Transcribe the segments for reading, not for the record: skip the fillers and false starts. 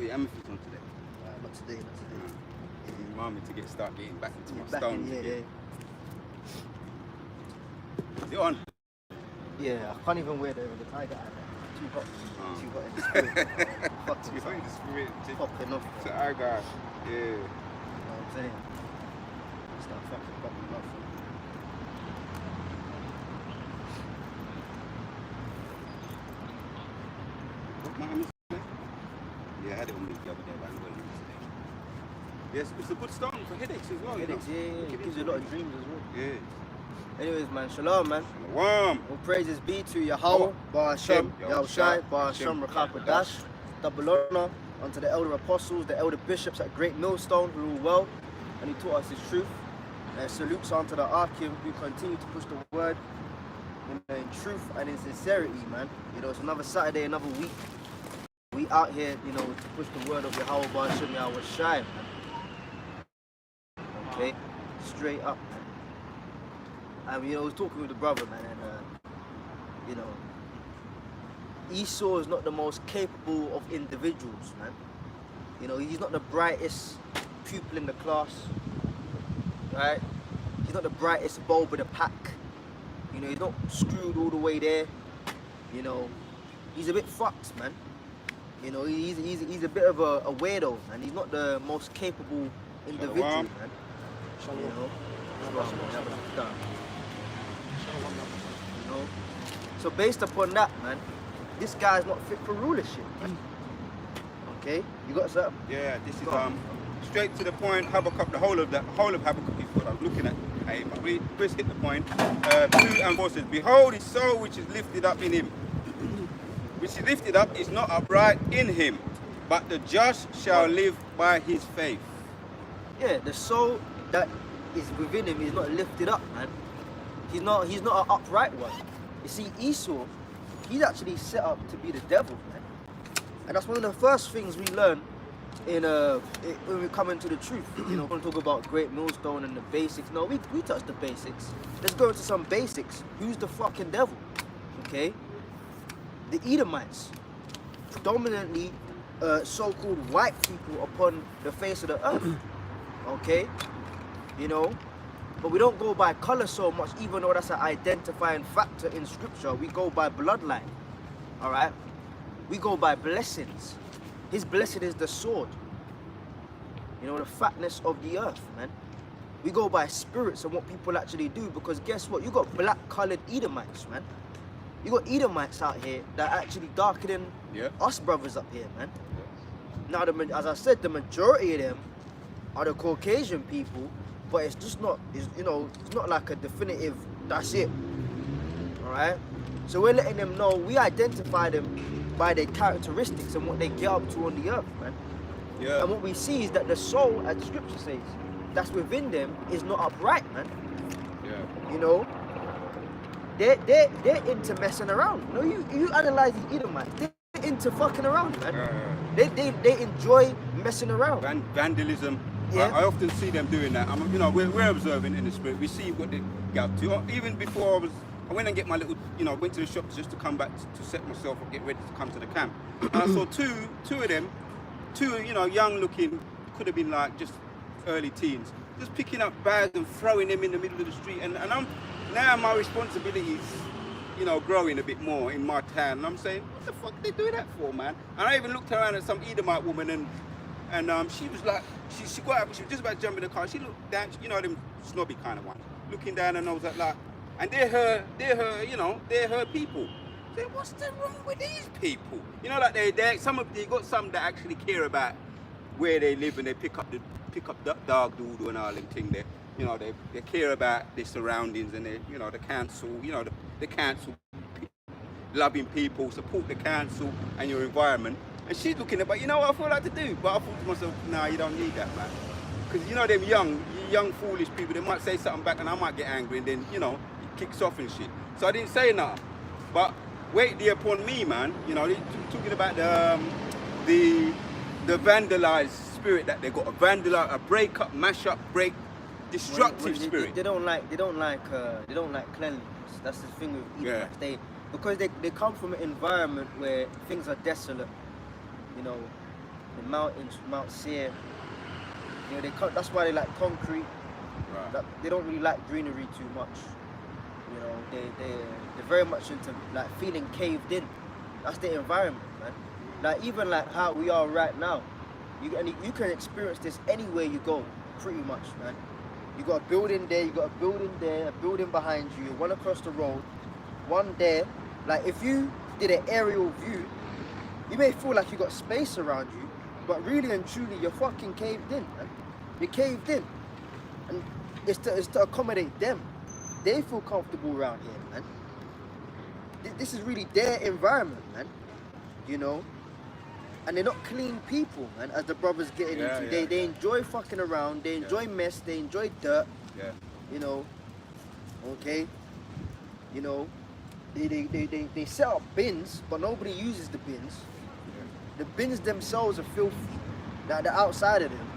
got your amethyst on today? Not today, not today. You remind me to start getting back into my Back stones in, again. Is it on? Yeah, I can't even wear the tiger eye. Too hot. Too hot in the spirit. Too hot in the spirit. Popping off. Tiger eye. Yeah. You know what I'm saying? Start fucking popping off. Yeah, I had it on me the other day, but I'm going to use it today. Yes, it's a good stone for headaches as well. Headaches, yeah. It gives you a lot of dreams as well. Yeah. Anyways, man, shalom, man. Shalom. All praises be to Yahweh, Bar Hashem, Yahushai, Bar Hashem, Rakapadash. Double honor unto the elder apostles, the elder bishops at Great Millstone who rule well, and he taught us his truth. Salutes unto the Archim who continue to push the word in truth and in sincerity, man. You know, it's another Saturday, another week. We out here, you know, to push the word of Yahweh, Bar Hashem, Yahushai, man. Okay, straight up, man. And you know, I was talking with the brother, man, and you know, Esau is not the most capable of individuals, man. You know, he's not the brightest pupil in the class, right? He's not the brightest bulb of the pack. You know, he's not screwed all the way there. You know, he's a bit fucked, man. You know, he's a bit of a weirdo, and he's not the most capable individual, man. You know, you know, so based upon that, man, this guy's not fit for rulership, man. Okay, you got something? Yeah, this is straight to the point. Habakkuk, the whole of Habakkuk is what I was looking at. Hey, but we first hit the point. 2 and 4 says, "Behold, his soul which is lifted up in him, which is lifted up is not upright in him, but the just shall live by his faith." Yeah, the soul that is within him is not lifted up, man. He's not an upright one. You see, Esau, he's actually set up to be the devil, man. And that's one of the first things we learn when we come into the truth. You know, when we talk about Great Millstone and the basics. No, we touch the basics. Let's go into some basics. Who's the fucking devil? Okay? The Edomites, predominantly so-called white people upon the face of the earth. Okay? You know? But we don't go by color so much, even though that's an identifying factor in scripture. We go by bloodline. Alright? We go by blessings. His blessing is the sword. You know, the fatness of the earth, man. We go by spirits and what people actually do, because guess what? You got black colored Edomites, man. You got Edomites out here that are actually darker than us brothers up here, man. Now, as I said, the majority of them are the Caucasian people, but it's just not, you know, it's not like a definitive, that's it. Alright? So we're letting them know, we identify them by their characteristics and what they get up to on the earth, man. Yeah. And what we see is that the soul, as the scripture says, that's within them is not upright, man. Yeah. You know? They're into messing around. You know, you analyze the Edomites, they're into fucking around, man. They enjoy messing around. Vandalism. Yeah. I often see them doing that. You know, we're observing in the spirit. We see what they get up to. Even before I went and get my little, you know, went to the shops just to come back to set myself up, get ready to come to the camp. And I saw two of them, you know, young looking, could have been like just early teens, just picking up bags and throwing them in the middle of the street. And now my responsibility is, you know, growing a bit more in my town. And I'm saying, what the fuck are they doing that for, man? And I even looked around at some Edomite woman and she was like, she got up, she was just about to jump in the car. She looked down, you know, them snobby kind of ones, looking down, and I was like, and they're her, you know, they're her people. So what's the wrong with these people? You know, like they got some that actually care about where they live, and they pick up the dog doodle and all them thing there. You know, they care about their surroundings, and they, you know, the council, you know, the council, loving people, support the council and your environment. And she's looking at, but you know what I feel like to do? But I thought to myself, nah, you don't need that, man. Because you know them young foolish people, they might say something back and I might get angry, and then, you know, it kicks off and shit. So I didn't say nothing. But wait there upon me, man. You know, talking about the vandalized spirit that they got, a break up, mash up, break, destructive spirit. They don't like cleanliness. That's the thing with Edomites. Yeah. Because they come from an environment where things are desolate. You know, the mountains, Mount Seir. You know, that's why they like concrete. Right. They don't really like greenery too much. You know, they're very much into like feeling caved in. That's the environment, man. Like even like how we are right now. You can experience this anywhere you go, pretty much, man. You got a building there, you got a building there, a building behind you, one across the road, one there. Like if you did an aerial view, you may feel like you got space around you, but really and truly you're fucking caved in, man. You're caved in. And it's to accommodate them. They feel comfortable around here, man. This is really their environment, man. You know? And they're not clean people, man, as the brothers getting into. They enjoy fucking around, they enjoy mess, they enjoy dirt. Yeah. You know. Okay? You know. They set up bins, but nobody uses the bins. Yeah. The bins themselves are filthy. Like the outside of them.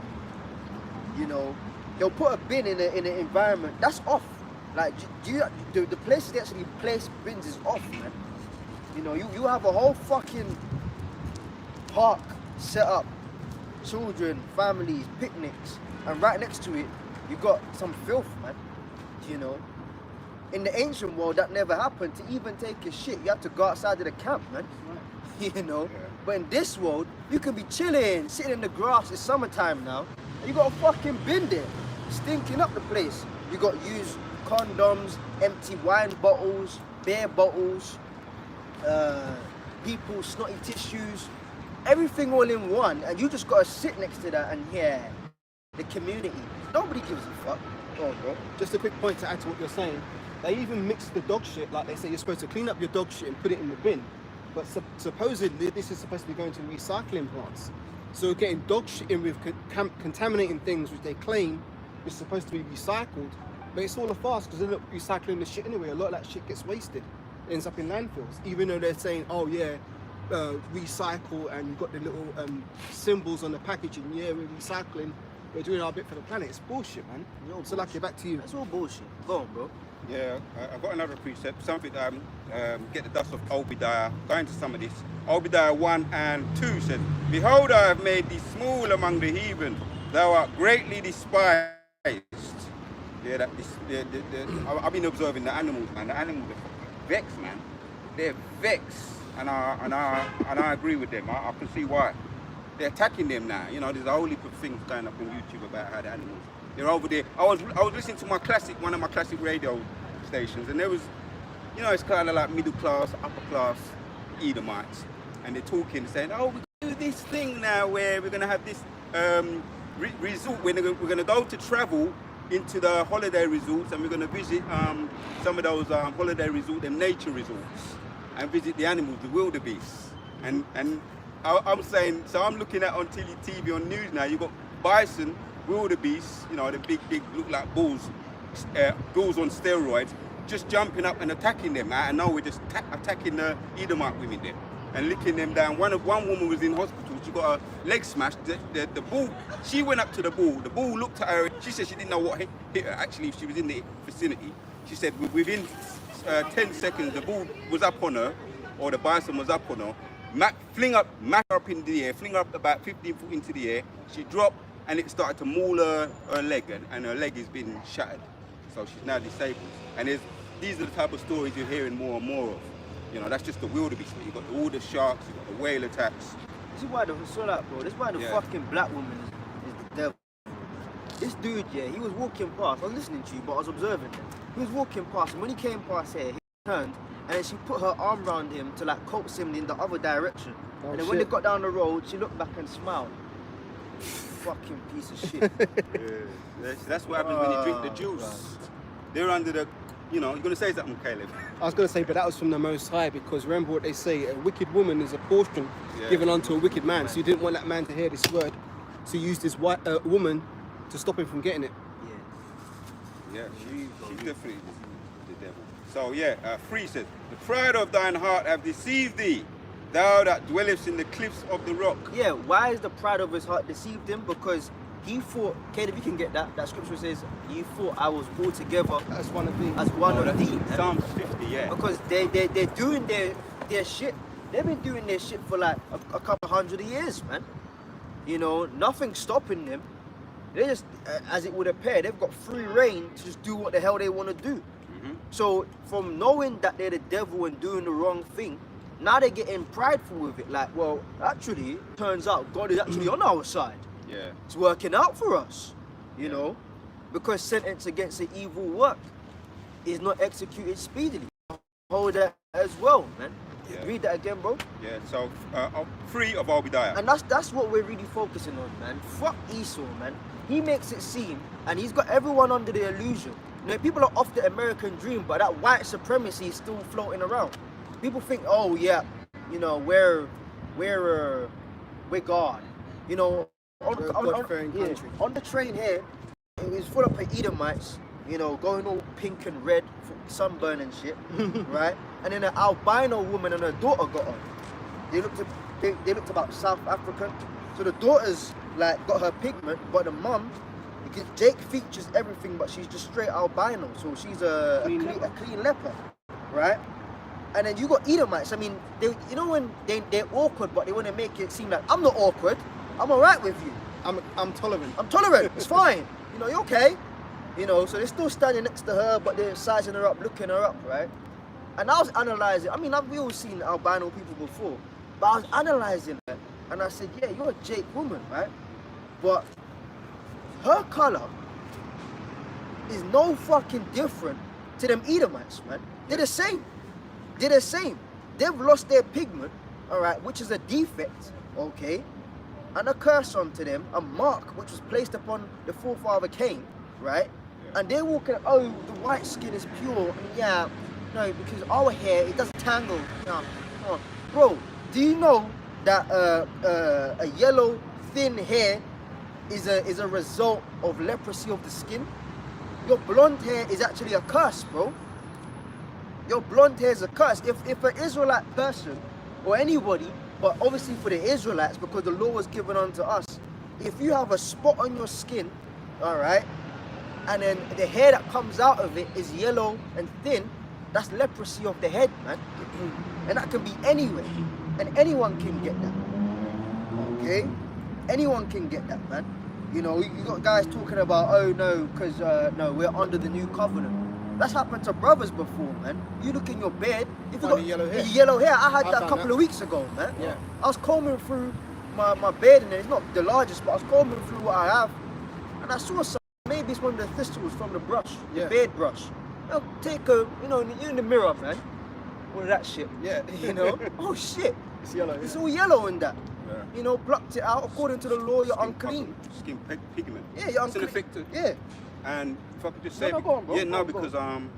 You know. They'll put a bin in an environment that's off. Like the places they actually place bins is off, man. You know, you have a whole fucking park set up, children, families, picnics, and right next to it, you got some filth, man. You know, in the ancient world, that never happened. To even take a shit, you have to go outside of the camp, man. You know, Yeah. but in this world, you can be chilling, sitting in the grass. It's summertime now, and you got a fucking bin there, stinking up the place. You got used condoms, empty wine bottles, beer bottles, people's snotty tissues. Everything all in one, and you just gotta sit next to that and hear the community. Nobody gives a fuck. Go on, bro. Just a quick point to add to what you're saying. They even mix the dog shit, like they say you're supposed to clean up your dog shit and put it in the bin. But supposedly this is supposed to be going to recycling plants. So we're getting dog shit in with contaminating things which they claim is supposed to be recycled. But it's all a farce because they're not recycling the shit anyway. A lot of that shit gets wasted. It ends up in landfills. Even though they're saying, oh yeah, recycle, and you've got the little symbols on the packaging. Yeah, we're recycling. We're doing our bit for the planet. It's bullshit, man. So lucky, back to you. That's all bullshit. Go on, bro. Yeah, I've got another precept, something that get the dust of Obadiah, going to some of this. Obadiah 1 and 2 says, Behold, I have made thee small among the heathen, thou art greatly despised. Yeah, I've been observing the animals, man. The animals are vexed, man. They're vexed, and I agree with them. I can see why. They're attacking them now. You know, there's a whole heap of things going up on YouTube about how the animals. They're over there. I was listening to one of my classic radio stations, and there was, you know, it's kind of like middle class, upper class Edomites, and they're talking, saying, oh, we're gonna do this thing now where we're gonna have this resort. We're gonna go to travel into the holiday resorts, and we're gonna visit some of those holiday resorts, them nature resorts, and visit the animals, the wildebeest. And I'm saying, so I'm looking at on TV on news now. You got bison, wildebeest, you know, the big, look like bulls on steroids, just jumping up and attacking them. And now we're just attacking the Edomite women there and licking them down. One woman was in hospital. She got her leg smashed. The bull, she went up to the bull. The bull looked at her. She said she didn't know what hit her. Actually, she was in the vicinity. She said within 10 seconds, the bull was up on her, or the bison was up on her. Fling her up in the air, fling her up about 15 foot into the air. She dropped, and it started to maul her leg, and her leg has been shattered. So she's now disabled. And these are the type of stories you're hearing more and more of. You know, that's just the wildebeest. You've got all the sharks, you've got the whale attacks. This is why this is why the fucking black woman is the devil. This dude, yeah, he was walking past. I was listening to you, but I was observing him. He was walking past, and when he came past here, he turned, and then she put her arm around him to like coax him in the other direction. Oh, and then when they got down the road, she looked back and smiled. Fucking piece of shit. Yeah. That's what happens when you drink the juice. Right. They're under the, you know, you're going to say something, Caleb? I was going to say, but that was from the Most High, because remember what they say, a wicked woman is a portion given unto a wicked man. So you didn't want that man to hear this word. So you used this woman to stop him from getting it. Yeah, she's definitely the devil. So yeah, 3 says, the pride of thine heart have deceived thee, thou that dwellest in the cliffs of the rock. Yeah, why is the pride of his heart deceived him? Because he thought, Caleb, you can get that. That scripture says, you thought I was altogether As one of thee. as one of thee. Psalms 50, yeah. Because they're doing their shit. They've been doing their shit for like a couple hundred of years, man. You know, nothing's stopping them. They just, as it would appear, they've got free reign to just do what the hell they want to do. So from knowing that they're the devil and doing the wrong thing, now they're getting prideful with it. Like, well, actually, turns out God is actually on our side. Yeah. It's working out for us, you know, because sentence against the evil work is not executed speedily. Hold that as well, man. Yeah. Read that again, bro. Yeah, so free of Obadiah. And that's what we're really focusing on, man. Fuck Esau, man. He makes it seem, and he's got everyone under the illusion. You know, people are off the American dream, but that white supremacy is still floating around. People think, oh yeah, you know, we're God. You know, on the train here, it was full of Edomites, you know, going all pink and red, sunburn and shit, right? And then an albino woman and her daughter got on. They looked about South African. So the daughter's like got her pigment, but the mum, because Jake features everything, but she's just straight albino. So she's a clean leper, right? And then you got Edomites. I mean, they, you know, when they're awkward, but they want to make it seem like I'm not awkward. I'm alright with you. I'm tolerant. I'm tolerant. It's fine. You know, you're okay. You know, so they're still standing next to her, but they're sizing her up, looking her up, right? And I was analysing. I mean, we all seen albino people before, but I was analysing her, and I said, yeah, you're a Jake woman, right? But her colour is no fucking different to them Edomites, man. They're the same. They're the same. They've lost their pigment, all right, which is a defect, okay, and a curse onto them, a mark which was placed upon the forefather Cain, right? Yeah. And they're walking, oh, the white skin is pure, and yeah, no, because our hair, it doesn't tangle. No. Oh. Bro, do you know that a yellow, thin hair is a result of leprosy of the skin? Your blonde hair is actually a curse, bro. Your blonde hair is a curse. If an Israelite person or anybody, but obviously for the Israelites, because the law was given unto us, if you have a spot on your skin, all right, and then the hair that comes out of it is yellow and thin, that's leprosy of the head, man. And that can be anywhere, and anyone can get that. Okay, anyone can get that, man. You know, you got guys talking about, oh no, because no, we're under the new covenant. That's happened to brothers before, man. You look in your bed, if you got yellow hair. I had that a couple of weeks ago, man. Yeah. I was combing through my bed, and it's not the largest, but I was combing through what I have, and I saw some. Maybe it's one of the thistles from the brush, the beard brush. I'll take a, you know, you're in the mirror, man. All of that shit. Yeah. You know. Oh shit. It's yellow. It's all yellow in that. Yeah. You know, plucked it out according to the law. You're unclean. Skin pigment. Yeah, you're unclean. It's an effect. Yeah. And if I could just say, go on, bro. yeah, no, go because on.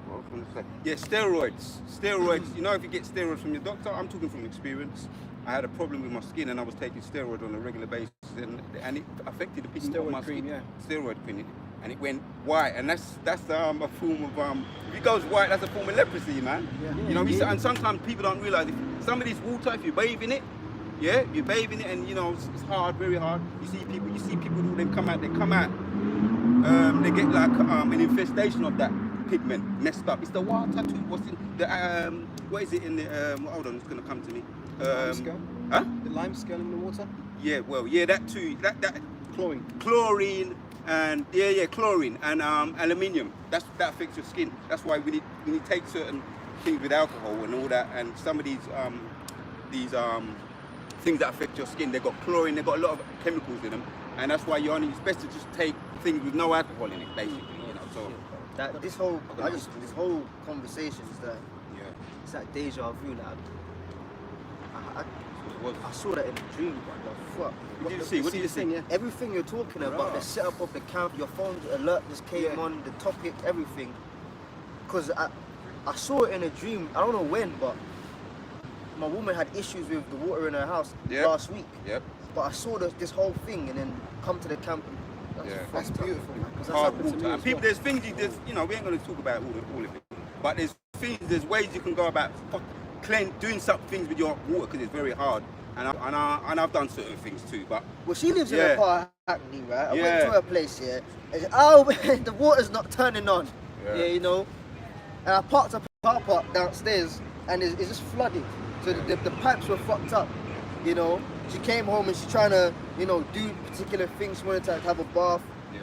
what was I going to say? Yeah, steroids. You know, if you get steroids from your doctor, I'm talking from experience. I had a problem with my skin, and I was taking steroids on a regular basis, and it affected the pigment of my skin. Yeah. Steroid cream, and it went white, and that's a form of if it goes white, that's a form of leprosy, man. Yeah. You know, and sometimes people don't realize if somebody's water, if you bathe in it. Yeah, you're bathing it, and you know it's hard, very hard. You see people who then come out. They get like an infestation of that pigment messed up. It's the water too. What's in the what is it in the hold on, it's gonna come to me. Lime scale? Huh? The lime scale in the water? Yeah, well, yeah, that too. That chlorine. And chlorine and aluminium. That affects your skin. That's why we need to take certain things with alcohol and all that. And some of these things that affect your skin, they've got chlorine, they've got a lot of chemicals in them, and that's why it's best to just take things with no alcohol in it, basically. You know, so that this whole conversation is that it's that deja vu. Like, I saw that in a dream, but fuck. What did you see? Everything you're talking about, the setup of the camp, your phone alert just came on, the topic, everything. Because I saw it in a dream. I don't know when, but my woman had issues with the water in her house last week. Yep. But I saw this whole thing and then come to the camp. That's beautiful. That's happened to me and people, there's things we ain't going to talk about all of it. But there's ways you can go about doing some things with your water because it's very hard. And I've done certain things too. But well, she lives in a part of Hackney, right? I went to her place here. And she, oh, the water's not turning on. Yeah, you know. And I parked up in the car park downstairs, and it's just flooded. So the pipes were fucked up. You know, she came home and she's trying to, you know, do particular things. She wanted to have a bath,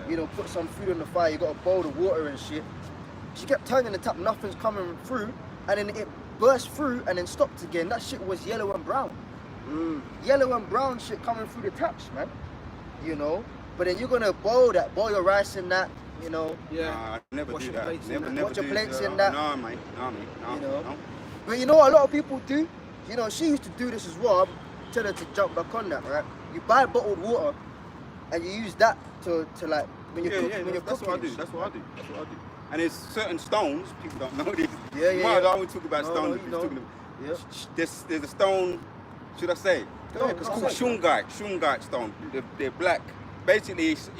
you know, put some food on the fire. You got a bowl of water and shit. She kept turning the tap, nothing's coming through, and then it burst through and then stopped again. That shit was yellow and brown. Yellow and brown shit coming through the taps, man. You know, but then you're gonna boil your rice in that, you know. Yeah. Nah, I never Wash do your that. plates in Never, that. never Wash your do plates that. in that. No, mate. You know? No. But you know what a lot of people do? You know, she used to do this as well. I'm telling her to jump back on that, right? You buy bottled water and you use that to like when you're cooking. When you're That's cooking. what I do. That's what I do. That's what I do. And there's certain stones, people don't know this. Yeah, yeah, Might as well yeah. we talk about No, stones. no, you know. talking Yeah. There's a stone, should I say? Go It's on, called go on. shungite stone. They're black. Basically, it's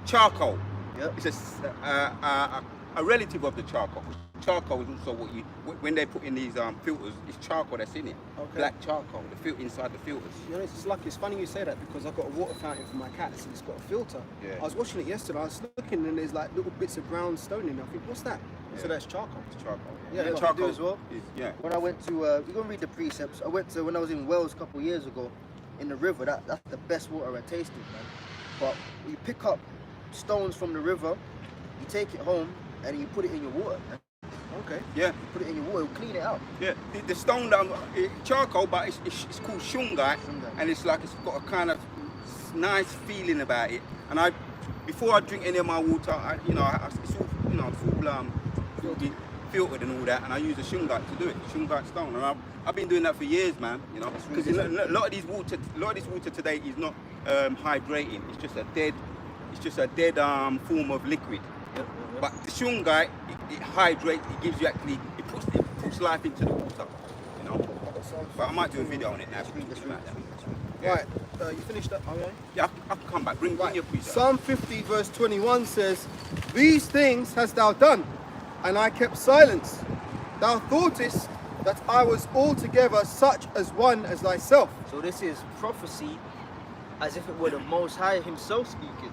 charcoal. Yep. It's a relative of the charcoal. Charcoal is also what you when they put in these filters. It's charcoal that's in it. Okay. Black charcoal. The filter inside the filters. You know, it's like, it's funny you say that because I've got a water fountain for my cats and it's got a filter. Yeah. I was watching it yesterday, I was looking and there's like little bits of brown stone in there. I think, what's that? Yeah. So that's charcoal. It's charcoal. Yeah, you know charcoal what I do as well? Yeah. When I went to, we're gonna read the precepts. I went to when I was in Wales a couple of years ago, in the river. That's the best water I tasted, man. But you pick up stones from the river, you take it home, and you put it in your water, man. Okay. Yeah. Put it in your water, clean it out. Yeah, the stone that charcoal, but it's called shungite, Shungite. and it's like it's got a kind of nice feeling about it. And before I drink any of my water, it's all filtered and all that, and I use the shungite to do it, shungite stone. And I've been doing that for years, man. You know, because a lot of this water today is not hydrating. It's just a dead form of liquid. Yep. But the shungite, it hydrates, it gives you it puts life into the water, you know. But I might do a video on it now. About that. Yeah. Right, you finished that? Okay. Yeah, I can come back. Bring your piece up. Psalm 50 verse 21 says, "These things hast thou done, and I kept silence. Thou thoughtest that I was altogether such as one as thyself." So this is prophecy as if it were the Most High himself speaking.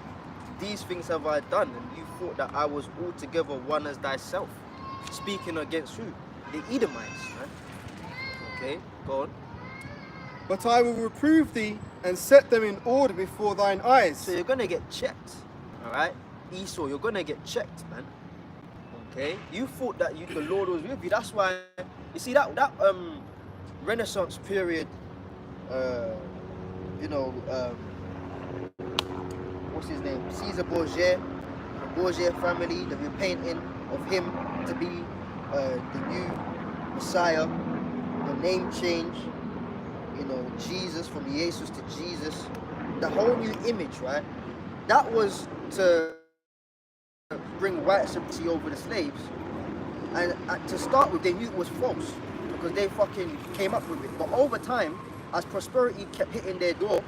These things have I done, and you thought that I was altogether one as thyself. Speaking against who? The Edomites, man. Okay, go on. "But I will reprove thee and set them in order before thine eyes." So you're gonna get checked, all right? Esau, you're gonna get checked, man. Okay? You thought that the Lord was with you. That's why, you see that Renaissance period, what's his name? Caesar Borgia, the Borgia family, the repainting of him to be the new Messiah, the name change, you know, Jesus, from Jesus to Jesus, the whole new image, right? That was to bring white supremacy over the slaves. And to start with, they knew it was false because they fucking came up with it. But over time, as prosperity kept hitting their door,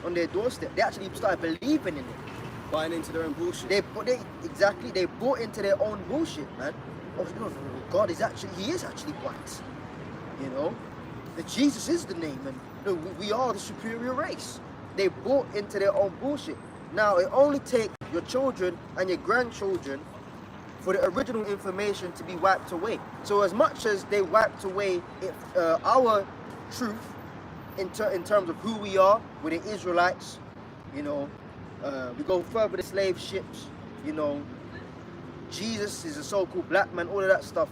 on their doorstep, they actually started believing in it. Buying into their own bullshit. They bought into their own bullshit, man. Oh, you know, God is he is actually white. You know, that Jesus is the name, and you know, we are the superior race. They bought into their own bullshit. Now it only takes your children and your grandchildren for the original information to be wiped away. So as much as they wiped away our truth in terms of who we are, we're the Israelites, you know, we go further the slave ships, you know, Jesus is a so-called black man, all of that stuff.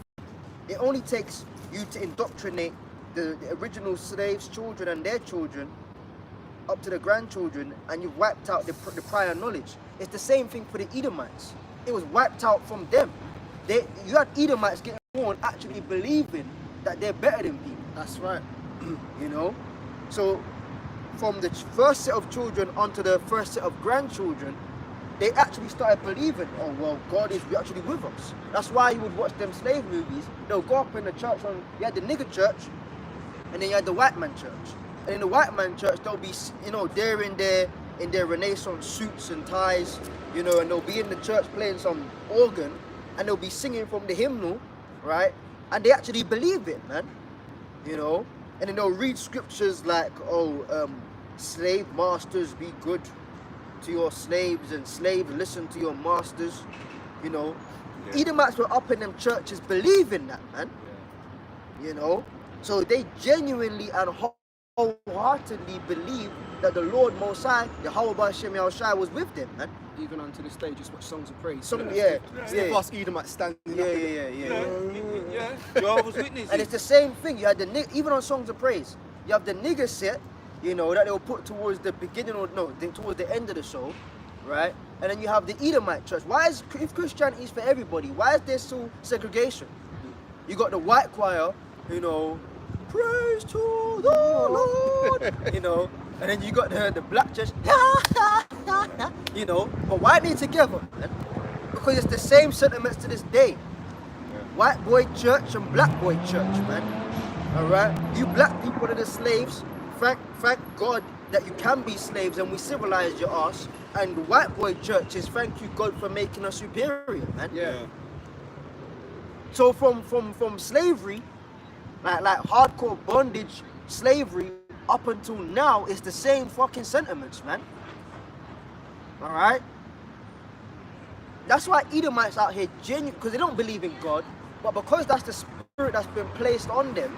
It only takes you to indoctrinate the original slaves' children and their children up to the grandchildren, and you've wiped out the prior knowledge. It's the same thing for the Edomites. It was wiped out from them. You had Edomites getting born actually believing that they're better than people. That's right. You know? So from the first set of children onto the first set of grandchildren, they actually started believing, oh well, God is actually with us. That's why you would watch them slave movies. They'll go up in the church, you had the nigger church, and then you had the white man church. And in the white man church, they'll be, you know, they're in their Renaissance suits and ties, you know, and they'll be in the church playing some organ, and they'll be singing from the hymnal, right? And they actually believe it, man, you know? And then they'll read scriptures like, slave masters, be good to your slaves, and slaves, listen to your masters, you know? Yeah. Edomites were up in them churches believing that, man, you know? So they genuinely and wholeheartedly believed that the Lord Most High, Yahweh Hashem Yahushua, was with them, man. Even unto this day, just watch songs of praise. Yeah. Us Edomites standing up. Yeah. Jehovah's Witnesses. And it's the same thing. You had the even on songs of praise, you have the nigger set, you know, that they'll put towards the beginning or towards the end of the show, right? And then you have the Edomite church. Why is, if Christianity is for everybody, why is there so segregation? You got the white choir, you know, praise to the Lord, you know, and then you got the black church, you know, but why are they together, man? Because it's the same sentiments to this day. White boy church and black boy church, man. All right, you black people are the slaves. Thank God that you can be slaves and we civilized your ass. And the white boy churches, thank you God for making us superior, man. Yeah. So from slavery, like hardcore bondage, slavery, up until now, it's the same fucking sentiments, man. All right. That's why Edomites out here genuine, because they don't believe in God, but because that's the spirit that's been placed on them,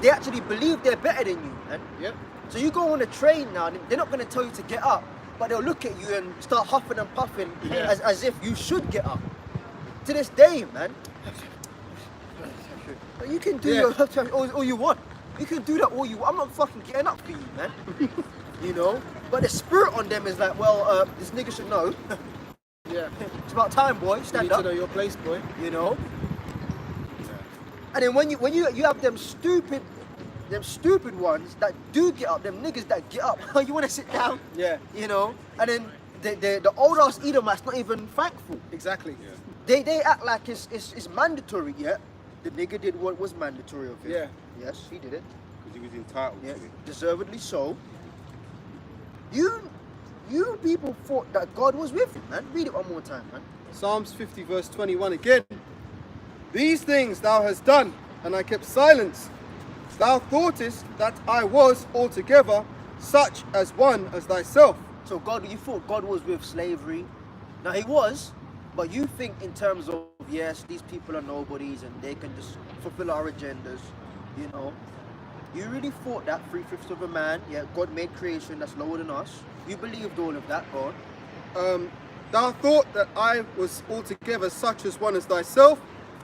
they actually believe they're better than you, man. Yep. So you go on a train now, they're not going to tell you to get up, but they'll look at you and start huffing and puffing as if you should get up. To this day, man. You can do all you want. You can do that all you want. I'm not fucking getting up for you, man. You know? But the spirit on them is like, well, this nigga should know. Yeah. It's about time, boy. Stand up. You need to know your place, boy. You know? And then when you have them stupid ones that do get up, them niggas that get up, you want to sit down? Yeah. You know? And then the old ass Edomites not even thankful. Exactly. Yeah. They act like it's mandatory, yeah? The nigga did what was mandatory of him. Yeah. Yes, he did it. Because he was entitled Yeah, to it. deservedly so. You people thought that God was with you, man. Read it one more time, man. Psalms 50 verse 21 again. These things thou hast done, and I kept silence. Thou thoughtest that I was altogether such as one as thyself. So you thought God was with slavery. Now he was, but you think in terms of, yes, these people are nobodies and they can just fulfill our agendas, you know. You really thought that 3/5 of a man, yeah, God made creation that's lower than us. You believed all of that, God. Thou thought that I was altogether such as one as thyself,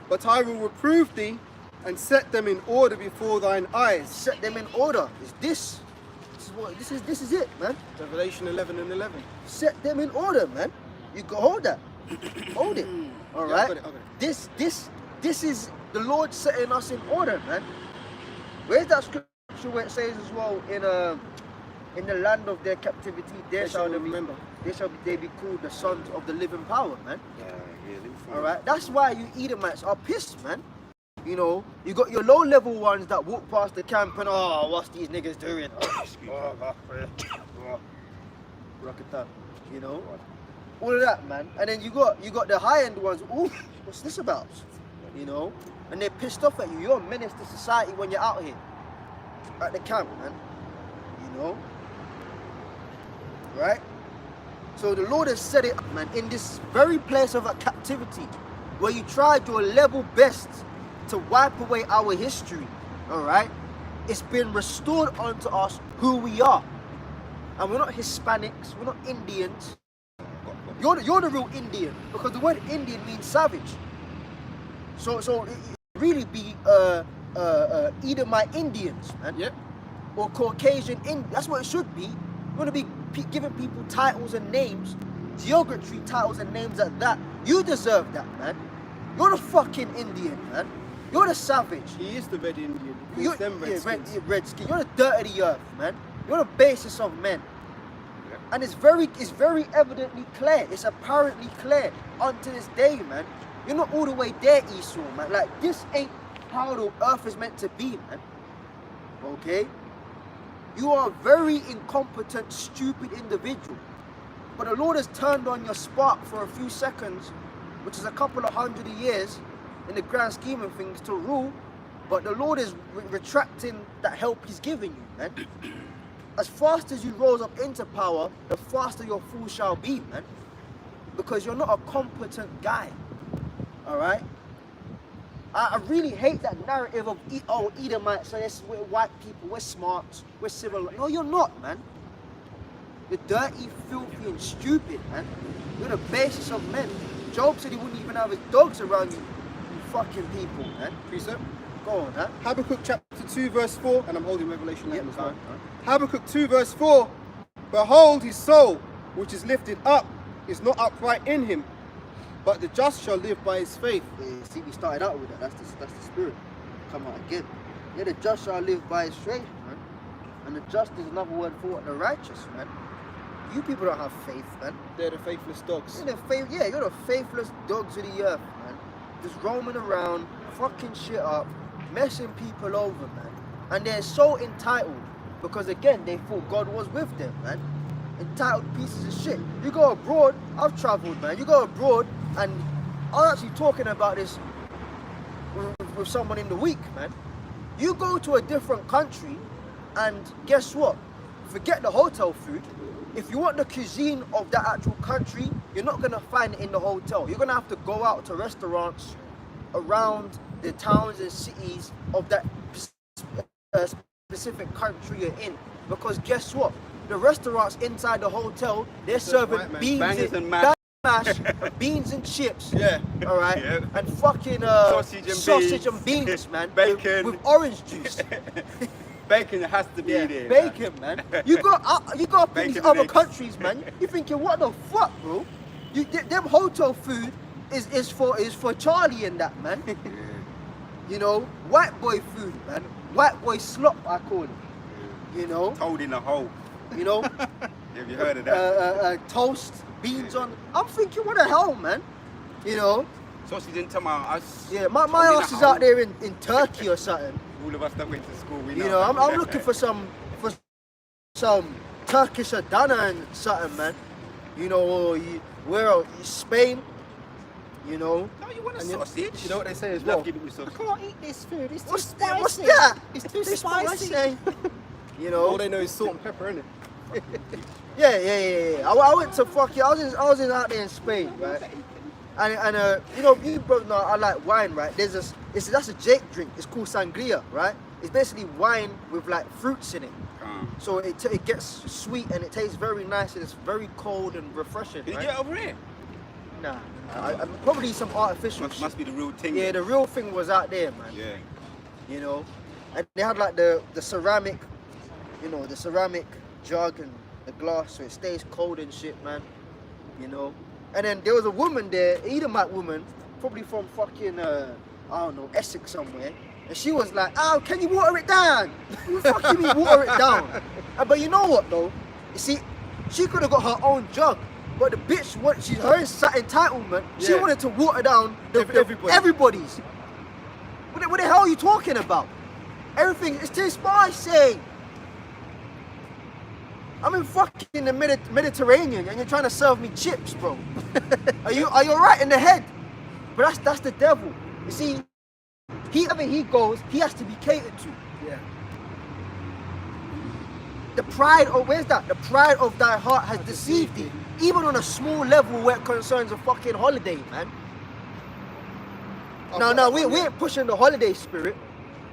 but I will reprove thee and set them in order before thine eyes. Set them in order. This is it, man. Revelation 11 and 11. Set them in order, man. You go hold that. Hold it. All right. I got it. This is the Lord setting us in order, man. Where's that scripture where it says as well, in the land of their captivity, they shall be called the sons of the living power, man. All right. That's why you Edomites are pissed, man. You know, you got your low-level ones that walk past the camp and, oh, what's these niggas doing? You know, all of that, man. And then you got the high-end ones. Ooh, what's this about? You know, and they're pissed off at you. You're a menace to society when you're out here at the camp, man. You know, right? So the Lord has set it up, man, in this very place of captivity, where you tried your level best to wipe away our history. All right, it's been restored unto us who we are, and we're not Hispanics, we're not Indians. You're the real Indian, because the word Indian means savage. So it really be Edomite Indians, man. Yep. Or Caucasian Indians. That's what it should be. You want to be giving people titles and names, geography titles and names at that. You deserve that, man. You're the fucking Indian, man. You're the savage. He is the red Indian. You're them redskins. redskin. You're the dirt of the earth, man. You're the basis of men. And it's very evidently clear. It's apparently clear unto this day, man. You're not all the way there, Esau, man. Like, this ain't how the earth is meant to be, man. Okay? You are a very incompetent, stupid individual. But the Lord has turned on your spark for a few seconds, which is a couple of hundred years in the grand scheme of things to rule. But the Lord is retracting that help he's giving you, man. As fast as you rose up into power, the faster your fall shall be, man. Because you're not a competent guy. All right? I really hate that narrative of Edomites, so yes, we're white people, we're smart, we're civil. No, you're not, man. You're dirty, filthy, and stupid, man. You're the basis of men. Job said he wouldn't even have his dogs around you, you fucking people, man. Precept. Go on, huh? Habakkuk chapter 2 verse 4, and I'm holding Revelation 11 as well. Alright. Habakkuk 2 verse 4, behold his soul, which is lifted up, is not upright in him, but the just shall live by his faith. Yeah, see, we started out with that. That's the spirit. Come out again. Yeah, the just shall live by his faith, man. And the just is another word for what? The righteous, man. You people don't have faith, man. They're the faithless dogs. You're the faithless dogs of the earth, man. Just roaming around, fucking shit up, messing people over, man. And they're so entitled because, again, they thought God was with them, man. Entitled pieces of shit. You go abroad, I've travelled, man. You go abroad, and I was actually talking about this with someone in the week, man. You go to a different country, and guess what? Forget the hotel food. If you want the cuisine of that actual country, you're not gonna find it in the hotel. You're gonna have to go out to restaurants around the towns and cities of that specific country you're in. Because guess what? The restaurants inside the hotel, they're serving right, man. beans Bangers and and mash. beans and chips. Yeah. All right. Yeah. And fucking Sausage and and beans, man. Bacon. with orange juice. Bacon has to be there. Bacon, man. You got up in Bacon these and other eggs. countries, man. You thinking, what the fuck, bro? Them hotel food is for Charlie and that, man. You know, white boy food, man. White boy slop, I call it. You know, Told in a hole. you know, Have you heard of that? toast, beans on. I'm thinking, what the hell, man? You know, Sausage and tomato. Us. yeah, my told in a ass is hole. out there in Turkey or something. All of us that went to school, we know. You know, I'm looking for some Turkish Adana and something, man. You know, or where else? Spain. You know, No, you want a And sausage. You know what they say as Love well? give it with sausage. Can't eat this food, it's too what's spicy. that? It's too It's spicy. You All know, they know is salt and pepper, innit? yeah. I went to fucking. I was in out there in Spain, right? And you know, you both know I like wine, right? That's a Jake drink. It's called sangria, right? It's basically wine with like fruits in it. So it gets sweet and it tastes very nice and it's very cold and refreshing. Did you Right? get over here? Nah, I probably some artificial shit. Must be the real thing. Yeah, the real thing was out there, man. Yeah. You know, and they had like the ceramic, you know, the ceramic jug and the glass, so it stays cold and shit, man. You know, and then there was a woman there, Edomite woman, probably from fucking I don't know, Essex somewhere, and she was like, "Oh, can you water it down?" You fucking mean water it down? But you know what though? You see, she could have got her own jug. But the bitch, she's her entitlement, she Yeah. wanted to water down everybody's. What the hell are you talking about? Everything is too spicy. I'm in fucking the Mediterranean and you're trying to serve me chips, bro. Are you alright in the head? But that's the devil. You see, wherever he goes, he has to be catered to. Yeah. The pride of the pride of thy heart has deceived thee. Even on a small level where it concerns a fucking holiday, man. No, we ain't pushing the holiday spirit.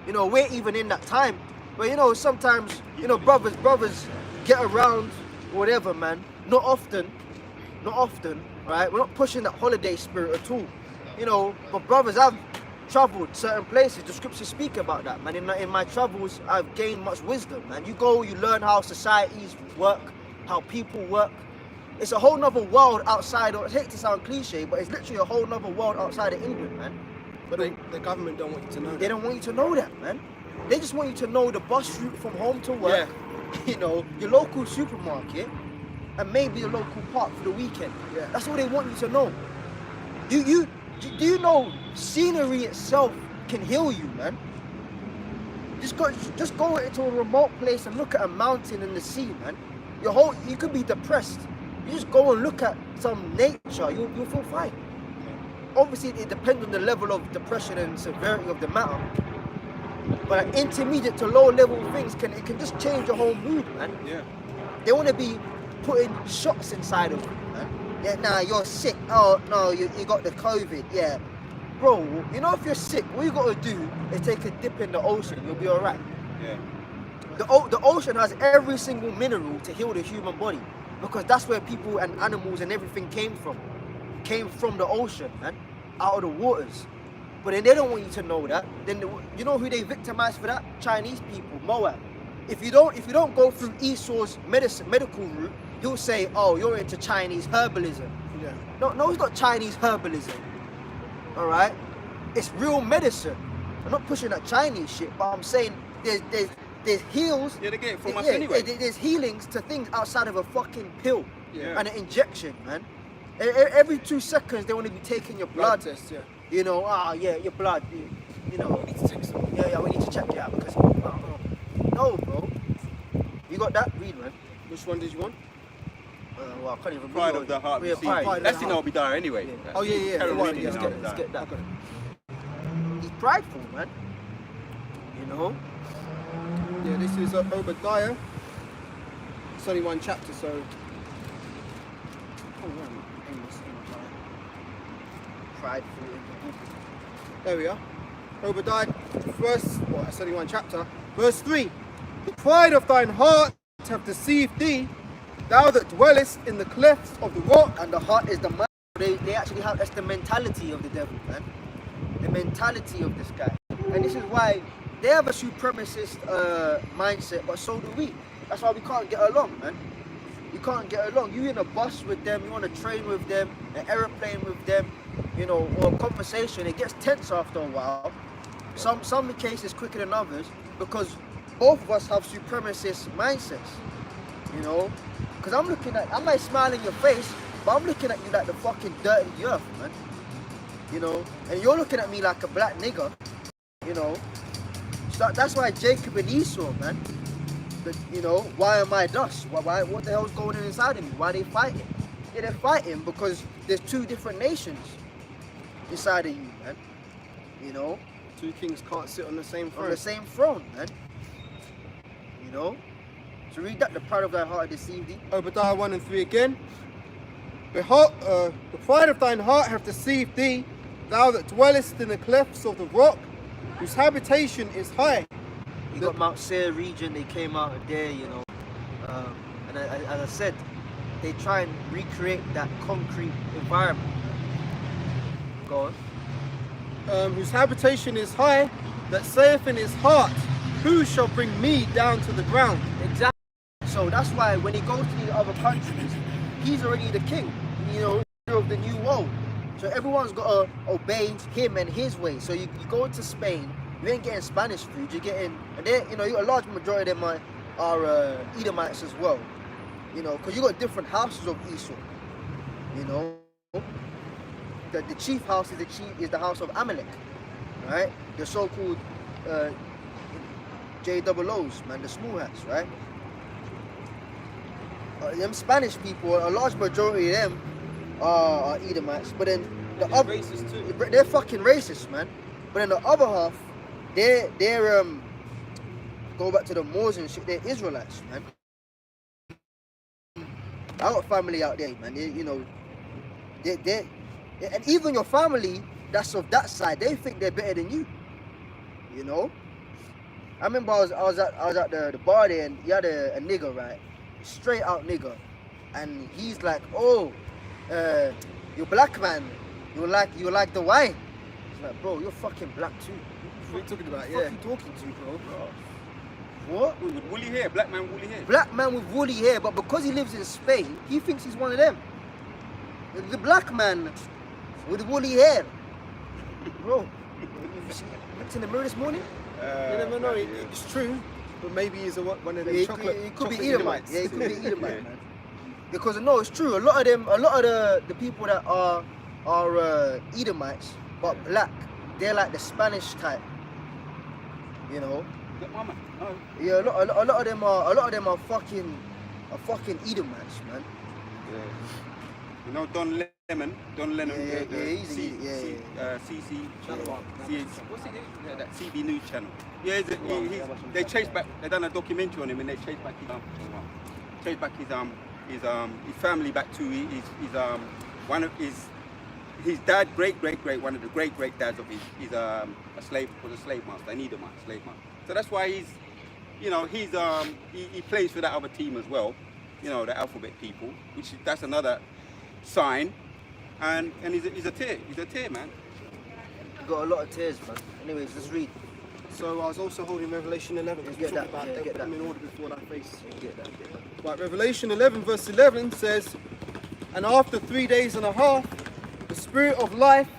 You know, we're even in that time. But you know, sometimes, you know, brothers get around, whatever, man. Not often, right? We're not pushing that holiday spirit at all. You know, but brothers, I've traveled certain places. The scriptures speak about that, man. In my travels, I've gained much wisdom, man. You go, you learn how societies work, how people work. It's a whole nother world outside of, I hate to sound cliche, but it's literally a whole nother world outside of England, man. But the government don't want you to know They that. don't want you to know that, man. They just want you to know the bus route from home to work, Yeah. you know, your local supermarket, and maybe the local park for the weekend. Yeah. That's all they want you to know. Do you know scenery itself can heal you, man? Just go into a remote place and look at a mountain and the sea, man. You could be depressed. You just go and look at some nature, you'll feel fine. Obviously, it depends on the level of depression and severity of the matter. But intermediate to low level things can just change your whole mood, man. Yeah. They want to be putting shots inside of you, man. Yeah, nah, you're sick. Oh no, you got the COVID. Yeah. bro, you know if you're sick, what you gotta do is take a dip in the ocean. You'll be alright. Yeah. The ocean has every single mineral to heal the human body, because that's where people and animals and everything came from. Came from the ocean, man, out of the waters. But then they don't want you to know that. Then you know who they victimize for that? Chinese people, Moab. If you don't go through Esau's medical route, he'll say, oh, you're into Chinese herbalism. Yeah. No, it's not Chinese herbalism. All right, it's real medicine. I'm not pushing that Chinese shit, but I'm saying there's heals. Yeah, they get it from us anyway. There's healings to things outside of a fucking pill Yeah. and an injection, man. Every 2 seconds they want to be taking your blood. test, yeah. You know, yeah, your blood. You know, We need to take some. yeah, we need to check it out because no, bro. You got that? Read, man. Which one did you want? Well, I can't even Pride read of the heart. Yeah, See, pride of that's the in heart. Obadiah anyway. Yeah. Oh yeah. Carry The on one, reading yeah, it let's now. get it, Let's get that. Okay. He's prideful, man. You know. Yeah, this is Obadiah. It's only one chapter, so. Oh, man. Amos, Prideful in the book. There we are. Obadiah, it's only one chapter. Verse 3. The pride of thine heart hath deceived thee, thou that dwellest in the clefts of the rock. And the heart is the mind. They actually have, that's the mentality of the devil, man. The mentality of this guy. And this is why they have a supremacist mindset, but so do we. That's why we can't get along, man. We can't get along. You in a bus with them, you on a train with them, an aeroplane with them, you know, or a conversation, it gets tense after a while. Some cases quicker than others, because both of us have supremacist mindsets, you know. Because I might smile in your face, but I'm looking at you like the fucking dirt in the earth, man. You know, and you're looking at me like a black nigger, you know. So that's why Jacob and Esau, man. But, you know, why am I dust? What the hell's going on inside of me? Why they fighting? Yeah, they're fighting because there's two different nations inside of you, man. You know, Two kings can't sit on the same on throne. the same throne, man. You know. So read that. The pride of thy heart deceived thee. Obadiah 1 and 3 again. Behold, the pride of thine heart hath deceived thee, thou that dwellest in the clefts of the rock, whose habitation is high. You got Mount Seir region. They came out of there, you know. And as I said, they try and recreate that concrete environment. Go on. Whose habitation is high, that saith in his heart, who shall bring me down to the ground? Exactly. So that's why when he goes to the other countries, he's already the king, you know, of the new world. So everyone's got to obey him and his way. So you go to Spain, you ain't getting Spanish food, you're getting, and they, you know, a large majority of them are Edomites as well. You know, because you got different houses of Esau. You know, the chief house is the house of Amalek, right? The so-called JOOs, man, the small hats, right? Them Spanish people, a large majority of them are Edomites, but then the other racist too. they're fucking racist, man. But then the other half, they're go back to the Moors and shit. They're Israelites, man. I got family out there, man. They, you know, they and even your family that's of that side, they think they're better than you. You know. I remember I was at the bar there, and you had a nigger, right? Straight out nigger, and he's like, oh, you black man, you like the wine. It's like, bro, you're fucking black too. What are you talking about? What Yeah. are you talking to, bro? What? With woolly hair, black man with woolly hair. Black man with woolly hair, but because he lives in Spain, he thinks he's one of them. The black man with woolly hair. Bro, you looked in the mirror this morning? You never know. It's true, but maybe he's one of them It chocolate. could be chocolate Edomite. Yeah, it could be Edomite, man. Because no, it's true. A lot of the people that are Edomites, but black, they're like the Spanish type. You know. Mama. Oh. Yeah, a lot of them are fucking Edomites, man. Yeah. You know Don Lennon, Yeah, the he's an idiot, CC Channel what's it? Yeah, that CB News channel. Yeah, they chased back. They done a documentary on him, and they chased back his family back to his one of his his dad, great, one of the great dads of his, he's a slave master, an Edomite slave master. So that's why he's, you know, he plays for that other team as well, you know, the alphabet people, that's another sign, and he's a tear, man. You got a lot of tears, man. Anyways, let's read. So I was also holding Revelation 11. Let's get that. About Yeah, get that. in order before that face. Get that. Right, Revelation 11 verse 11 says, and after 3 days and a half, the Spirit of life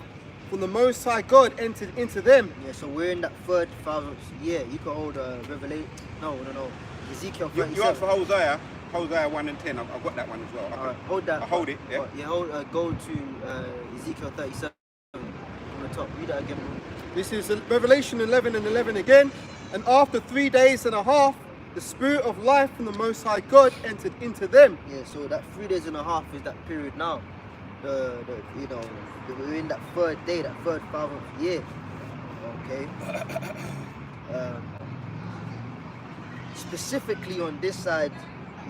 from the Most High God entered into them. Yeah, so we're in that 3,000th year. You can hold Revelation. No. Ezekiel 37. You asked for Hosea 1 and 10. I've got that one as well. Alright, hold that. I'll hold it. Yeah. Go to Ezekiel 37 on the top. Read that again. This is Revelation 11 and 11 again. And after 3 days and a half, the Spirit of life from the Most High God entered into them. Yeah, so that 3 days and a half is that period now. We're in that third day, that 3,000th year. Okay. Specifically on this side,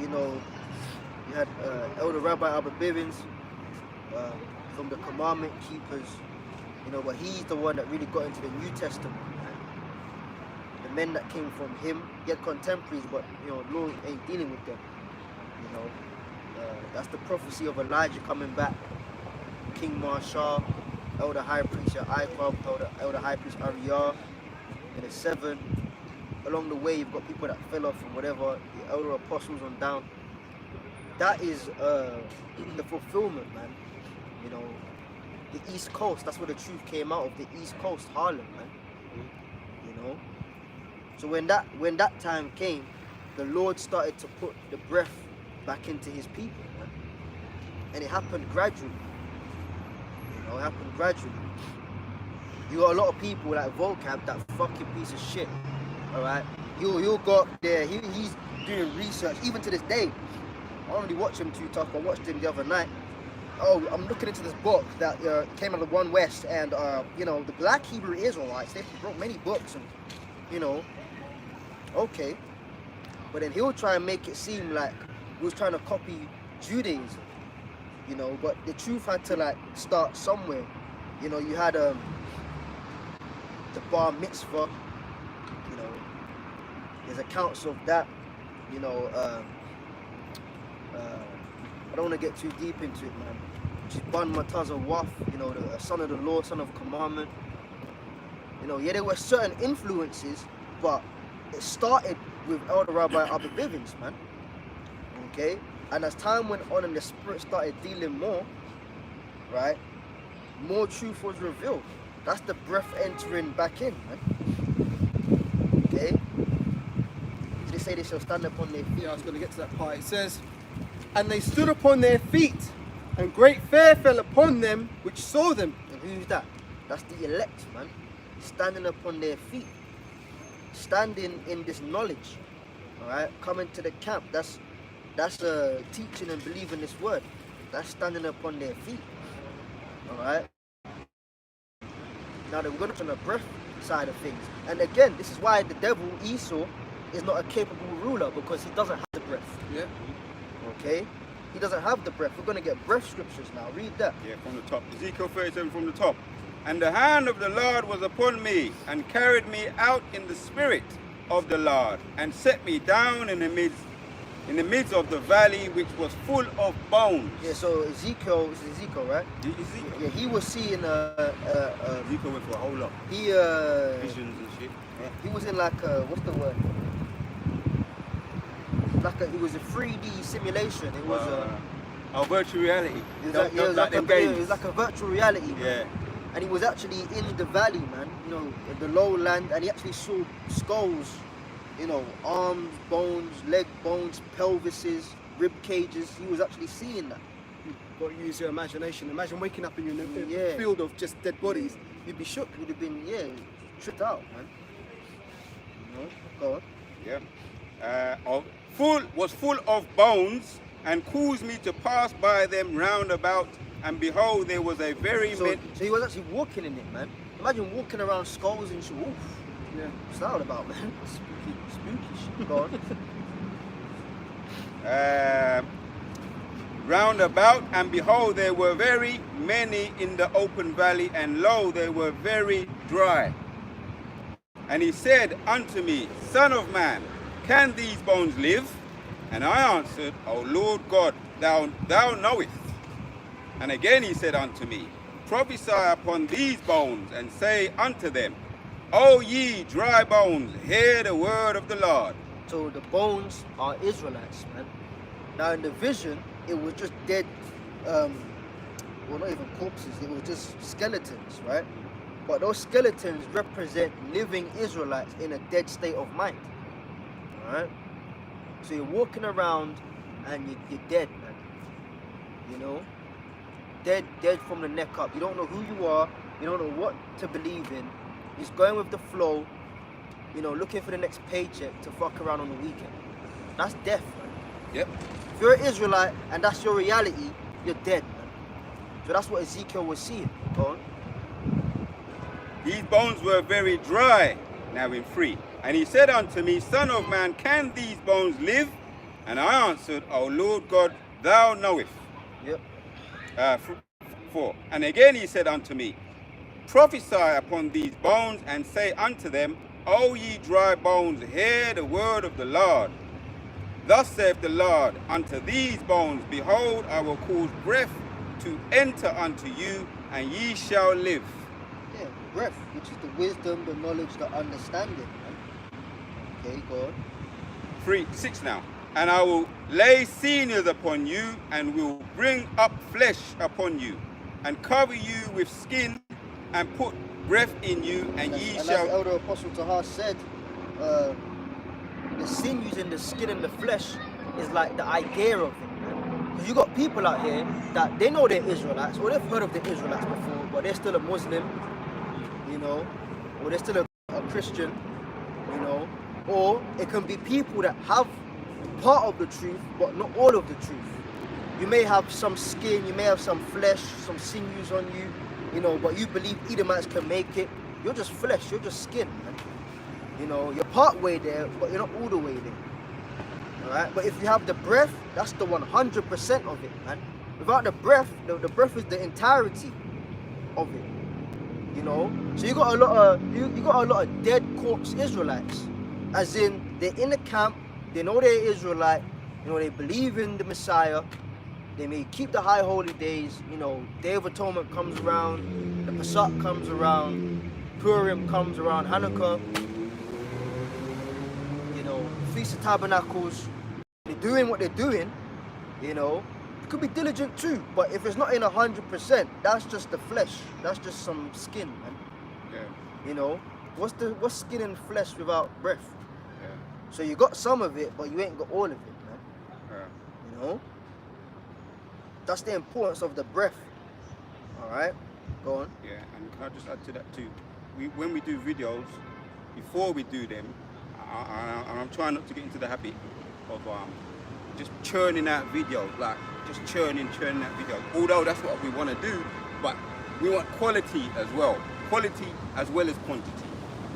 you know, you had Elder Rabbi Abba Bivens from the Commandment Keepers, you know, but he's the one that really got into the New Testament. The men that came from him, he had contemporaries, but you know, Lord ain't dealing with them. You know, that's the prophecy of Elijah coming back, King Marshall, Elder High Priest Iqab, Elder High Priest Ariyah, and the 7. Along the way, you've got people that fell off and whatever, the elder apostles on down. That is the fulfillment, man. You know, the East Coast, that's where the truth came out of, the East Coast, Harlem, man. You know? So when that time came, the Lord started to put the breath back into his people, man. And it happened gradually. You know, it happened gradually. You got a lot of people like Vocab, that fucking piece of shit. Alright, he'll go up there, he's doing research, even to this day. I don't really watch him too tough, I watched him the other night. Oh, I'm looking into this book that came out of One West, and you know, the black Hebrew Israelites, they wrote many books, and you know, okay. But then he'll try and make it seem like he was trying to copy Judaism, you know, but the truth had to like start somewhere. You know, you had the bar mitzvah. There's accounts of that, you know. I don't want to get too deep into it, man. Just Ban Mataza Waf, you know, the son of the law, son of commandment. You know, yeah, there were certain influences, but it started with Elder Rabbi Abba Bivens, man. Okay? And as time went on and the Spirit started dealing more, right, more truth was revealed. That's the breath entering back in, man. Okay? They say they shall stand upon their feet. Yeah, I was going to get to that part. It says, and they stood upon their feet, and great fear fell upon them which saw them. And who's that? That's the elect, man. Standing upon their feet. Standing in this knowledge. Alright? Coming to the camp. That's teaching and believing this word. That's standing upon their feet. Alright? Now we're going to the breath side of things. And again, this is why the devil, Esau, is not a capable ruler, because he doesn't have the breath. Yeah. Okay? He doesn't have the breath. We're going to get breath scriptures now. Read that. Yeah, from the top. Ezekiel 37 from the top. And the hand of the Lord was upon me, and carried me out in the spirit of the Lord, and set me down in the midst of the valley, which was full of bones. Yeah, so Ezekiel, right? Ezekiel. Yeah, he was seeing Ezekiel went for a whole lot. Visions and shit. Yeah. He was in like what's the word? It was a 3D simulation. It was virtual reality. It was like a virtual reality. Yeah. And he was actually in the valley, man. You know, the lowland, and he actually saw skulls. You know, arms, bones, leg bones, pelvises, rib cages. He was actually seeing that. You've got to use your imagination. Imagine waking up in a field of just dead bodies. You'd be shook. You'd have been, tripped out, man. You know, go on. Yeah. Was full of bones, and caused me to pass by them round about, and behold, there was a very so he was actually walking in it, man. Imagine walking around skulls and shit. Oof. Yeah. What's that all about, man? Spooky shit. Go on. round about, and behold, there were very many in the open valley, and lo, they were very dry. And he said unto me, Son of man, can these bones live? And I answered, O Lord God, thou knowest. And again he said unto me, Prophesy upon these bones, and say unto them, O ye dry bones, hear the word of the Lord. So the bones are Israelites, man. Now in the vision, it was just dead, well, not even corpses, it was just skeletons, right? But those skeletons represent living Israelites in a dead state of mind, all right? So you're walking around and you're dead, man. You know? Dead from the neck up. You don't know who you are. You don't know what to believe in. You're just going with the flow, you know, looking for the next paycheck to fuck around on the weekend. That's death, man. Yep. If you're an Israelite and that's your reality, you're dead, man. So that's what Ezekiel was seeing. Go on. These bones were very dry, now in 3. And he said unto me, Son of man, can these bones live? And I answered, O Lord God, thou knowest. Yep. 4. And again he said unto me, Prophesy upon these bones, and say unto them, O ye dry bones, hear the word of the Lord. Thus saith the Lord unto these bones, Behold, I will cause breath to enter unto you, and ye shall live. Yeah, breath, which is the wisdom, the knowledge, the understanding, man. Okay, go on. 6 now. And I will lay sinews upon you, and will bring up flesh upon you, and cover you with skin, and put breath in you, and ye and shall... as Elder Apostle Tahar said, the sinews in the skin and the flesh is like the idea of it. Because you got people out here that they know they're Israelites, or they've heard of the Israelites before, but they're still a Muslim, you know, or they're still a Christian, you know, or it can be people that have part of the truth, but not all of the truth. You may have some skin, you may have some flesh, some sinews on you, you know, but you believe Edomites can make it. You're just flesh, you're just skin, man. You know, you're part way there, but you're not all the way there. Alright? But if you have the breath, that's the 100% of it, man. Without the breath, the breath is the entirety of it. You know? So you got a lot of you got a lot of dead corpse Israelites. As in, they're in the camp, they know they're Israelite, you know, they believe in the Messiah, they may keep the high holy days, you know, Day of Atonement comes around, the Pesach comes around, Purim comes around, Hanukkah, you know, Feast of Tabernacles, they're doing what they're doing, you know. You could be diligent too, but if it's not in 100%, that's just the flesh, that's just some skin, man. Yeah. You know, what's skin and flesh without breath? Yeah. So you got some of it, but you ain't got all of it, man. Yeah. You know? That's the importance of the breath. Alright? Go on. Yeah, and can I just add to that too? When we do videos, before we do them, I'm trying not to get into the habit of just churning out videos, like just churning out videos. Although that's what we want to do, but we want quality as well. Quality as well as quantity.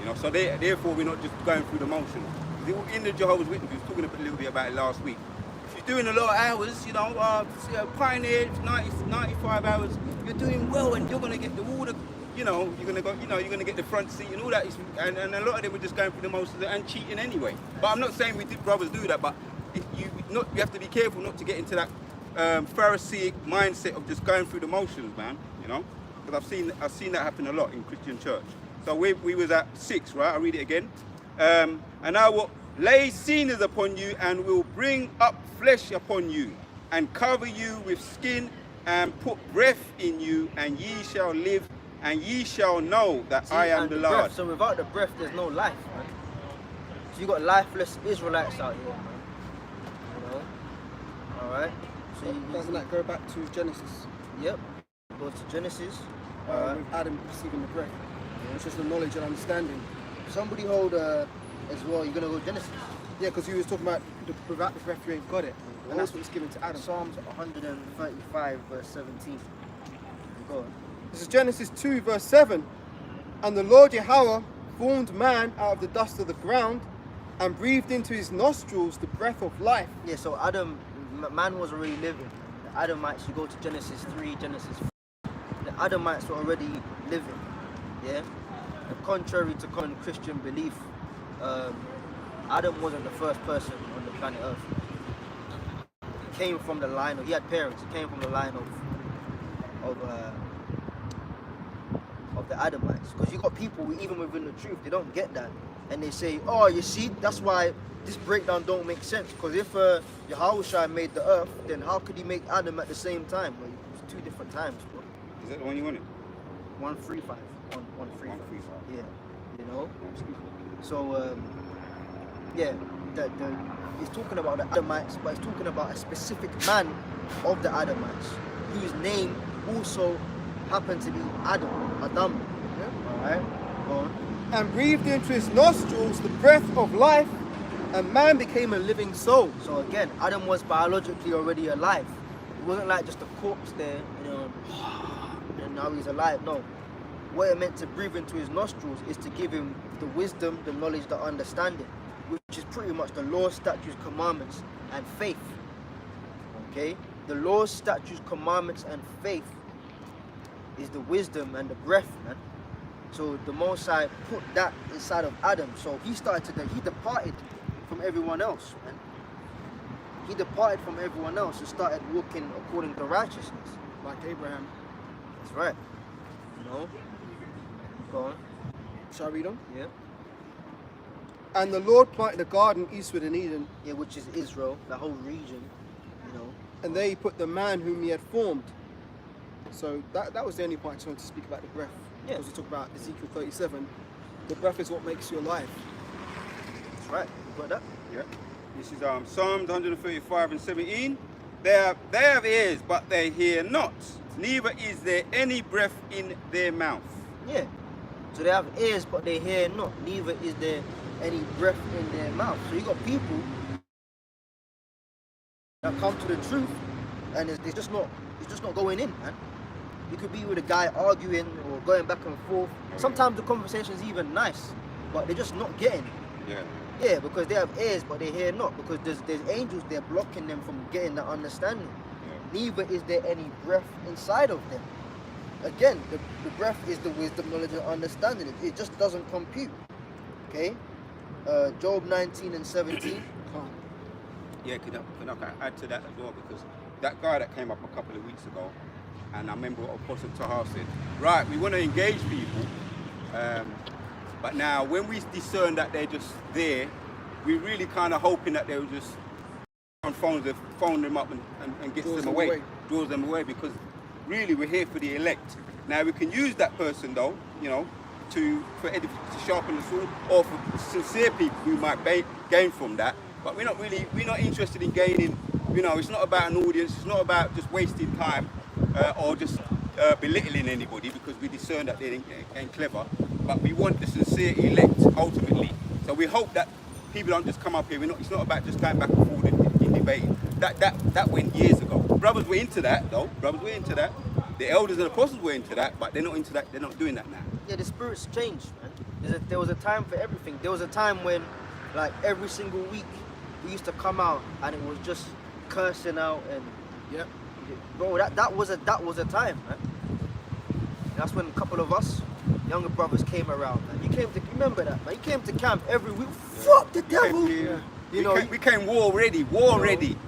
You know, so therefore we're not just going through the motions. In the Jehovah's Witness, we was talking a little bit about it last week. If you're doing a lot of hours, you know, Pioneer, 95 hours, you're doing well, and you're gonna get the water. You know, you're gonna get the front seat and all that. And a lot of them were just going through the motions and cheating anyway. But I'm not saying brothers do that, but you have to be careful not to get into that Pharisaic mindset of just going through the motions, man. You know, because I've seen that happen a lot in Christian church. So we was at 6, right? I'll read it again. And I will lay sinews upon you, and will bring up flesh upon you, and cover you with skin, and put breath in you, and ye shall live, and ye shall know that I am the Lord. Breath, so without the breath, there's no life, man. So you got lifeless Israelites out here, man. You know? Alright? So Doesn't that go back to Genesis? Yep. Go to Genesis. With Adam receiving the breath. Yeah. Which is the knowledge and understanding. Somebody hold as well, you're gonna go Genesis. Yeah, because you was talking about without the breath you ain't got it. And that's what's given to Adam. Psalms 135 verse 17. Go on. This is Genesis 2 verse 7. And the Lord Yahweh formed man out of the dust of the ground, and breathed into his nostrils the breath of life. Yeah, so man was already living. Adamites, you go to Genesis 3, Genesis 4, the Adamites were already living, yeah? And contrary to common Christian belief, Adam wasn't the first person on the planet Earth. He came from the line of, he had parents, he came from the line of the Adamites. Because you got people who, even within the truth, they don't get that. And they say, oh, you see, that's why this breakdown don't make sense. Because if Yahushua made the earth, then how could he make Adam at the same time? Well, it's 2 different times, bro. Is that the one you wanted? 135. 135. 135. Yeah. You know? So, yeah, he's talking about the Adamites, but he's talking about a specific man of the Adamites, whose name also happened to be Adam. Yeah. Alright? Go on. And breathed into his nostrils the breath of life, and man became a living soul. So again, Adam was biologically already alive. It wasn't like just a corpse there, you know, and now he's alive. No. What it meant to breathe into his nostrils is to give him the wisdom, the knowledge, the understanding, which is pretty much the laws, statutes, commandments, and faith. Okay? The laws, statutes, commandments, and faith is the wisdom and the breath, man. So the Most High put that inside of Adam. So he departed from everyone else, man. He departed from everyone else and started walking according to righteousness. Like Abraham. That's right. You know? Go on. Shall I read on? Yeah. And the Lord planted a garden eastward in Eden. Yeah, which is Israel, the whole region, you know. And there he put the man whom he had formed. So that was the only part I just wanted to speak about the breath. Yeah. Because we talk about Ezekiel 37. The breath is what makes you alive. That's right. You got that? Yeah. This is Psalms 135 and 17. They have ears, but they hear not. Neither is there any breath in their mouth. Yeah. So they have ears, but they hear not. Neither is there any breath in their mouth. So you got people that come to the truth, and it's just not going in, man. You could be with a guy arguing or going back and forth. Sometimes the conversation's even nice, but they're just not getting it. Yeah. Yeah, because they have ears, but they hear not. Because there's angels there blocking them from getting that understanding. Yeah. Neither is there any breath inside of them. Again, the breath is the wisdom, knowledge, and understanding. It just doesn't compute. Okay? Job 19 and 17. Yeah, could I add to that as well? Because that guy that came up a couple of weeks ago, and I remember what Apostle Tahar said, right, we want to engage people, but now when we discern that they're just there, we're really kind of hoping that they'll just phone them up and get them away, draws them away, because really we're here for the elect. Now we can use that person though, you know, to sharpen the sword, or for sincere people who might gain from that, but we're not interested in gaining, you know, it's not about an audience, it's not about just wasting time or just belittling anybody because we discern that they ain't clever, but we want the sincere elect ultimately. So we hope that people don't just come up here, it's not about just going back and forth in debating. That went years ago. Brothers were into that though, the elders and apostles were into that, but they're not into that, they're not doing that now. Yeah, the spirit's changed, man. There was a time for everything. There was a time when, like, every single week, we used to come out and it was just cursing out and, yeah. Bro, that was a time, man. That's when a couple of us younger brothers came around, man. Remember that, man. You came to camp every week. Fuck the devil. Yeah. You know, we came war ready.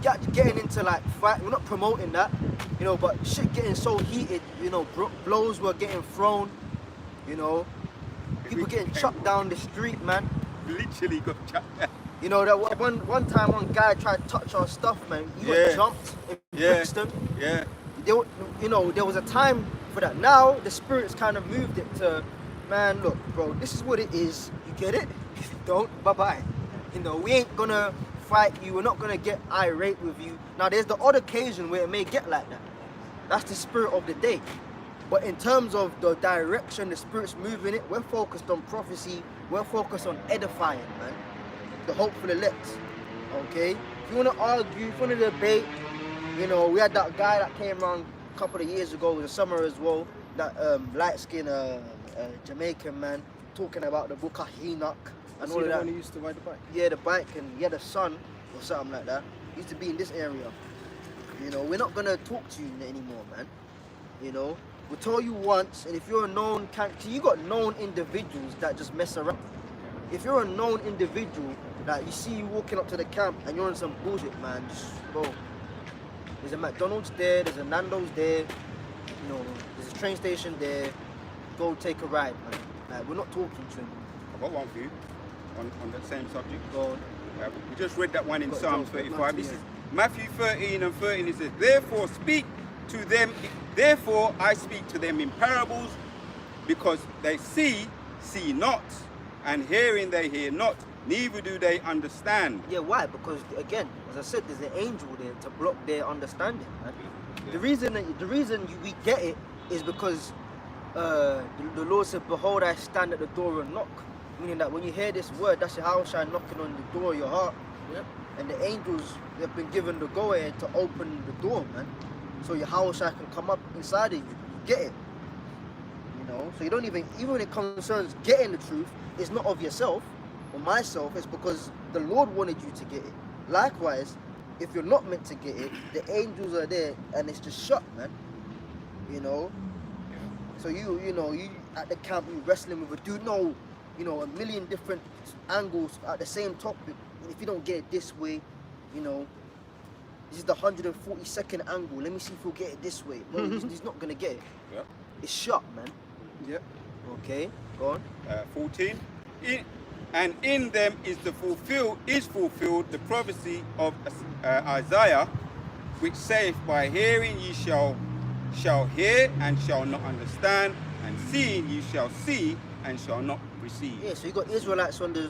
Getting into like fight. We're not promoting that, you know, but shit getting so heated, you know, blows were getting thrown, you know, people getting chopped down the street, man. Literally got chopped down. You know, that one time one guy tried to touch our stuff, man. He got jumped in Brixton. Yeah. You know, there was a time for that. Now the spirit's kind of moved it to, man, look, bro, this is what it is. You get it? If you don't, bye-bye. You know, we ain't gonna fight you. We're not gonna get irate with you. Now, there's the odd occasion where it may get like that. That's the spirit of the day. But in terms of the direction the spirit's moving it, we're focused on prophecy. We're focused on edifying, man. The hopeful elect. Okay? If you wanna argue, if you wanna debate, you know, we had that guy that came around a couple of years ago, in the summer as well, that light-skinned Jamaican man, talking about the book of Enoch and all of that. One who used to ride the bike? Yeah, the bike, and he had a son or something like that. He used to be in this area. You know, we're not gonna talk to you anymore, man. You know, we'll tell you once, and if you're a known you got known individuals that just mess around. If you're a known individual that you see you walking up to the camp and you're on some bullshit, man, just bro. There's a McDonald's there, there's a Nando's there, you know, there's a train station there. Go take a ride, man. Like, we're not talking to him. I've got one for you on that same subject. Go on. We just read that one in Got Psalms Job, 35. This yeah. is Matthew 13 and 13. It says, Therefore I speak to them in parables, because they see not, and hearing they hear not, neither do they understand. Yeah, why? Because again, as I said, there's an angel there to block their understanding, man. Yeah. The reason we get it is because the Lord said, "Behold, I stand at the door and knock," meaning that when you hear this word, that's your house shine knocking on the door of your heart. Yep. And the angels, they've been given the go ahead to open the door, man. So your house shine can come up inside of you. Get it? You know. So you don't even when it concerns getting the truth, it's not of yourself or myself. It's because the Lord wanted you to get it. Likewise, if you're not meant to get it, the angels are there and it's just shut, man. You know. So you at the camp, you wrestling with a dude, a million different angles at the same topic. And if you don't get it this way, you know, this is the 142nd angle. Let me see if he'll get it this way. Well, he's not gonna get it. Yep. It's shut, man. Yep. Okay, go on. 14. And in them is fulfilled the prophecy of Isaiah, which saith, By hearing ye shall hear and shall not understand, and seeing you shall see and shall not receive. Yeah, so you got Israelites on the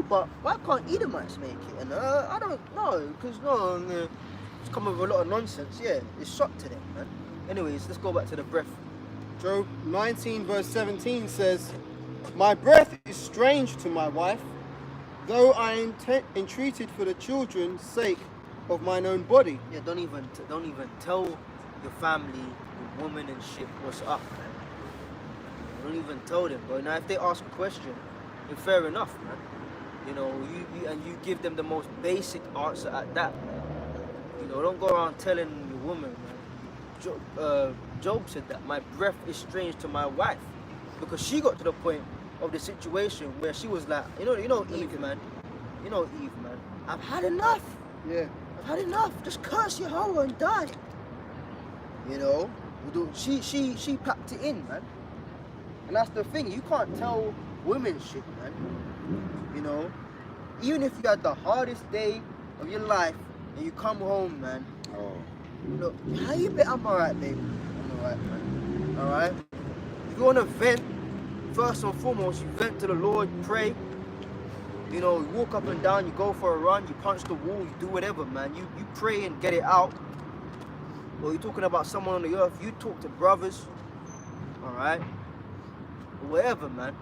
but why can't Edomites make it? And I don't know, because it's coming with a lot of nonsense. Yeah, it's shot to them, man. Anyways, let's go back to the breath. Job 19 verse 17 says, My breath is strange to my wife, though I entreated for the children's sake of mine own body. Yeah, don't even tell your family, your woman and shit what's up, man. Don't even tell them, bro. Now if they ask a question, then fair enough, man. You know, you give them the most basic answer at that, man. You know, don't go around telling your woman, man. Job said that my breath is strange to my wife, because she got to the point of the situation where she was like, you know Eve, man. You know Eve, man. I've had enough. Yeah. I've had enough. Just curse your hoe and die. You know, she packed it in, man. And that's the thing. You can't tell women shit, man. You know, even if you had the hardest day of your life and you come home, man. Oh. Look, how you been? I'm alright, baby. I'm alright, man. Alright. If you want to vent, first and foremost, you vent to the Lord, pray. You know, you walk up and down, you go for a run, you punch the wall, you do whatever, man. You pray and get it out. Or you're talking about someone on the earth, you talk to brothers. Alright? Whatever, man.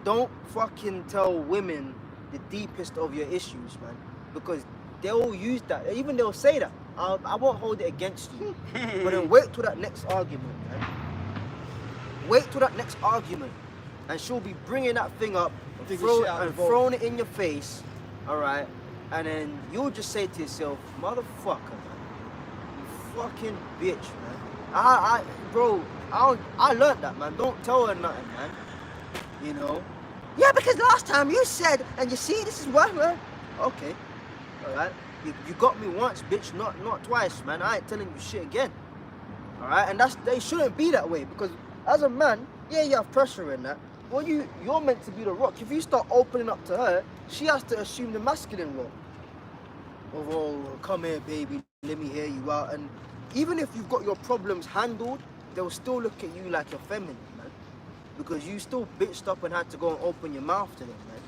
Don't fucking tell women the deepest of your issues, man. Because they'll use that. Even they'll say that. I won't hold it against you. But then wait till that next argument, man. Wait till that next argument. And she'll be bringing that thing up and throwing it in your face. Alright? And then you'll just say to yourself, motherfucker, man. You fucking bitch, man. Bro, I learned that, man. Don't tell her nothing, man. You know? Yeah, because last time you said, and you see, this is why, man. Okay. Alright? You got me once, bitch, not twice, man. I ain't telling you shit again. Alright? And they shouldn't be that way, because as a man, yeah, you have pressure in that. Well, you're meant to be the rock. If you start opening up to her, she has to assume the masculine role. Oh, come here, baby. Let me hear you out. And even if you've got your problems handled, they'll still look at you like you're feminine, man. Because you still bitched up and had to go and open your mouth to them, man.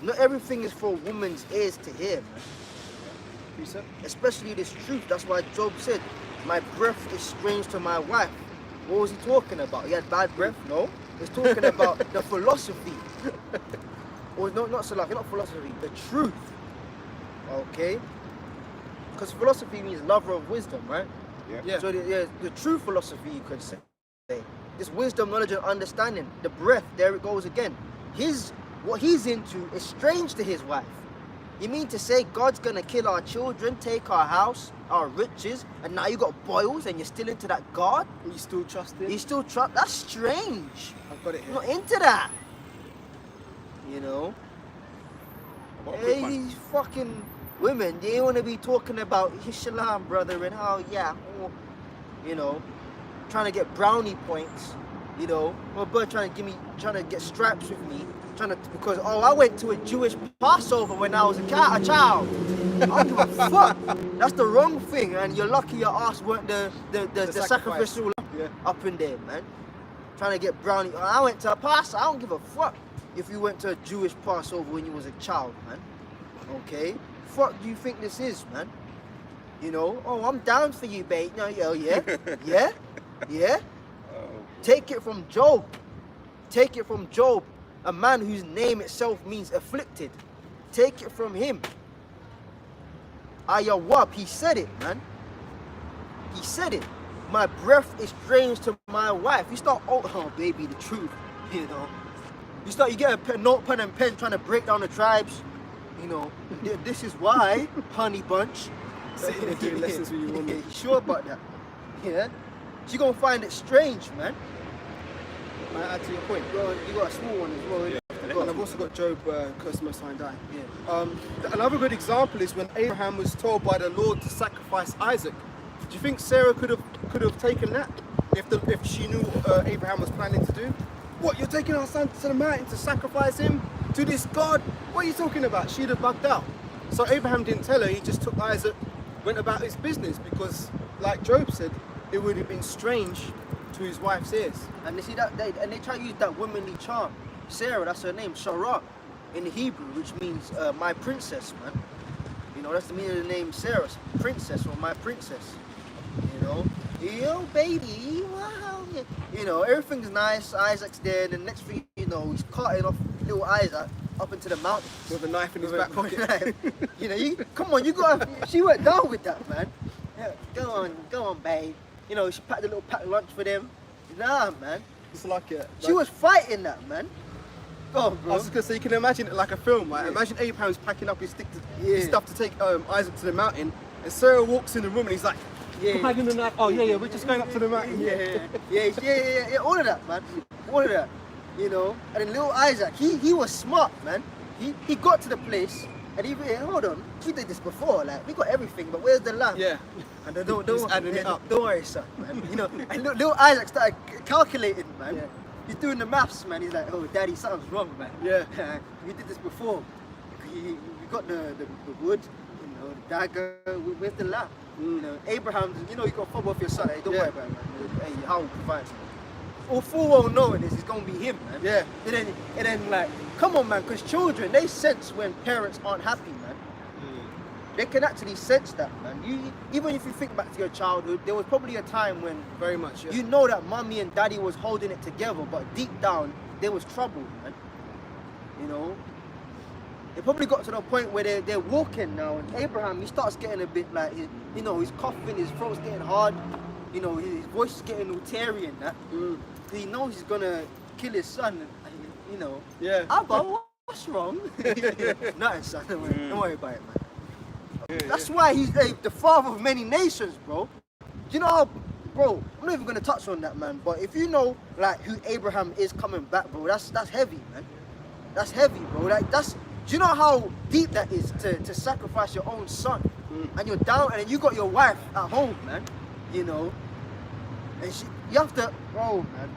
Not everything is for a woman's ears to hear, man. Especially this truth. That's why Job said, my breath is strange to my wife. What was he talking about? He had bad breath? No. He's talking about the philosophy. Or no, not philosophy, the truth. Okay? Because philosophy means lover of wisdom, right? Yeah. So the true philosophy, you could say. This wisdom, knowledge, and understanding. The breath, there it goes again. What he's into is strange to his wife. You mean to say God's gonna kill our children, take our house, our riches, and now you got boils and you're still into that God? And you still trust him? You still trust? That's strange. I've got it I'm here. not into that. You know? What a quick Hey, one. these fucking women, they want to be talking about Islam, brother, and how, you know, trying to get brownie points, you know. My brother trying to get stripes with me, because I went to a Jewish Passover when I was a child. I don't give a fuck. That's the wrong thing, and you're lucky your ass weren't the sacrificial up in there, man. Trying to get brownie. I went to a Passover. I don't give a fuck if you went to a Jewish Passover when you was a child, man. Okay? Fuck do you think this is, man? You know? Oh, I'm down for you, babe. No, yeah? Yeah? Take it from Job. Take it from Job. A man whose name itself means afflicted. Take it from him. Ayawab, he said it, man. He said it. My breath is strange to my wife. You start, oh baby, the truth, you know. You get a notepad and pen trying to break down the tribes. You know, this is why, honey bunch. Sitting there doing lessons with your woman. You sure about that? Yeah? She gonna find it strange, man. May I add to your point? You got a small one as well. Yeah. And I've also got Job, curse the Most High and die. Yeah. Another good example is when Abraham was told by the Lord to sacrifice Isaac. Do you think Sarah could have taken that if she knew Abraham was planning to do? What, you're taking our son to the mountain to sacrifice him to this God? What are you talking about? She'd have bugged out. So Abraham didn't tell her. He just took Isaac, went about his business, because, like Job said, it would have been strange to his wife's ears. And they see that they try to use that womanly charm. Sarah, that's her name, Sarah, in the Hebrew, which means my princess, man. You know, that's the meaning of the name Sarah, princess or my princess. You know, yo baby, wow. You know, everything's nice. Isaac's there, and the next thing you know, he's cutting off little Isaac up into the mountains With a knife in his back pocket. You know, come on, you got. She went down with that, man. Yeah, go on, babe. You know, she packed a little packed lunch for them. Nah, man. It's like it. She was fighting that, man. Go on, I bro. was just gonna say, you can imagine it like a film, right? Yeah. Imagine Abraham's packing up his Yeah. stuff to take Isaac to the mountain, and Sarah walks in the room and he's like, hiding the knife. Oh yeah, we're just going up to the mountain. Yeah, all of that, man. All of that, you know. And then little Isaac, he was smart, man. He got to the place, and hold on, we did this before, like, we got everything, but where's the lamb? Yeah. And then He's adding it up. Don't worry, son, man. You know, and little Isaac started calculating, man. Yeah. He's doing the maths, man. He's like, oh, daddy, something's wrong, man. Yeah. We did this before. We got the wood, you know, the dagger, where's the lamb? You know, Abraham, you know, you got to fob off your son. Hey, don't worry about it, man. Hey, how will provide? All full well knowing is it's gonna be him, man. Yeah. And then like, come on, man, because children, they sense when parents aren't happy, man. They can actually sense that, man. Even if you think back to your childhood, there was probably a time when Very much. Yeah. you know that mommy and daddy was holding it together, but deep down there was trouble, man. You know. They probably got to the point where they're walking now, and Abraham, he starts getting a bit like, you know, he's coughing, his throat's getting hard, you know, his voice is getting all teary and that. He knows he's gonna kill his son, and, you know. Yeah. Abba, what's wrong? Nothing, son. Don't worry about it, man. That's why he's the father of many nations, bro. You know how, bro, I'm not even gonna touch on that, man. But if you know, like, who Abraham is coming back, bro, that's heavy, man. That's heavy, bro. Like, do you know how deep that is to sacrifice your own son? And you're down, and you got your wife at home, man. You know, and you have to, bro, man.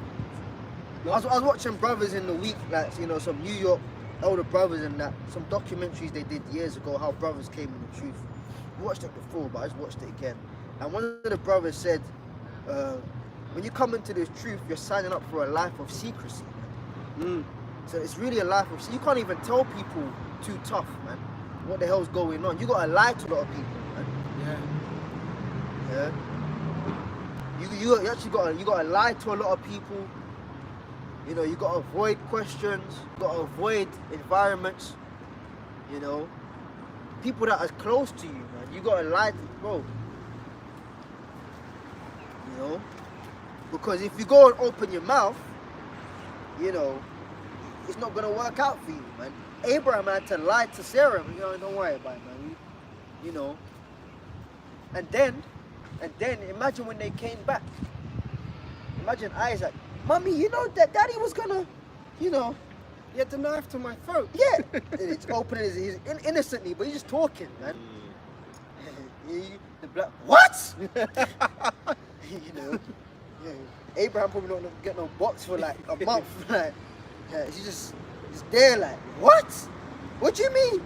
I was watching Brothers in the Week, like, you know, some New York older brothers and that, some documentaries they did years ago, how brothers came in the truth. I watched it before, but I just watched it again. And one of the brothers said, when you come into this truth, you're signing up for a life of secrecy, man. So it's really a life of secrecy. You can't even tell people too tough, man, what the hell's going on. You gotta lie to a lot of people, man. Yeah. You actually gotta lie to a lot of people. You know, you gotta avoid questions, you gotta avoid environments, you know. People that are close to you, man. You gotta lie to, bro. You know? Because if you go and open your mouth, you know, it's not gonna work out for you, man. Abraham had to lie to Sarah. Don't worry about it, man. You know. And then imagine when they came back. Imagine Isaac, Mommy, you know that Daddy was gonna, you know. He had the knife to my throat. Yeah. And it's opening he's innocently, but he's just talking, man. The black, what? You know. Yeah. Abraham probably not gonna get no box for like a month. Like, yeah, he's there like, what? What do you mean?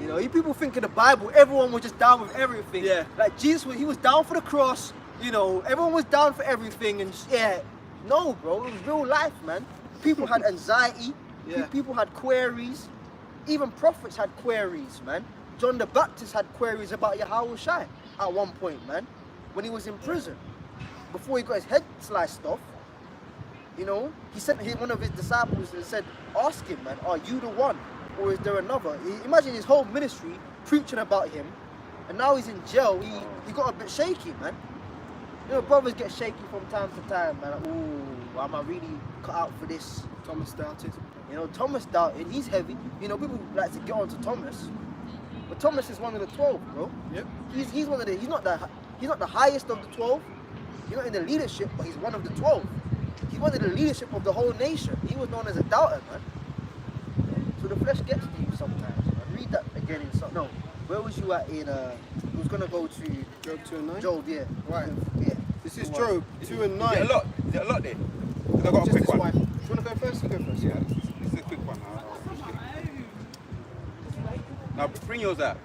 You know, you people think in the Bible, everyone was just down with everything. Yeah. Like Jesus, he was down for the cross. You know, everyone was down for everything, and yeah, no, bro, it was real life, man. People had anxiety. Yeah. People had queries. Even prophets had queries, man. John the Baptist had queries about Yahweh Shai at one point, man, when he was in prison, before he got his head sliced off. You know, he sent one of his disciples and said, ask him, man, are you the one? Or is there another? Imagine his whole ministry preaching about him, and now he's in jail. He got a bit shaky, man. You know, brothers get shaky from time to time, man. Like, ooh, am I really cut out for this? Thomas doubted. You know, Thomas doubted. He's heavy. You know, people like to get on to Thomas, but Thomas is one of the 12, bro. Yep. He's one of the. He's not the highest of the 12. He's not in the leadership, but he's one of the 12. He's one of the leadership of the whole nation. He was known as a doubter, man. So the flesh gets to you sometimes, man. Read that again in some. No, where was you at in? He was gonna go to Job 2 and 9. Job, yeah. Right. Yeah. This is Job 2 and 9. Is it a lot there? 'Cause I got a Just quick this one. wife. Do you want to go first? You go first. Yeah, this is a quick one. Now bring yours out.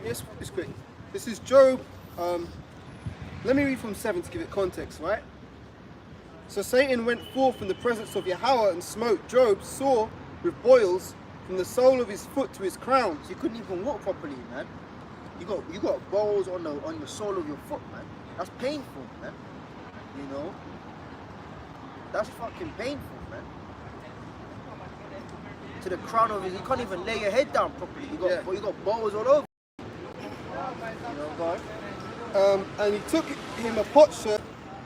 Yes, it's quick. This is Job. Let me read from 7 to give it context, right? So Satan went forth from the presence of Yahweh and smote Job sore with boils from the sole of his foot to his crown. So you couldn't even walk properly, man. You got balls on your sole of your foot, man. That's painful, man. You know? That's fucking painful, man. To the crown of his, you can't even lay your head down properly. You got balls all over. You know, go on. And he took him a potsherd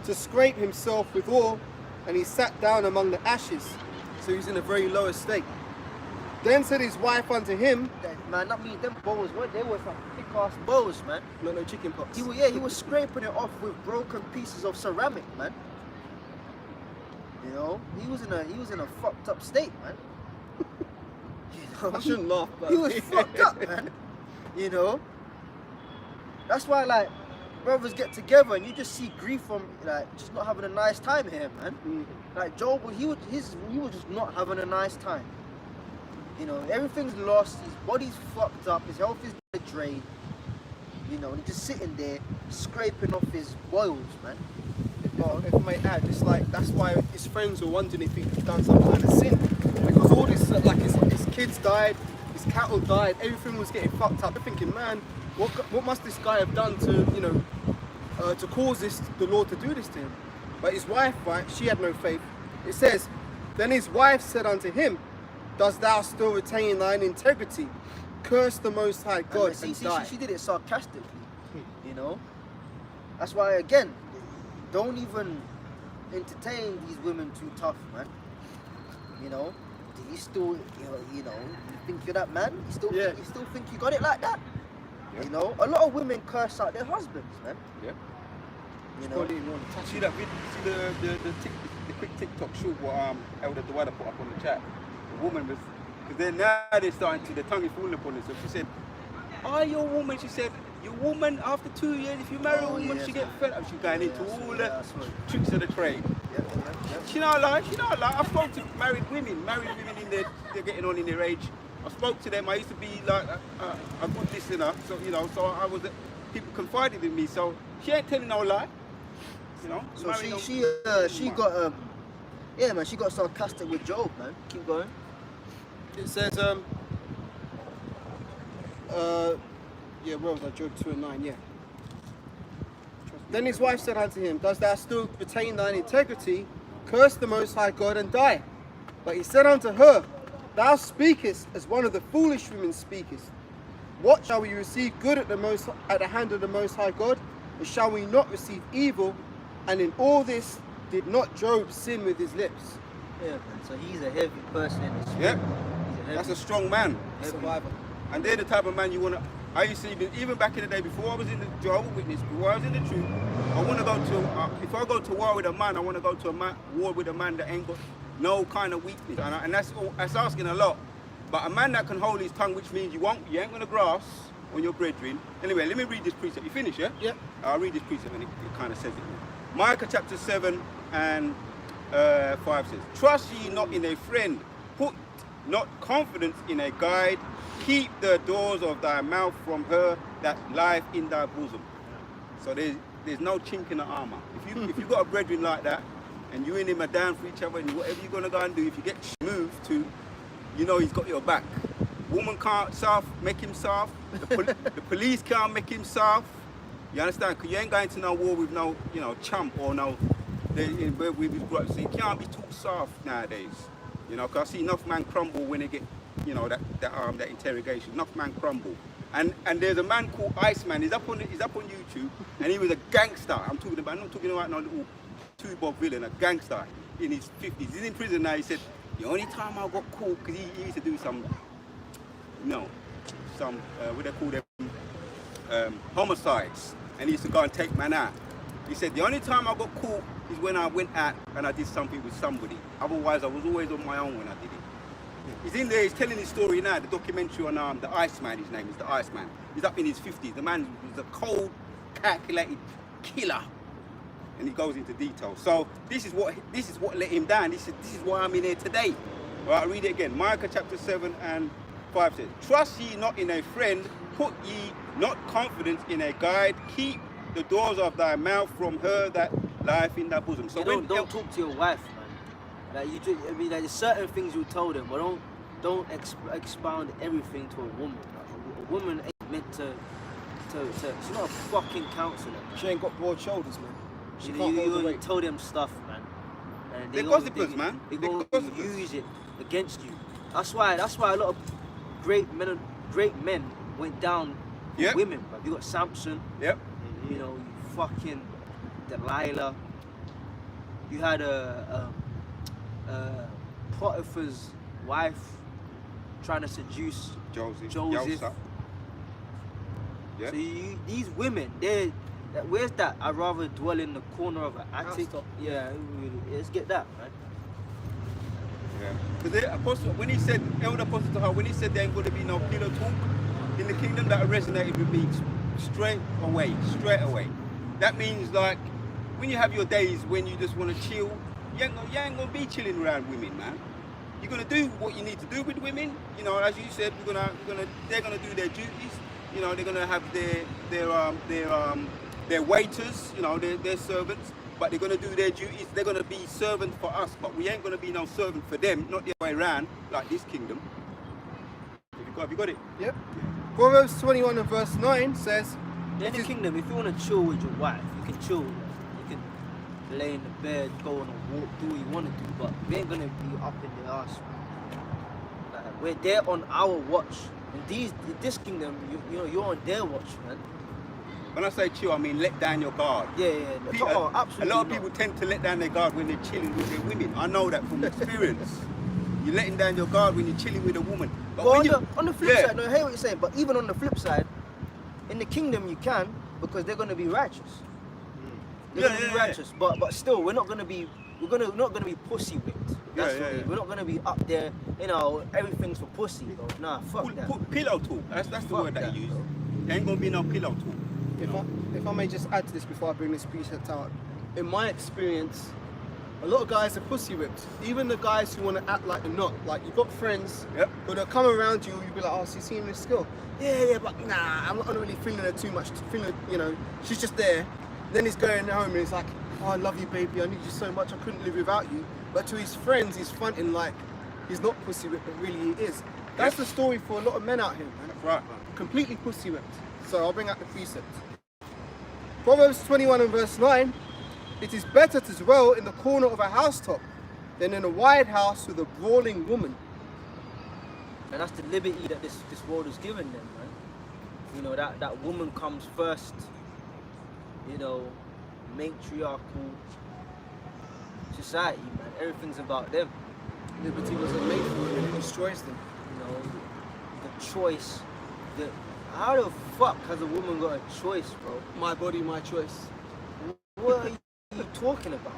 to scrape himself withal, and he sat down among the ashes. So he's in a very low estate. Then said his wife unto him, Man, not me, them bowls, they were some thick ass bowls, man. no chicken pox. He was scraping it off with broken pieces of ceramic, man. You know, he was in a fucked up state, man. You know, I shouldn't laugh, but he was fucked up, man. You know, that's why like brothers get together and you just see grief from like just not having a nice time here, man. Like Job, he was just not having a nice time. You know, everything's lost, his body's fucked up, his health is drained. You know, and he's just sitting there scraping off his boils, man. if I may add, it's like that's why his friends were wondering if he'd done some kind of sin, because all this like his kids died, his cattle died, everything was getting fucked up. They're thinking, man, what must this guy have done to to cause the Lord to do this to him? But his wife, right, she had no faith. It says, then his wife said unto him, dost thou still retain thine integrity? Curse the Most High God and die. She did it sarcastically, you know. That's why, again, don't even entertain these women too tough, man. You know, do you still, you think you're that man? You still think you got it like that? Yeah. You know, a lot of women curse out their husbands, man. Yeah. You know, See that video? See the quick TikTok shoot what Elder Dwyer put up on the chat. The woman was, because they're starting to, the tongue is falling upon her. So she said, "Are you a woman?" She said, "Your woman after 2 years, if you marry a woman, she get fed up." She's going into all the tricks of the trade. She not lie. I spoke to married women in they're getting on in their age. I spoke to them. I used to be like a good listener, so so I was. People confided in me, so she ain't telling no lie. You know. So she got man, she got sarcastic with Job, man. Keep going. It says where was that? Job 2 and 9, yeah. Then his wife said unto him, dost thou still retain thine integrity? Curse the Most High God and die. But he said unto her, thou speakest as one of the foolish women speakest. What shall we receive good at the hand of the Most High God? And shall we not receive evil? And in all this did not Job sin with his lips? Yeah, man. So he's a heavy person in the spirit. Yeah. He's a heavy, That's a strong man. heavy Survivor. And they're the type of man you want to. I used to even back in the day, before I was in the Jehovah's Witness, before I was in the truth, I want to go to. If I go to war with a man, I want to go to war with a man that ain't got no kind of weakness, and that's asking a lot. But a man that can hold his tongue, which means you ain't gonna grass on your brethren. Anyway, let me read this precept. You finish, yeah? Yep. I'll read this precept, and it kind of says it. Micah chapter 7 and 5 says, "Trust ye not in a friend, put not confidence in a guide. Keep the doors of thy mouth from her that lieth in thy bosom." So there's no chink in the armor. If you got a brethren like that, and you and him are down for each other, and whatever you're gonna go and do, if you get moved to, you know he's got your back. Woman can't make him soft. The police can't make him soft. You understand? Because you ain't going to no war with no, chump or no. Where we grew up, so you can't be too soft nowadays. Because I see enough man crumble when they get, that interrogation. Enough man crumble. And there's a man called Iceman. He's up on YouTube, and he was a gangster. I'm not talking about no little two-bob villain, a gangster in his 50s. He's in prison now. He said the only time I got caught, because he used to do some what they call them, homicides, and he used to go and take man out. He said the only time I got caught is when I went out and I did something with somebody. Otherwise, I was always on my own when I did it. He's in there, he's telling his story now, the documentary on the Iceman, his name is the Iceman. He's up in his 50s. The man was a cold, calculated killer. And he goes into detail. So this is what let him down. This is why I'm in here today. All right, I'll read it again. Micah chapter 7 and 5 says, "Trust ye not in a friend, put ye not confidence in a guide, keep the doors of thy mouth from her that lieth in thy bosom." So don't talk to your wife, man. Like there's certain things you tell them, but don't expound everything to a woman. Like, a woman ain't meant to. She's not a fucking counselor. She ain't got broad shoulders, man. You tell them stuff, man. And they're gossipers, man. They're going to use it against you. That's why a lot of great men went down with women. But you got Samson. Yep. You fucking Delilah. You had Potiphar's wife trying to seduce Joseph. Yeah. So these women, where's that? I'd rather dwell in the corner of an attic. Yeah, let's get that, man. Yeah. Because when he said, Elder Apostle to her, when he said there ain't going to be no pillow talk in the kingdom, that resonated with me straight away. That means like when you have your days when you just want to chill, you ain't going to be chilling around women, man. You're going to do what you need to do with women. As you said, they're going to do their duties. They're going to have their waiters, their servants, but they're going to do their duties. They're going to be servants for us, but we ain't going to be no servant for them, not the other way around, like this kingdom. Have you got it? Yep. Proverbs 21 and verse 9 says, in the kingdom, if you want to chill with your wife, you can chill with her. You can lay in the bed, go on a walk, do what you want to do, but we ain't going to be up in the arse. Like, we're there on our watch. In this kingdom, you're on their watch, man. When I say chill, I mean let down your guard. Yeah. Absolutely. A lot of people tend to let down their guard when they're chilling with their women. I know that from experience. You're letting down your guard when you're chilling with a woman. But on the flip side, I hear what you're saying, but even on the flip side, in the kingdom you can, because they're going to be righteous. They're going to be righteous, but still, we're not going to be pussy whipped. We're not going to be up there, everything's for pussy. Nah, fuck that. Pillow talk. That's the word that he used. There ain't going to be no pillow talk. If I may just add to this before I bring this precept out, in my experience, a lot of guys are pussy whipped. Even the guys who want to act like they're not. Like you've got friends who they'll come around you, you'll be like, "Oh, so you seeing this girl? Yeah, but nah, I'm not really feeling her too much. She's just there." Then he's going home and he's like, "Oh, I love you, baby. I need you so much. I couldn't live without you." But to his friends, he's fronting like he's not pussy whipped, but really he is. That's the story for a lot of men out here, man. That's right, man. Completely pussy whipped. So I'll bring out the precept. Proverbs 21 and verse 9. It is better to dwell in the corner of a housetop than in a wide house with a brawling woman. And that's the liberty that this world is giving them, man. That woman comes first. Matriarchal society, man. Everything's about them. Liberty wasn't made for women, it destroys them. You know, the choice. How the fuck has a woman got a choice, bro? My body, my choice. What are you talking about?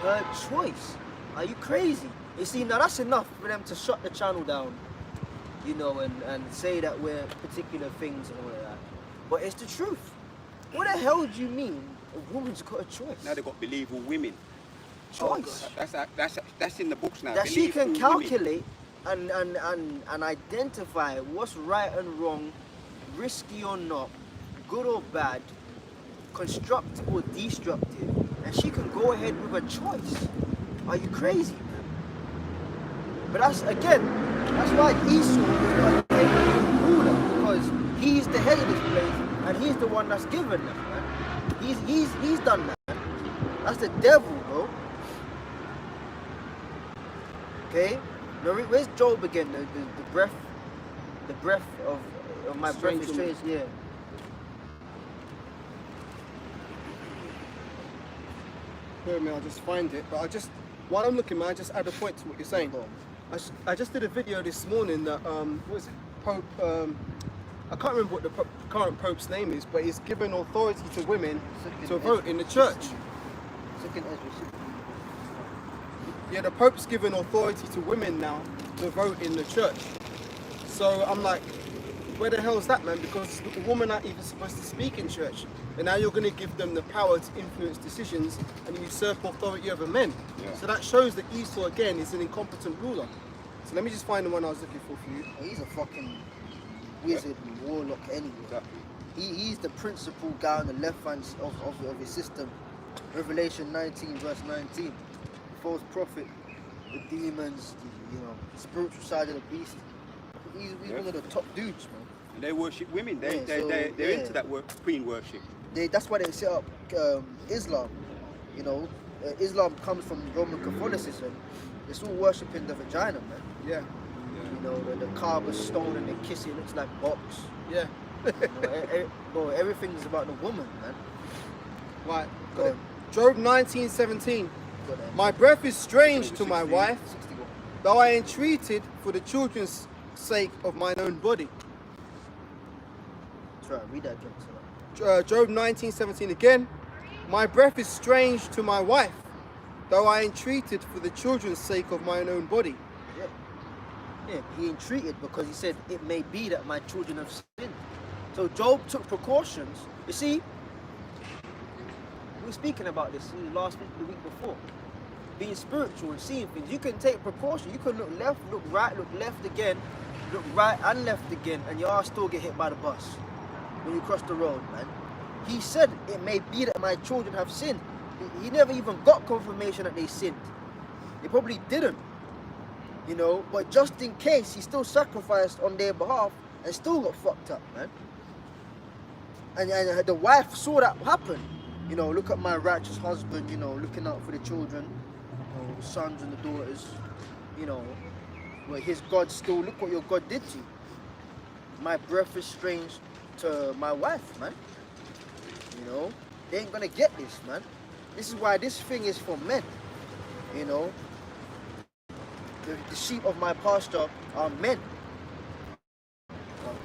Her choice. Are you crazy? You see, now that's enough for them to shut the channel down, you know, and say that we're particular things and all of that. But it's the truth. What the hell do you mean a woman's got a choice? Now they've got believable women. Choice. That's in the books now. That she can Believable women. calculate and identify what's right and wrong, risky or not, good or bad, constructive or destructive, and she can go ahead with a choice. Are you crazy, man? But that's why Esau is not the ruler, because he's the head of this place and he's the one that's given them, man. He's done that. That's the devil, bro. Okay? Now where's Job again? The breath of my breath is strange, yeah. Bear with me, I'll just find it. But while I'm looking, man, I just add a point to what you're saying. I just did a video this morning that, what is it? Pope, I can't remember what the current Pope's name is, but he's given authority to women to vote in the church. Yeah, the Pope's given authority to women now to vote in the church. So I'm like, where the hell is that, man? Because the women aren't even supposed to speak in church. And now you're going to give them the power to influence decisions and usurp authority over men. Yeah. So that shows that Esau, again, is an incompetent ruler. So let me just find the one I was looking for you. He's a fucking wizard and warlock anyway. Exactly. He's the principal guy on the left hand of his system. Revelation 19 verse 19. False prophet, the demons, the spiritual side of the beast. He's one of the top dudes, man. And they worship women. They're into that queen worship. That's why they set up Islam. You know, Islam comes from Roman Catholicism. It's all worshipping the vagina, man. Yeah. You know, the Kaaba stone and they kiss it, looks like box. Yeah. Bro, everything's about the woman, man. Right. Job 19:17. My breath is strange to my wife, though I entreated for the children's sake of mine own body. That's right, read that again. Job 19:17 again. My breath is strange to my wife, though I entreated for the children's sake of mine own body. Yeah, he entreated because he said, it may be that my children have sinned. So Job took precautions. You see, we were speaking about this last week, the week before. Being spiritual and seeing things. You can take precaution. You can look left, look right, look left again, look right and left again, and your ass still get hit by the bus when you cross the road, man. He said, it may be that my children have sinned. He never even got confirmation that they sinned. They probably didn't. You know, but just in case, he still sacrificed on their behalf and still got fucked up, man. And the wife saw that happen. You know, look at my righteous husband, you know, looking out for the children, the sons and the daughters, you know, where his God still, look what your God did to you. My breath is strange to my wife, man. You know, they ain't gonna get this, man. This is why this thing is for men, you know. The sheep of my pasture are men.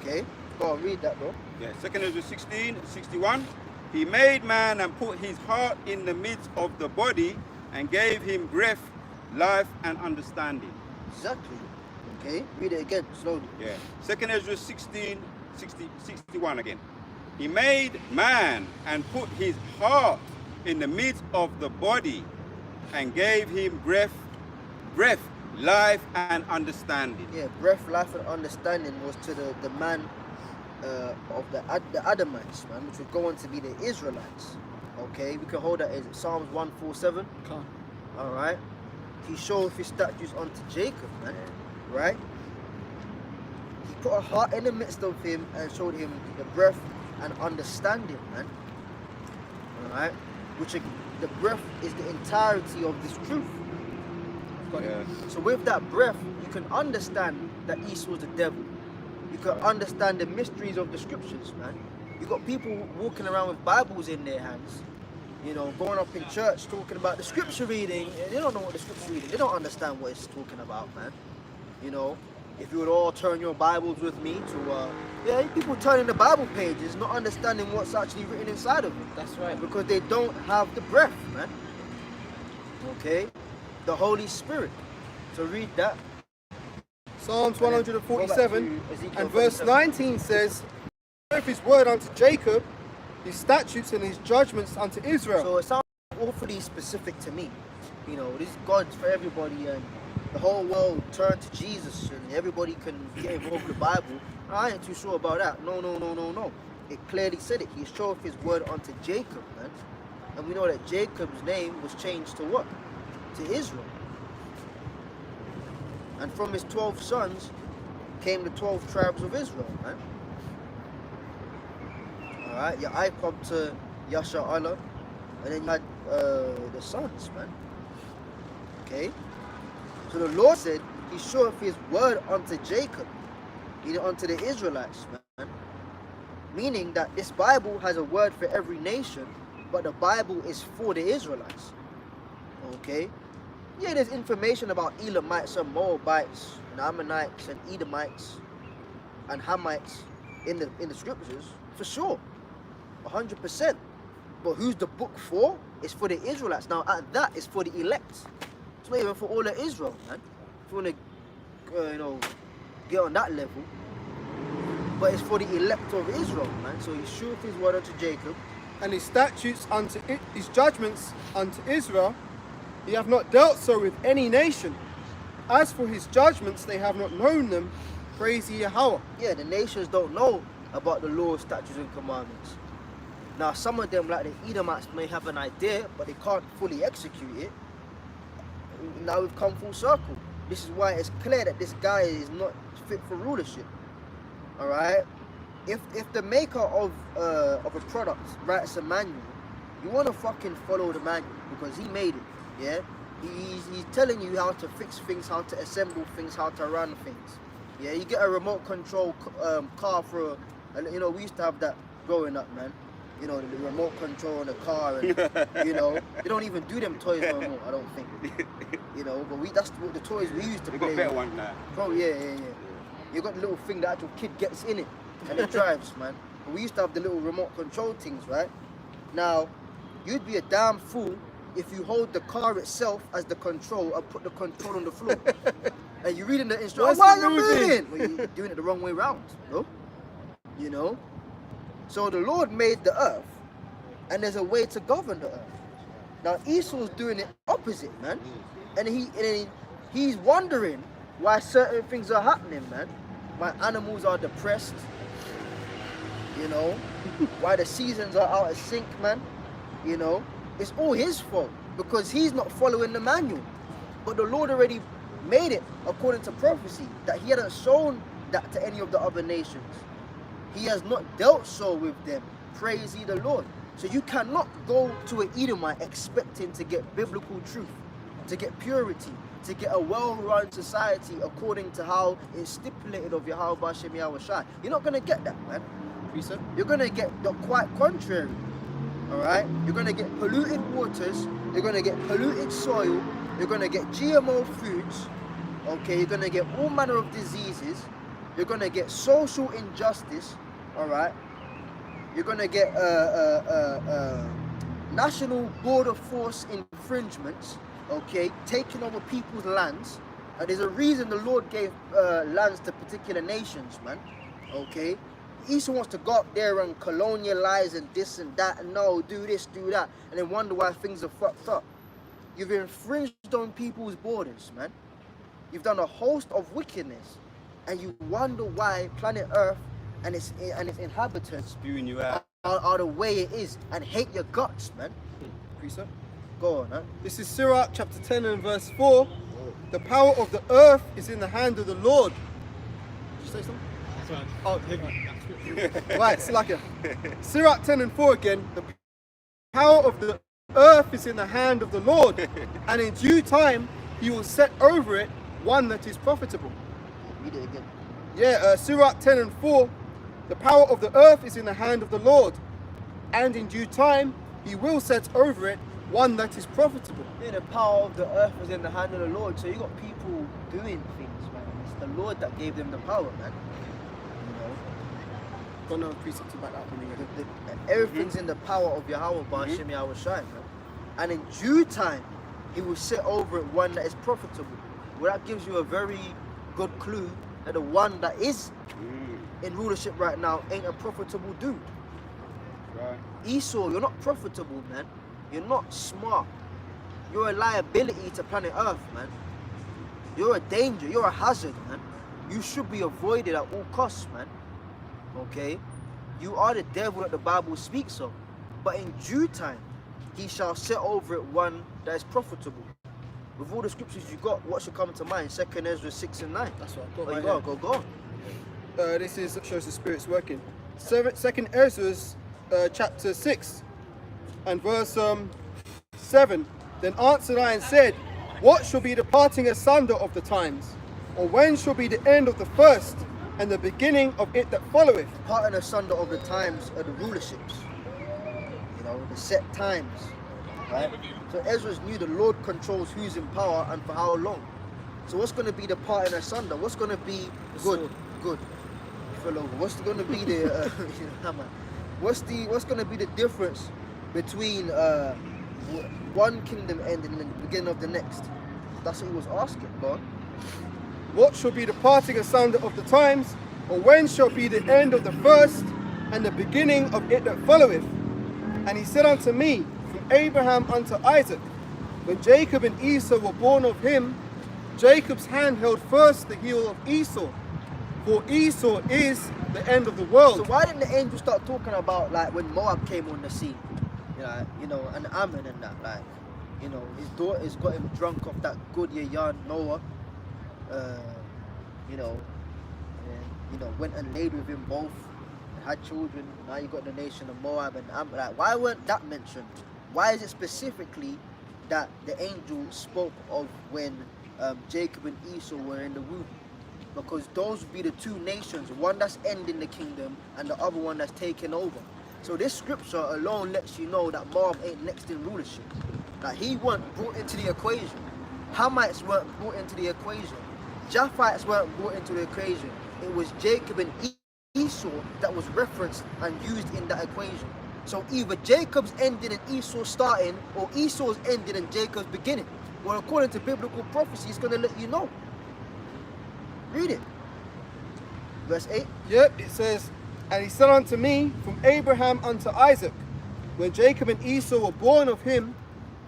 Okay, go on, read that, bro. Yeah, 2 Ezra 16:61. He made man and put his heart in the midst of the body and gave him breath, life, and understanding. Exactly. Okay, read it again, slowly. Yeah, 2 Ezra 61 again. He made man and put his heart in the midst of the body and gave him breath, life, and understanding. Yeah, breath, life, and understanding was to the man of the Adamites, man, which would go on to be the Israelites. Okay, we can hold that as Psalms 147. Come. All right. He showed his statutes unto Jacob, man. Right. He put a heart in the midst of him and showed him the breath and understanding, man. All right. Which the breath is the entirety of this truth. Yeah. So with that breath, you can understand that Esau's the devil. You can understand the mysteries of the scriptures, man. You got people walking around with Bibles in their hands, you know, going up in church talking about the scripture reading. They don't know what the scripture reading. They don't understand what it's talking about, man. You know, if you would all turn your Bibles with me to, people turning the Bible pages, not understanding what's actually written inside of it. That's right. Because they don't have the breath, man. Okay, the Holy Spirit. So read that. Psalms And then 147 go back to Ezekiel and verse 37. 19 says, "If his word unto Jacob, his statutes and his judgments unto Israel." So it sounds awfully specific to me. You know, this is God's for everybody, and the whole world turn to Jesus, and everybody can get involved with the Bible. I ain't too sure about that. No. It clearly said it. He showed his word unto Jacob, man. And we know that Jacob's name was changed to what? To Israel. And from his 12 sons came the 12 tribes of Israel, man. Alright, your eye come to Yasha Allah, and then you had the sons, man. Okay? So the Lord said, He showeth His word unto Jacob, unto the Israelites, man. Meaning that this Bible has a word for every nation, but the Bible is for the Israelites. Okay? Yeah, there's information about Elamites and Moabites and Ammonites and Edomites and Hamites in the scriptures, for sure. 100%. But who's the book for? It's for the Israelites. Now at that, it's for the elect. It's not even for all of Israel, man. If you want to, get on that level. But it's for the elect of Israel, man. So He showed His word unto Jacob, And his statutes unto his judgments unto Israel, He have not dealt so with any nation. As for his judgments, they have not known them. Praise ye Yahweh. Yeah, the nations don't know about the law, statutes, and commandments. Now, some of them, like the Edomites, may have an idea, but they can't fully execute it. Now we've come full circle. This is why it's clear that this guy is not fit for rulership. All right. If the maker of a product writes a manual, you want to fucking follow the manual because he made it. Yeah. He's telling you how to fix things, how to assemble things, how to run things. Yeah. You get a remote control car for, we used to have that growing up, man. You know, the remote control in the car, and they don't even do them toys no more. I don't think. But that's the toys we used to play. They got better ones now. Oh yeah. You got the little thing that actual kid gets in it and it drives, man. But we used to have the little remote control things, right? Now, you'd be a damn fool if you hold the car itself as the control and put the control on the floor. And you're reading the instructions. Why are you moving? Well, you're doing it the wrong way around, bro. So the Lord made the earth, and there's a way to govern the earth. Now Esau's doing it opposite, man, and he's wondering why certain things are happening, man. Why animals are depressed, why the seasons are out of sync, man. It's all his fault because he's not following the manual. But the Lord already made it according to prophecy that He hadn't shown that to any of the other nations. He has not dealt so with them. Praise ye the Lord. So you cannot go to an Edomite expecting to get biblical truth, to get purity, to get a well-run society according to how it's stipulated of Yahweh Bashem Yahweh Shai. You're not going to get that, man. You're going to get the quite contrary. Alright? You're going to get polluted waters. You're going to get polluted soil. You're going to get GMO foods. Okay? You're going to get all manner of diseases. You're going to get social injustice. Alright? You're going to get national border force infringements, okay, taking over people's lands. There's a reason the Lord gave lands to particular nations, man, okay? Esau wants to go up there and colonialize and this and that, and no, do this, do that, and then wonder why things are fucked up. You've infringed on people's borders, man. You've done a host of wickedness, and you wonder why planet Earth and its inhabitants Spewing you out. are the way it is, and hate your guts, man. Precept. Go on, huh? This is Sirach chapter 10 and verse 4. The power of the earth is in the hand of the Lord. Did you say something? That's right. Oh, Heavy. right, Slacker. Sirach 10 and 4 again. The power of the earth is in the hand of the Lord, and in due time He will set over it one that is profitable. Read it again. Yeah, Sirach 10 and 4. The power of the earth is in the hand of the Lord, and in due time he will set over it one that is profitable. Yeah, the power of the earth is in the hand of the Lord. So you got people doing things, man. It's the Lord that gave them the power, man. You know, Got another precept to back that up in here. everything's in the power of Yahweh, Ba'ashem Yahweh Shai, man. And in due time, he will set over it one that is profitable. Well, that gives you a very good clue that the one that is in rulership right now ain't a profitable dude. Right. Esau, you're not profitable, man. You're not smart. You're a liability to planet Earth, man. You're a danger. You're a hazard, man. You should be avoided at all costs, man. Okay? You are the devil that the Bible speaks of. But in due time, he shall set over it one that is profitable. With all the scriptures you got, what should come to mind? 2 Ezra 6 and 9. That's what I've got. There you Right go, here. go on. This shows the Spirit's working. 2 Ezra chapter 6 and verse 7. Then answered I and said, what shall be the parting asunder of the times? Or when shall be the end of the first and the beginning of it that followeth? Part and asunder of the times are the rulerships. You know, the set times. Right? So Ezra knew the Lord controls who's in power and for how long. So what's going to be the part and asunder? What's going to be good? Good. Fell over. What's going to be the what's going to be the difference between one kingdom ending and the beginning of the next? That's what he was asking. Go on. What shall be the parting asunder of the times? Or when shall be the end of the first and the beginning of it that followeth? And he said unto me, from Abraham unto Isaac, when Jacob and Esau were born of him, Jacob's hand held first the heel of Esau, for Esau is the end of the world. So why didn't the angel start talking about like when Moab came on the scene? You know, and Ammon and that, like, you know, his daughters got him drunk off that good yarn Noah. Went and laid with him both, had children. Now you got the nation of Moab and Ammon. Like, why weren't that mentioned? Why is it specifically that the angel spoke of when Jacob and Esau were in the womb? Because those would be the two nations, one that's ending the kingdom and the other one that's taking over. So this scripture alone lets you know that Moab ain't next in rulership. Like, he weren't brought into the equation. Hamites weren't brought into the equation. Japhites weren't brought into the equation. It was Jacob and Esau that was referenced and used in that equation. So either Jacob's ending and Esau's starting, or Esau's ending and Jacob's beginning. Well, according to biblical prophecy, it's going to let you know. Read it. Verse 8. Yep, it says, and he said unto me, from Abraham unto Isaac, when Jacob and Esau were born of him,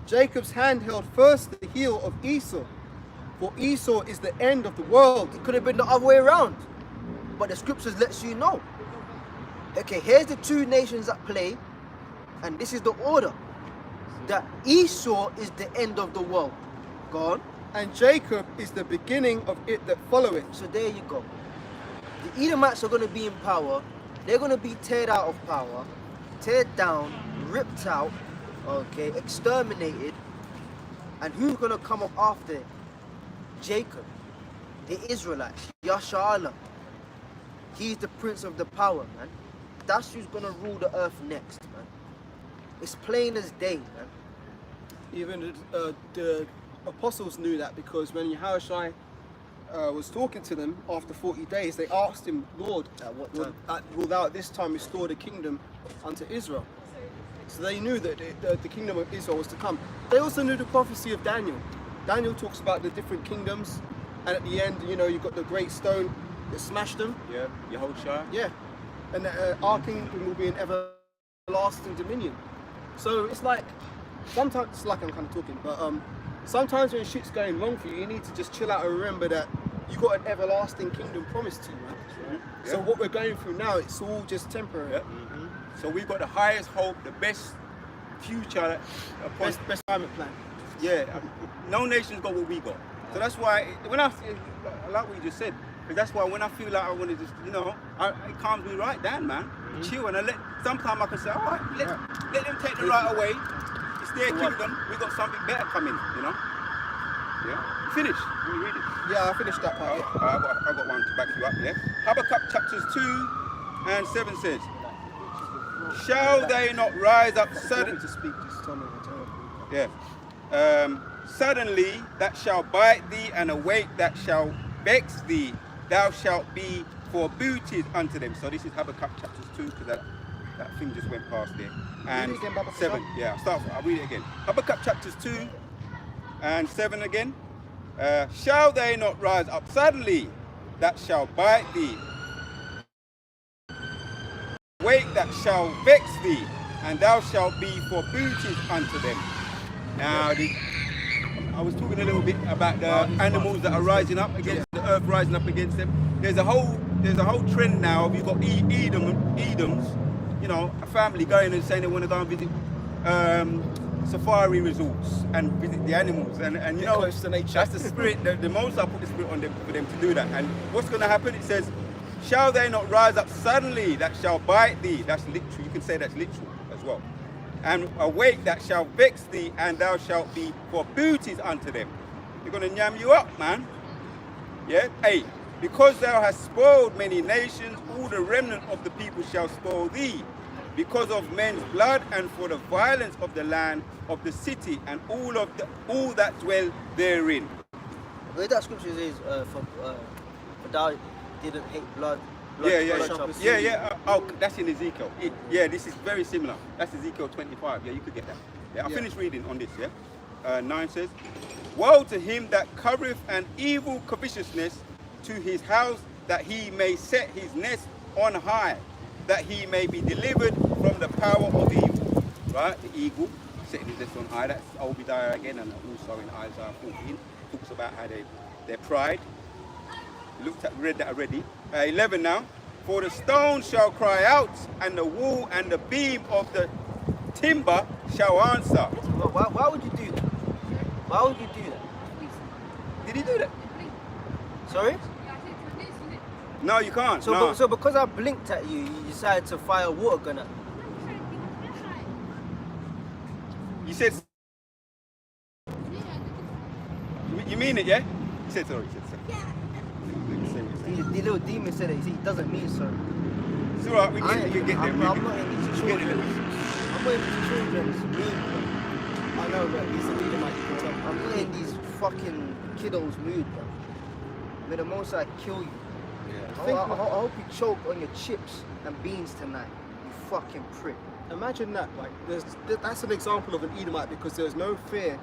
Jacob's hand held first the heel of Esau, for Esau is the end of the world. It could have been the other way around, but the scriptures lets you know. Okay, here's the two nations at play, and this is the order. That Esau is the end of the world. Go on. And Jacob is the beginning of it that followeth. So there you go. The Edomites are going to be in power. They're going to be teared out of power, teared down, ripped out, okay, exterminated. And who's going to come up after Jacob? The Israelites, Yasharallah. He's the prince of the power, man. That's who's going to rule the earth next, man. It's plain as day, man. Even the apostles knew that, because when Yahushua was talking to them after 40 days, they asked him, Lord, At what time? will thou at this time restore the kingdom unto Israel? So they knew that the kingdom of Israel was to come. They also knew the prophecy of Daniel. Daniel talks about the different kingdoms, and at the end, you know, you've got the great stone that smashed them. Yeah, Yehoshua. Yeah, and our kingdom will be an everlasting dominion. So it's like, sometimes, it's like I'm kind of talking, but sometimes when shit's going wrong for you, you need to just chill out and remember that you got an everlasting kingdom promised to you, man. Yeah. So what we're going through now, it's all just temporary. Yeah. So we've got the highest hope, the best future. Best climate plan. Yeah, no nation's got what we got. So that's why, when I like what you just said, because that's why when I feel like I want to just, you know, it calms me right down, man. Chill, and sometimes I can say, all right, let them take the right away. It's their kingdom. We got something better coming, you know. Yeah. Finish. Let me read it. Yeah, I finished that part. Yeah. I got one to back you up. Yeah. Habakkuk chapters 2 and 7 says, Shall they not rise up If you want suddenly? me to speak, just tell me what to tell you. Yeah. Suddenly that shall bite thee, and awake that shall vex thee. Thou shalt be for booties unto them. So this is Habakkuk chapters 2, because that thing just went past there. And Read it again, Baba, 7. Yeah, I'll read it again. Habakkuk chapters 2 and 7 again. Shall they not rise up suddenly that shall bite thee? Wake that shall vex thee, and thou shalt be for booties unto them. Now, I was talking a little bit about the animals that are rising up against the earth, rising up against them. There's a whole trend now. You've got Edoms, you know, a family going and saying they want to go and visit safari resorts and visit the animals, and you know, close to nature. that's the spirit. The Most High put the spirit on them for them to do that. And what's going to happen? It says, shall they not rise up suddenly that shall bite thee? That's literal. You can say that's literal as well. And awake that shall vex thee, and thou shalt be for booties unto them. They're going to yam you up, man. Yeah? 8. Because thou hast spoiled many nations, all the remnant of the people shall spoil thee. Because of men's blood, and for the violence of the land, of the city, and all that dwell therein. Where that scripture says, for thou didn't hate blood. Oh, that's in Ezekiel. This is very similar. That's Ezekiel 25. Yeah, you could get that. Yeah, I'll finish reading on this. Yeah, 9 says, woe to him that covereth an evil covetousness to his house, that he may set his nest on high, that he may be delivered from the power of evil. Right, the eagle setting his nest on high. That's Obadiah again, and also in Isaiah 14 talks about how their pride. Read that already. 11 now. For the stone shall cry out, and the wall and the beam of the timber shall answer. Why would you do that? Why would you do that? Did he do that? Sorry? No, you can't. So, no. so because I blinked at you, you decided to fire a water gun at me. You said. You mean it, yeah? You said sorry. You said sorry. The little demon said it. He doesn't mean sorry. It's alright. We get there. I'm not in these children's. I'm not in these children's mood. I know, but he's a leader, Mike. I'm not in these fucking kiddos mood, bro. May the Most High kill you. I hope you choke on your chips and beans tonight. You fucking prick. Imagine that, like, that's an example of an Edomite, because there's no fear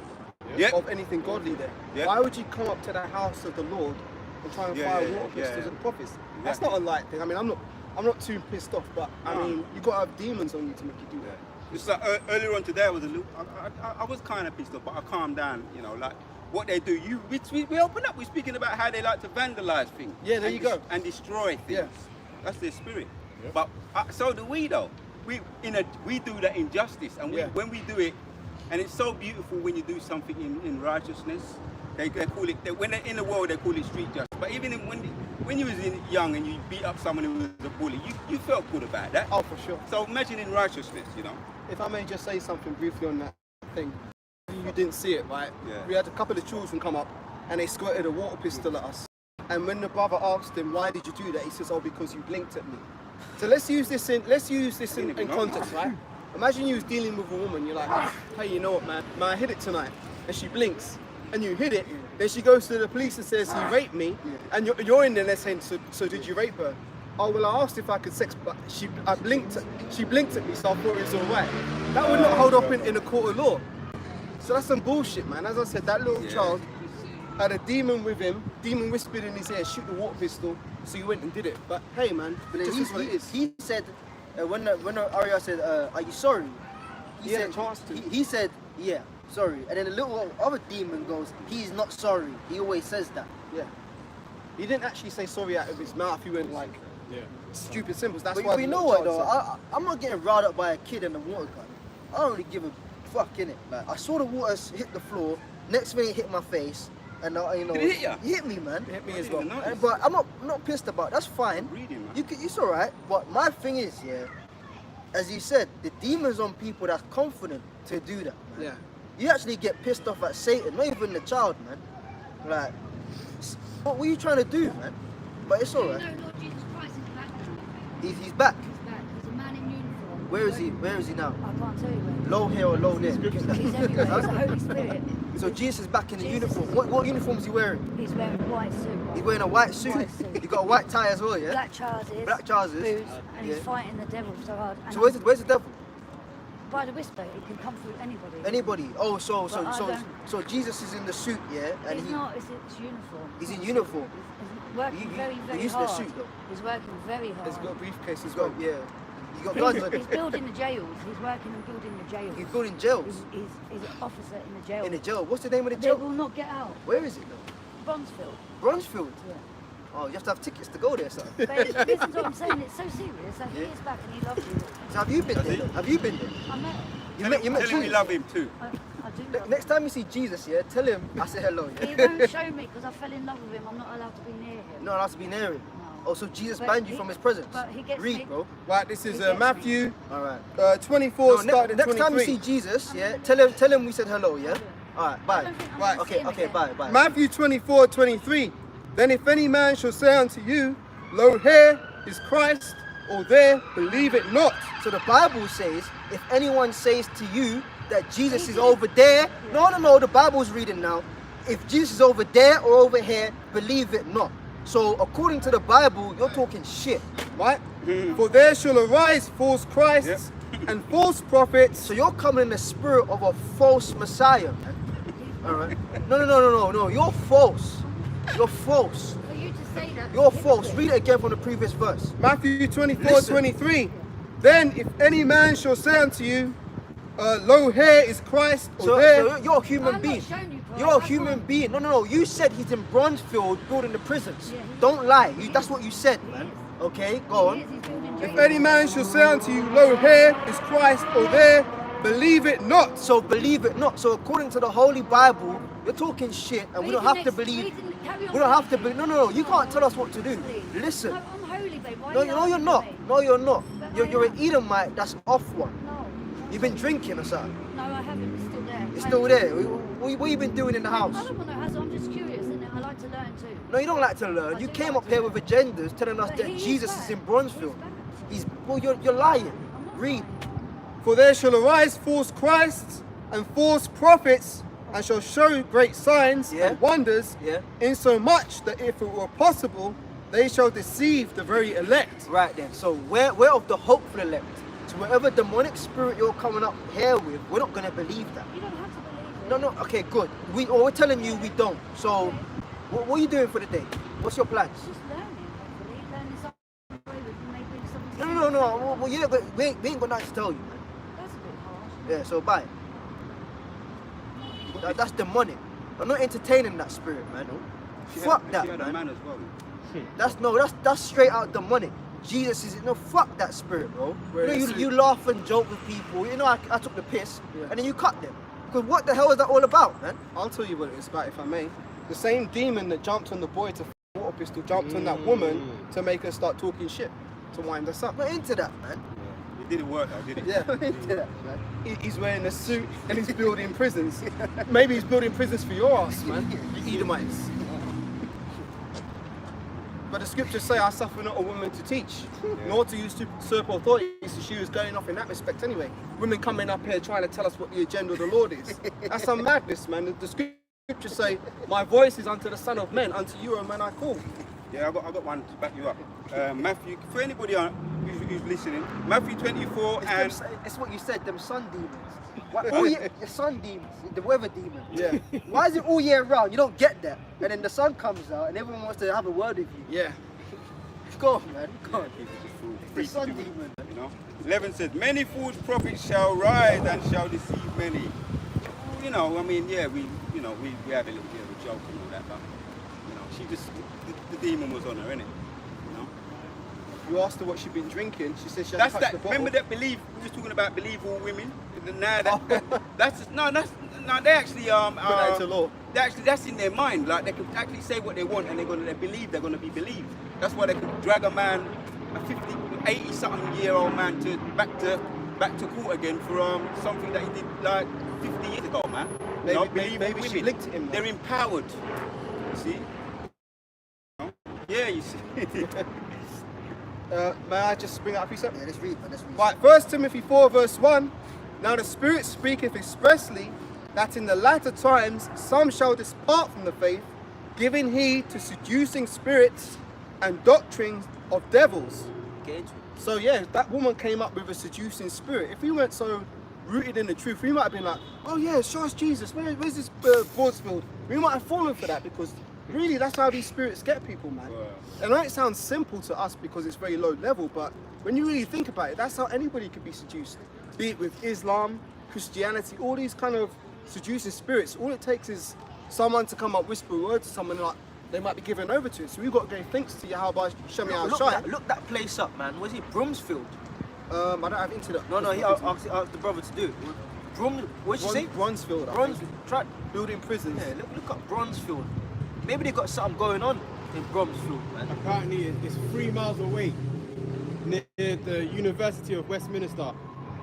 of anything godly there. Yeah. Why would you come up to the house of the Lord and try and fire water pistols at the prophets? That's not a light thing. I mean, I'm not too pissed off, but I mean, you got to have demons on you to make you do that. It's like earlier on today, I was a little. I was kind of pissed off, but I calmed down. You know, like what they do. We open up. We're speaking about how they like to vandalize things. Yeah, there you go. And destroy things. Yeah. That's their spirit. Yeah. But so do we, though. We do that in justice, and when we do it, and it's so beautiful when you do something in righteousness. They call it, when they're in the world, they call it street justice. But even when you was young and you beat up someone who was a bully, you felt good about that. Oh, for sure. So imagine in righteousness, you know. If I may just say something briefly on that thing, you didn't see it, right? Yeah. We had a couple of children come up and they squirted a water pistol at us. And when the brother asked him, why did you do that? He says, oh, because you blinked at me. So let's use this in context, right? Imagine you was dealing with a woman, you're like, hey, you know what, man? I hit it tonight. And she blinks. And you hit it, then she goes to the police and says, he raped me, and you're in there saying, so did you rape her? Oh, well, I asked if I could sex, but she blinked at me, so I thought it was all right. That would not hold up in a court of law. So that's some bullshit, man. As I said, that little child had a demon with him, demon whispered in his ear, shoot the water pistol, so he went and did it. But hey, man, this is what it is. He said, when Arya said, are you sorry? He had a chance to. He said, yeah. Sorry, and then the little other demon goes, he's not sorry. He always says that. Yeah. He didn't actually say sorry out of his mouth. He went like, stupid symbols. That's but why. you know what though? I'm not getting riled up by a kid and a water gun. I don't really give a fuck in it. Like I saw the water hit the floor. Next thing it hit my face, and you know. Did it hit you? He hit me, man. It hit me as well. But I'm not pissed about it. That's fine. Reading, man. It's all right. But my thing is, as you said, the demons on people that's confident to do that. Man. Yeah. You actually get pissed off at Satan, not even the child, man. Like, what were you trying to do, man? But it's alright. You know Lord Jesus Christ is back. He's back. He's back. There's a man in uniform. Where is he? Where is he now? I can't tell you where. Low here or low there? He's everywhere. He's the Holy Spirit. So Jesus is back in the Jesus uniform. is- What uniform is he wearing? He's wearing a white suit. He's wearing a white suit. White suit. He got a white tie as well, yeah? Black trousers. Black trousers. Boots, and Yeah. he's fighting the devil so hard. And So where's the devil? by the whisper, he can come through anybody. Anybody? Oh, so But I don't- so Jesus is in the suit, yeah, and He's not. It's uniform. He's in Not uniform. He's working You- very, you very used the hard. suit, though. He's working very hard. He's got a briefcase as He's well. got He's got guns. He's building the jails. He's working and building the jails. He's building jails. He's an officer in the jail. In the jail. What's the name of the They jail? will not get out. Where is it though? Bronzefield. Bronzefield. Yeah. Oh, you have to have tickets to go there, son. But listen to what I'm saying. It's so serious. That he Yeah. is back and he loves you. So have you been Has there? he? Have you been there? I met him. You met Tell him we Jesus? love him too. I do love Next time you see Jesus, yeah, tell him I said hello. him. He Yeah. won't show me because I fell in love with him. I'm not allowed to be near him. Not allowed to be near him. No. Oh, so Jesus But banned you he- from his presence. but he gets Read, me. bro. Right, this is He gets me. Matthew All right. 24, No, starting next time you 23. see Jesus, yeah, tell him we said hello, yeah. All right, I bye. don't think I'm Right, gonna see Okay, him okay, again. bye. Matthew 24, 23. Then if any man shall say unto you, Lo, here is Christ, or there, believe it not. So the Bible says, if anyone says to you that Jesus is over there, no, the Bible's reading now. If Jesus is over there or over here, believe it not. So according to the Bible, you're talking shit. Right? For there shall arise false Christs and false prophets. So you're coming in the spirit of a false Messiah, man. All right? No. You're false. You're false. For you to say that. You're false. Read it again from the previous verse. Matthew 24, Listen. 23. Then if any man shall say unto you, Lo, here is Christ, or So there. you're a human I'm not being. showing you, Paul. You're a I human can't- being. No. You said he's in Bronzefield building the prisons. Yeah, he Don't is. lie. He That's is. what you said, He man. is. Okay, go He on. is, he's building If jails. any man shall say unto you, Lo, here is Christ, or there, believe it not. So believe it not. So according to the Holy Bible, you're talking shit, and we don't have to believe. We don't have to believe. No. You can't tell us what to do. Listen. No, I'm holy, babe. Why No, are you you're arguing not. with me? No, you're not. But You're I an am. Edomite. That's off one. No. You've been drinking or something. No, I haven't. It's still there. It's still there. What you been doing in the house? I don't want to hassle. I'm just curious, and I like to learn too. No, you don't like to learn. I You do came like up to here learn. with agendas telling us But that he is Jesus back. is in Bronzefield. He's back. You're lying. I'm not Read. lying. For there shall arise false Christs and false prophets, and shall show great signs Yeah. and wonders, Yeah. insomuch that if it were possible, they shall deceive the very elect. Right then. So we're of the hope for the elect. So whatever demonic spirit you're coming up here with, we're not gonna believe that. You don't have to believe it. No. Okay, good. We're telling you we don't. So what are you doing for the day? What's your plans? Just learning, hopefully. Learning something way we can maybe something. No. Well, yeah, but we ain't got nothing to tell you, man. That's a bit harsh. Yeah. So bye. That's demonic. I'm not entertaining that spirit, man. Fuck She that, had a man. man as well. That's straight out demonic. Jesus is no fuck that spirit, bro. You laugh and joke with people. You know I took the piss, Yeah. and then you cut them. Because what the hell is that all about, man? I'll tell you what it is about, if I may. The same demon that jumped on the boy to water pistol jumped on that woman to make her start talking shit, to wind us up. I'm not into that, man. It didn't work though, did it? Yeah. I'm not into that, man. He's wearing a suit and he's building prisons. Maybe he's building prisons for your ass, man. You Edomites. But the scriptures say, I suffer not a woman to teach, nor to usurp authority. So she was going off in that respect anyway. Women coming up here trying to tell us what the agenda of the Lord is. That's some madness, man. The scriptures say, my voice is unto the Son of Men, unto you, O man, I call. Yeah, I got one to back you up. Matthew, for anybody who's listening, Matthew 24 and It's what you said, them sun demons. All year, the sun demons, the weather demons. Yeah. Why is it all year round? You don't get that. And then the sun comes out and everyone wants to have a word with you. Yeah. Go on, man. Go on. free The sun to do it, demon. you know. 11 says, many false prophets shall rise and shall deceive many. You know, I mean, yeah, we had a little bit of a joke and all that, but you know, she just the demon was on her, innit? You know. You asked her what she'd been drinking. She said she That's hadn't touched that. the bottle. Remember that believe we was talking about believe all women. Now they actually Put that into law. that's in their mind. Like they can actually say what they want and they believe they're gonna be believed. That's why they can drag a man, a 50, 80 something year old man back to court again for something that he did like 50 years ago, man. You know, believe all maybe she women. licked him. They're empowered. You see? Yeah, you see. May I just bring out a precept? Yeah, let's read, man. Let's read. Right, 1 Timothy 4 verse 1. Now the Spirit speaketh expressly that in the latter times some shall depart from the faith, giving heed to seducing spirits and doctrines of devils. Get into it. So yeah, that woman came up with a seducing spirit. If we weren't so rooted in the truth, we might have been like, oh yeah, show us Jesus. Where's this Broadsfield? We might have fallen for that because really that's how these spirits get people, man. Wow. And I know it sounds simple to us because it's very low level, but when you really think about it, that's how anybody could be seduced. Be it with Islam, Christianity, all these kind of seducing spirits. All it takes is someone to come up, whisper a word to someone like they might be given over to it. So we've got to give thanks to Yahweh Shem Shai. Look that place up, man. Was it Bromsfield? I don't have internet. No, he asked the brother to do it. What'd you say? Bronzefield. I Bronze. think. Try. Building prisons. Yeah, look up Bronzefield. Maybe they got something going on in Bromsfield, man. Apparently, it's 3 miles away, near the University of Westminster,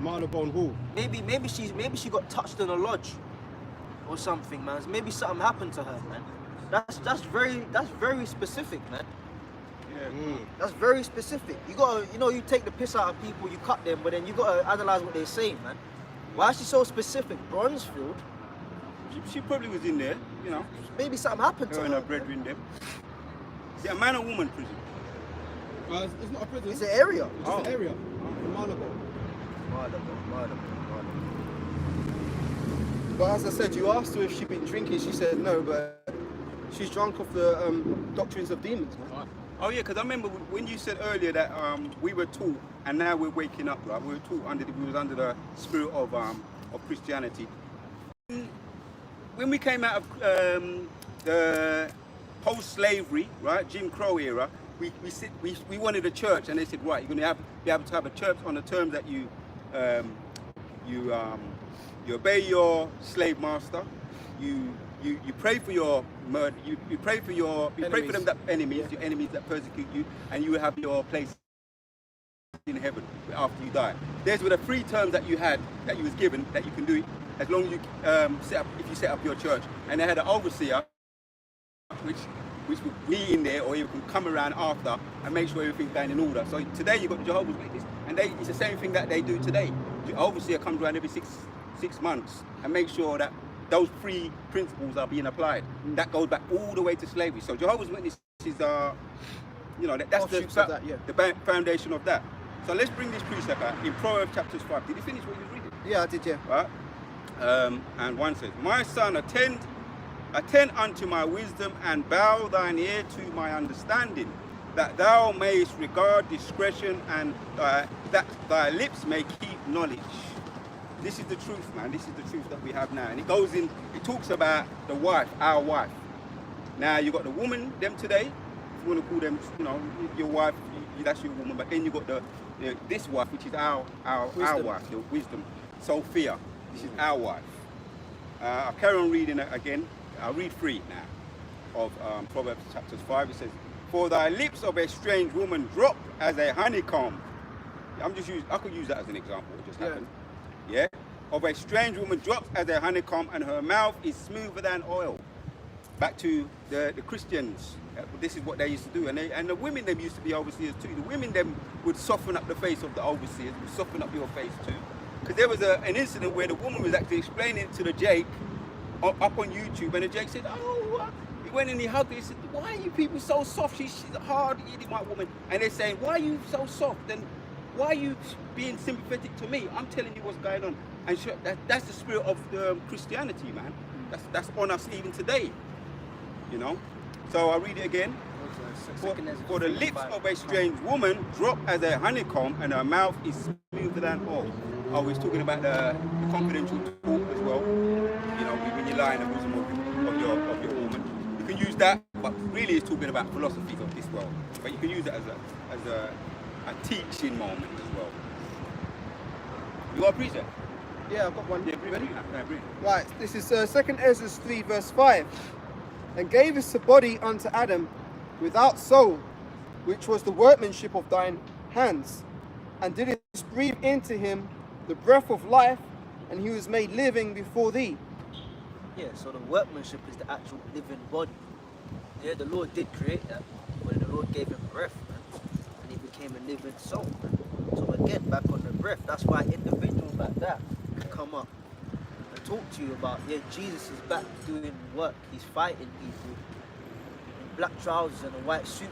Marylebone Hall. Maybe she got touched in a lodge or something, man. Maybe something happened to her, man. That's very specific, man. Yeah. That's very specific. You gotta, you take the piss out of people, you cut them, but then you gotta analyze what they're saying, man. Why is she so specific? Bronzefield? She probably was in there, you know. Maybe something happened to Her her. and her brethren them. Is it a man or woman prison? It's not a prison. It's an area. It's just an area in Marylebone. But as I said, you asked her if she'd been drinking. She said no, but she's drunk off the doctrines of demons, man. Oh yeah, because I remember when you said earlier that we were taught, and now we're waking up, right? We were taught we was under the spirit of Christianity. When we came out of the post-slavery, right, Jim Crow era, we wanted a church, and they said, right, you're going to be able to have a church on the terms that you obey your slave master, you pray for your murder, you pray for them that enemies, your enemies that persecute you, and you will have your place in heaven after you die. These were the 3 terms that you had, that you was given, that you can do it as long as you if you set up your church. And they had an overseer, which would be in there, or you can come around after and make sure everything's going in order. So today you've got Jehovah's Witness, and it's the same thing that they do today. The overseer comes around every six months and make sure that those 3 principles are being applied. That goes back all the way to slavery. So Jehovah's Witnesses are, that's the foundation of that. So let's bring this precept out in Proverbs chapter 5. Did you finish what you was reading? Yeah, I did, yeah. Right? And 1 says, my son, attend unto my wisdom and bow thine ear to my understanding, that thou mayest regard discretion and that thy lips may keep knowledge. This is the truth, man. This is the truth that we have now. And it talks about the wife, our wife. Now you got the woman, them today. If you want to call them, your wife, that's your woman. But then you got this wife, which is our wife, the wisdom, Sophia. This is our wife. I'll carry on reading it again. I'll read 3 now of Proverbs chapter 5. It says, for thy lips of a strange woman drop as a honeycomb. I could use that as an example. What just happened. Yeah? Of a strange woman drops as a honeycomb, and her mouth is smoother than oil. Back to the Christians. This is what they used to do. And the women them used to be overseers too. The women them would soften up the face of the overseers, would soften up your face too. Because there was an incident where the woman was actually explaining it to the Jake up on YouTube, and the Jake said, he went and he hugged her. He said, why are you people so soft? She's a hard-eating white woman. And they're saying, why are you so soft? And why are you being sympathetic to me? I'm telling you what's going on. And that's the spirit of Christianity, man. That's on us even today, So I'll read it again. For the lips of a strange woman drop as a honeycomb, and her mouth is smoother than oil. Oh, he's talking about the confidential talk as well. When you lie in the bosom of your woman. You can use that, but really it's talking about philosophies of this world. But you can use it as a teaching moment as well. You got a precept? Yeah, I've got one. Yeah, ready? Right, this is 2 Ezra 3 verse 5. And gavest the body unto Adam without soul, which was the workmanship of thine hands, and didst breathe into him the breath of life, and he was made living before thee. Yeah, so the workmanship is the actual living body. Yeah, the Lord did create that, but the Lord gave him breath, man, and he became came and lived in soul, man. So again, back on the breath, that's why individuals like that can come up and talk to you about, yeah, Jesus is back doing work. He's fighting people in black trousers and a white suit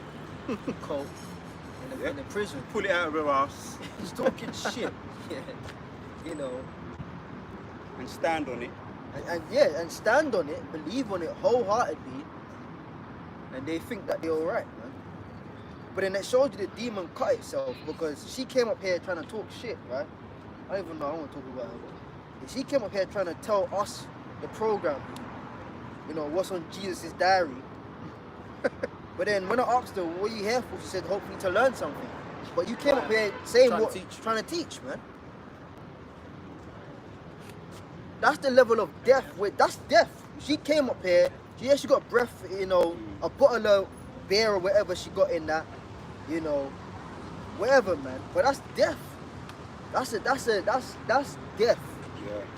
coat in the prison. Pull it out of her ass He's talking shit, yeah, you know. and stand on it. And stand on it, believe on it wholeheartedly, and they think that they're alright, man. But then it shows you the demon cut itself, because she came up here trying to talk shit, right? I don't even know, I want to talk about her. But she came up here trying to tell us, the program, you know, what's on Jesus' diary. But then when I asked her, what are you here for? She said, hopefully to learn something. But you came up here saying trying to teach, man. That's the level of death. That's death. She came up here. She got breath, you know, a bottle of beer or whatever she got in that, you know, whatever, man. But that's death. That's death. Yeah.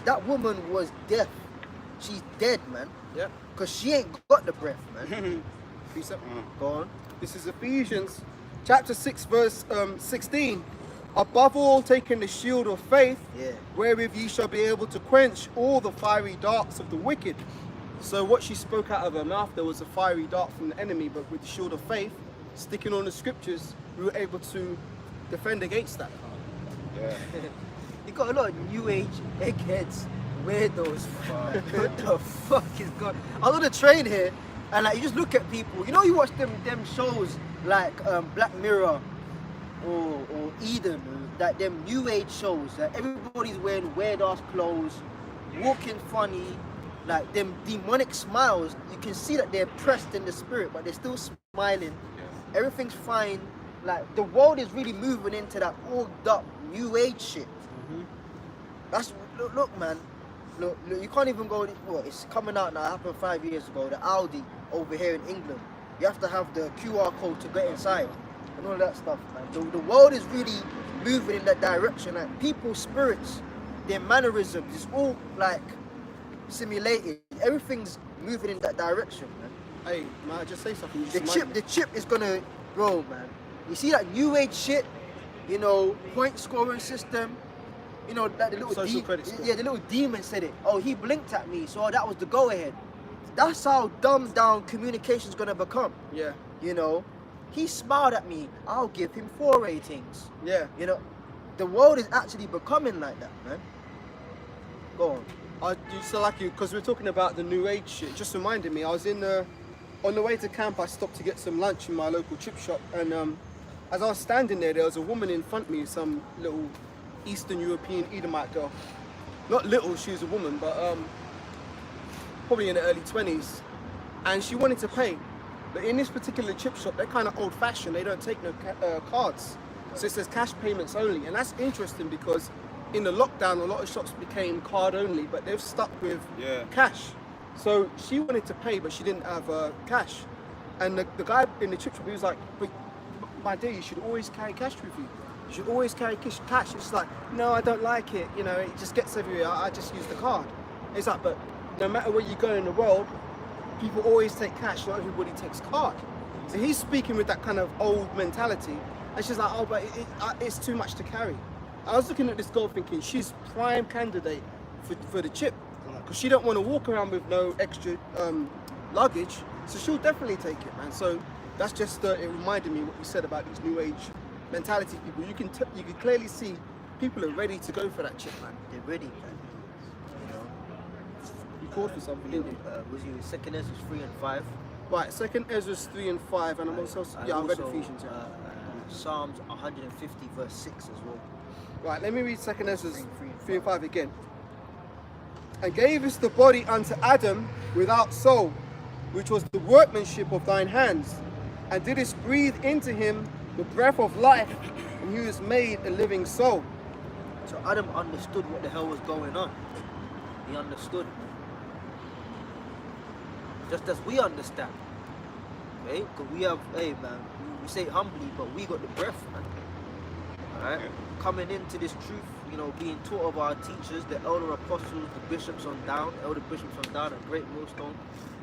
That woman was deaf. She's dead, man. Yeah. Cause she ain't got the breath, man. Go on. This is Ephesians chapter 6 verse 16. Above all, taking the shield of faith, Yeah. wherewith ye shall be able to quench all the fiery darts of the wicked. So what she spoke out of her mouth, there was a fiery dart from the enemy, but with the shield of faith, sticking on the scriptures, we were able to defend against that. Yeah. You got a lot of new age eggheads, weirdos. What the fuck is going? I was on the train here, and like you just look at people. You know, you watch them shows like Black Mirror or Eden, that them new age shows that everybody's wearing weird ass clothes, walking funny, like them demonic smiles. You can see that they're pressed in the spirit, but they're still smiling. Yeah. Everything's fine. Like the world is really moving into that orged up new age shit. That's look, man. Look, you can't even go. Well, it's coming out now. It happened 5 years ago. The Audi over here in England. You have to have the QR code to get inside and all that stuff, man. The world is really moving in that direction. Like people's spirits, their mannerisms, it's all like simulated. Everything's moving in that direction, man. Hey, man, I just say something. The chip is gonna grow, man. You see that new age shit, you know, point scoring system. You know, that the little Social credit score. yeah, the little demon said it. Oh, he blinked at me, so that was the go ahead. That's how dumbed down communication's gonna become. Yeah. You know, he smiled at me. I'll give him 4 ratings. Yeah. You know, the world is actually becoming like that, man. Go on. I used to like you because we're talking about the new age shit. Just reminded me, I was on the way to camp. I stopped to get some lunch in my local chip shop, and as I was standing there was a woman in front of me, some little Eastern European Edomite girl. Not little, she was a woman, but probably in the early 20s, and she wanted to pay. But in this particular chip shop, they're kind of old-fashioned. They don't take no cards, so it says cash payments only, and that's interesting because in the lockdown, a lot of shops became card only, but they've stuck with cash. So she wanted to pay, but she didn't have cash. And the guy in the chip shop, he was like, but my dear, you should always carry cash with you. You should always carry cash. It's like, no, I don't like it. You know, it just gets everywhere. I just use the card. It's like, but no matter where you go in the world, people always take cash. Not everybody takes card. So he's speaking with that kind of old mentality. And she's like, oh, but it's too much to carry. I was looking at this girl thinking she's prime candidate for the chip, because she don't want to walk around with no extra luggage, so she'll definitely take it, man. So that's just it reminded me what you said about these new age mentality people. You can clearly see people are ready to go for that chip, man. They're ready, man. You know. You called for something, didn't you? Was you second Ezra 3 and 5? Right, second Ezra 3 and 5, and I'm also I read Ephesians. Yeah. Psalms 150 verse 6 as well. Right, let me read 2 Ezra 3 and 5 again. And gave us the body unto Adam without soul, which was the workmanship of thine hands, and didst breathe into him the breath of life, and he was made a living soul. So Adam understood what the hell was going on. He understood. Just as we understand. Okay? Because we have, hey man, we say it humbly, but we got the breath, man. Alright? Coming into this truth, you know, being taught of our teachers, the elder apostles, the bishops on down, elder bishops on down, and great millstone.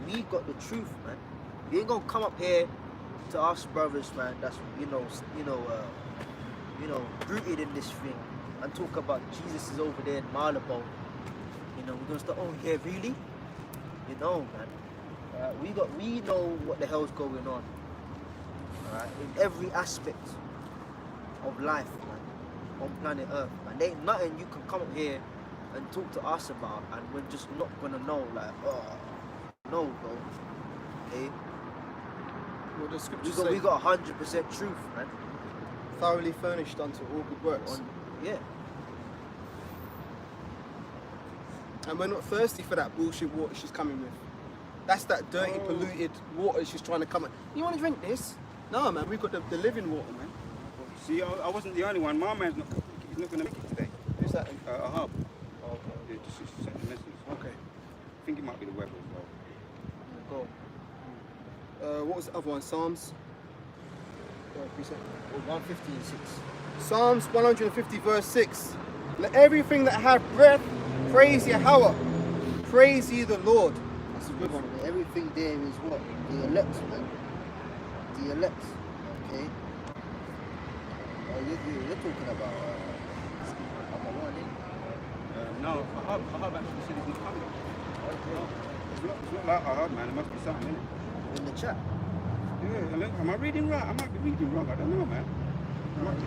We got the truth, man. We ain't gonna come up here to us brothers, man, that's you know, rooted in this thing and talk about Jesus is over there in Marylebone, you know, we're gonna start, oh yeah, really? You know, man. We know what the hell's going on. Alright, in every aspect of life, man, on planet Earth, man. There ain't nothing you can come up here and talk to us about, and we're just not gonna know. Like, oh, no, bro. Okay, Well, the scriptures we say, got 100% truth, man. thoroughly furnished unto all good works. Yeah. And we're not thirsty for that bullshit water she's coming with. That's that dirty, polluted water she's trying to come in. You want to drink this? No, man, we've got the living water, man. See, I wasn't the only one. My man's not. He's not going to make it today. Who's that? A hub. Oh, okay. Yeah, just sent the message. Okay. I think it might be the weather as well. Go. What was the other one? Psalms? Precept. Well, 150 and 6. Psalms 150 verse 6. Let everything that hath breath praise Yahweh. Praise ye the Lord. That's a good one. Everything there is what? The elect, man. The elect. Okay. You're talking about one, No, a hub actually said he's not coming. It's not like a hub, man. There must be something in it. in the chat. Yeah, look, am I reading right? I might be reading wrong. I don't know, man.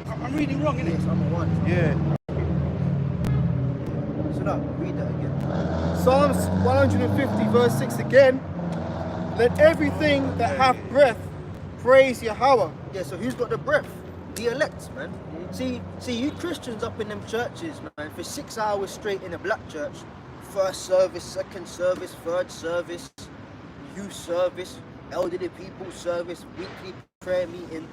I'm reading wrong, innit? Yes, I'm a one. Yeah. So now, read that again. Psalms 150 verse 6 again. Let everything that hath breath praise Yahweh. Yeah, so who's got the breath? The elect, man. See, you Christians up in them churches, man, for 6 hours straight in a black church, first service, second service, third service, youth service, elderly people service, weekly prayer meeting.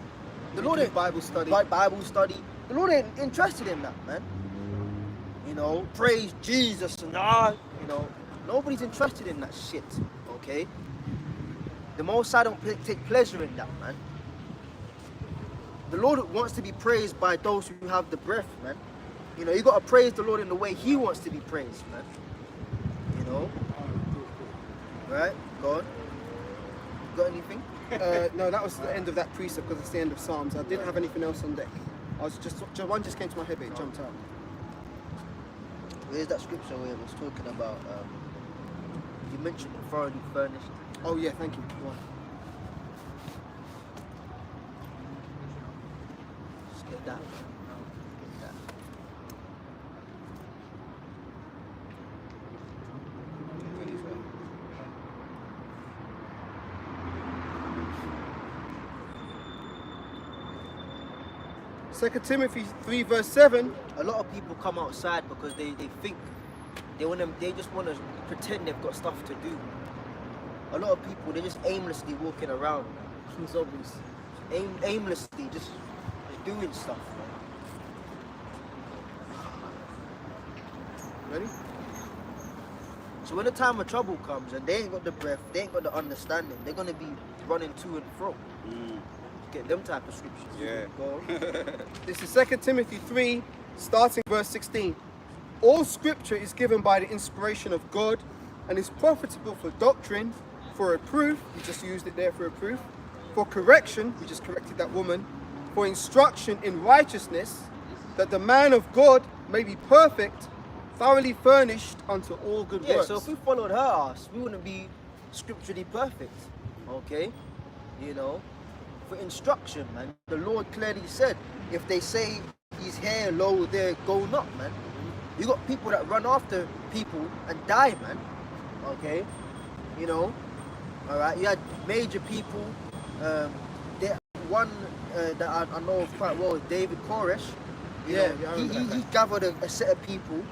The Lord ain't Bible study. Bible study. The Lord ain't interested in that, man. You know, praise Jesus and you know, nobody's interested in that shit. Okay. The Most High don't take pleasure in that, man. The Lord wants to be praised by those who have the breath, man. You know, you got to praise the Lord in the way He wants to be praised, man. You know? Right? Go on. Got anything? No, that was the end of that precept because it's the end of Psalms. I didn't have anything else on deck. I was just one just came to my head, but it jumped out. Where's that scripture where it was talking about, you mentioned it, thoroughly furnished. Oh yeah, thank you. Go on. Just get that. Get that. Second Timothy 3 verse 7. A lot of people come outside because they think they just want to pretend they've got stuff to do. A lot of people, they're just aimlessly walking around. Zombies. Aimlessly just doing stuff. Ready? So when the time of trouble comes and they ain't got the breath, they ain't got the understanding, they're gonna be running to and fro. Get them type of scriptures. Yeah. Go on. This is 2 Timothy 3, starting verse 16. All scripture is given by the inspiration of God and is profitable for doctrine, for reproof, we just used it there for reproof, for correction, we just corrected that woman, for instruction in righteousness, that the man of God may be perfect, thoroughly furnished unto all good Yeah, works. so if we followed her ass, we wouldn't be scripturally perfect. Okay? You know? For instruction, man. The Lord clearly said, if they say he's here, lo, there, go not, man. You got people that run after people and die, man. Okay? You know? Alright, you had major people. There one that I know of quite well is David Koresh. Yeah, He gathered a set of people.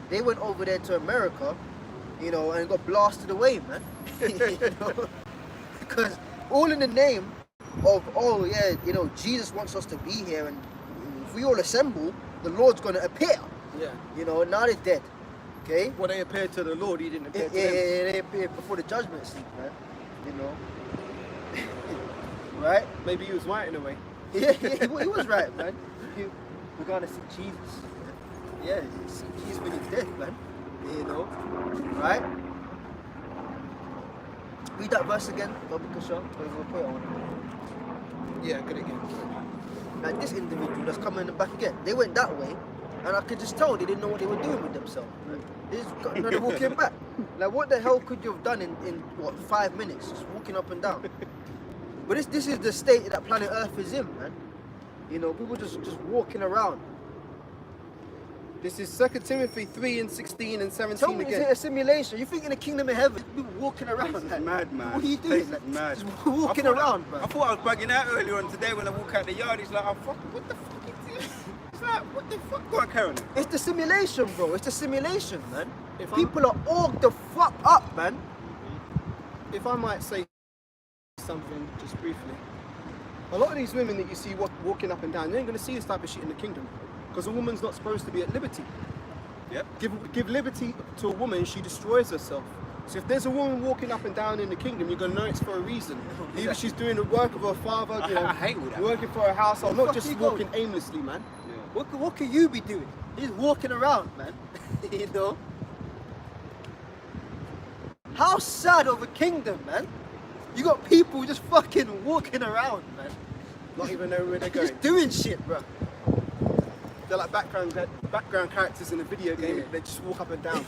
They went over there to America, you know, and got blasted away, man. You know? Because all in the name of, oh yeah, you know, Jesus wants us to be here, and if we all assemble, the Lord's going to appear. Yeah. You know, now they're dead. Okay? Well, they appeared to the Lord, he didn't appear to Yeah, them. they appeared before the judgment seat, man. You know? Right? Maybe he was right in a way. Yeah, he was right, man. We're going to see Jesus. Yeah, see Jesus when he's dead, man. You know? Right? Read that verse again, Bobby Kashaw. Yeah, good again. like this individual that's coming back again. They went that way, and I could just tell they didn't know what they were doing with themselves. Right? They just got another walking back. Like, what the hell could you have done in what, 5 minutes, just walking up and down? But this is the state that planet Earth is in, man. You know, people just walking around. This is 2 Timothy 3 and 16 and 17 Tell me, is again. it a simulation? You think in the kingdom of heaven, people walking around? This is Like, mad, man. what are you This doing? is Like, mad. just walking I thought- around, bro. I thought I was bugging out earlier on today when I walk out the yard. It's like, oh, fuck, what the fuck is this? It's like, what the fuck? Go on, carry on. It's the simulation, bro. It's the simulation, man. If People are all the fuck up, man. If I might say something just briefly, a lot of these women that you see walking up and down, you ain't gonna see this type of shit in the kingdom, because a woman's not supposed to be at liberty. Yep. Give liberty to a woman, she destroys herself. So if there's a woman walking up and down in the kingdom, you're gonna know it's for a reason. Either she's doing the work of her father, you know, I hate all that. working for her household, Where not the just fuck you walking aimlessly, man. Yeah. What can you be doing? He's walking around, man. You know? How sad of a kingdom, man. You got people just fucking walking around, man. Not even know where they're going. Just doing shit, bro. They're like background characters in a video game. Yeah. They just walk up and down.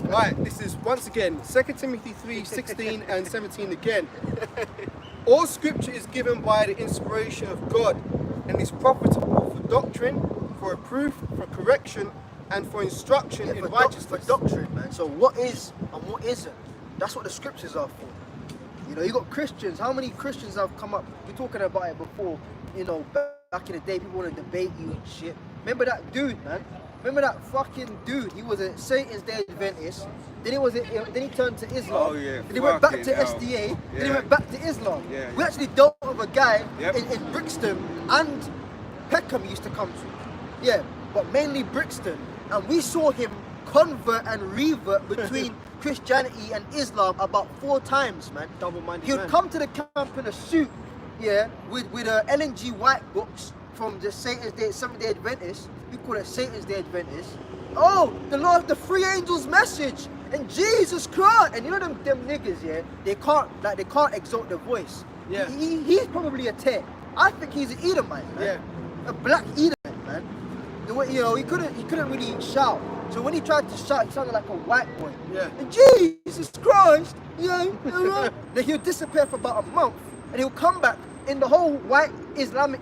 Right, this is once again 2 Timothy 3, 16 and 17 again. All scripture is given by the inspiration of God and is profitable for doctrine, for reproof, for correction, and for instruction Yeah, in for righteousness. doctrine, man. So what is and what isn't? That's what the scriptures are for. You know, you got Christians. How many Christians have come up? We're talking about it before. You know, back in the day, people want to debate you and shit. Remember that dude, man? Remember that fucking dude? He was a Satan's Day Adventist. Then he turned to Islam. Oh, yeah, Then he went back to fucking hell. SDA. Then he Yeah. went back to Islam. Yeah, We yeah. actually dealt with a guy Yep. in Brixton and Peckham used to come to. Yeah, but mainly Brixton. And we saw him convert and revert between Christianity and Islam about 4 times, man. Double-minded He would man. come to the camp in a suit, yeah, with LNG white books from the Satan's Day, Seventh-day Adventist. We call it Satan's Day Adventist. Oh, the Lord, the three angels' message, and Jesus Christ. And you know them niggas, yeah, they can't exalt their voice. Yeah. He's probably a tear. I think he's an Edomite, man. Yeah. A black Edomite, man. The way, you know, he couldn't really shout. So when he tried to shout, he sounded like a white boy. Yeah. And Jesus Christ, yeah. Then he'll disappear for about a month, and he'll come back in the whole white Islamic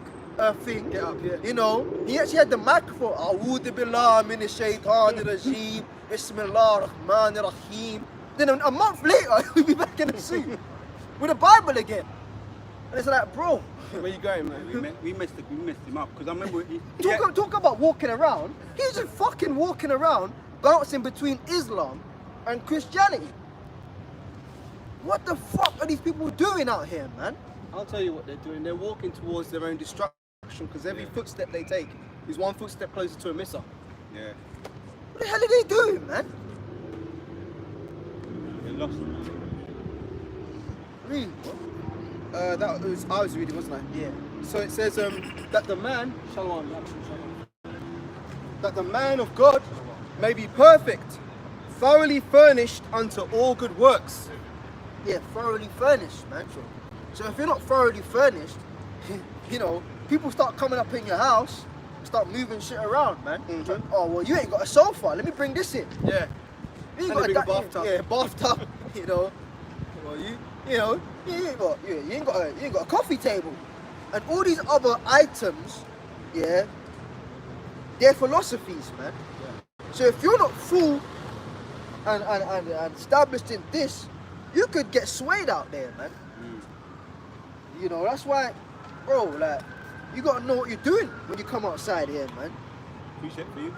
thing. Get up, yeah. You know, he actually had the microphone. A'udhu billah min ash-shaytanir rajeem. Bismillah ar-Rahman ar-Rahim. Then a month later, he'll be back in the suit with a Bible again. And it's like, bro, Where you going, man? We messed him up because I remember. talk about walking around. He's just fucking walking around, bouncing between Islam and Christianity. What the fuck are these people doing out here, man? I'll tell you what they're doing. They're walking towards their own destruction because every footstep they take is one footstep closer to a missile. Yeah. What the hell are they doing, man? They lost. Really? That was I was reading, wasn't I? Yeah. So it says that the man, that the man of God may be perfect, thoroughly furnished unto all good works. Yeah, thoroughly furnished, man. So if you're not thoroughly furnished, you know, people start coming up in your house, start moving shit around, man. Mhm. Oh, well, you ain't got a sofa. Let me bring this in. Yeah. You ain't And a bigger that- bathtub. Yeah, bathtub. You know, well, you ain't got a coffee table, and all these other items, yeah, they're philosophies, man. So if you're not full and established in this, you could get swayed out there, man. You know, that's why, bro, like, you gotta know what you're doing when you come outside here, man. Appreciate it for you.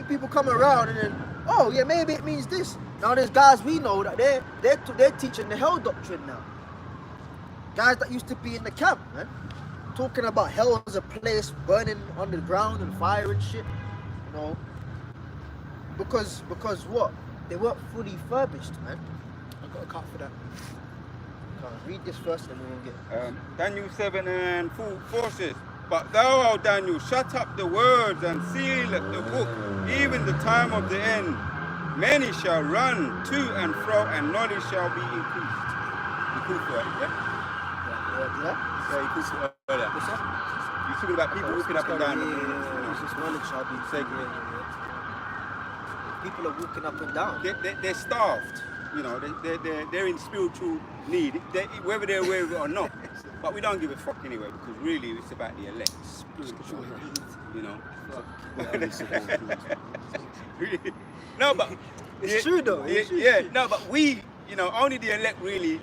People come around and then, oh yeah, maybe it means this. Now there's guys we know that they're teaching the hell doctrine now. Guys that used to be in the camp, man, talking about hell as a place burning underground and fire and shit. You know, because what? They weren't fully furbished, man. I've got a cut for that. Read this first, and then we'll get. Daniel 7 and 4 says, but thou, O Daniel, shut up the words and seal the book, even the time of the end. Many shall run to and fro, and knowledge shall be increased. Increased, right? Yeah? Yeah. Yeah, you talked about earlier. What's that? You're talking about people walking up and down. It's just knowledge I'll be Say- People are walking up and down. They're starved. You know, they're in spiritual need, whether they're aware of it or not. But we don't give a fuck anyway, because really it's about the elect. Spiritual need, you know. No, but It's true though. It's true. yeah, no, but we, you know, only the elect really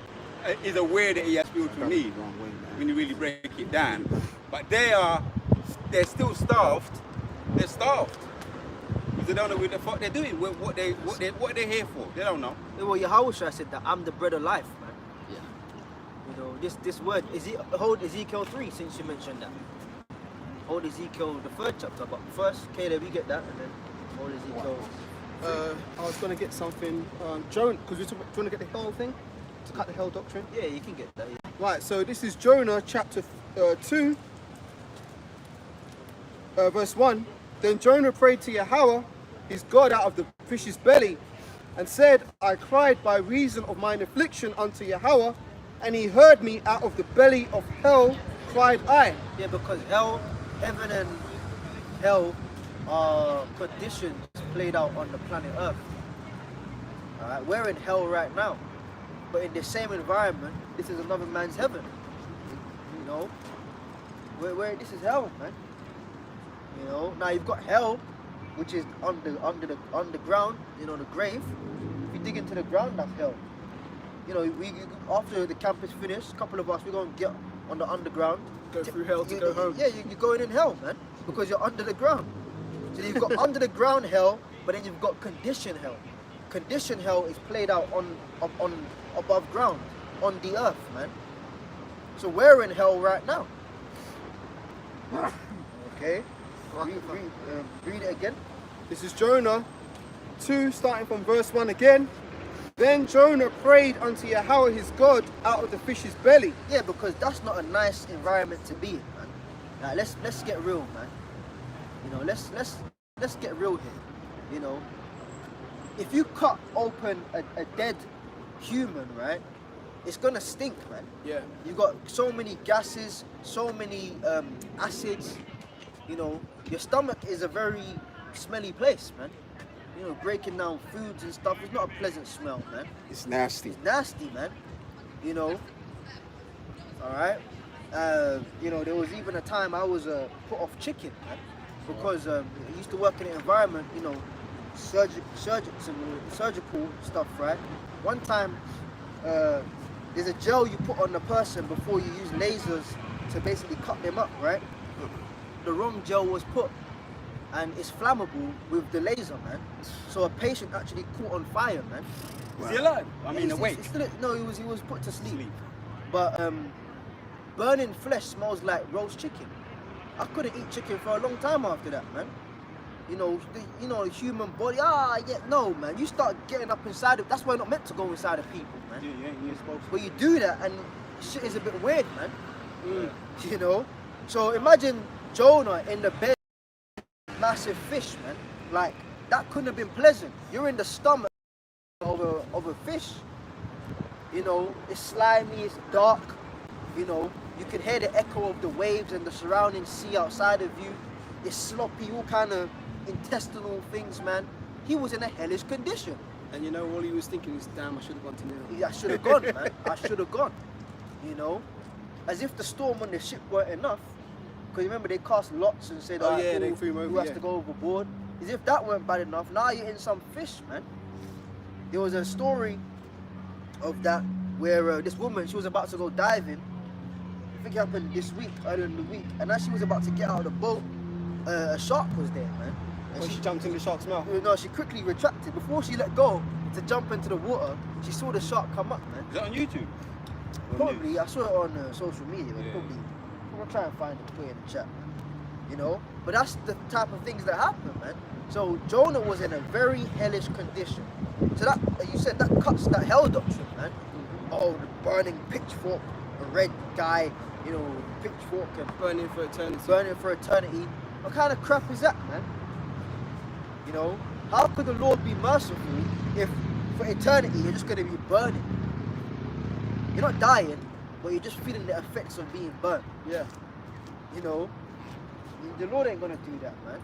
is aware that he has spiritual need when you really break it down. But they're still starved. They're starved because they don't know what the fuck they're doing. What they're here for. They don't know. Well, Yahweh said that I'm the bread of life, man. Yeah. You know, this word, hold Ezekiel 3 since you mentioned that. Hold Ezekiel, the 3rd chapter, but first, Caleb, you get that, and then hold Ezekiel. I was going to get something, Jonah, because we're trying to get the hell thing, to cut the hell doctrine. Yeah, you can get that. Yeah. Right, so this is Jonah chapter 2, verse 1. Then Jonah prayed to Yahweh, his God, out of the fish's belly, and said, I cried by reason of mine affliction unto Yahweh, and he heard me. Out of the belly of hell cried I. Yeah, because heaven and hell are conditions played out on the planet Earth. Alright, we're in hell right now, but in the same environment, this is another man's heaven. You know, where this is hell, man. You know, now you've got hell, which is underground. You know, the grave. If you dig into the ground, that's hell. You know, after the camp is finished, a couple of us, we're gonna get on the underground. Go through hell to go home. Yeah, you're going in hell, man, because you're under the ground. So you've got under the ground hell, but then you've got conditioned hell. Conditioned hell is played out on above ground, on the earth, man. So we're in hell right now. Okay, read it again. This is Jonah 2, starting from verse 1 again. Then Jonah prayed unto Yahweh his God out of the fish's belly. Yeah, because that's not a nice environment to be in, man. Now let's get real, man. You know, let's get real here. You know, if you cut open a dead human, right, it's gonna stink, man. Yeah. You got so many gases, so many acids. You know, your stomach is a very smelly place, man. You know, breaking down foods and stuff, it's not a pleasant smell, man. It's nasty. It's nasty, man. You know. Alright. You know, there was even a time I was put off chicken, man, because I used to work in an environment, you know, surgical stuff, right? One time, there's a gel you put on the person before you use lasers to basically cut them up, right? The wrong gel was put, and it's flammable with the laser, man. So a patient actually caught on fire, man. Is he alive? I mean, awake. No, he was put to sleep. But burning flesh smells like roast chicken. I couldn't eat chicken for a long time after that, man. You know, the human body. No, man. You start getting up inside it. That's why you're not meant to go inside of people, man. Yeah, you're supposed to. But you do that, and shit is a bit weird, man. You know. So imagine Jonah in the bed, massive fish, man. Like that couldn't have been pleasant. You're in the stomach of a fish. You know, it's slimy, it's dark. You know, you can hear the echo of the waves and the surrounding sea outside of you. It's sloppy, all kind of intestinal things, man. He was in a hellish condition. And you know, all he was thinking is, damn, I should have gone to Nil. I should have gone, man. I should have gone. You know, as if the storm on the ship weren't enough. Because remember, they cast lots and said, they threw him who over, has to go overboard. As if that weren't bad enough. Now you're in some fish, man. There was a story of that where this woman, she was about to go diving. I think it happened this week, earlier in the week. And as she was about to get out of the boat, a shark was there, man. And When she jumped in the shark's mouth. No, she quickly retracted. Before she let go to jump into the water, she saw the shark come up, man. Is that on YouTube? Probably, I saw it on social media. Yeah. Probably, we'll try and find it, put it in the chat, man. You know, but that's the type of things that happen, man. So Jonah was in a very hellish condition. So that you said that cuts that hell doctrine, man. Oh, the burning pitchfork, a red guy, you know, pitchfork and Burning for eternity. burning for eternity. What kind of crap is that, man? You know, how could the Lord be merciful if for eternity you're just going to be burning? You're not dying, but you're just feeling the effects of being burnt. Yeah. You know, the Lord ain't gonna do that, man.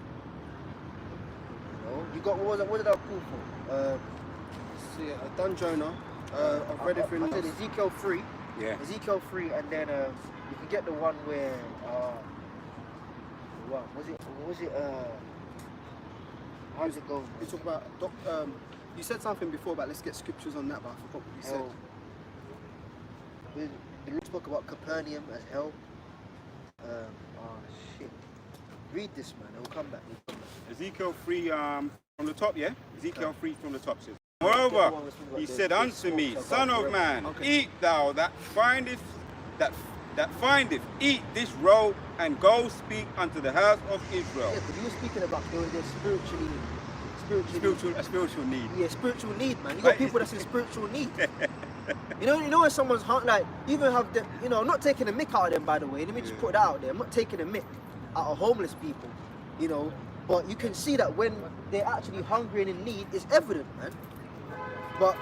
You know, you got what did I call for? See, I've done Jonah. I've read it through. I said Ezekiel 3. Yeah. Ezekiel 3, and then you can get the one where what was it? How does it go? You talk about you said something before about let's get scriptures on that, but I forgot what you said. The Lord spoke about Capernaum as hell. Shit. Read this, man. It will come back. Ezekiel 3 from the top, yeah? Ezekiel 3 from the top says, moreover, he said unto me, Son of man, eat thou that findeth, eat this roll, and go speak unto the house of Israel. Yeah, but you were speaking about their Spiritual need. Yeah, spiritual need, man. You got people that's in spiritual need. You know when someone's like, even have the, you know, I'm not taking a mick out of them, by the way. Let me just put that out there. I'm not taking a mick out of homeless people, you know. But you can see that when they're actually hungry and in need, it's evident, man. But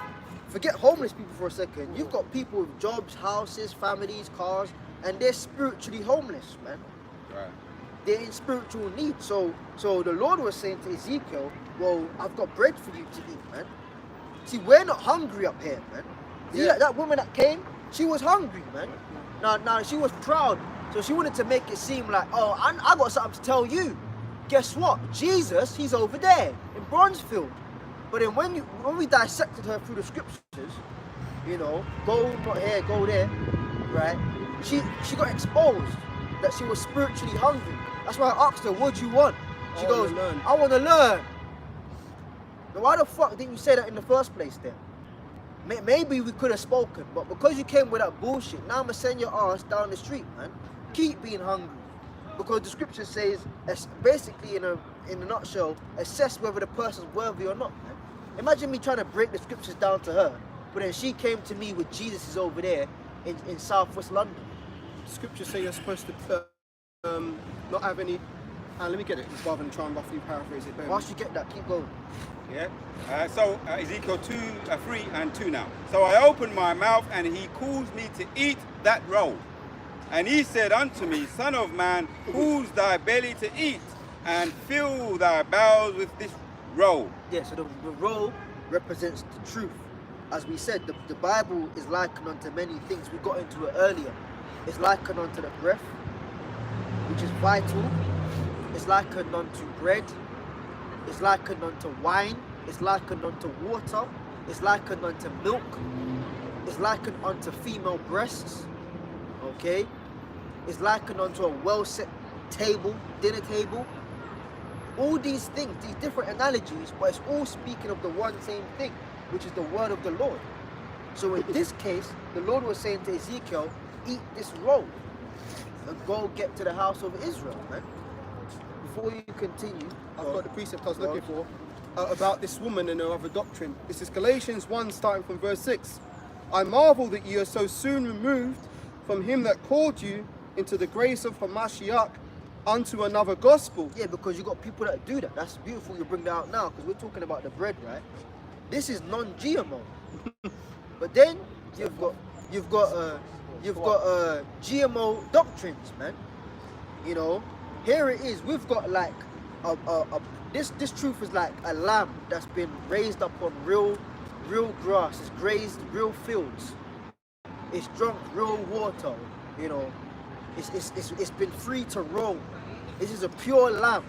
forget homeless people for a second. You've got people with jobs, houses, families, cars, and they're spiritually homeless, man. Right. They're in spiritual need. So the Lord was saying to Ezekiel, well, I've got bread for you to eat, man. See, we're not hungry up here, man. See, that woman that came, she was hungry, man. Now she was proud, so she wanted to make it seem like, oh, I got something to tell you. Guess what? Jesus, he's over there in Bronzefield. But then when we dissected her through the scriptures, you know, go not here, go there, right? She got exposed that she was spiritually hungry. That's why I asked her, what do you want? She goes, I want to learn. Now why the fuck didn't you say that in the first place then? Maybe we could have spoken, but because you came with that bullshit, now I'm going to send your ass down the street, man. Keep being hungry. Because the scripture says, basically in a nutshell, assess whether the person's worthy or not, man. Imagine me trying to break the scriptures down to her, but then she came to me with Jesus is over there in southwest London. Scriptures say you're supposed to not have any. Let me get it, rather than try and roughly paraphrase it. Once you get that, keep going. Yeah. Ezekiel 3 and 2 now. So I opened my mouth, and he caused me to eat that roll. And he said unto me, Son of man, cause thy belly to eat, and fill thy bowels with this roll. Yeah, so the roll represents the truth. As we said, the Bible is likened unto many things. We got into it earlier. It's likened unto the breath, which is vital. It's likened unto bread. It's likened unto wine. It's likened unto water. It's likened unto milk. It's likened unto female breasts. Okay? It's likened unto a well-set table, dinner table. All these things, these different analogies, but it's all speaking of the one same thing, which is the word of the Lord. So in this case, the Lord was saying to Ezekiel, eat this roll and go get to the house of Israel, man. Before you continue, I've got the precept I was looking for about this woman and her other doctrine. This is Galatians 1, starting from verse 6. I marvel that you are so soon removed from him that called you into the grace of Hamashiach unto another gospel. Yeah, because you got people that do that. That's beautiful you bring that out now, because we're talking about the bread, right? This is non-GMO. But then you've got GMO doctrines, man. You know, here it is. We've got like this truth is like a lamb that's been raised up on real grass. It's grazed real fields. It's drunk real water. You know, it's been free to roam. This is a pure lamb.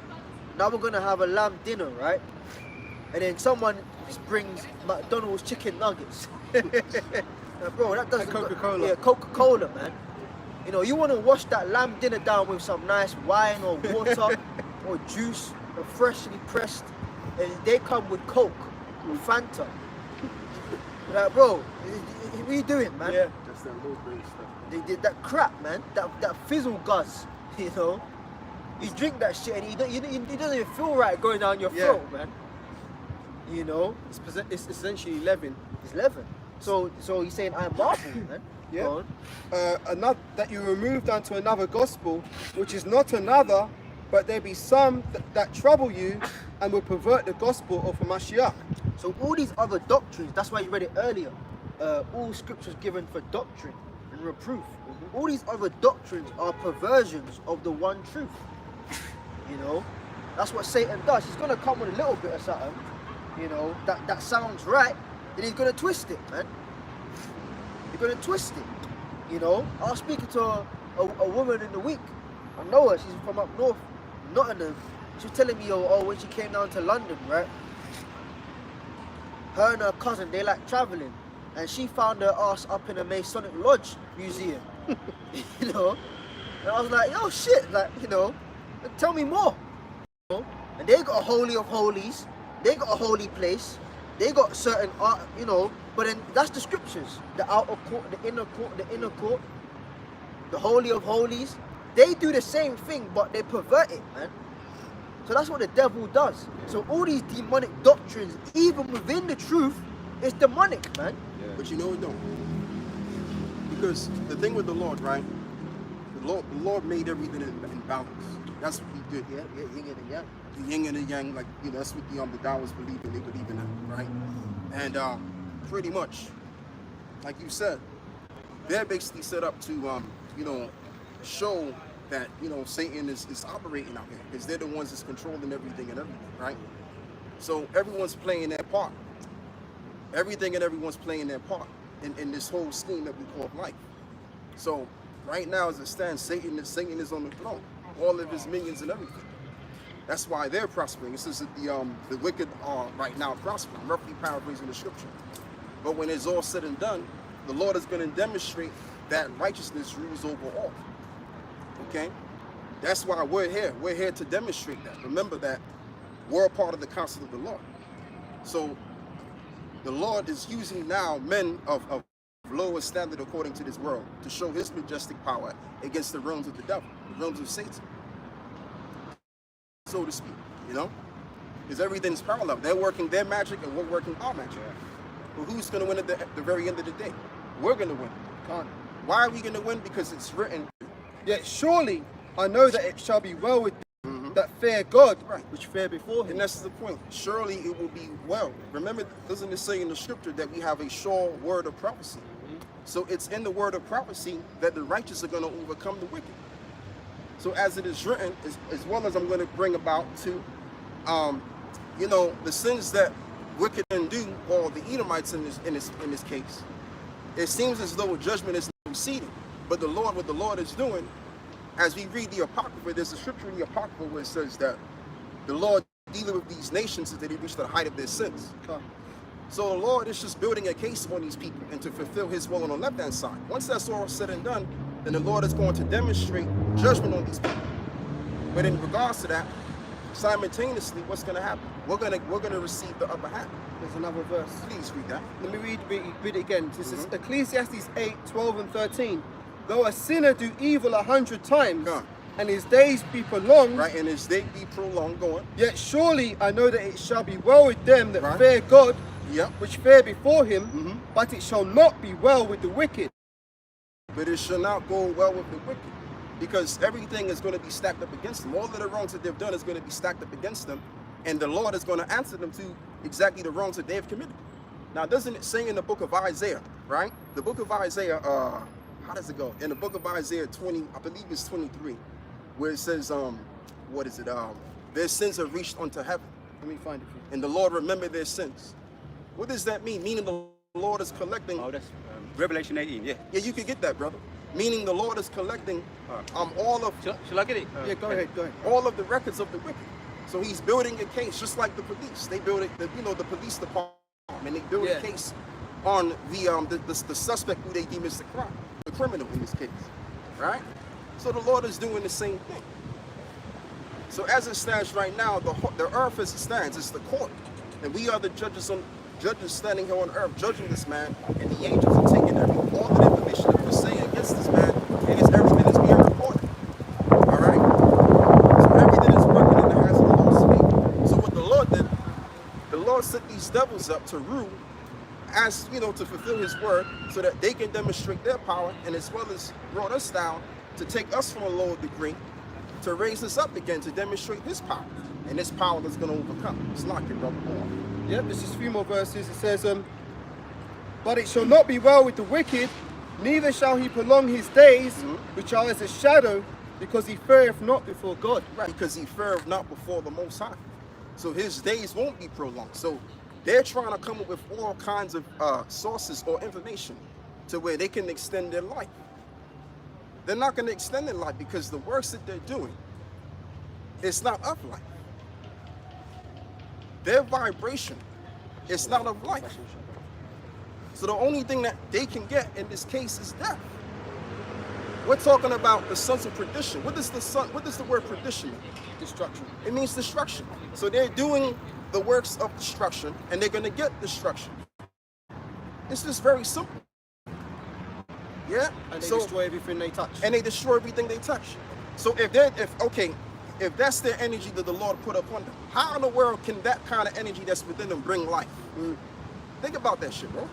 Now we're gonna have a lamb dinner, right? And then someone just brings McDonald's chicken nuggets. Now, bro, that doesn't. Coca-Cola. Yeah, Coca-Cola, man. You know, you want to wash that lamb dinner down with some nice wine or water or juice, or freshly pressed, and they come with Coke or Fanta. Like, bro, what are you doing, man? Yeah, that's that low grade stuff. They did that crap, man. That fizzle guzz, you know. You drink that shit and it doesn't even feel right going down your throat, man. You know, It's essentially leaven. it's leaven. So he's saying I marvel, man. Yeah. Go on. Another, that you removed unto another gospel, which is not another, but there be some that trouble you and will pervert the gospel of Hamashiach. So all these other doctrines, that's why you read it earlier. All scriptures given for doctrine and reproof. all these other doctrines are perversions of the one truth. You know, that's what Satan does. He's gonna come with a little bit of something, you know, that sounds right, then he's gonna twist it, man. He's gonna twist it. You know, I was speaking to a woman in the week. I know her. She's from up north, Nottingham. She was telling me, oh, when she came down to London, right? Her and her cousin, they like traveling, and she found her ass up in a Masonic Lodge museum. You know, and I was like, oh shit, like, you know, tell me more. You know? And they got a holy of holies, they got a holy place, they got certain art, you know. But then that's the scriptures, the outer court, the inner court, the holy of holies. They do the same thing, but they pervert it, man. So that's what the devil does. So all these demonic doctrines, even within the truth, is demonic, man. Yeah. But you know it don't. Because the thing with the Lord, right? The Lord made everything in balance. That's what he did. Yeah, yin and the yang. The yin and the yang, like, you know, that's what the Taoists believe in. They believe in that, right? And pretty much, like you said, they're basically set up to, you know, show that, you know, Satan is operating out here, because they're the ones that's controlling everything and everything, right? So everyone's playing their part. Everything and everyone's playing their part in this whole scheme that we call life. So right now, as it stands, Satan is on the throne, all of his minions and everything. That's why they're prospering. It says that the wicked are right now prospering, roughly paraphrasing the scripture. But when it's all said and done, the Lord is going to demonstrate that righteousness rules over all. Okay? That's why we're here. We're here to demonstrate that. Remember that we're a part of the council of the Lord. So the Lord is using now men of lower standard according to this world to show his majestic power against the realms of the devil, the realms of Satan, so to speak, you know? Because everything's parallel. They're working their magic and we're working our magic. But who's going to win at the very end of the day? We're going to win. Why are we going to win? Because it's written. Yet surely I know that it shall be well with them that fear God, Right. which fear before him. And that's the point. Surely it will be well. Remember, doesn't it say in the scripture that we have a sure word of prophecy? So it's in the word of prophecy that the righteous are going to overcome the wicked. So as it is written, as well as I'm going to bring about to, you know, the sins that wicked men do, or the Edomites in this case, it seems as though judgment is receding. But what the Lord is doing, as we read the Apocrypha, there's a scripture in the Apocrypha where it says that the Lord dealing with these nations until they reach the height of their sins. So the Lord is just building a case on these people and to fulfill his will on the left-hand side. Once that's all said and done, then the Lord is going to demonstrate judgment on these people. But in regards to that, simultaneously, what's going to happen? We're going to receive the upper hand. There's another verse. Please read that. Let me read it again. This is Ecclesiastes 8:12-13. Though a sinner do evil 100 times, Go on. and his days be prolonged, Right, and his day be prolonged, going. yet surely I know that it shall be well with them that Right. fear God, Yep. which fear before him, but it shall not be well with the wicked. But it shall not go well with the wicked, because everything is going to be stacked up against them. All of the wrongs that they've done is going to be stacked up against them, and the Lord is going to answer them to exactly the wrongs that they have committed. Now, doesn't it say in the book of Isaiah, right? The book of Isaiah, how does it go? In the book of Isaiah 20, I believe it's 23, where it says, what is it? Their sins have reached unto heaven, Let me find it for you. and the Lord remembered their sins. What does that mean? Meaning the Lord is collecting. Oh, that's Revelation 18, yeah. Yeah, you can get that, brother. Meaning the Lord is collecting all of Shall I get it? Yeah, go ahead. all of the records of the wicked. So he's building a case, just like the police. They build it, the police department, and they build a case on the suspect who they deem as the criminal in this case, right? So the Lord is doing the same thing. So as it stands right now, the earth as it stands is the court, and we are the judges standing here on earth judging this man, and the angels are taking all the information that we're saying against this man, and it's everything that's being recorded. All right. So everything is working in the hands of the Lord's speed. So what the Lord did, the Lord set these devils up to rule, as you know, to fulfill his word, so that they can demonstrate their power, and as well as brought us down to take us from a lower degree, to raise us up again, to demonstrate his power. And this power is going to overcome. It's not your brother. Yep, there's just a few more verses. It says, but it shall not be well with the wicked, Neither shall he prolong his days, which are as a shadow, because he feareth not before God. Right, because he feareth not before the Most High. So his days won't be prolonged. So they're trying to come up with all kinds of sources or information to where they can extend their life. They're not going to extend their life because the works that they're doing, it's not of life. Their vibration is not of life. So the only thing that they can get in this case is death. We're talking about the sons of perdition. What does the word perdition mean? Destruction. It means destruction. So they're doing the works of destruction and they're going to get destruction. It's just very simple. Yeah? And they destroy everything they touch. And they destroy everything they touch. So if that's their energy that the Lord put upon them, how in the world can that kind of energy that's within them bring life? Think about that shit, bro.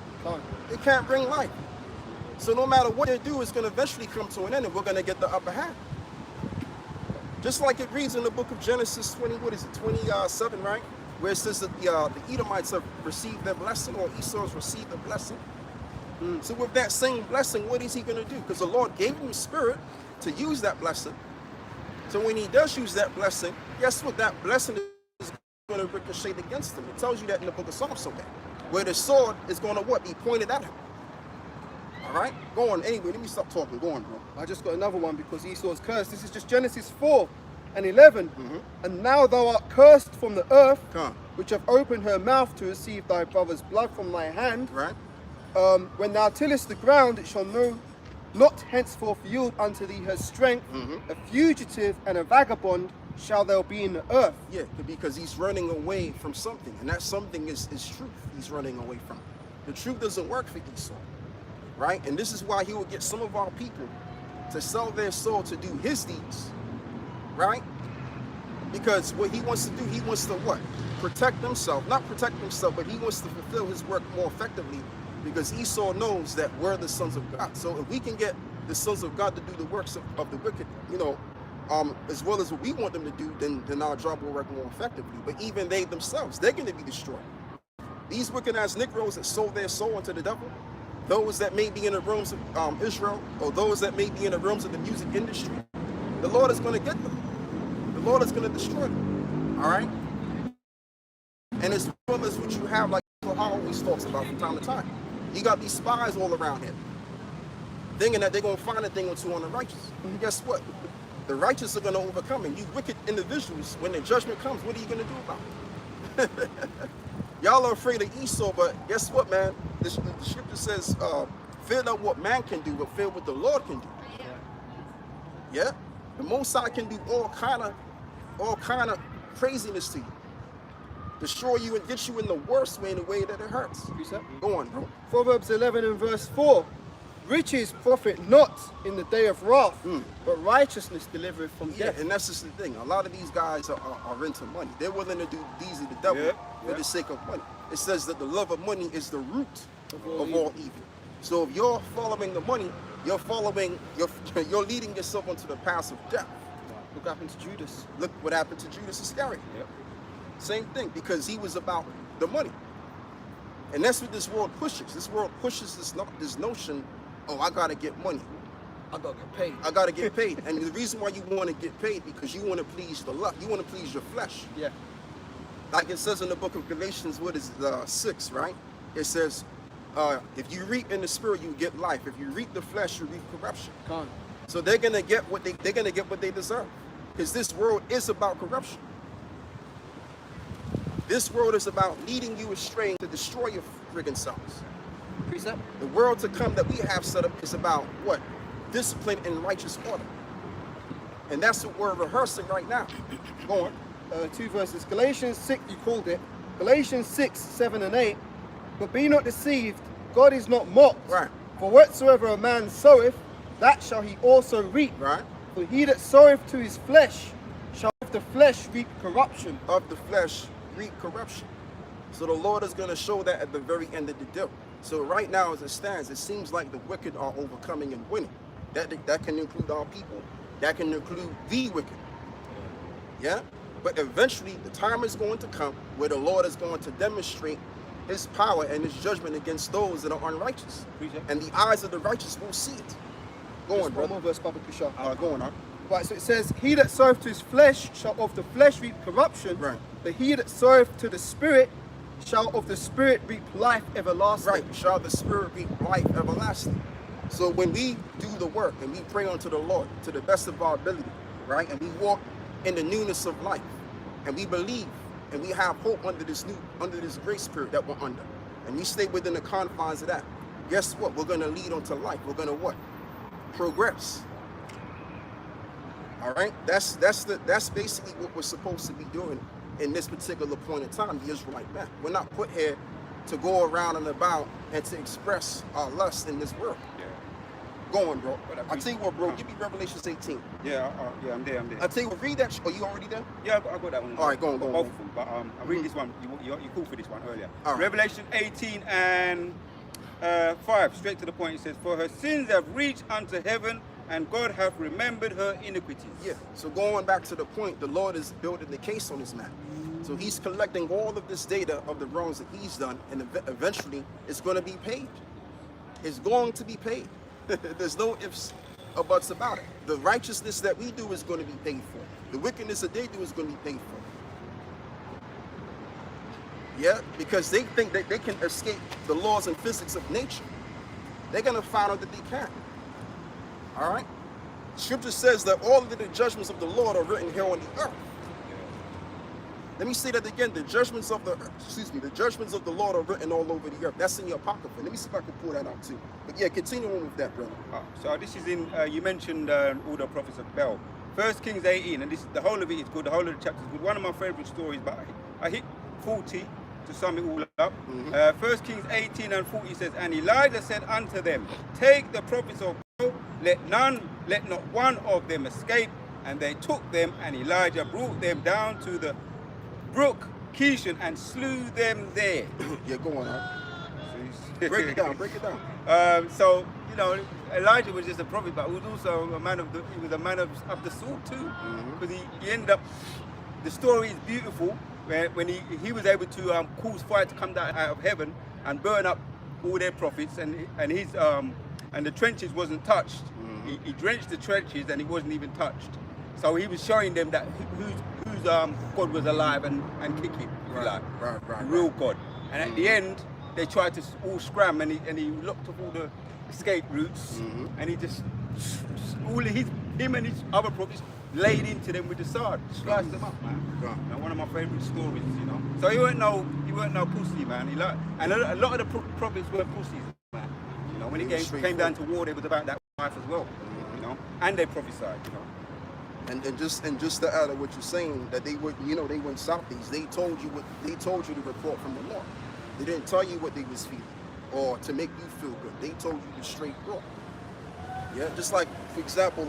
It can't bring life. So no matter what they do, it's going to eventually come to an end and we're going to get the upper hand. Just like it reads in the book of Genesis 27, right? Where it says that the Edomites have received their blessing, or Esau's received the blessing. So with that same blessing, what is he going to do? Because the Lord gave him a spirit to use that blessing. So when he does use that blessing, guess what? That blessing is going to ricochet against him. It tells you that in the book of Psalms somewhere. Where the sword is going to what? Be pointed at him. All right? Go on. Anyway, let me stop talking. Go on, bro. I just got another one because Esau's cursed. This is just Genesis 4:11. And now thou art cursed from the earth, which hath opened her mouth to receive thy brother's blood from thy hand. Right. When thou tillest the ground, it shall not henceforth yield unto thee her strength. A fugitive and a vagabond shall thou be in the earth. Yeah, because he's running away from something, and that something is truth he's running away from. The truth doesn't work for Esau, right? And this is why he will get some of our people to sell their soul to do his deeds, right? Because what he wants to do, he wants to what? Protect himself. Not protect himself, but he wants to fulfill his work more effectively, because Esau knows that we're the sons of God. So if we can get the sons of God to do the works of the wicked, as well as what we want them to do, then our job will work more effectively. But even they themselves, they're going to be destroyed. These wicked-ass Negroes that sold their soul unto the devil, those that may be in the realms of Israel, or those that may be in the realms of the music industry, the Lord is going to get them. The Lord is going to destroy them. All right? And as well as what you have, like Paul always talks about from time to time, you got these spies all around him, thinking that they're going to find a thing or two on the righteous. And guess what? The righteous are going to overcome, and you wicked individuals, when the judgment comes, what are you going to do about it? Y'all are afraid of Esau, but guess what, man? The scripture says, fear not what man can do, but fear what the Lord can do. Yeah? The Most High can do all kind of craziness to you. Destroy you and get you in the worst way, in the way that it hurts. Go on, bro. Proverbs 11 and verse 4. Riches profit not in the day of wrath, but righteousness delivereth from death. And that's just the thing. A lot of these guys are into money. They're willing to do deeds of the devil for the sake of money. It says that the love of money is the root of all evil. So if you're following the money, you're leading yourself onto the path of death. Look what happened to Judas. Look what happened to Judas Iscariot. Same thing, because he was about the money. And that's what this world pushes. This world pushes this notion, oh, I gotta get money. I gotta get paid. I gotta get paid. And the reason why you want to get paid, because you want to please the lust. You want to please your flesh. Yeah. Like it says in the book of Galatians, 6, right? It says, if you reap in the spirit, you get life. If you reap the flesh, you reap corruption. So they're gonna get what they deserve, because this world is about corruption. This world is about leading you astray to destroy your friggin' selves. Precept. The world to come that we have set up is about what? Discipline and righteous order. And that's what we're rehearsing right now. Go on. 2 verses. Galatians 6, you called it. Galatians 6, 7 and 8. But be not deceived, God is not mocked. Right. For whatsoever a man soweth, that shall he also reap. Right. For he that soweth to his flesh shall of the flesh reap corruption. Of the flesh reap corruption. So the Lord is going to show that at the very end of the deal. So right now, as it stands, it seems like the wicked are overcoming and winning. That can include our people. That can include the wicked. Yeah? But eventually, the time is going to come where the Lord is going to demonstrate his power and his judgment against those that are unrighteous. Appreciate it. And the eyes of the righteous will see it. Go on, Just one brother. more verse, Baba Kusha. Go on, huh? Right, so it says, he that serveth to his flesh shall of the flesh reap corruption, Right. but he that serveth to the spirit shall of the spirit reap life everlasting. Right, shall the spirit reap life everlasting. So when we do the work and we pray unto the Lord to the best of our ability, right, and we walk in the newness of life, and we believe and we have hope under this grace period that we're under, and we stay within the confines of that, guess what? We're gonna lead onto life. We're gonna what? Progress. All right, that's basically what we're supposed to be doing in this particular point in time, the Israelite man. We're not put here to go around and about and to express our lust in this world. Yeah. Go on, bro. But I'll tell you what, bro. Give me Revelations 18. Yeah, I'm there. I'll tell you what, read that. Are you already there? Yeah, I got that one. All right, go on. Both of them, but I read this one. You called for this one earlier. All right. Revelation 18 and 5, straight to the point. It says, "For her sins have reached unto heaven, and God hath remembered her iniquities." Yeah. So going back to the point, the Lord is building the case on this man. So he's collecting all of this data of the wrongs that he's done, and eventually it's going to be paid. It's going to be paid. There's no ifs or buts about it. The righteousness that we do is going to be paid for. The wickedness that they do is going to be paid for. Yeah, because they think that they can escape the laws and physics of nature. They're going to find out that they can't. All right? Scripture says that all of the judgments of the Lord are written here on the earth. Let me say that again. The judgments of the Lord are written all over the earth. That's in your apocrypha. Let me see if I can pull that out too. But yeah, continue on with that, brother. So this is in, you mentioned all the prophets of Bel. 1 Kings 18, and this is the whole of it is good, the whole of the chapter is good. One of my favorite stories, but I hit 40 to sum it all up. 1 Kings 18 and 40 says, "And Elijah said unto them, Take the prophets of Baal, let not one of them escape. And they took them, and Elijah brought them down to the brook Kishon and slew them there." Yeah, go on, huh? Break it down. So you know, Elijah was just a prophet, but he was also a man of the sword too, because he ended up. The story is beautiful when he was able to cause fire to come down out of heaven and burn up all their prophets, and his and the trenches wasn't touched. He drenched the trenches and it wasn't even touched. So he was showing them that whose God was alive and kicking, Right. the real God. And at the end, they tried to all scram, and he locked up all the escape routes, and he just him and his other prophets laid into them with the sword, sliced them up, man. And one of my favorite stories, you know. So he weren't no pussy, man. And a lot of the prophets were pussies, man. You know, when it came down to war, it was about that life as well, you know. And they prophesied, you know. And just to add to what you're saying, that they went southeast. They told you the report from the Lord. They didn't tell you what they was feeling or to make you feel good. They told you the straight raw. Yeah, just like, for example,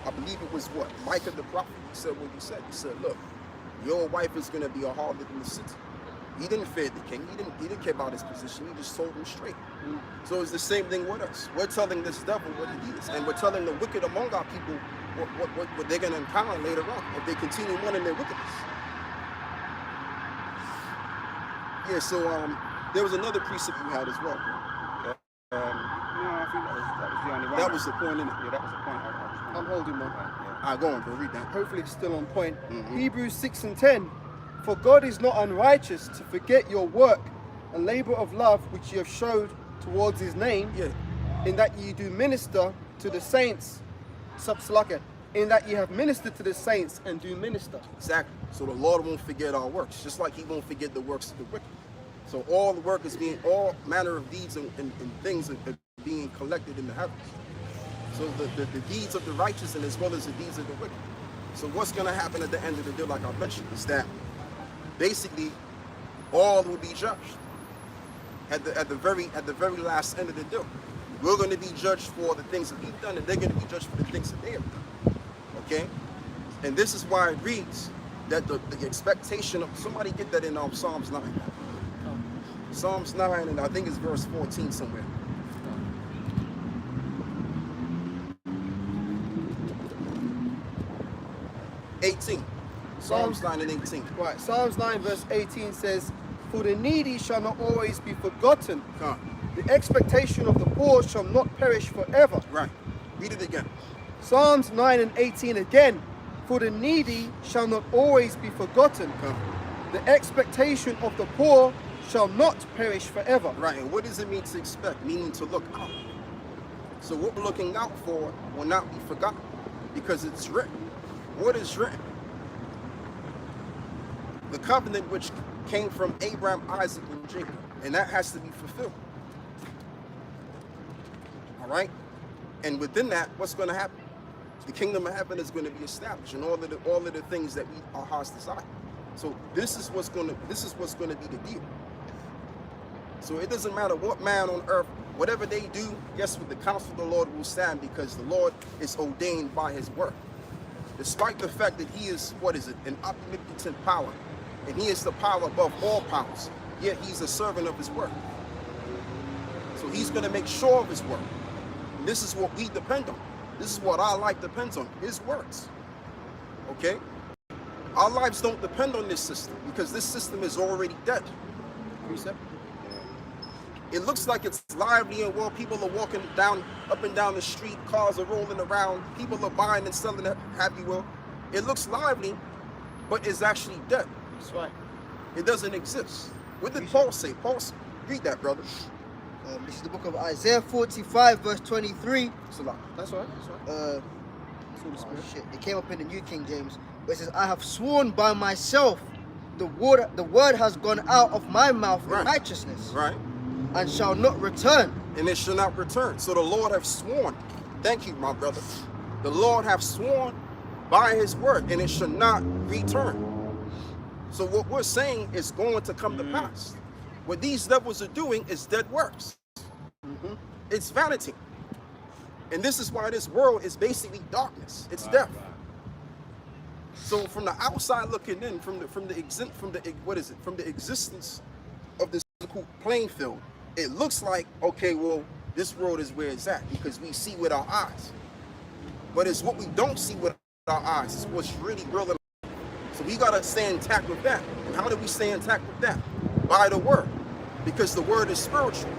I believe it was Micah the prophet. He said what he said. He said, "Look, your wife is gonna be a harlot in the city." He didn't fear the king. He didn't care about his position. He just told him straight. So it's the same thing with us. We're telling this devil what he is, and we're telling the wicked among our people what they're going to encounter later on if they continue on in their wickedness. Yeah, so there was another precept you had as well, bro. No, I think that was the only one. That was the point, innit? Yeah, that was the point. I'm holding man. All right, go on, bro. Read that. Hopefully it's still on point. Hebrews 6 and 10. "For God is not unrighteous to forget your work and labor of love which you have showed towards his name, Yeah. in that ye do minister to the saints." In that ye have ministered to the saints and do minister. Exactly. So the Lord won't forget our works, just like he won't forget the works of the wicked. So all the work is all manner of deeds and things are being collected in the heavens. So the deeds of the righteous and as well as the deeds of the wicked. So what's going to happen at the end of the day, like I mentioned, is that basically all will be judged at the very last end of the day. We're going to be judged for the things that we've done, and they're going to be judged for the things that they have done. Okay? And this is why it reads that the expectation of, somebody get that in Psalms 9. Psalms 9, and I think it's verse 14 somewhere. Psalms 9 and 18. Right, Psalms 9 verse 18 says, For the needy shall not always be forgotten. Come. The expectation of the poor shall not perish forever. Right. Read it again. Psalms 9 and 18 again. For the needy shall not always be forgotten. Come. The expectation of the poor shall not perish forever. Right. And what does it mean to expect? Meaning to look out. So what we're looking out for will not be forgotten because it's written. What is written? The covenant which came from Abraham, Isaac, and Jacob. And that has to be fulfilled. All right? And within that, what's going to happen? The kingdom of heaven is going to be established, and all of the things that our hearts desire. So this is what's going to be the deal. So it doesn't matter what man on earth, whatever they do, guess what? The counsel of the Lord will stand because the Lord is ordained by his word. Despite the fact that he is, an omnipotent power, and he is the power above all powers, yet he's a servant of his word. So he's going to make sure of his word. And this is what we depend on. This is what our life depends on, his words. Okay? Our lives don't depend on this system because this system is already dead. It looks like it's lively and well, people are walking up and down the street, cars are rolling around, people are buying and selling, have you will. It looks lively, but it's actually dead. That's right. It doesn't exist. What did Paul say? Read that, brother. This is the book of Isaiah 45, verse 23. It's a lot. That's all right. Shit. It came up in the New King James, where it says, I have sworn by myself, the word has gone out of my mouth in righteousness, Right. and shall not return. And it shall not return. So the Lord have sworn. Thank you, my brother. The Lord have sworn by his word, and it shall not return. So what we're saying is going to come to pass. What these devils are doing is dead works. It's vanity. And this is why this world is basically darkness. It's death. So from the outside looking in, from the existence of this physical playing field, it looks like, okay, well, this world is where it's at because we see with our eyes. But it's what we don't see with our eyes. It's what's really real. So we gotta stay intact with that. And how do we stay intact with that? By the word. Because the word is spiritual.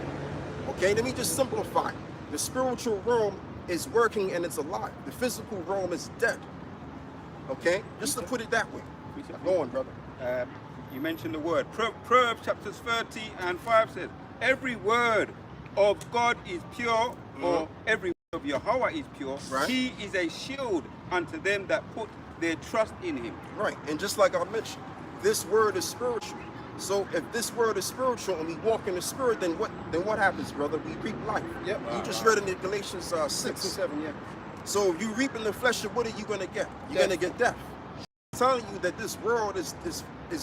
Okay, let me just simplify. The spiritual realm is working and it's alive. The physical realm is dead. Okay, just to put it that way. Go on, brother. You mentioned the word. Proverbs chapters 30 and 5 says, every word of God is pure, or every word of Yahweh is pure. Right. He is a shield unto them that put their trust in him. Right, and just like I mentioned, this word is spiritual. So if this word is spiritual and we walk in the spirit, then what happens, brother? We reap life. Yep. You just read in the Galatians 6 and 7. Yeah. So if you reap in the flesh, what are you going to get? You're going to get death. I'm telling you that this world is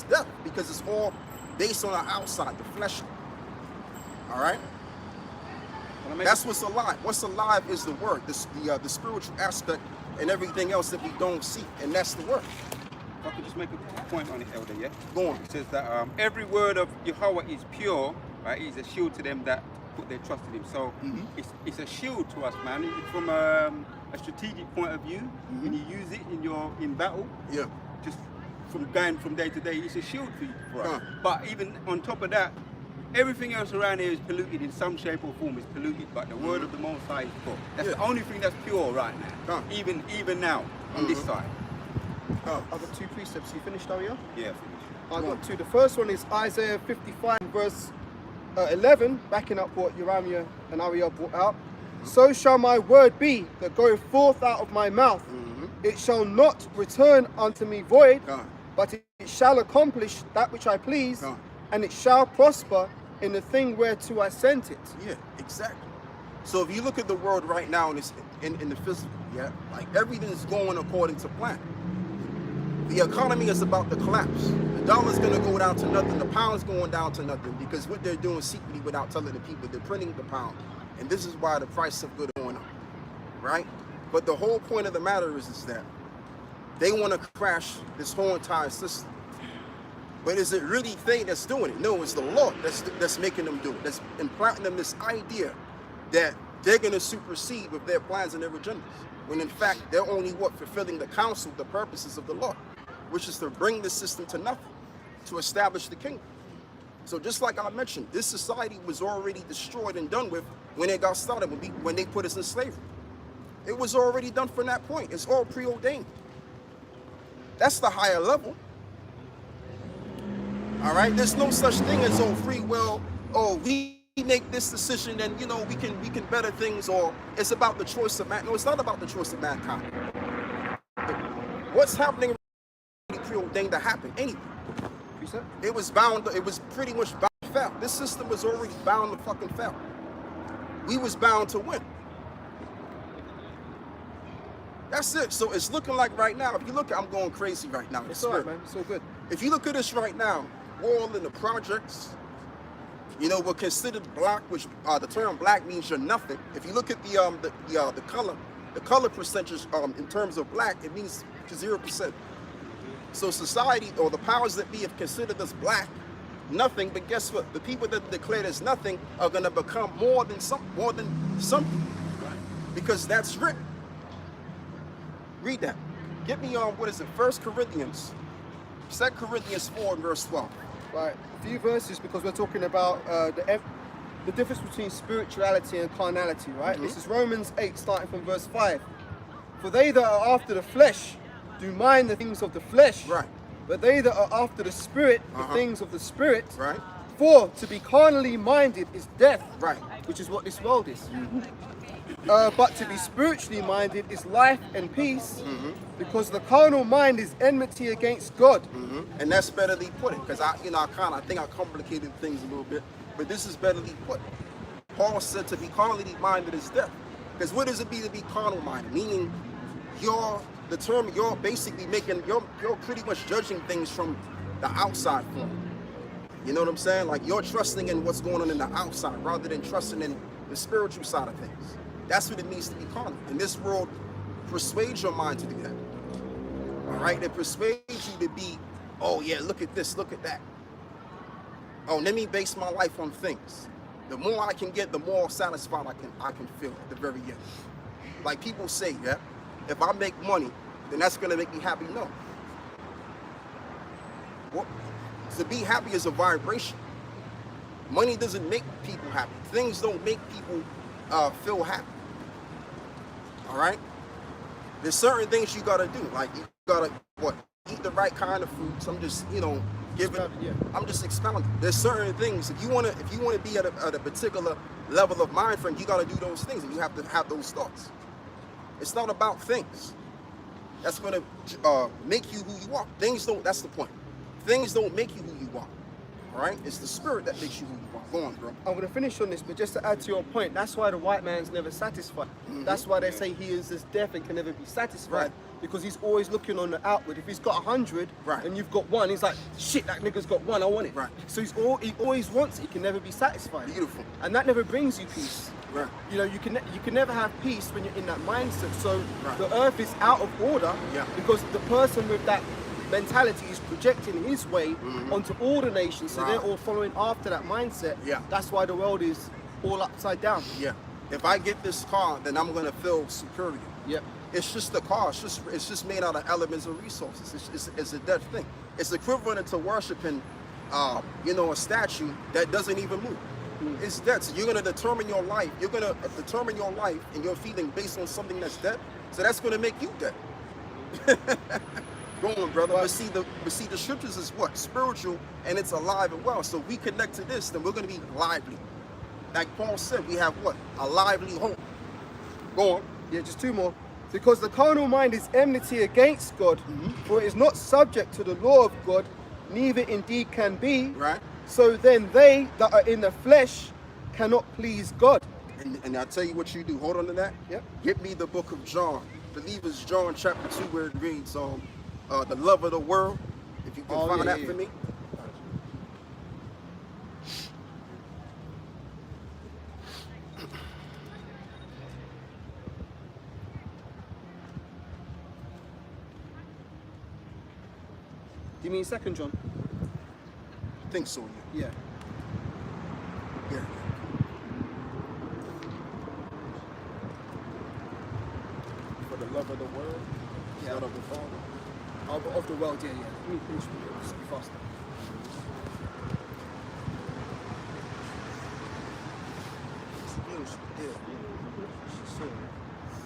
death because it's all based on the outside, the flesh. All right. That's what's alive. What's alive is the word, the spiritual aspect, and everything else that we don't see, and that's the word. If I could just make a point on it, Elder, yeah? Go on. It says that every word of Yahweh is pure, right? He's a shield to them that put their trust in him. So it's a shield to us, man. From a strategic point of view, when you use it in battle, just from going from day to day, it's a shield for us. But even on top of that, everything else around here is polluted in some shape or form. Is polluted, but the word of the Most High is pure. That's the only thing that's pure right now. Even now on this side. I've got two precepts. You finished, Dario? Yeah, finished. I've got two. The first one is Isaiah 55, verse 11, backing up what Uramia and Ariel brought out. So shall my word be that goeth forth out of my mouth. It shall not return unto me void, but it shall accomplish that which I please, and it shall prosper in the thing whereto I sent it. Yeah, exactly. So if you look at the world right now in the physical, like everything is going according to plan. The economy is about to collapse. The dollar's going to go down to nothing. The pound's going down to nothing because what they're doing secretly without telling the people, they're printing the pound. And this is why the price of goods is going up, right? But the whole point of the matter is that they want to crash this whole entire system. But is it really they that's doing it? No, it's the Lord that's making them do it. That's implanting them this idea that they're going to supersede with their plans and their agendas. When in fact, they're only fulfilling the counsel, the purposes of the Lord, which is to bring the system to nothing, to establish the kingdom. So just like I mentioned, this society was already destroyed and done with when it got started, when they put us in slavery. It was already done from that point. It's all preordained. That's the higher level. All right, there's no such thing as free will. We make this decision, and we can better things, or it's about the choice of man. No, it's not about the choice of mankind. What's happening is preordained to happen anyway. It was bound. It was pretty much bound to fail. This system was already bound to fucking fail. We was bound to win. That's it. So it's looking like right now, if you look at, I'm going crazy right now. It's all right, man. It's all good. If you look at this right now, we're all in the projects. We're considered black, which the term black means you're nothing. If you look at the color percentage in terms of black, it means 0%. So society, or the powers that be, have considered us black, nothing. But guess what? The people that declared as nothing are going to become more than something, because that's written. Read that. Get me on, what is it? 1 Corinthians. 2 Corinthians 4 and verse 12. Right, a few verses, because we're talking about the difference between spirituality and carnality, right? Mm-hmm. This is Romans 8, starting from verse 5. For they that are after the flesh do mind the things of the flesh, Right. but they that are after the spirit, the things of the spirit. Right. For to be carnally minded is death, Right. which is what this world is. But to be spiritually minded is life and peace, because the carnal mind is enmity against God. And that's betterly put it, because I think I complicated things a little bit, but this is betterly put. Paul said to be carnally minded is death. Because what does it mean to be carnal minded? Meaning you're basically you're pretty much judging things from the outside form. You know what I'm saying? Like you're trusting in what's going on in the outside rather than trusting in the spiritual side of things. That's what it means to be carnal. And this world persuades your mind to do that. All right? It persuades you to be, oh yeah, look at this, look at that. Oh, let me base my life on things. The more I can get, the more satisfied I can feel at the very end. Like people say, yeah, if I make money, then that's gonna make me happy. No. Well, to be happy is a vibration. Money doesn't make people happy. Things don't make people feel happy. All right? There's certain things you gotta do. Like you gotta eat the right kind of foods. I'm just I'm just expounding. There's certain things. If you wanna be at a particular level of mind frame, you gotta do those things, and you have to have those thoughts. It's not about things. That's gonna make you who you are. That's the point. Things don't make you who you are. All right? It's the spirit that makes you who you are. Go on, bro. I'm going to finish on this, but just to add to your point, that's why the white man's never satisfied. That's why they say he is as deaf and can never be satisfied. Right. Because he's always looking on the outward. If he's got 100 and you've got one, he's like, shit, that nigga's got one, I want it. Right. So he always wants it, he can never be satisfied. Beautiful. And that never brings you peace. Right. You can never have peace when you're in that mindset. So the earth is out of order because the person with that mentality is projecting his way onto all the nations, so they're all following after that mindset. That's why the world is all upside down. If I get this car, then I'm gonna feel superior. It's just a car. It's just made out of elements and resources. It's a dead thing. It's equivalent to worshiping a statue that doesn't even move. It's dead. So you're gonna determine your life. You're gonna determine your life and your feeling based on something that's dead. So that's gonna make you dead. Go on, brother. But see, the scriptures is what? Spiritual, and it's alive and well. So we connect to this, then we're going to be lively. Like Paul said, we have what? A lively hope. Go on. Yeah, just two more. Because the carnal mind is enmity against God, for it is not subject to the law of God, neither indeed can be. Right. So then they that are in the flesh cannot please God. And I'll tell you what you do. Hold on to that. Yep. Get me the book of John. I believe it's John chapter 2 where it reads, the love of the world. If you can find that for me. Do you mean 2 John? I think so, Yeah. Yeah. For the love of the world, not of the Father. Of the world, yeah. Let me finish with it, just faster. Yeah. She saw it.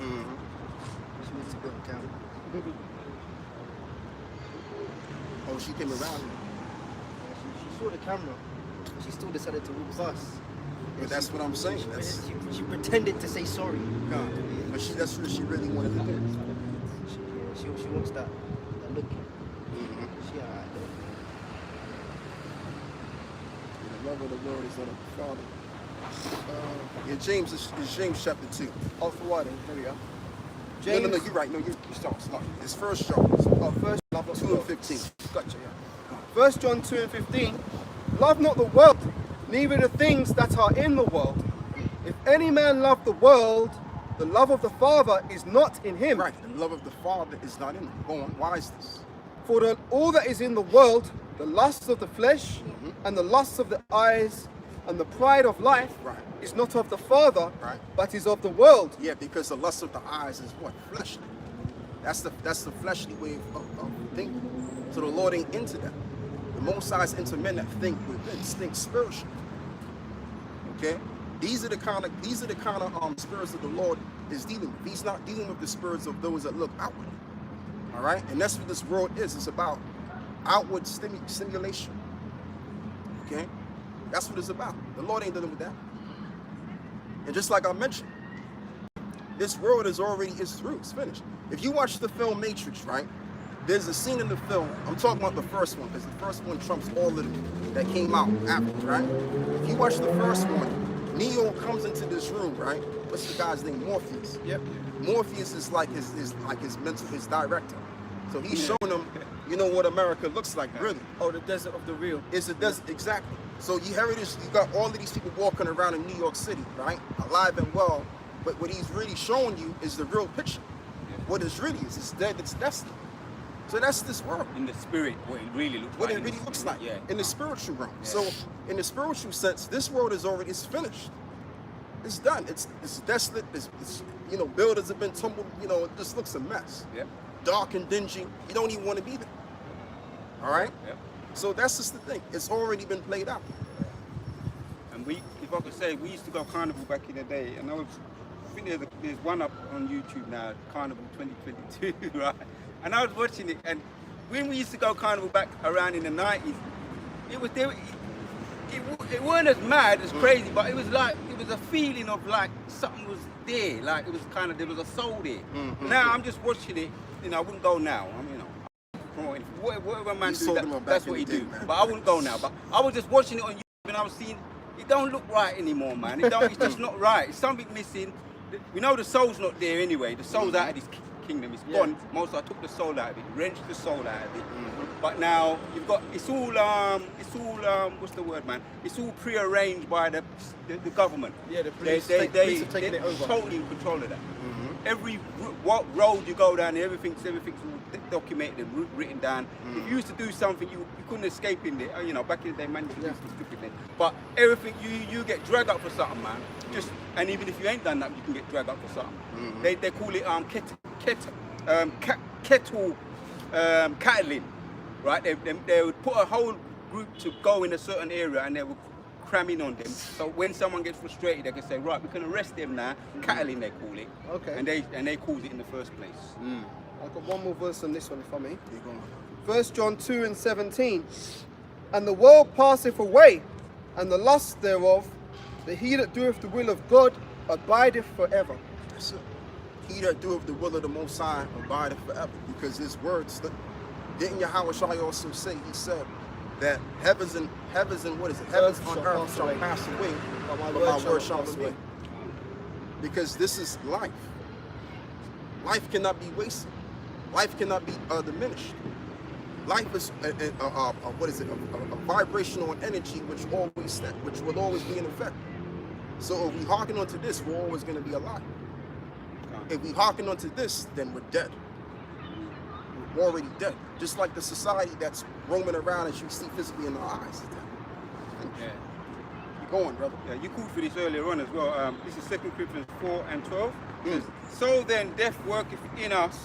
Mm-hmm. She wants to go on camera. Oh, she came around. She saw the camera. She still decided to walk past. But that's what I'm saying. That's, She pretended to say sorry. no, but that's what she really wanted to do. She wants that look. Mm-hmm. She alright though. The love of the world is not of the Father. Yeah, James is James chapter 2. Oh, for what then? There we go. No, you're right. No, you start. It's 1 John. First love not 2 the and world. 15. Gotcha, yeah. 1 John 2 and 15. Love not the world, neither the things that are in the world. If any man love the world, the love of the Father is not in him. Right. The love of the Father is not in him. Go on. Why is this? For all that is in the world, the lusts of the flesh, and the lusts of the eyes, and the pride of life, Right. is not of the Father, Right. but is of the world. Yeah, because the lust of the eyes is what? Fleshly. That's the fleshly way of thinking. So the Lord ain't into that. The Most High is into men that think within, think spiritually. Okay? These are the kind of spirits that the Lord is dealing with. He's not dealing with the spirits of those that look outward. All right? And that's what this world is. It's about outward stimulation. Okay? That's what it's about. The Lord ain't dealing with that. And just like I mentioned, this world is already, it's through, it's finished. If you watch the film Matrix, right? There's a scene in the film, I'm talking about the first one, because the first one trumps all of them that came out after, right? If you watch the first one, Neo comes into this room, right? What's the guy's name? Morpheus. Yep. Morpheus is like his director. So he's showing them, you know, what America looks like, really. Oh, the desert of the real. It's a desert, exactly. So you got all of these people walking around in New York City, right? Alive and well. But what he's really showing you is the real picture. What it really is, it's dead, it's destiny. So that's this world. In the spirit, what it really looks What like. it really looks like Yeah. in the spiritual realm. Yeah. So in the spiritual sense, this world is already, it's finished. It's done. It's desolate. It's you know, buildings have been tumbled. You know, it just looks a mess. Yep. Dark and dingy. You don't even want to be there. All right. Yep. So that's just the thing. It's already been played out. And if I could say, we used to go carnival back in the day, and I think there's one up on YouTube now, Carnival 2022, right? And I was watching it, and when we used to go carnival back around in the 90s, it weren't as mad as crazy, but it was a feeling of like something was there, like it was there was a soul there. Mm-hmm. Now I'm just watching it, you know, I wouldn't go now. I mean, you know, promoting whatever man You do, sold them up that's back what he in the do. day, man. But I wouldn't go now. But I was just watching it on YouTube, and I was seeing it don't look right anymore, man. It's just not right. It's something missing. We know the soul's not there anyway. The soul's out of this kingdom. It's gone. Most I took the soul out of it, wrenched the soul out of it. But now you've got it's all what's the word, man? It's all pre-arranged by the government. Yeah, the They police. Police have taken it they're over. totally in control of that. Every what road you go down, everything's all documented and written down. If you used to do something, you couldn't escape in there. You know, back in the day, man, you could do some stupid thing. But everything you get dragged up for something, man. And even if you ain't done that, you can get dragged up for something. They call it kettle cattling, right? They would put a whole group to go in a certain area, and they would cram in on them. So when someone gets frustrated, they can say, right, we can arrest them now. Cattling, they call it. Okay. And they caused it in the first place. I've got one more verse on this one, if I may. You're going. 1 John 2 and 17. And the world passeth away, and the lust thereof, but he that doeth the will of God abideth forever. That's it. He that doeth the will of the Most High abideth forever. Because his words, didn't Yahweh Shai also say, he said that heavens and what is it? Heavens on earth shall pass away, but my word shall pass remain. Because this is life. Life cannot be wasted. Life cannot be diminished. Life is a vibrational energy which will always be in effect. So if we hearken onto this, we're always going to be alive. If we hearken onto this, then we're dead. We're already dead. Just like the society that's roaming around as you see physically in our eyes. Yeah. Keep going, brother. Yeah, you called for this earlier on as well. This is 2 Corinthians 4 and 12. It says, so then death worketh in us,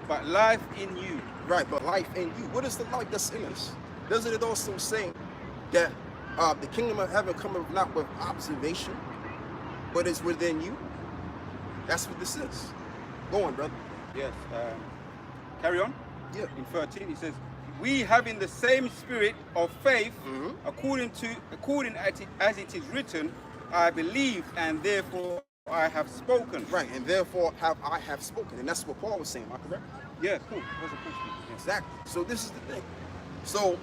but life in you. Right, but life in you. What is the life that's in us? Doesn't it also say that the kingdom of heaven cometh not with observation? but it's within you. That's what this is. Go on, brother. Yes. Carry on. Yeah. In 13, he says, "We having the same spirit of faith, according as it is written, I believe, and therefore I have spoken." Right, and therefore I have spoken. And that's what Paul was saying, am I correct? Yeah, cool. That's a cool speech. Yes. Exactly. So this is the thing. So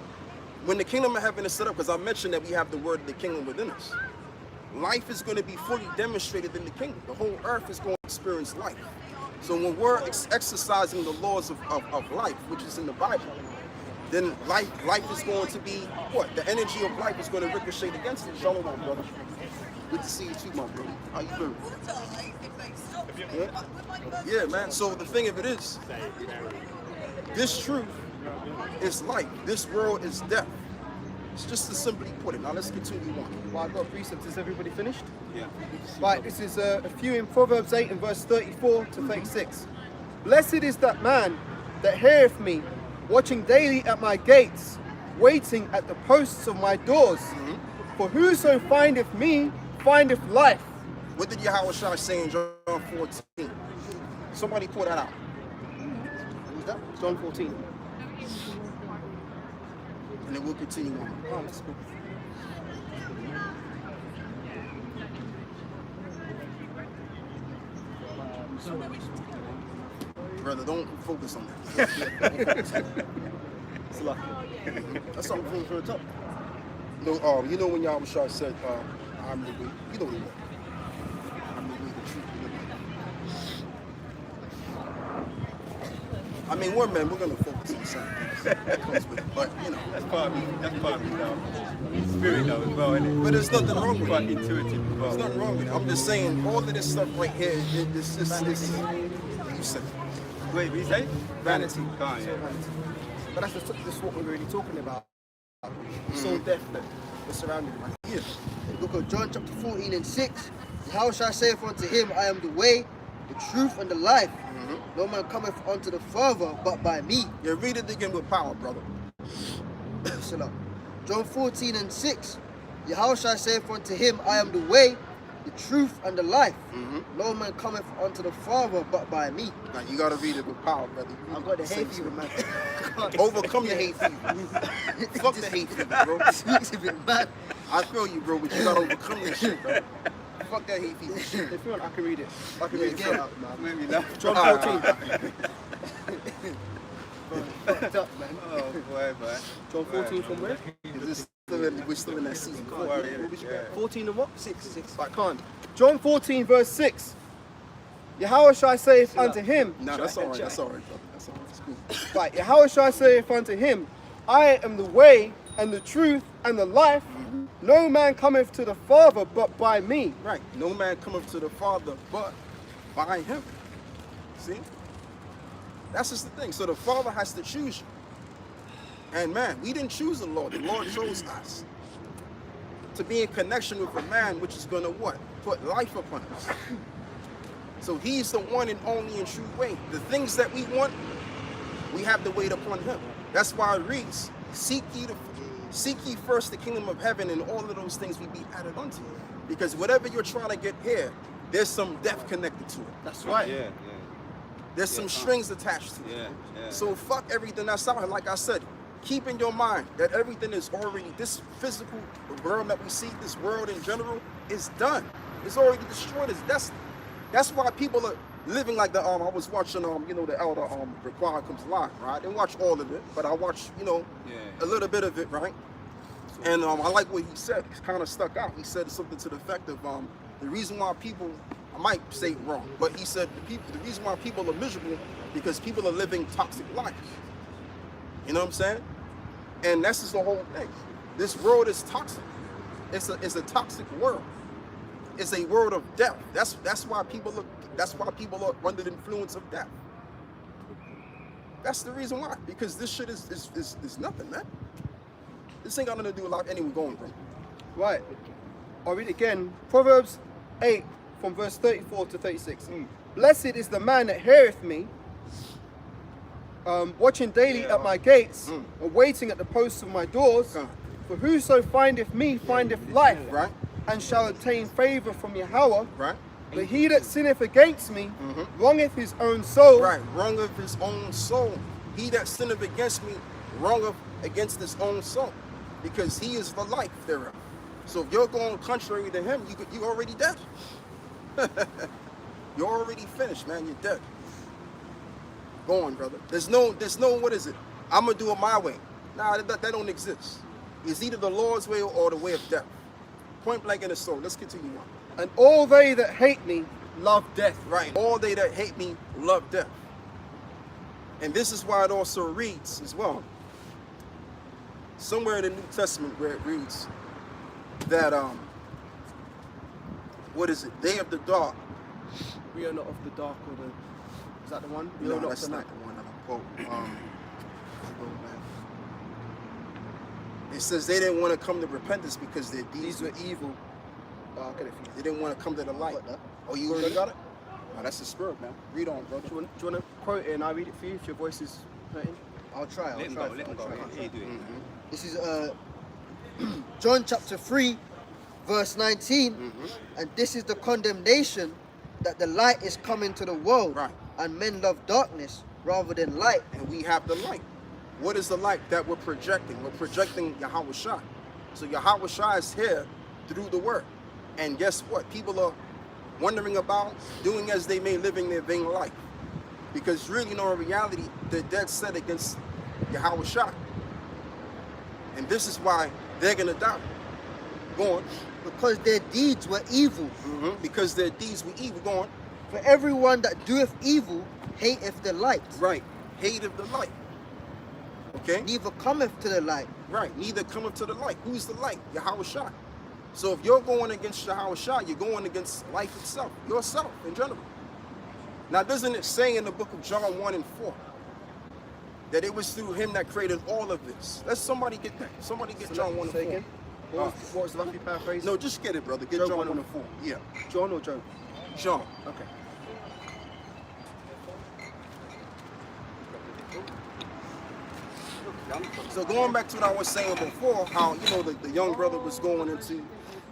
when the kingdom of heaven is set up, because I mentioned that we have the word of the kingdom within us, life is going to be fully demonstrated in the kingdom. The whole earth is going to experience life. So when we're exercising the laws of life, which is in the Bible, then life is going to be what? The energy of life is going to ricochet against it. Shalom, brother. Good to see you too, my brother. How you doing? Yeah, man. So the thing of it is, this truth is life. This world is death. It's just to simply put it. Now let's continue on. Well, I've got precepts. Is everybody finished? Yeah. Right, this is a few in Proverbs 8 and verse 34 to 36. Blessed is that man that heareth me, watching daily at my gates, waiting at the posts of my doors. For whoso findeth me, findeth life. What did Yahweh say in John 14? Somebody pull that out. Who's that? John 14. And then we'll continue on. Oh, that's cool. Brother, don't focus on that. It's lucky. That's something from the top. No, you know when Yahweh said, I'm the way. You know what he meant. I'm the way, the truth, and the life. I mean, we're men, we're going to focus on certain things that comes with it. But, you know. That's part of me, though. Spirit, though, as well, isn't it? But there's nothing wrong with Quite it. intuitive as well. There's nothing wrong with it. I'm just saying, all of this stuff right here, it's just, you said it. Wait, what you say? Vanity. Can't, So yeah. vanity. But that's what we're really talking about. So death that we're surrounded by. Yeah. Look at John chapter 14 and 6. How shall I say unto him, I am the way, the truth, and the life? No man cometh unto the Father but by me. Yeah, read it again with power, brother. Salam. John 14 and 6. Yahushua saith unto him, I am the way, the truth, and the life. No man cometh unto the Father but by me. Now, you got to read it with power, brother. I've got the hay fever, man. Overcome your hate fever. Fuck the hate fever, bro. It's a bit mad. I feel you, bro, but you got to overcome this shit, bro. Fuck that hate fever shit. If you want, I can read it. I can Yeah, read it get straight it. out, man. Made me laugh. John 14. Fucked up, man. Oh, boy, man. John 14 from where? We're still in that season. Don't worry, yeah. 14 and what? 6. I can't. John 14 verse 6. Yahushua saith unto him. No, that's all right. That's all right, brother. That's all right. It's cool. Right, Yahushua saith unto him, I am the way and the truth and the life. No man cometh to the Father but by me. Right. No man cometh to the Father but by him. See? That's just the thing. So the Father has to choose you. And man, we didn't choose the Lord. The Lord chose us to be in connection with a man which is going to what? Put life upon us. So he's the one and only and true way. The things that we want, we have to wait upon him. That's why it reads, seek ye first the kingdom of heaven, and all of those things will be added unto you. Because whatever you're trying to get here, there's some death connected to it. That's right. Yeah, yeah. There's some strings attached to it. Yeah. So fuck everything that's out here. Like I said, keep in your mind that everything is already, this physical world that we see, this world in general, is done. It's already destroyed. That's why people are living like the I was watching the elder Required Comes Live, right? I didn't watch all of it, but I watched, a little bit of it, right? And I like what he said. It kind of stuck out. He said something to the effect of the reason why people, I might say it wrong, but he said the reason why people are miserable because people are living toxic lives. You know what I'm saying? And that's just the whole thing. This world is toxic. It's a toxic world. It's a world of death. That's why people are under the influence of death. That's the reason why. Because this shit is nothing, man. This ain't got nothing to do with like anyone going, bro. Right. I'll read it again. Proverbs 8 from verse 34 to 36. Blessed is the man that heareth me, watching daily at my gates, and waiting at the posts of my doors. For whoso findeth me findeth life. Right? and shall obtain favor from Yahweh. Right? But he that sinneth against me Mm-hmm. wrongeth his own soul. Right, wrongeth his own soul. He that sinneth against me wrongeth against his own soul, because he is the life thereof. So if you're going contrary to him, you already dead. You're already finished, man. You're dead. Go on, brother. There's no, what is it? I'm gonna do it my way. Nah, that don't exist. It's either the Lord's way or the way of death. Point blank in the soul. Let's continue on. And all they that hate me love death. Right. All they that hate me love death. And this is why it also reads as well, somewhere in the New Testament, where it reads that what is it? Day of the dark. We are not of the dark or the. Is that the one? We No, are not that's the not night. the one that I quote. It says they didn't want to come to repentance because their deeds These were evil. I'll get it for you. They didn't want to come to the light. Got that? Oh, you already got it? Oh, that's the spirit, man. Read on, brother. Do you want to quote it and I read it for you if your voice is hurting? I'll try. Let him go. Let him go. Here, do it. This is John chapter 3, verse 19. And this is the condemnation, that the light is come into the world, Right. and men love darkness rather than light. And we have the light. What is the light that we're projecting? We're projecting Yahweh Shai. So Yahweh Shai is here through the word. And guess what? People are wondering about, doing as they may, living their vain life. Because really, in reality, they're dead set against Yahweh Shai. And this is why they're going to die. Go on. Because their deeds were evil. Because their deeds were evil. Go on. For everyone that doeth evil hateth the light, Right. Hate of the light. Okay? neither cometh to the light. Right. Neither cometh to the light. Who's the light? Yahweh Shai. So if you're going against Yahweh Shai, you're going against life itself, yourself in general. Now, doesn't it say in the book of John 1 and 4 that it was through him that created all of this? Let's somebody get that. Somebody get John 1 and 4. Say again? What was the roughly paraphrase? No, just get it, brother. Get Job John 1 1 and and 4. Yeah. John or Job? John. Okay. So going back to what I was saying before, how, you know, the young brother was going into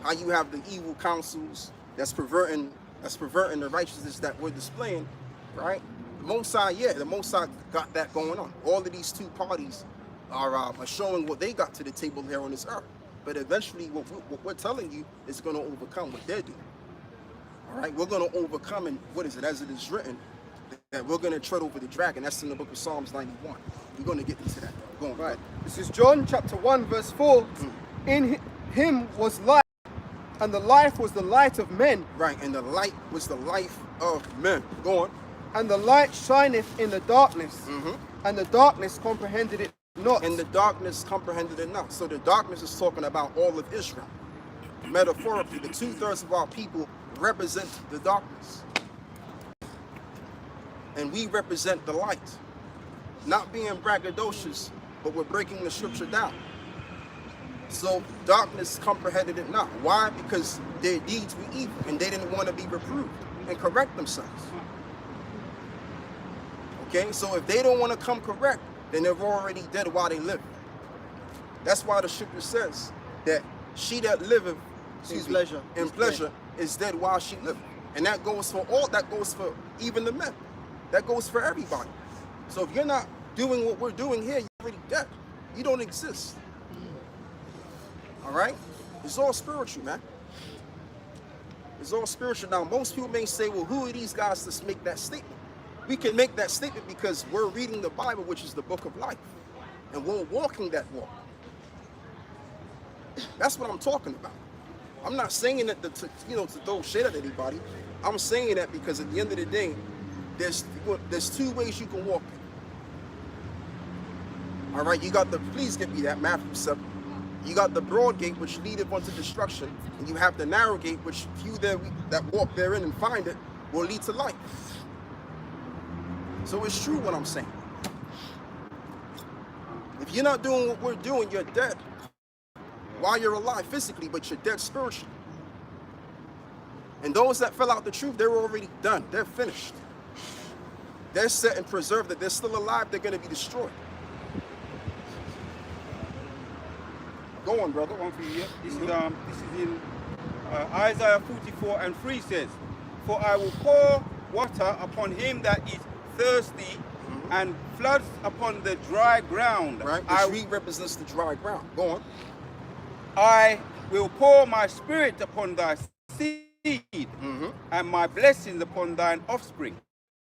how you have the evil counsels that's perverting the righteousness that we're displaying, right? The Most High, yeah, the Most High got that going on. All of these two parties are showing what they got to the table here on this earth. But eventually, what we're telling you is going to overcome what they're doing. All right, we're going to overcome, and what is it? As it is written, that we're going to tread over the dragon. That's in the book of Psalms 91. We're going to get into that. Go on. Right. This is John chapter 1 verse 4. In him was life, and the life was the light of men. Right, and the light was the life of men. Go on. And the light shineth in the darkness, and the darkness comprehended it not. And the darkness comprehended it not. So the darkness is talking about all of Israel. Metaphorically, the 2/3 of our people represent the darkness. And we represent the light. Not being braggadocious, but we're breaking the scripture down. So darkness comprehended it not. Why? Because their deeds were evil and they didn't want to be reproved and correct themselves. Okay, so if they don't want to come correct, then they're already dead while they live. That's why the scripture says that she that liveth in pleasure is dead while she liveth. And that goes for all, that goes for even the men. That goes for everybody. So if you're not doing what we're doing here, you're already dead. You don't exist. All right? It's all spiritual, man. It's all spiritual. Now, most people may say, well, who are these guys to make that statement? We can make that statement because we're reading the Bible, which is the book of life. And we're walking that walk. That's what I'm talking about. I'm not saying that to throw shit at anybody. I'm saying that because at the end of the day, there's two ways you can walk in. All right, you got the, please give me that, Matthew 7. You got the broad gate, which leadeth unto destruction, and you have the narrow gate, which few there that walk therein and find it will lead to life. So it's true what I'm saying. If you're not doing what we're doing, you're dead. While you're alive physically, but you're dead spiritually. And those that fell out the truth, they're already done. They're finished. They're set and preserved. That they're still alive, they're going to be destroyed. Go on, brother. One for you. This is in Isaiah 44:3 says, "For I will pour water upon him that is thirsty, and floods upon the dry ground." Right? The tree represents the dry ground. Go on. I will pour my spirit upon thy seed, and my blessings upon thine offspring.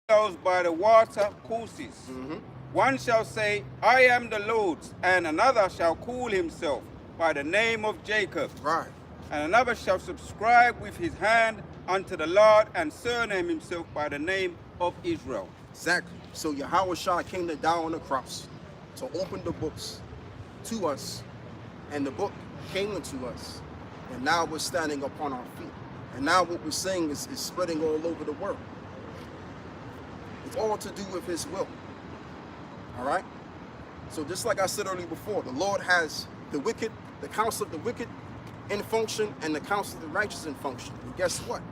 Those by the water courses. One shall say, I am the Lord's, and another shall call himself by the name of Jacob. Right. And another shall subscribe with his hand unto the Lord, and surname himself by the name of Israel. Exactly. So Yahweh Shai came to die on the cross to open the books to us, and the book came unto us, and now we're standing upon our feet. And now what we're saying is spreading all over the world. It's all to do with his will. All right? So just like I said earlier before, the Lord has the wicked, the counsel of the wicked in function, and the counsel of the righteous in function. And guess what?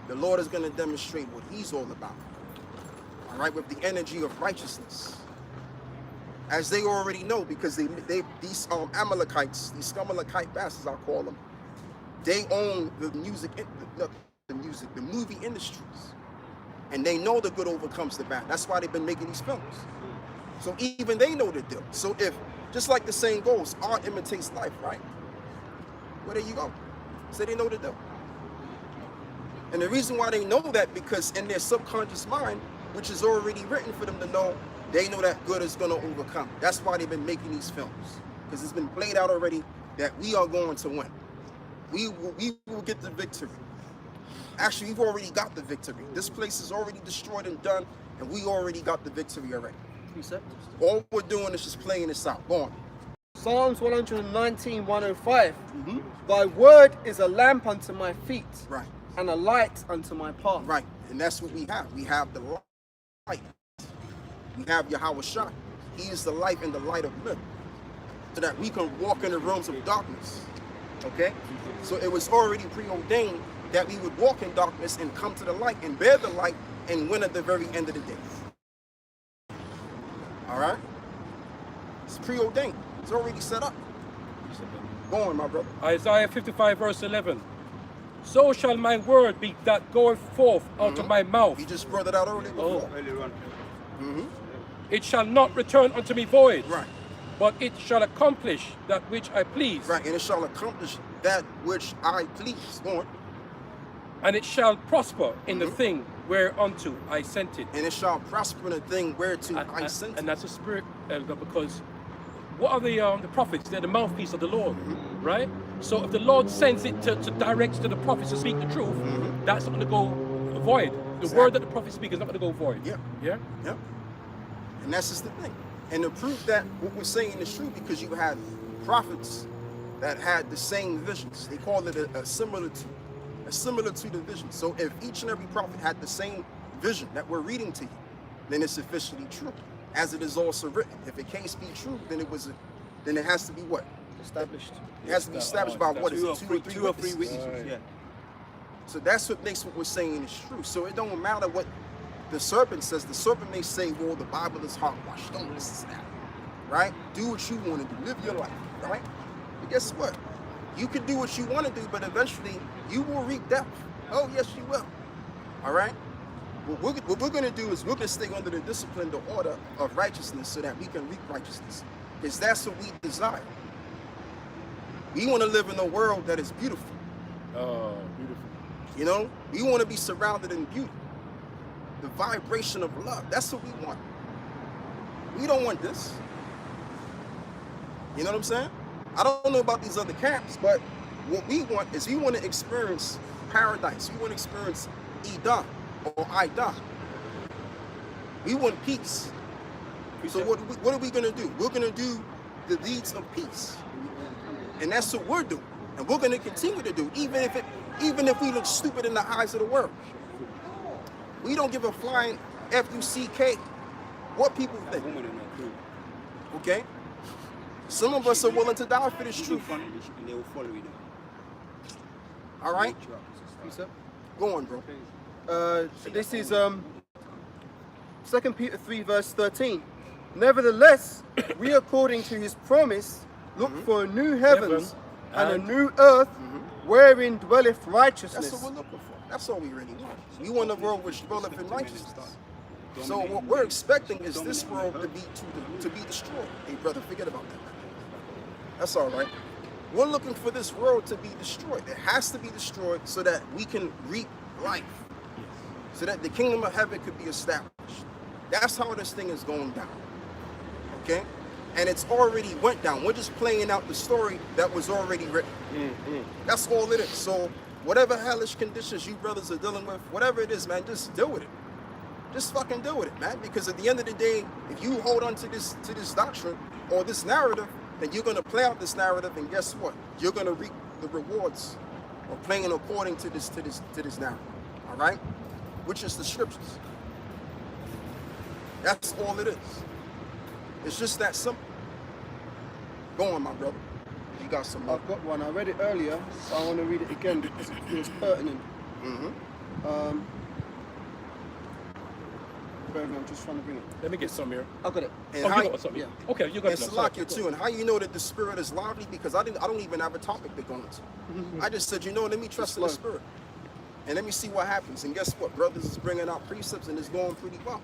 The Lord is going to demonstrate what he's all about. All right? With the energy of righteousness. As they already know, because these Amalekites, these Amalekite bastards, I'll call them, they own the the movie industries. And they know the good overcomes the bad. That's why they've been making these films. So even they know the deal. So if, just like the saying goes, art imitates life, right? Well, there you go. So they know the deal. And the reason why they know that, because in their subconscious mind, which is already written for them to know, they know that good is going to overcome. That's why they've been making these films. Because it's been played out already that we are going to win. We will get the victory. Actually, we've already got the victory. This place is already destroyed and done, and we already got the victory already. All we're doing is just playing this out. Go on. Psalms 119, 105. Thy word is a lamp unto my feet, Right. and a light unto my path. Right. And that's what we have. We have the light. We have Yahweh Shai. He is the light and the light of men, so that we can walk in the realms of darkness. Okay? So it was already preordained that we would walk in darkness and come to the light and bear the light and win at the very end of the day. All right? It's preordained. It's already set up. Go on, my brother. Isaiah 55 verse 11. So shall my word be that goeth forth out of my mouth. You just brought it out earlier before. Earlier on. It shall not return unto me void, Right. but it shall accomplish that which I please. Right. And it shall accomplish that which I please. Go on. And it shall prosper in the thing whereunto I sent it. And it shall prosper in the thing whereto I sent And it. that's a spirit, Elder, because what are the prophets? They're the mouthpiece of the Lord, right? So if the Lord sends it to direct to the prophets to speak the truth, that's not going to go void. The word that the prophets speak is not going to go void. Yeah. Yeah? Yep. And that's just the thing. And the proof that what we're saying is true, because you had prophets that had the same visions. They call it a similitude of vision. So if each and every prophet had the same vision that we're reading to you, then it's officially true, as it is also written. If it can't be true, then it has to be what? Established. It has to be established by what? Is it Two or three witnesses. Right. Yeah. So that's what makes what we're saying is true. So it don't matter what the serpent says. The serpent may say, well, the Bible is hogwash. Don't listen to that. Right? Do what you want to do. Live your life. Right? But guess what? You can do what you want to do, but eventually you will reap death. Oh, yes, you will. All right? What we're going to do is we're going to stay under the discipline, the order of righteousness, so that we can reap righteousness. Because that's what we desire. We want to live in a world that is beautiful. Oh, beautiful. You know, we want to be surrounded in beauty. The vibration of love. That's what we want. We don't want this. You know what I'm saying? I don't know about these other camps, but what we want is we want to experience paradise. We want to experience Edom or Idom. We want peace. So what are we going to do? We're going to do the deeds of peace. And that's what we're doing. And we're going to continue to do, even if we look stupid in the eyes of the world. We don't give a flying F-U-C-K what people think. Okay? Some of us are willing to die for this truth. And they will follow you. All right? Go on, bro. This is 2 Peter 3 verse 13. Nevertheless, we according to his promise look for a new heavens and a new earth wherein dwelleth righteousness. That's what we're looking for. That's all we really want. We want a world which dwelleth in righteousness. So what we're expecting is this world to be destroyed. Hey brother, forget about that. That's all right. We're looking for this world to be destroyed. It has to be destroyed so that we can reap life. So that the kingdom of heaven could be established. That's how this thing is going down. Okay? And it's already went down. We're just playing out the story that was already written. That's all it is. So whatever hellish conditions you brothers are dealing with, whatever it is, man, just deal with it. Just fucking deal with it, man. Because at the end of the day, if you hold on to this doctrine or this narrative, then you're gonna play out this narrative, and guess what? You're gonna reap the rewards of playing according to this narrative. All right? Which is the scriptures. That's all it is. It's just that simple. Go on, my brother. You got some more. I've got one. I read it earlier, so I want to read it again because it feels pertinent. I'm just trying to bring it. Let me get some here. I got it. And Oh, how, you got some? yeah. Okay, you got and some. Salakia too, and how you know that the spirit is lively? Because I don't even have a topic to go into. I just said, let me trust in the spirit. And let me see what happens. And guess what? Brothers is bringing out precepts and it's going pretty well.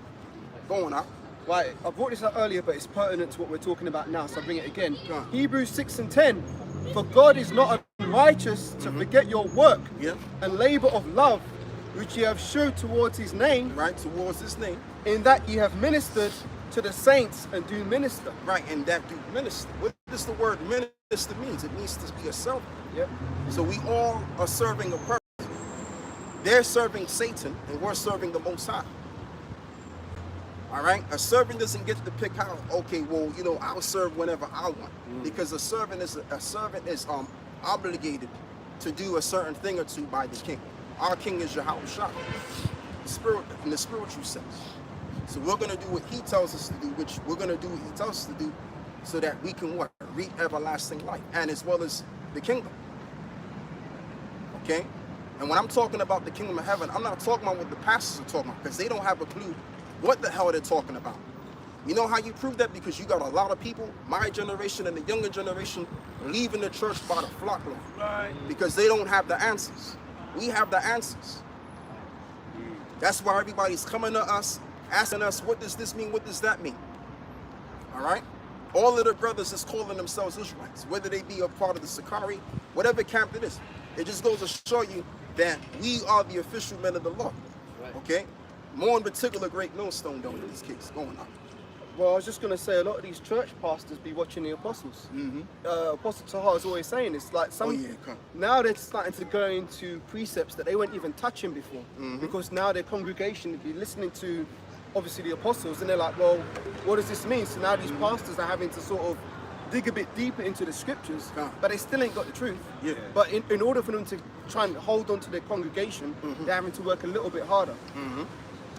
Going out. Right, I brought this up earlier, but it's pertinent to what we're talking about now, so I bring it again. Go on. Hebrews 6:10. For God is not unrighteous to forget your work and labor of love, which ye have showed towards his name, Right, towards his name. in that ye have ministered to the saints and do minister. Right, and that do minister. What does the word minister means? It means to be a servant. Yep. So we all are serving a purpose. They're serving Satan, and we're serving the Most High. All right? A servant doesn't get to pick out, okay, well, I'll serve whenever I want. Because a servant is obligated to do a certain thing or two by the king. Our king is Yahushua, in the spiritual sense. So we're going to do what he tells us to do, which we're going to do what he tells us to do, so that we can what? Reap everlasting life, and as well as the kingdom. Okay? And when I'm talking about the kingdom of heaven, I'm not talking about what the pastors are talking about, because they don't have a clue what the hell they're talking about. You know how you prove that? Because you got a lot of people, my generation and the younger generation, leaving the church by the flockload. Right. Because they don't have the answers. We have the answers. That's why everybody's coming to us, asking us, what does this mean? What does that mean? All right? All of the brothers is calling themselves Israelites, whether they be a part of the Sakari, whatever camp it is. It just goes to show you that we are the official men of the law. Okay? More in particular, Great Millstone, though, in this case. Going on. Well, I was just going to say, a lot of these church pastors be watching the apostles. Apostle Tahar is always saying it's like now they're starting to go into precepts that they weren't even touching before, because now their congregation would be listening to, obviously, the apostles, and they're like, well, what does this mean? So now these pastors are having to sort of dig a bit deeper into the scriptures, but they still ain't got the truth. But in order for them to try and hold on to their congregation, they're having to work a little bit harder.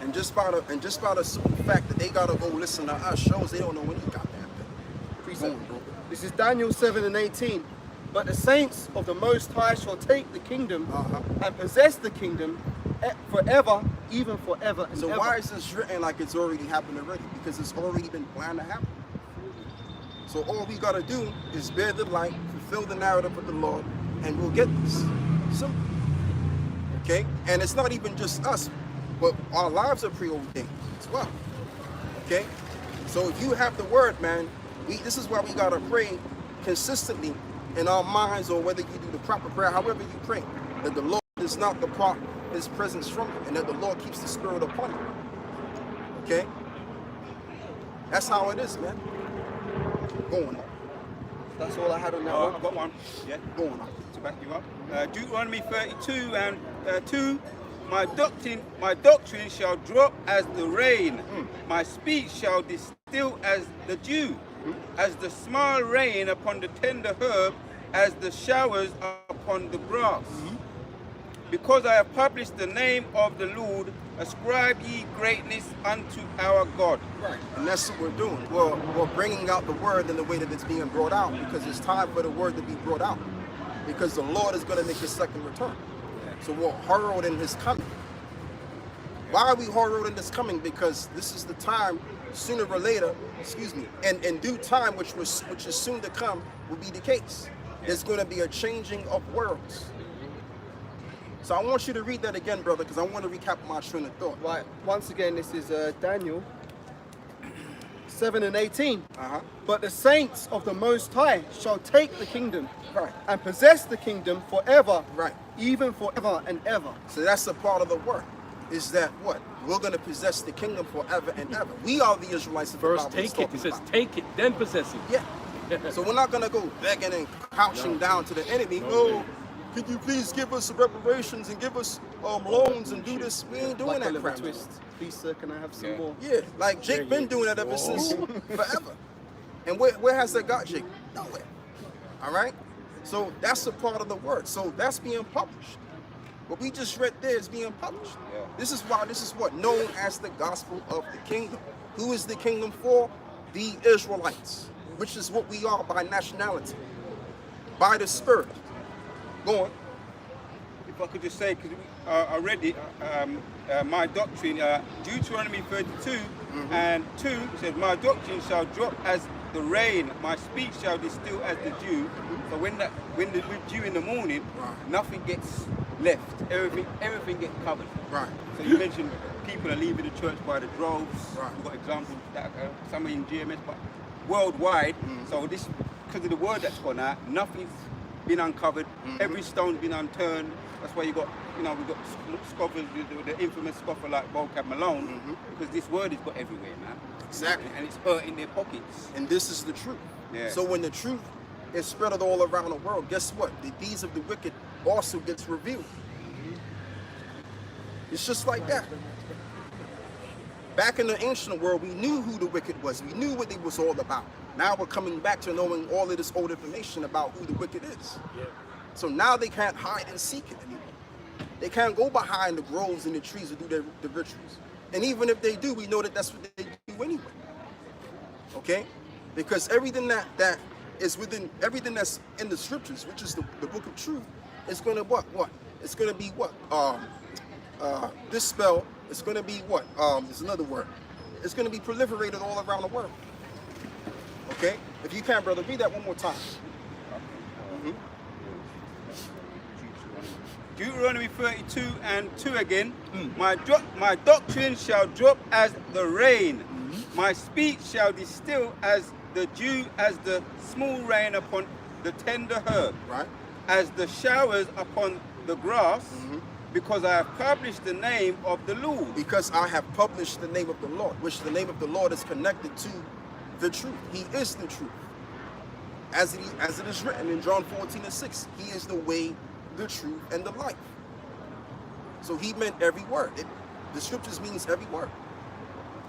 And just by the simple fact that they gotta go listen to us shows they don't know any goddamn thing. This is Daniel 7:18. But the saints of the Most High shall take the kingdom and possess the kingdom forever, even forever and So ever. why is this written like it's already happened already? Because it's already been planned to happen. So all we gotta do is bear the light, fulfill the narrative of the Lord, and we'll get this. Simple. Okay? And it's not even just us, but our lives are preordained as well. Okay? So if you have the word, man, this is why we gotta pray consistently in our minds, or whether you do the proper prayer, however you pray, that the Lord does not depart his presence from you, and that the Lord keeps the spirit upon you. Okay? That's how it is, man. Going on. That's all I had on that Oh, one. I've got one. Yeah, Going on. to back you up. Deuteronomy 32 and 2. My doctrine shall drop as the rain. My speech shall distill as the dew, as the small rain upon the tender herb, as the showers upon the grass. Because I have published the name of the Lord, ascribe ye greatness unto our God. Right, and that's what we're doing. We're bringing out the word in the way that it's being brought out, because it's time for the word to be brought out. Because the Lord is going to make his second return. So we're heralding in his coming. Why are we heralding his coming? Because this is the time, sooner or later, and in due time, which is soon to come, will be the case. There's going to be a changing of worlds. So I want you to read that again, brother, because I want to recap my train of thought. Right, once again, this is Daniel 7 and 18. But the saints of the Most High shall take the kingdom, Right. and possess the kingdom forever, Right. even forever and ever. So that's a part of the work. Is that what? We're going to possess the kingdom forever and ever. We are the Israelites of the First Bible is take it. It talking says about. take it, then possess it. Yeah. So we're not going to go begging and crouching down to the enemy. Oh, could you please give us reparations and give us loans and do this? We ain't doing Like a that little crap. twist. Please, sir, can I have some more? Yeah, like Jake been doing that ever since forever. And where has that got Jake? Nowhere. All right? So that's a part of the word. So that's being published. What we just read there is being published. Yeah. This is why this is what known as the gospel of the kingdom. Who is the kingdom for? The Israelites, which is what we are by nationality, by the spirit. Go on. If I could just say, because I read it, my doctrine, Deuteronomy 32 and 2 says, my doctrine shall drop as the rain, my speech shall distill as the dew. So when the with dew in the morning, nothing gets left. Everything gets covered. Right. So you mentioned people are leaving the church by the droves. Right. We've got examples that some in GMS, but worldwide. So this, because of the word that's gone out, nothing's been uncovered. Every stone's been unturned. That's why we've got scoffers, the infamous scoffer like Vocab Malone, because this word has got everywhere, man. Exactly. And it's hurting their pockets. And this is the truth. Yeah. So when the truth is spread all around the world, guess what? The deeds of the wicked also gets revealed. It's just like that. Back in the ancient world, we knew who the wicked was. We knew what it was all about. Now we're coming back to knowing all of this old information about who the wicked is. Yeah. So now they can't hide and seek it anymore. They can't go behind the groves and the trees to do the rituals. And even if they do, we know that that's what they do anyway. Okay? Because everything that is within, everything that's in the scriptures, which is the book of truth, is going to what? It's going to be what? This spell is going to be what? There's another word. It's going to be proliferated all around the world. Okay? If you can, brother, read that one more time. Deuteronomy 32 and 2 again. My doctrine shall drop as the rain. My speech shall distill as the dew, as the small rain upon the tender herb. Right? As the showers upon the grass, because I have published the name of the Lord. Because I have published the name of the Lord, which the name of the Lord is connected to the truth. He is the truth. As it is written in John 14:6, He is the way, the truth, and the life. So He meant every word. The scriptures means every word.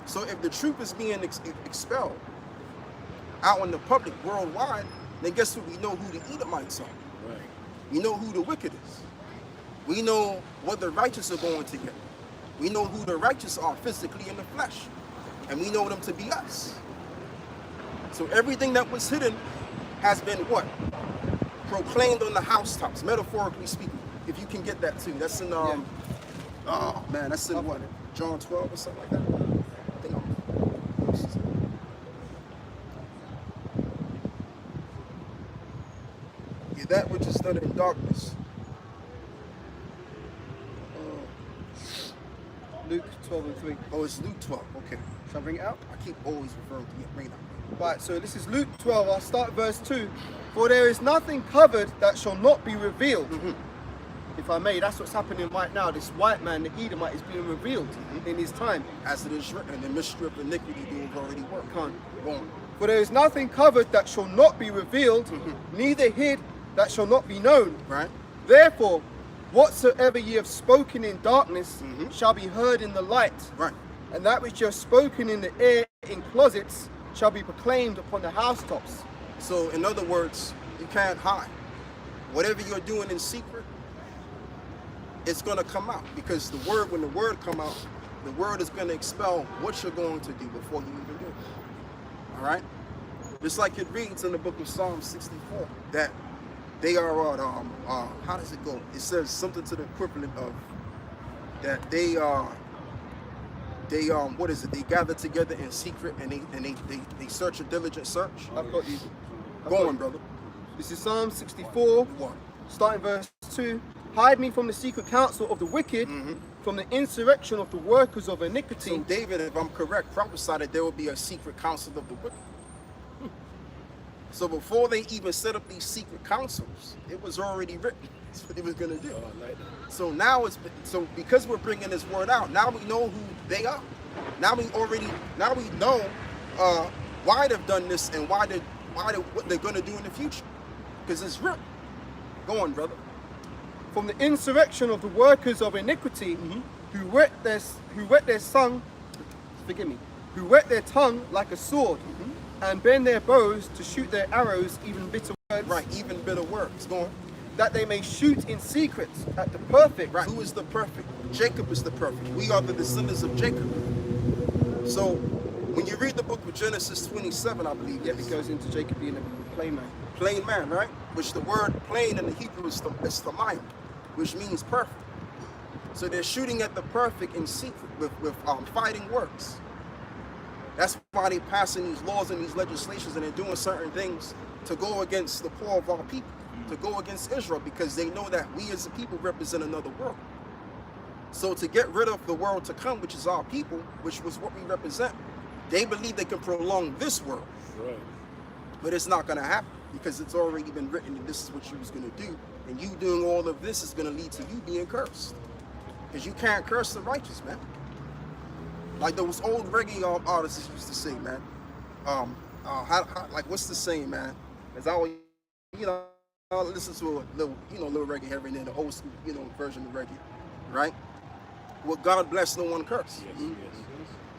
So if the truth is being expelled out in the public worldwide, then guess what? We know who the Edomites are. Right. We know who the wicked is. We know what the righteous are going to get. We know who the righteous are physically in the flesh. And we know them to be us. So everything that was hidden has been what? Proclaimed on the housetops, metaphorically speaking. If you can get that too. That's in, oh man, that's in what? John 12 or something like that? I think yeah, that which is done in darkness. Luke 12 and 3. Oh, it's Luke 12. Okay. Shall I bring it out? I keep always referring to it. Bring it up. Right, so this is Luke 12. I'll start verse 2. For there is nothing covered that shall not be revealed. If I may, that's what's happening right now. This white man, the Edomite, is being revealed in his time. As it is written, the mystery of iniquity doeth already work. Can't. Go on. For there is nothing covered that shall not be revealed, neither hid that shall not be known. Right? Therefore, whatsoever ye have spoken in darkness shall be heard in the light. Right. And that which you have spoken in the air in closets shall be proclaimed upon the housetops. So, in other words, you can't hide. Whatever you're doing in secret, it's going to come out. Because the word, when the word come out, the word is going to expel what you're going to do before you even do it. All right? Just like it reads in the book of Psalm 64, that they are, how does it go? It says something to the equivalent of that they what is it? They gather together in secret and they search a diligent search. I've got you. Go on, brother. This is Psalm 64, starting verse 2. Hide me from the secret counsel of the wicked, from the insurrection of the workers of iniquity. So David, if I'm correct, prophesied that there will be a secret council of the wicked. So before they even set up these secret councils, it was already written. That's what they was gonna do. So now so because we're bringing this word out, now we know who they are. Now we know why they've done this and what they're gonna do in the future, because it's written. Go on, brother. From the insurrection of the workers of iniquity, who whet their tongue like a sword, and bend their bows to shoot their arrows, even bitter words. Right, even bitter words. Go on. That they may shoot in secret at the perfect. Right. Who is the perfect? Jacob is the perfect. We are the descendants of Jacob. So when you read the book of Genesis 27, I believe, It goes into Jacob being a plain man. Plain man, right? Which the word plain in the Hebrew is thamayim, which means perfect. So they're shooting at the perfect in secret with fighting words. That's why they're passing these laws and these legislations, and they're doing certain things to go against the poor of our people, to go against Israel, because they know that we as a people represent another world. So to get rid of the world to come, which is our people, which was what we represent, they believe they can prolong this world. Right. But it's not going to happen, because it's already been written that this is what you was going to do. And you doing all of this is going to lead to you being cursed. Because you can't curse the righteous, man. Like those old reggae artists used to say, man. Like, what's the saying, man? As I always, I listen to a little reggae every now and then, the old school, version of reggae, right? Well, God bless, no one curse. Yes.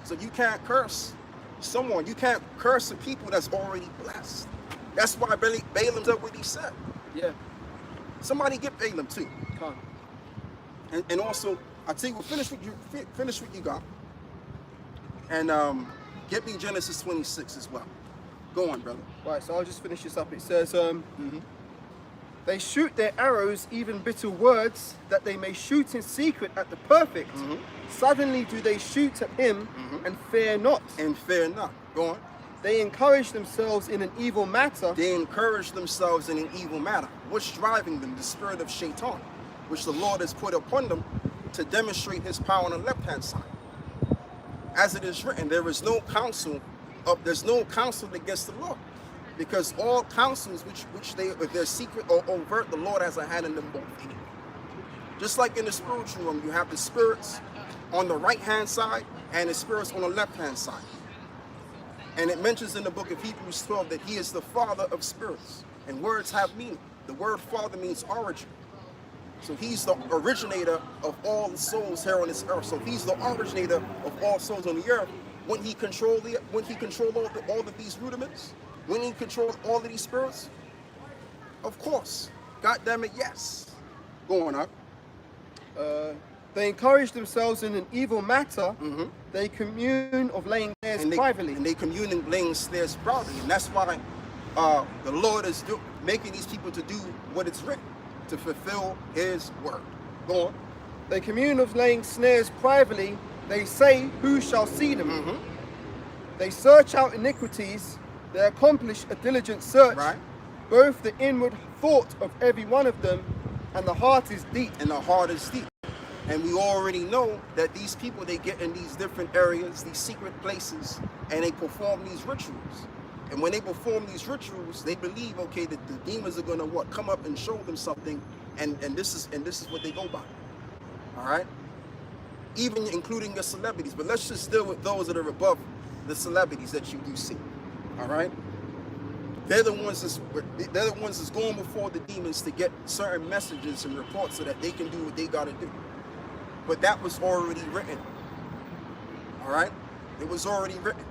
So you can't curse someone. You can't curse the people that's already blessed. That's why Balaam did what he said. Yeah. Somebody get Balaam too. Can't. And also, I tell you, finish what you got. And get me Genesis 26 as well. Go on, brother. Right, so I'll just finish this up. It says, they shoot their arrows, even bitter words, that they may shoot in secret at the perfect. Suddenly do they shoot at him, and fear not. And fear not. Go on. They encourage themselves in an evil matter. They encourage themselves in an evil matter. What's driving them? The spirit of Shaitan, which the Lord has put upon them to demonstrate his power on the left-hand side. As it is written, there's no counsel against the Lord. Because all counsels which if they're secret or overt, the Lord has a hand in them both. Just like in the spiritual realm, you have the spirits on the right-hand side and the spirits on the left-hand side. And it mentions in the book of Hebrews 12 that he is the father of spirits. And words have meaning. The word father means origin. So he's the originator of all the souls here on this earth. So if he's the originator of all souls on the earth, wouldn't he control all of these rudiments? Wouldn't he control all of these spirits? Of course. God damn it, yes. Go on up. They encourage themselves in an evil matter. They commune of laying snares privately. And they commune of laying snares privately. And that's why the Lord is making these people to do what it's written, to fulfill his word. Go on. They commune of laying snares privately. They say, who shall see them? They search out iniquities. They accomplish a diligent search. Right. Both the inward thought of every one of them, and the heart is deep. And the heart is deep. And we already know that these people, they get in these different areas, these secret places, and they perform these rituals. And when they perform these rituals, they believe, okay, that the demons are gonna come up and show them something, and this is what they go by. All right? Even including your celebrities, but let's just deal with those that are above the celebrities that you do see. All right? They're the ones that's going before the demons to get certain messages and reports so that they can do what they gotta do. But that was already written. All right? It was already written.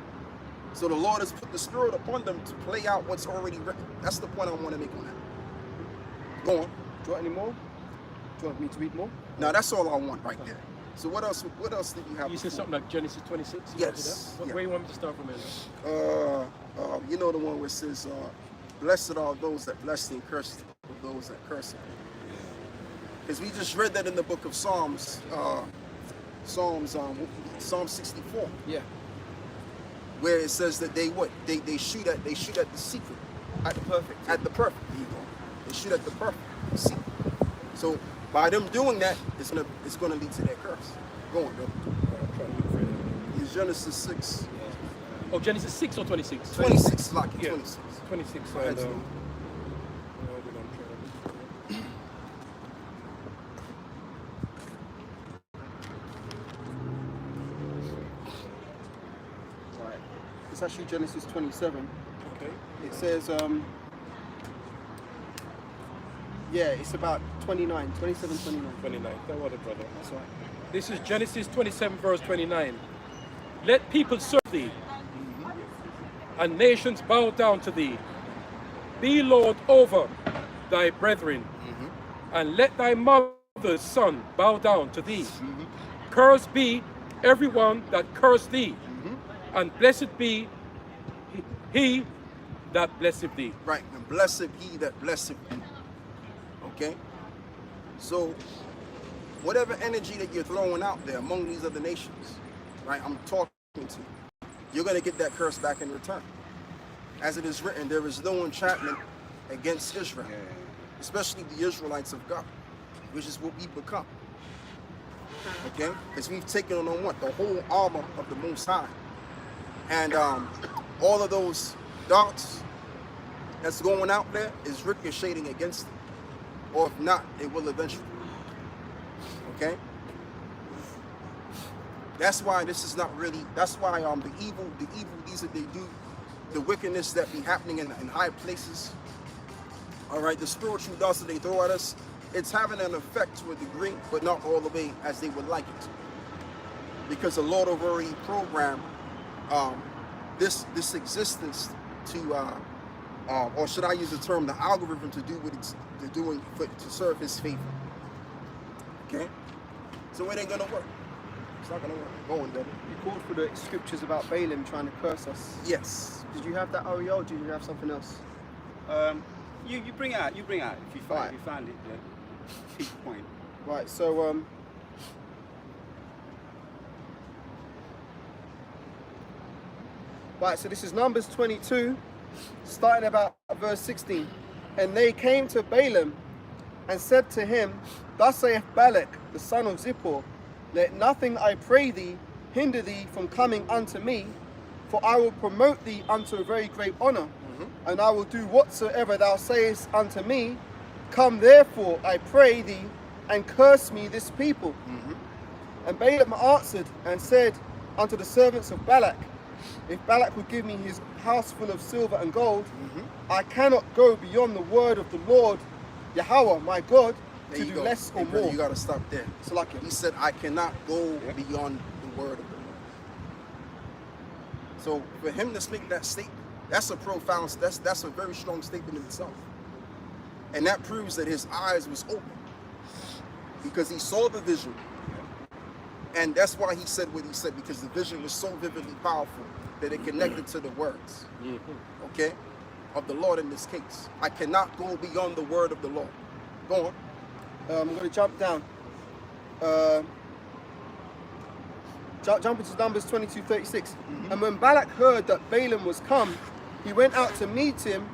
So the Lord has put the spirit upon them to play out what's already written. That's the point I want to make on that. Go on. Do you want any more? Do you want me to read more? No, that's all I want right there. So what else did you have? You said something like Genesis 26? Yes. Where you want me to start from? You know the one where it says, blessed are those that bless thee and cursed are those that curse thee. Because we just read that in the book of Psalms, Psalm 64. Yeah. Where it says that they shoot at the secret. At the perfect. At the perfect. There you go. They shoot at the perfect. You see? So by them doing that, it's gonna lead to that curse. Go on, bro. I'm trying to look for it. It's Genesis 6. Oh, Genesis 6 or 26? 26, like it, Yeah. 26. 26. Go ahead, And, Snoop. I'm trying to look for it. Right. It's actually Genesis 27. Okay. It says, yeah, it's about 29, 27, 29. 29. Don't worry, brother. That's right. This is Genesis 27, verse 29. Let people serve thee, and nations bow down to thee. Be Lord over thy brethren, and let thy mother's son bow down to thee. Cursed be everyone that cursed thee, and blessed be he that blesseth thee. Right, and blessed he that blesseth you. Okay? So, whatever energy that you're throwing out there among these other nations, right, I'm talking to, you're going to get that curse back in return. As it is written, there is no enchantment against Israel, especially the Israelites of God, which is what we become. Okay? Because we've taken on what? The whole armor of the Most High. And all of those darts that's going out there is ricocheting against it. Or if not, it will eventually. Okay? That's why this is not really, that's why the evil, these are they do, the wickedness that be happening in high places. All right, the spiritual darts that they throw at us, it's having an effect to a degree, but not all the way as they would like it to. Because the Lord have already programmed this existence to, or should I use the term, the algorithm to do what it's doing to serve His favor. Okay, so it ain't gonna work. It's not gonna work. Go on, Devin. You called for the scriptures about Balaam trying to curse us. Yes. Did you have that, Ariel, or did you have something else? You bring out. If you find Right. if you find it, the peak point. Right, so right, so this is Numbers 22, starting about verse 16. And they came to Balaam and said to him, Thus saith Balak, the son of Zippor, Let nothing, I pray thee, hinder thee from coming unto me, for I will promote thee unto a very great honor, and I will do whatsoever thou sayest unto me. Come therefore, I pray thee, and curse me this people. And Balaam answered and said unto the servants of Balak, If Balak would give me his house full of silver and gold, I cannot go beyond the word of the Lord Yahweh, my God, There to you do go. less or Hey, brother, more. you gotta stop there. So like He said, I cannot go beyond the word of the Lord. So for him to make that statement, that's a profound, that's a very strong statement in itself. And that proves that his eyes was open. Because he saw the vision. And that's why he said what he said, because the vision was so vividly powerful that it connected to the words, okay, of the Lord in this case. I cannot go beyond the word of the Lord. Go on. I'm going to jump down. Jump into Numbers 22:36. And when Balak heard that Balaam was come, he went out to meet him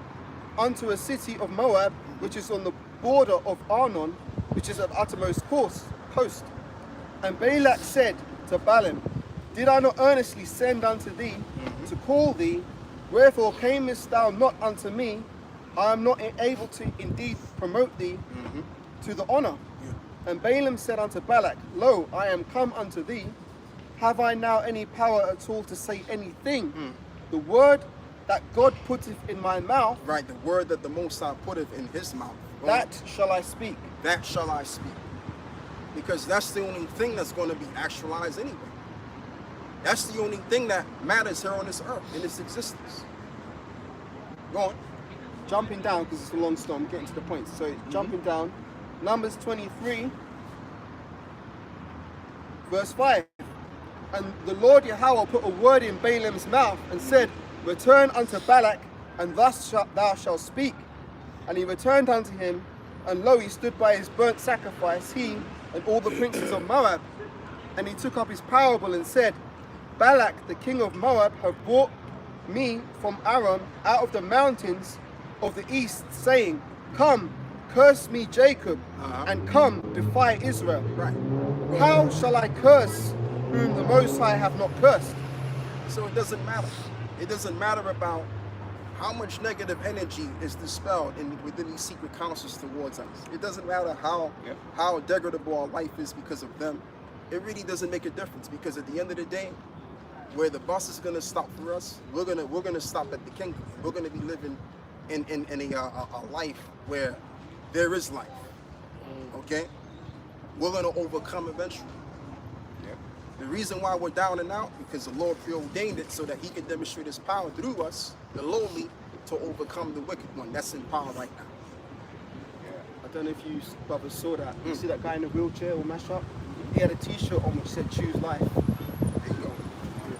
unto a city of Moab, which is on the border of Arnon, which is at the uttermost coast. And Balak said to Balaam, Did I not earnestly send unto thee to call thee? Wherefore camest thou not unto me? I am not able to indeed promote thee to the honor. And Balaam said unto Balak, Lo, I am come unto thee. Have I now any power at all to say anything? The word that God putteth in my mouth, Right, the word that the Most High putteth in his mouth. Go that on. shall I speak. That shall I speak. Because that's the only thing that's going to be actualized anyway. That's the only thing that matters here on this earth, in this existence. Go on. Jumping down, because it's a long story, I'm getting to the point. So jumping down, Numbers 23, verse 5. And the Lord Yahweh put a word in Balaam's mouth and said, Return unto Balak, and thus thou shalt speak. And he returned unto him, and lo, he stood by his burnt sacrifice, he and all the princes of Moab. And he took up his parable and said, Balak, the king of Moab, have brought me from Aram out of the mountains of the east, saying, Come, curse me Jacob, Uh-huh. and come, defy Israel. Right. How shall I curse whom the Most High have not cursed? So it doesn't matter. It doesn't matter about how much negative energy is dispelled within these secret councils towards us. It doesn't matter how degradable our life is because of them. It really doesn't make a difference, because at the end of the day, where the bus is gonna stop for us, we're gonna stop at the kingdom. We're gonna be living in a life where there is life. Okay? We're gonna overcome eventually. The reason why we're down and out, because the Lord preordained it so that he can demonstrate his power through us, the lowly, to overcome the wicked one. That's in power right now. I don't know if you brothers saw that. You see that guy in the wheelchair or mash up? He had a t-shirt on which said choose life. There you go.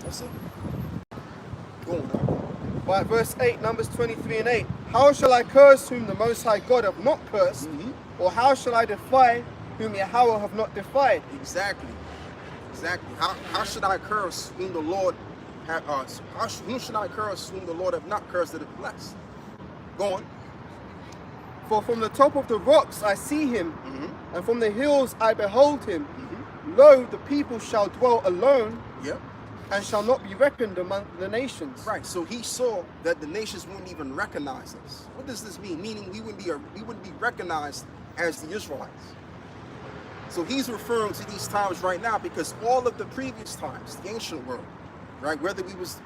That's it. Go on. Right, verse 8, Numbers 23 and 8. How shall I curse whom the Most High God have not cursed? Or how shall I defy whom Yahweh have not defied? Exactly. Exactly. How should I curse whom the Lord whom should I curse whom the Lord have not cursed that it blessed? Go on. For from the top of the rocks I see him, and from the hills I behold him. Lo, the people shall dwell alone, Yep. and shall not be reckoned among the nations. Right. So he saw that the nations wouldn't even recognize us. What does this mean? Meaning we wouldn't be recognized as the Israelites. So he's referring to these times right now, because all of the previous times, the ancient world, right? Whether we was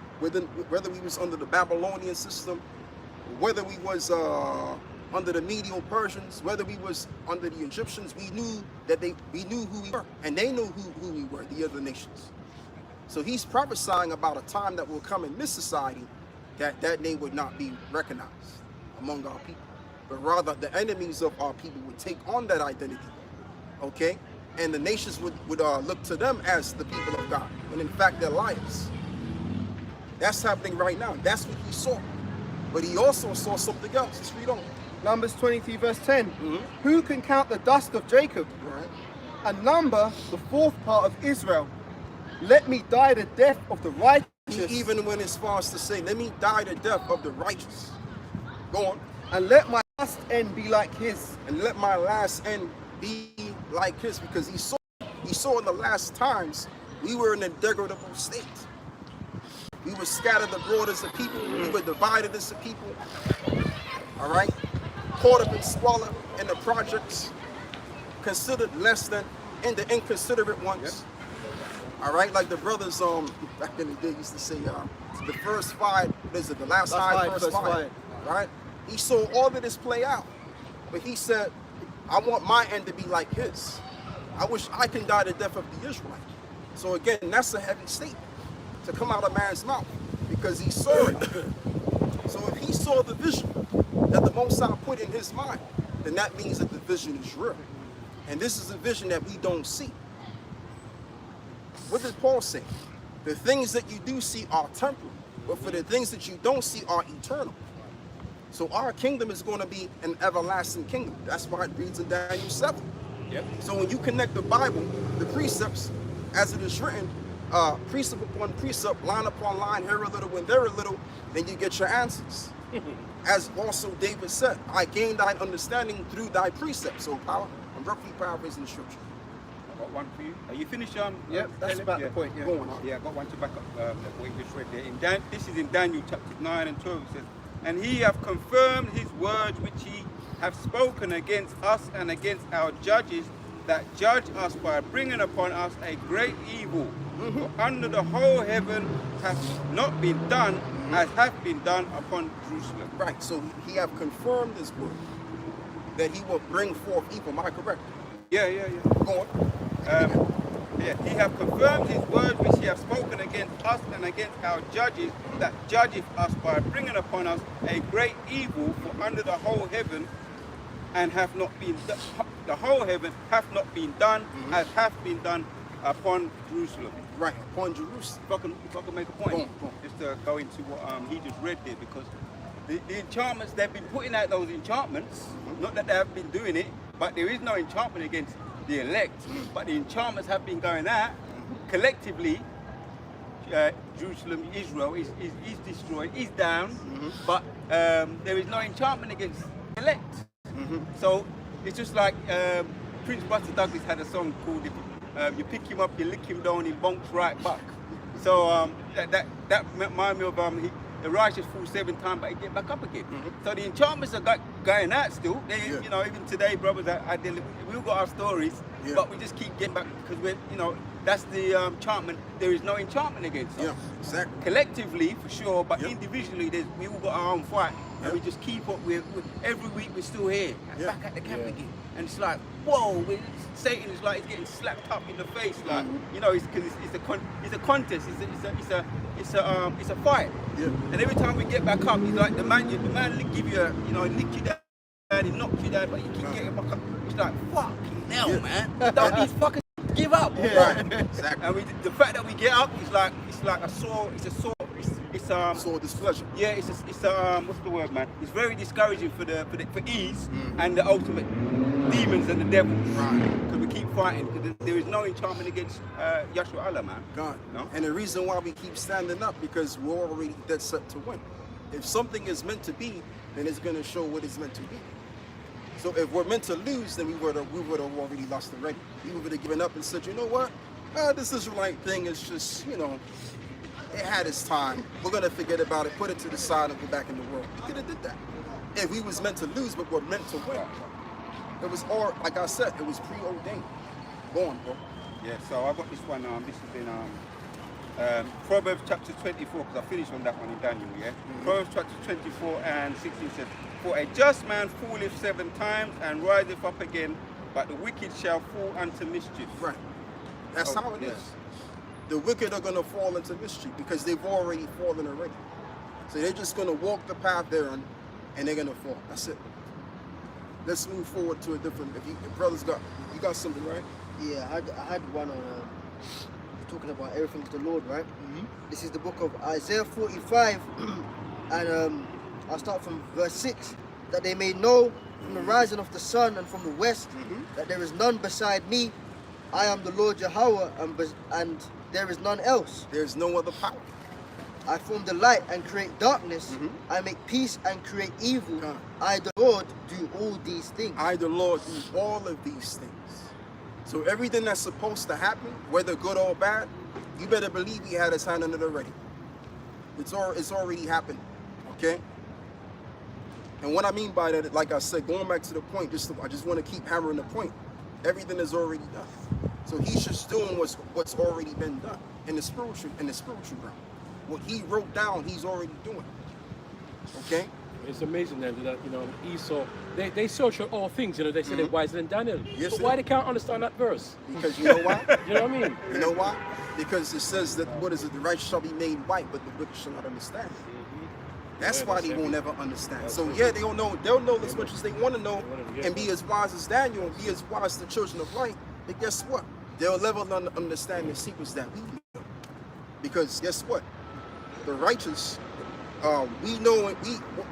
under the Babylonian system, whether we was under the Medial Persians, whether we was under the Egyptians, we knew who we were, and they knew who we were, the other nations. So he's prophesying about a time that will come in this society that name would not be recognized among our people, but rather the enemies of our people would take on that identity. Okay, and the nations would look to them as the people of God, when in fact they're liars. That's happening right now. That's what he saw. But he also saw something else. Let's read on. Numbers 23 verse 10. Who can count the dust of Jacob, Right. and number the fourth part of Israel? Let me die the death of the righteous. He even went as far as to say, let me die the death of the righteous. Go on. And let my last end be like his. And let my last end be like his, because he saw in the last times we were in a degradable state. We were scattered abroad as a people. We were divided as a people. All right, caught up in squalor in the projects, considered less than in the inconsiderate ones. All right, like the brothers back in the day used to say, the first fight, what is it? The last fight, first fight. Right? He saw all of this play out, but he said, I want my end to be like his. I wish I can die the death of the Israelite. So again, that's a heavy statement to come out of man's mouth, because he saw it. So if he saw the vision that the Most High put in his mind, then that means that the vision is real. And this is a vision that we don't see. What did Paul say? The things that you do see are temporal, but for the things that you don't see are eternal. So our kingdom is going to be an everlasting kingdom. That's why it reads in Daniel 7. Yep. So when you connect the Bible, the precepts, as it is written, precept upon precept, line upon line, here a little and there a little, then you get your answers. As also David said, I gained thine understanding through thy precepts. So I'm roughly paraphrasing the scripture. I got one for you. Are you finished? Yep, that's Caleb? about the point. Yeah. Go on. Yeah, I got one to back up what we just read there. This is in Daniel chapter 9 and 12. It says, and he hath confirmed his words which he hath spoken against us and against our judges that judge us, by bringing upon us a great evil. For under the whole heaven hath not been done as hath been done upon Jerusalem. Right, so he have confirmed his word that he will bring forth evil. Am I correct? Yeah. Go on. He hath confirmed his word which he hath spoken against us and against our judges that judgeth us, by bringing upon us a great evil. For under the whole heaven and hath not been the whole heaven hath not been done as hath been done upon Jerusalem. Right, upon Jerusalem. If I can make a point, Go on. just to go into what he just read there, because the enchantments, they've been putting out those enchantments, not that they have been doing it, but there is no enchantment against the elect, but the enchantments have been going out collectively. Jerusalem, Israel is destroyed, is down, but there is no enchantment against the elect. So it's just like Prince Buster Douglas had a song called "You pick him up, you lick him down, he bonks right back." So that reminds me of the righteous fall 7 times, but he get back up again. So the enchantments are going out still. They, you know, even today, brothers, we all got our stories, but we just keep getting back because we're, you know, that's the enchantment. There is no enchantment against us. Yeah, exactly. Collectively, for sure, but individually, we all got our own fight, and we just keep up with every week. We're still here, back at the camp again, and it's like, whoa, Satan is like he's getting slapped up in the face, like you know, it's because it's a contest, it's a fight. Yeah. And every time we get back up, he's like the man give you a, you know, lick you down, he knock you down, but you keep getting back up. It's like fucking hell, man. Don't these fuckers give up? Right. Exactly. And the fact that we get up is like a sword. It's sword displeasure. Yeah, it's what's the word, man? It's very discouraging for ease and the ultimate demons and the devil. Right. Because we keep fighting. Because there is no enchantment against Yahshua Allah, man. God. No? And the reason why we keep standing up because we're already dead set to win. If something is meant to be, then it's going to show what it's meant to be. So if we're meant to lose, then we would have already lost already. We would have given up and said, you know what? This Israelite thing is just, you know, it had its time. We're going to forget about it, put it to the side and go back in the world. We could have did that. If we was meant to lose, but we're meant to win. It was all, like I said, it was preordained. Go on, bro. Yeah, so I got this one, this has been Proverbs chapter 24, because I finished on that one in Daniel, yeah? Proverbs chapter 24 and 16 says, for a just man falleth 7 times and riseth up again, but the wicked shall fall unto mischief. Right. That's how it is. The wicked are going to fall into mischief because they've already fallen already. So they're just going to walk the path they're on and they're going to fall. That's it. Let's move forward to a different, if brothers you got something, right? Yeah, I had one on talking about everything to the Lord, right? This is the book of Isaiah 45 and I'll start from verse 6, that they may know from the rising of the sun and from the west that there is none beside me. I am the Lord Yahweh, and there is none else. There's no other power. I form the light and create darkness. I make peace and create evil. I, the Lord, do all these things. I, the Lord, do all of these things. So everything that's supposed to happen, whether good or bad, you better believe He had His hand on it already. It's already happened, okay? And what I mean by that, like I said, going back to the point, I just want to keep hammering the point. Everything is already done. So He's just doing what's already been done in the spiritual realm. What He wrote down, He's already doing. Okay? It's amazing then that, you know, Esau, they search for all things, you know, they say they're wiser than Daniel. Yes, but why they can't understand that verse? Because you know why? You know what I mean? You know why? Because it says that, what is it, the righteous shall be made white, but the wicked shall not understand. That's why they won't ever understand. So yeah, they'll know as much as they want to know and be as wise as Daniel and be as wise as the children of light. But guess what? They'll never understand the secrets that we know. Because guess what? The righteous, we know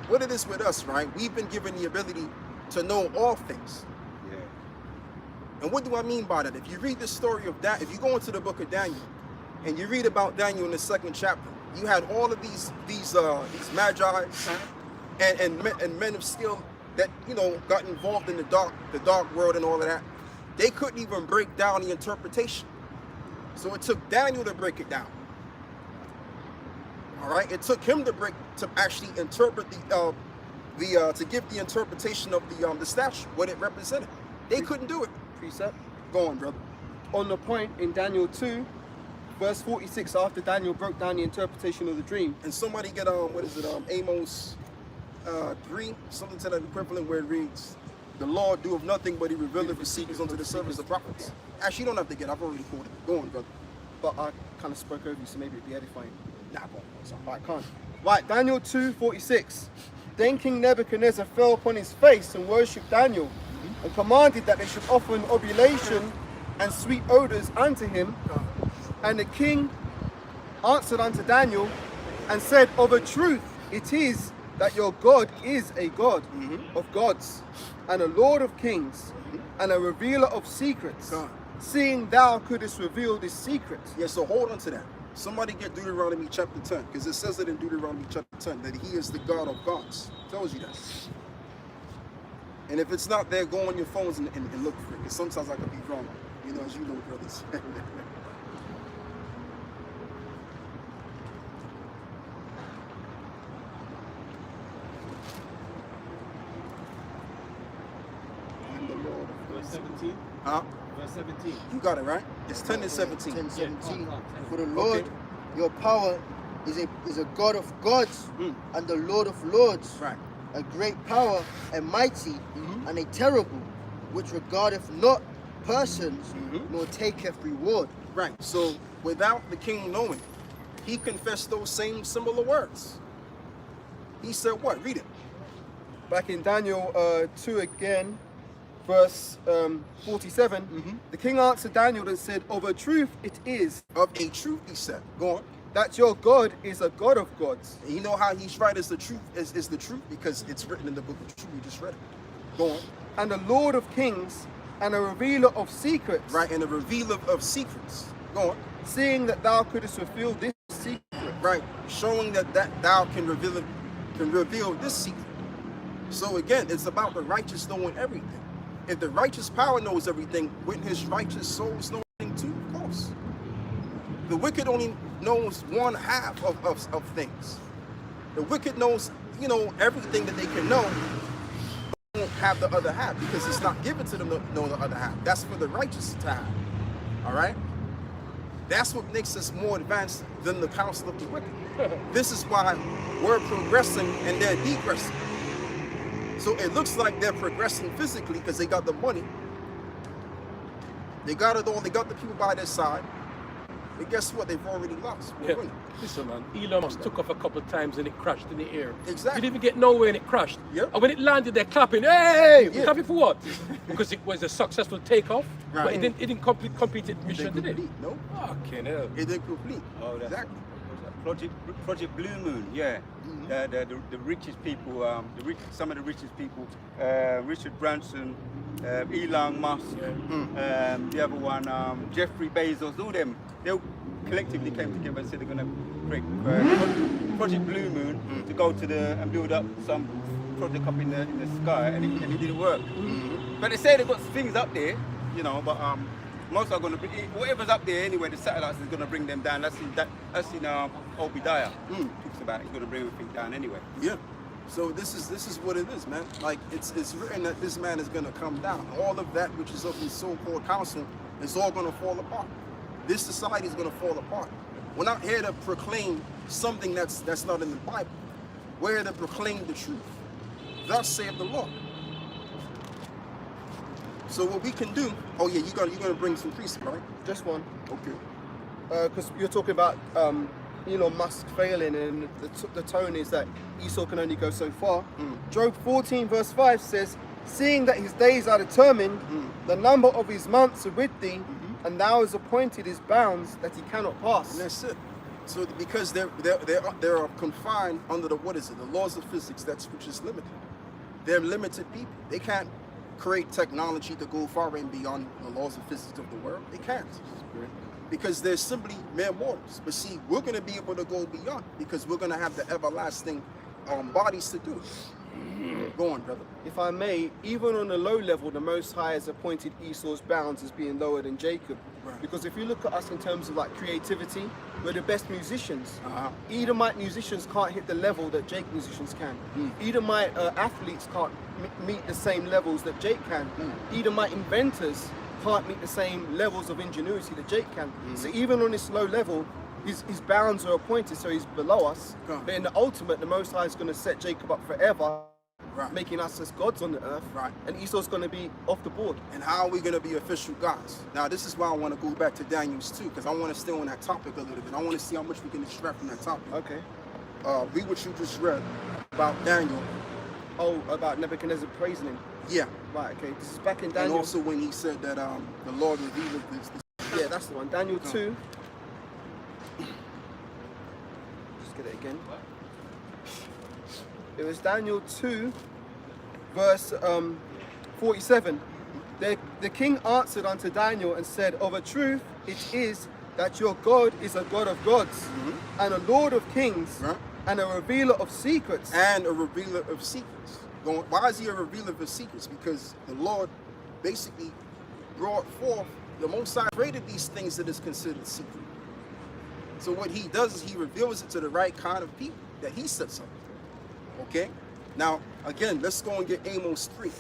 what it is with us, right? We've been given the ability to know all things. Yeah. And what do I mean by that? If you read the story of that, if you go into the book of Daniel and you read about Daniel in the 2nd chapter, you had all of these magi and men of skill that, you know, got involved in the dark world and all of that. They couldn't even break down the interpretation. So it took Daniel to break it down. All right, it took him to actually interpret to give the interpretation of the statue, what it represented. They couldn't do it. Precept. Go on, brother. On the point in Daniel 2, verse 46, after Daniel broke down the interpretation of the dream. And somebody get Amos 3, something to that equivalent, where it reads, the Lord doeth nothing but He revealeth His secrets unto the servants of the prophets. Actually, you don't have to get, I've already quoted it. Go on, brother. But I kind of spoke over you, so maybe it'd be edifying. Nah, go on. I can't. Right, Daniel 2:46. Then King Nebuchadnezzar fell upon his face and worshipped Daniel, and commanded that they should offer an oblation and sweet odors unto him. And the king answered unto Daniel and said, of a truth it is that your God is a God of gods, and a Lord of kings, and a revealer of secrets, seeing thou couldst reveal this secret. Yeah, so hold on to that. Somebody get Deuteronomy chapter 10, because it says it in Deuteronomy chapter 10 that He is the God of gods. Tells you that. And if it's not there, go on your phones and look for it. Because sometimes I could be wrong. You know, as you know, brothers. And the Lord of Verse 17. Huh? Verse 17. You got it, right? It's 10 and 17. 10, 17. Yeah. For the Lord, your power is a God of gods and the Lord of lords. Right. A great power and mighty and a terrible, which regardeth not persons nor taketh reward. Right. So without the king knowing, he confessed those same similar words. He said what? Read it. Back in Daniel 2 again, verse 47, the king answered Daniel and said, of a truth it is Of a truth, he said. Go on. that your God is a God of gods. And you know how he's right as the truth is the truth? Because it's written in the book of truth. You just read it. Go on. And a Lord of kings and a revealer of secrets. Right. And a revealer of secrets. Go on. Seeing that thou couldst reveal this secret. Right. Showing that thou can reveal this secret. So again, it's about the righteous knowing everything. If the righteous power knows everything, wouldn't his righteous souls know everything too? Of course. The wicked only knows one half of things. The wicked knows, everything that they can know, but won't have the other half because it's not given to them to know the other half. That's for the righteous to have. All right? That's what makes us more advanced than the counsel of the wicked. This is why we're progressing and they're degressing. So it looks like they're progressing physically because they got the money. They got it all. They got the people by their side. But guess what? They've already lost. Yeah. Listen, man, Elon Musk took off a couple of times and it crashed in the air. Exactly. Didn't even get nowhere and it crashed. Yep. And when it landed, they're clapping. Hey! Yeah. Clapping for what? Because it was a successful takeoff. Right. But it didn't complete its It mission, didn't did it? complete. No, Fucking hell. it didn't complete. Oh, that's Exactly. Project Blue Moon, yeah. The richest people, some of the richest people, Richard Branson, Elon Musk, the other one, Jeffrey Bezos, all them, they all collectively came together and said they're going to create Project Blue Moon to go to and build up some project up in the sky, and it didn't work. But they say they've got things up there, but most are going to be, whatever's up there anyway, the satellites is going to bring them down. That's in Obadiah. Talks about it's going to bring everything down anyway. Yeah. So this is what it is, man. Like it's written that this man is going to come down. All of that which is of his so-called counsel is all going to fall apart. This society is going to fall apart. We're not here to proclaim something that's not in the Bible. We're here to proclaim the truth. Thus saith the Lord. So what we can do? Oh yeah, you're gonna bring some precept, right? Just one. Okay. Because you're talking about Elon Musk failing, and the tone is that Esau can only go so far. Job 14 verse 5 says, seeing that his days are determined, the number of his months are with thee, and thou hast appointed his bounds that he cannot pass. And that's it. So because they're confined under the laws of physics, which is limited. They're limited people. They can't create technology to go far and beyond the laws of physics of the world. They can't. Because they're simply mere mortals. But see, we're going to be able to go beyond because we're going to have the everlasting bodies to do it. Go on, brother. If I may, even on a low level, the Most High has appointed Esau's bounds as being lower than Jacob. Right. Because if you look at us in terms of like creativity, we're the best musicians. Edomite musicians can't hit the level that Jake musicians can. Edomite athletes can't meet the same levels that Jake can. Edomite inventors can't meet the same levels of ingenuity that Jake can. So even on this low level, his bounds are appointed, so he's below us. But in the ultimate, the Most High is going to set Jacob up forever, making us as gods on the earth. And Esau's going to be off the board. And how are we going to be official gods? Now, this is why I want to go back to Daniel's 2, because I want to stay on that topic a little bit. I want to see how much we can extract from that topic. Okay. Read what you just read about Daniel. Oh, about Nebuchadnezzar praising him. Yeah. Right, okay. This is back in And Daniel. also when he said that the Lord revealed this. Yeah, that's the one. Daniel 2. Just get it again. It was Daniel 2, verse 47. The king answered unto Daniel and said, of a truth it is that your God is a God of gods, and a Lord of kings, and a revealer of secrets. And a revealer of secrets. Going, why is he a revealer of his secrets? Because the Lord basically brought forth, the Most High created these things that is considered secret. So what he does is he reveals it to the right kind of people that he sets up. Okay? Now, again, let's go and get Amos 3.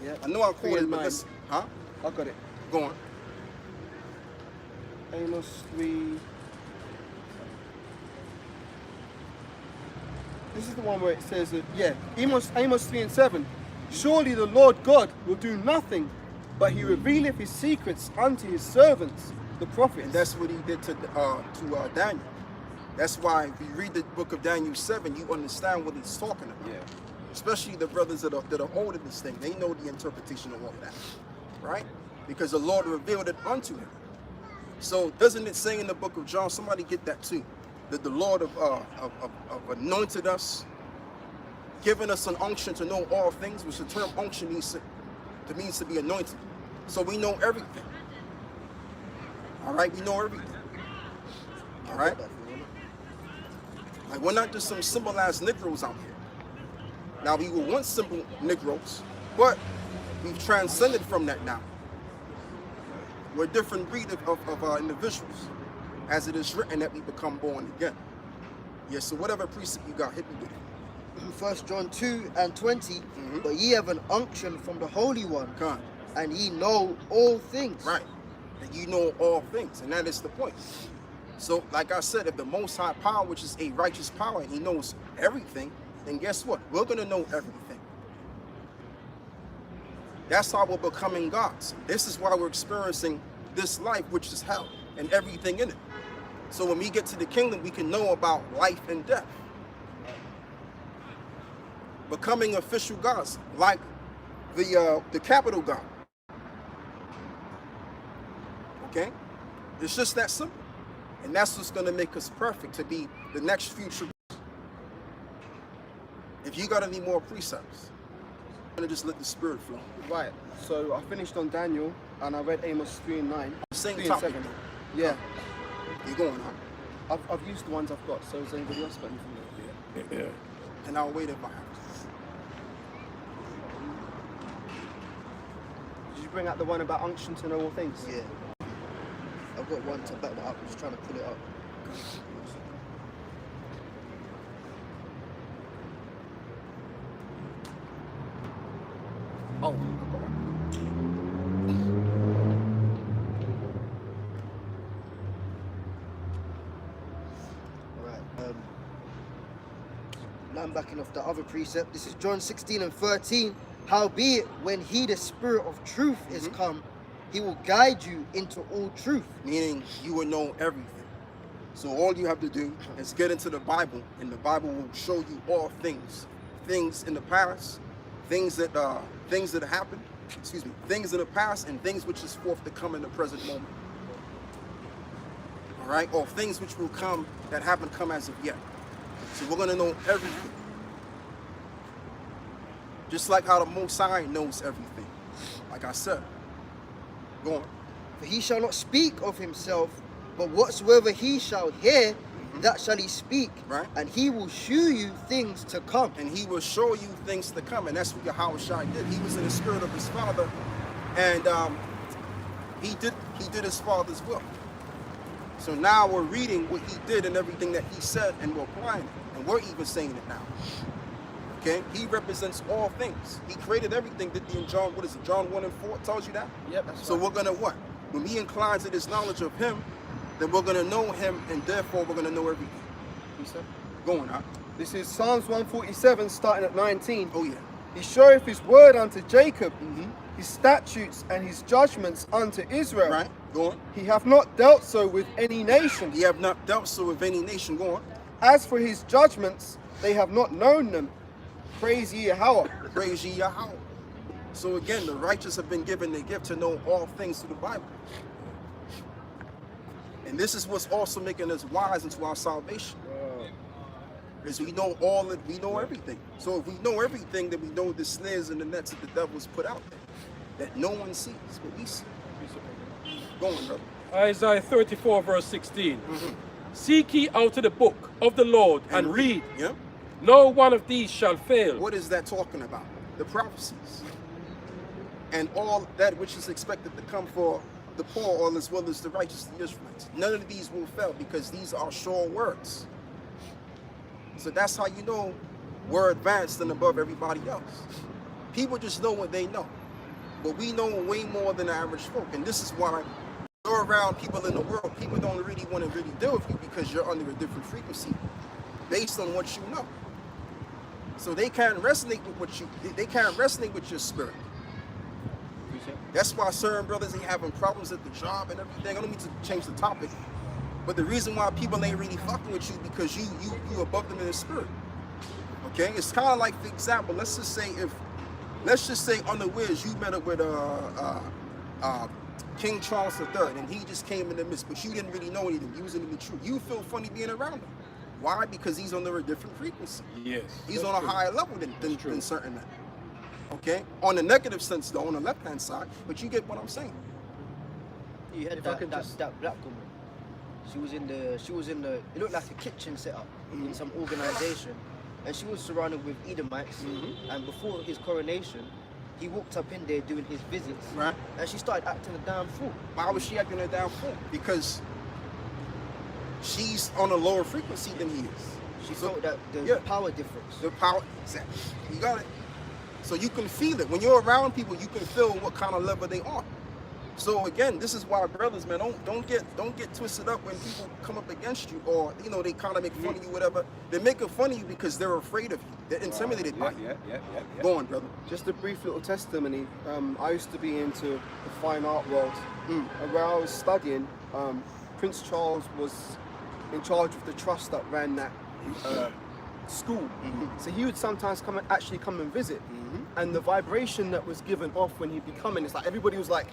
Yeah. I know I 3 quoted, and but 9. let's, huh? I got it. Go on. Amos 3. This is the one where it says that, yeah, Amos 3 and 7. Surely the Lord God will do nothing, but he revealeth his secrets unto his servants, the prophets. And that's what he did to Daniel. That's why if you read the book of Daniel 7, you understand what it's talking about. Yeah. Especially the brothers that are holding this thing. They know the interpretation of all of that. Right? Because the Lord revealed it unto him. So doesn't it say in the book of John, somebody get that too, that the Lord of anointed us, given us an unction to know all things, which the term unction means to be anointed. So we know everything. All right, we know everything. All right? Like, we're not just some simple ass Negroes out here. Now, we were once simple Negroes, but we've transcended from that now. We're a different breed of individuals, as it is written that we become born again. Yes, so whatever precept you got, hit me with it. 1 John 2 and 20, but ye have an unction from the Holy One, God. and ye know all things. Right. And you know all things, and that is the point. So, like I said, if the Most High power, which is a righteous power, and he knows everything, then guess what? We're going to know everything. That's how we're becoming gods. This is why we're experiencing this life, which is hell, and everything in it. So when we get to the kingdom, we can know about life and death. Becoming official gods, like the capital God. Okay? It's just that simple. And that's what's going to make us perfect to be the next future. If you got any more precepts, I'm going to just let the spirit flow. Right, so I finished on Daniel and I read Amos 3 and 9. Same 3 and topic. 7. Yeah, You're going, huh? I've used the ones I've got, so has anybody else got anything? Yeah. And I'll wait if I have to. Did you bring out the one about unction to know all things? Yeah. I've got one to back that up. I'm just trying to pull it up. Oh, Alright, now I'm backing off the other precept. This is John 16 and 13. Howbeit, when he, the Spirit of truth, is come, he will guide you into all truth. meaning you will know everything. So all you have to do is get into the Bible, and the Bible will show you all things. Things in the past, things that happened, things in the past, and things which is forth to come in the present moment. All right, or things which will come that haven't come as of yet. So we're gonna know everything. Just like how the Most High knows everything. Like I said. Go on. For he shall not speak of himself, but whatsoever he shall hear, that shall he speak. Right. And he will shew you things to come. And he will show you things to come. And that's what Yahushua did. He was in the spirit of his father, and he did his father's will. So now we're reading what he did and everything that he said, and we're applying it. And we're even saying it now. Okay? He represents all things. He created everything. Did in John, what is it? John 1 and 4 tells you that? Yep, that's So right. we're gonna what? When we incline to this knowledge of him, then we're gonna know him, and therefore we're gonna know everything. Go on, huh? This is Psalms 147, starting at 19. Oh yeah. He showeth his word unto Jacob, his statutes and his judgments unto Israel. Right? Go on. He hath not dealt so with any nation. Ye have not dealt so with any nation. Go on. As for his judgments, they have not known them. Praise ye Yahweh. Praise ye Yahweh. So again, the righteous have been given the gift to know all things through the Bible. And this is what's also making us wise into our salvation. Is we know all it, we know everything. So if we know everything, then we know the snares and the nets that the devil's put out there, that no one sees, but we see. Go on, brother. Isaiah 34 verse 16. Seek ye out of the book of the Lord and read. Yeah. No one of these shall fail. What is that talking about? the prophecies, and all that which is expected to come for the poor, all as well as the righteous, the Israelites. None of these will fail because these are sure words. So that's how you know we're advanced and above everybody else. People just know what they know, but we know way more than the average folk, and this is why you're around people in the world. People don't really want to really deal with you because you're under a different frequency based on what you know. So they can't resonate with what you. They can't resonate with your spirit. That's why certain brothers ain't having problems at the job and everything. I don't mean to change the topic, but the reason why people ain't really fucking with you because you above them in the spirit. Okay, it's kind of like, for example, let's just say unawares you met up with King Charles III and he just came in the midst, but you didn't really know anything. You wasn't in the truth. You feel funny being around him. Why? Because he's under a different frequency. Yes. He's on a higher level than certain men. Okay? On the negative sense though, on the left hand side, but you get what I'm saying. You had If I could that black woman. She was in the it looked like a kitchen setup in some organization, and she was surrounded with Edomites. And before his coronation, he walked up in there doing his visits, Right. and she started acting a damn fool. Why was she acting a damn fool? Because she's on a lower frequency than he is. She felt that the yeah. power difference. The power, exactly. You got it. So you can feel it. When you're around people, you can feel what kind of level they are. So again, this is why, brothers, man, don't get twisted up when people come up against you, or they kind of make fun of you, whatever. They're making fun of you because they're afraid of you. They're intimidated by you. Yeah. Go on, brother. Just a brief little testimony. I used to be into the fine art world. And where I was studying, Prince Charles was in charge of the trust that ran that school. So he would sometimes come and visit. And the vibration that was given off when he'd be coming, it's like everybody was like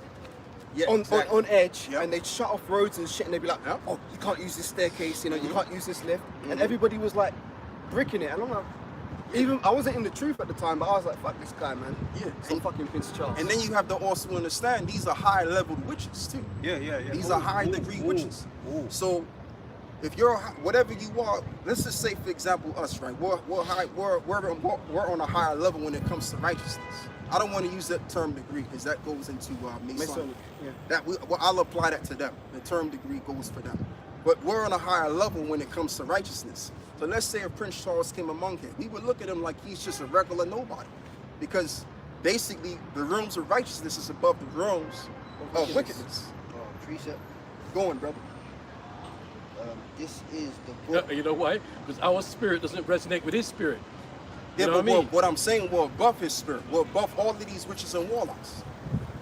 on edge, and they'd shut off roads and shit, and they'd be like, oh, you can't use this staircase, you can't use this lift. And everybody was like bricking it. And I'm like, even I wasn't in the truth at the time, but I was like, fuck this guy, man. Yeah. Some fucking Prince Charles. And then you have to also understand these are high leveled witches too. Yeah. These are high degree witches. So if you're whatever you are, let's just say, for example, us, right? We're on a higher level when it comes to righteousness. I don't want to use that term degree because that goes into Masonic. Yeah. I'll apply that to them. The term degree goes for them. But we're on a higher level when it comes to righteousness. So let's say if Prince Charles came among him, we would look at him like he's just a regular nobody, because basically the realms of righteousness is above the realms of wickedness. Precept. Go on, brother. This is the book. You know why? Because our spirit doesn't resonate with his spirit. You Yeah, know but what I mean? what I'm saying, we're above his spirit. We're above all of these witches and warlocks.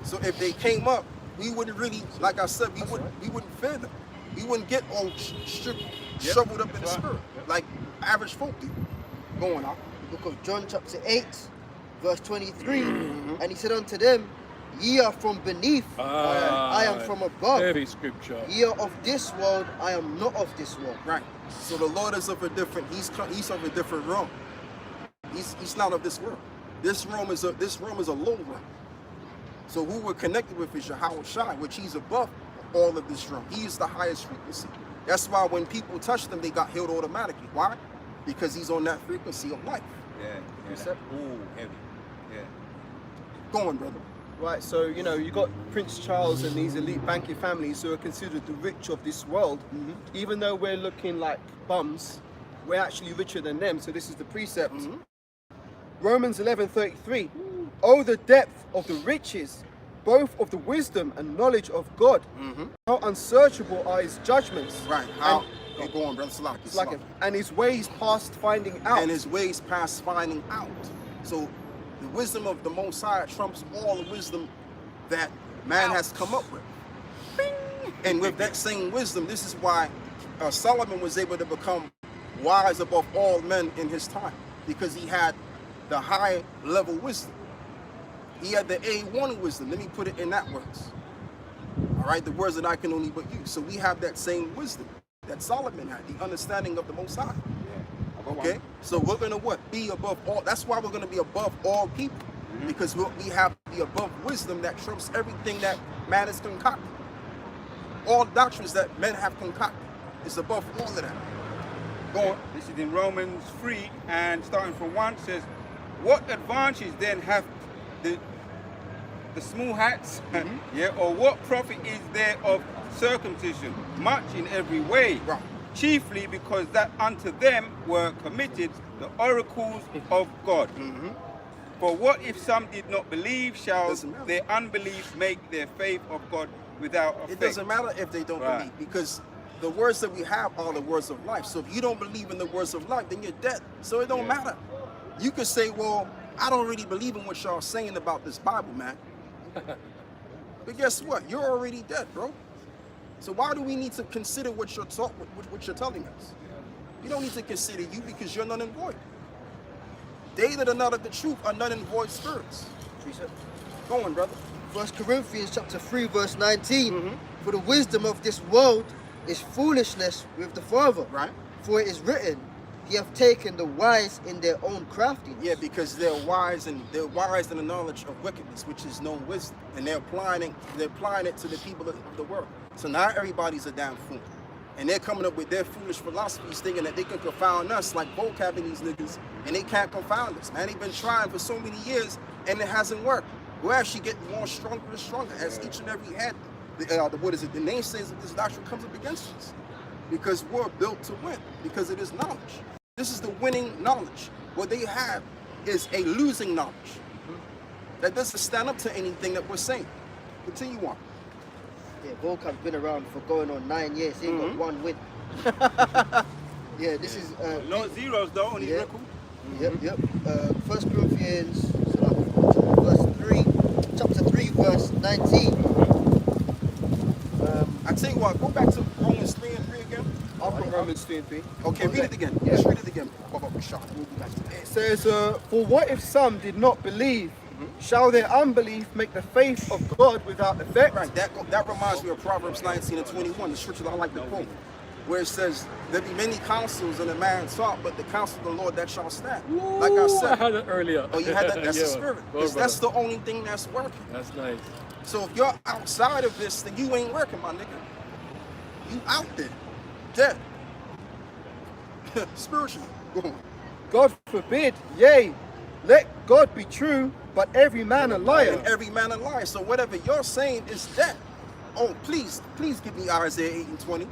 So if they came up, we wouldn't really, like I said, we wouldn't fear them. We wouldn't get all shoveled up in the spirit like average folk do. Go on, out. Book of John chapter 8, verse 23. And he said unto them, ye are from beneath, I am from above. Heavy scripture. Ye are of this world, I am not of this world. Right. So the Lord is of a different. He's of a different realm. He's not of this world. This realm is a low realm. So who we're connected with is Yahweh Shai, which he's above all of this realm. He is the highest frequency. That's why when people touch them, they got healed automatically. Why? Because he's on that frequency of life. Yeah. Ooh, heavy. Yeah. Go on, brother. Right, so you got Prince Charles and these elite banking families who are considered the rich of this world. Even though we're looking like bums, we're actually richer than them. So this is the precept. Romans 11:33. Oh, the depth of the riches, both of the wisdom and knowledge of God. How unsearchable are his judgments. Right. Go on, brother. Slack. And his ways past finding out. And his ways past finding out. So the wisdom of the Most High trumps all the wisdom that man has come up with. And with that same wisdom, this is why Solomon was able to become wise above all men in his time, because he had the high level wisdom. He had the A1 wisdom. Let me put it in that words. All right, the words that I can only but use. So we have that same wisdom that Solomon had, the understanding of the Most High. Okay, so we're gonna be above all. That's why we're gonna be above all people, because we have the above wisdom that trumps everything that man has concocted. All doctrines that men have concocted is above all of that. Go on. This is in Romans 3, and starting from 1 says, what advantage then have the small hats, yeah, or what profit is there of circumcision? Much in every way, Right. chiefly because that unto them were committed the oracles of God. For what if some did not believe? Shall Doesn't matter. their unbelief make their faith of God without effect? It doesn't matter if they don't Right. believe, because the words that we have are the words of life. So if you don't believe in the words of life, then you're dead. So it don't matter. You could say, well, I don't really believe in what y'all saying about this Bible, man. But guess what? You're already dead, bro. So why do we need to consider what you're what you're telling us? You don't need to consider you, because you're none and void. They that are not of the truth are none and void spirits. Go on, brother. 1 Corinthians chapter 3 verse 19. For the wisdom of this world is foolishness with the Father. Right. For it is written, He hath taken the wise in their own craftiness. Yeah, because they're wise in the knowledge of wickedness, which is known wisdom, and they're applying it to the people of the world. So now everybody's a damn fool, and they're coming up with their foolish philosophies, thinking that they can confound us like vocabbing these niggas, and they can't confound us, man. They've been trying for so many years, and it hasn't worked. We're actually getting more stronger and stronger as each and every head. The naysayers of this doctrine comes up against us, because we're built to win, because it is knowledge. This is the winning knowledge. What they have is a losing knowledge that doesn't stand up to anything that we're saying. Continue on. Yeah, Volcab's been around for going on 9 years. He ain't got one win. Yeah, this is No zeros though on his Yeah. record. Yep. 1 Corinthians chapter 3 verse 19. I tell you what, go back to Romans 3 and 3 again. I've got Romans 3 and 3. Okay, read it again. Yeah. Let's read it again. We'll be back to that. It says, for what if some did not believe? Shall their unbelief make the faith of God without effect? Right, that reminds me of Proverbs 19 and 21, the scripture that I like to quote, where it says, there be many counsels in a man's heart, but the counsel of the Lord that shall stand. Like I I said. had it earlier. Oh, you had that? That's the Yeah. spirit. Go, Because that's brother. the only thing that's working. That's nice. So if you're outside of this, then you ain't working, my nigga. You out there, dead. Spiritually. Go on. God forbid, yea, let God be true, but every man a liar. And every man a liar. So whatever you're saying is dead. Oh, please give me Isaiah 8 and 20.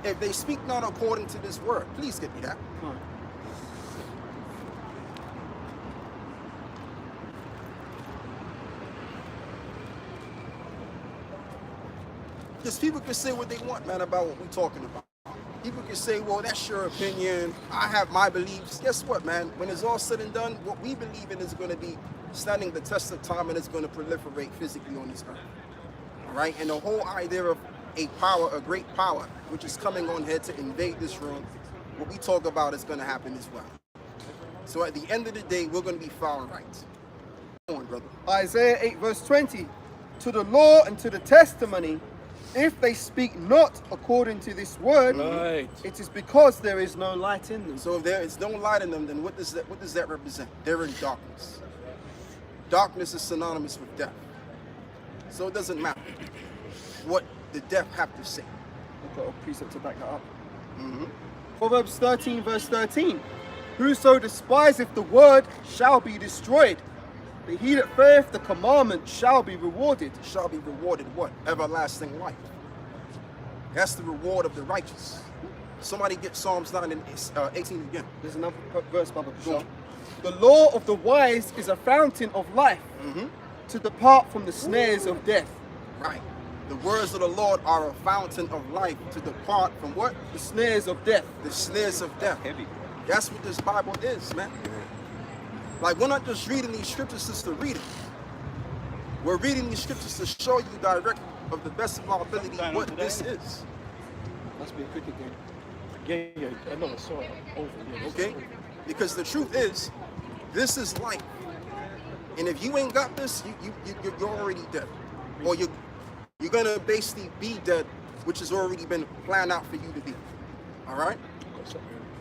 If they speak not according to this word, please give me that. Because people can say what they want, man, about what we're talking about. People can say, well, that's your opinion. I have my beliefs. Guess what, man? When it's all said and done, what we believe in is going to be standing the test of time, and it's going to proliferate physically on this earth. All right? And the whole idea of a power, a great power, which is coming on here to invade this room, what we talk about is going to happen as well. So at the end of the day, we're going to be far right. Come on, brother. Isaiah 8 verse 20. To the law and to the testimony, if they speak not according to this word, Right. it is because there is no light in them. So if there is no light in them, then what does that represent? They're in darkness. Darkness is synonymous with death. So it doesn't matter what the deaf have to say. I've got a precept to back that up. Proverbs 13 verse 13. Whoso despiseth the word shall be destroyed, but he that feareth the commandment shall be rewarded. Shall be rewarded what? Everlasting life. That's the reward of the righteous. Somebody get Psalms 9 and 18 again. There's another verse, Baba Go Kushal. on. The law of the wise is a fountain of life, to depart from the snares of death. Right. The words of the Lord are a fountain of life to depart from what? The snares of death. The snares of death. Heavy. That's what this Bible is, man. Like, we're not just reading these scriptures just to read it. We're reading these scriptures to show you directly of the best of our ability what this is. Must be a cricket game. Yeah. I know. I saw it over. Yeah, Okay? Because the truth is, this is life. And if you ain't got this, you're already dead. Or you're gonna basically be dead, which has already been planned out for you to be. All right?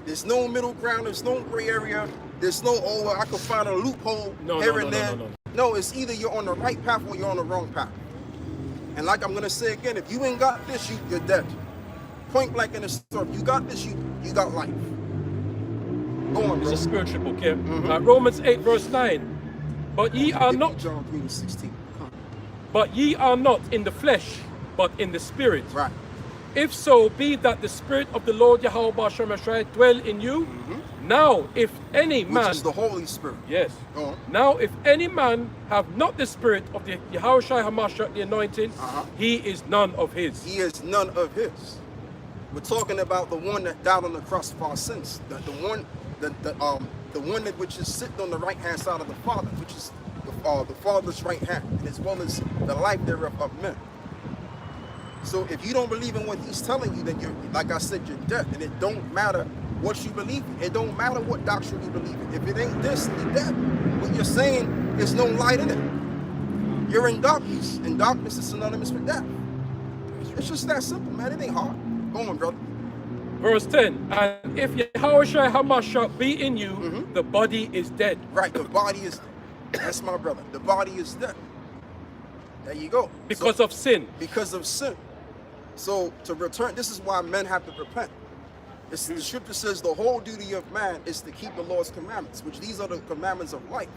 There's no middle ground. There's no gray area. There's no, oh, I could find a loophole here and there. No, it's either you're on the right path or you're on the wrong path. And like I'm gonna say again, if you ain't got this, you're dead. Point blank in the story. You got this, you got life. Go on, It's bro. a spiritual book, yeah. Romans 8 verse 9. But ye are Give me not, John 3:16. but ye are not in the flesh, but in the spirit. Right. If so be that the spirit of the Lord Yahweh Bashem Yeshua dwell in you. Now, if any Which man, is the Holy Spirit. yes. Go on. Now, if any man have not the spirit of the Yahweh Hamashiach, the anointed, he is none of his. He is none of his. We're talking about the one that died on the cross for our sins. The one that which is sitting on the right hand side of the Father, which is the Father's right hand, and as well as the life thereof of men. So if you don't believe in what he's telling you, then you're, like I said, you're dead. And it don't matter what you believe in. It don't matter what doctrine you believe in. If it ain't this, you're dead. What you're saying is no light in it. You're in darkness, and darkness is synonymous with death. It's just that simple, man. It ain't hard. Go on, brother. Verse 10. And if Yahweh Hamashiach be in you, the body is dead. Right, the body is dead. That's my brother. The body is dead. There you go. Because of sin. Because of sin. So to return, this is why men have to repent. The scripture says the whole duty of man is to keep the Lord's commandments, which these are the commandments of life.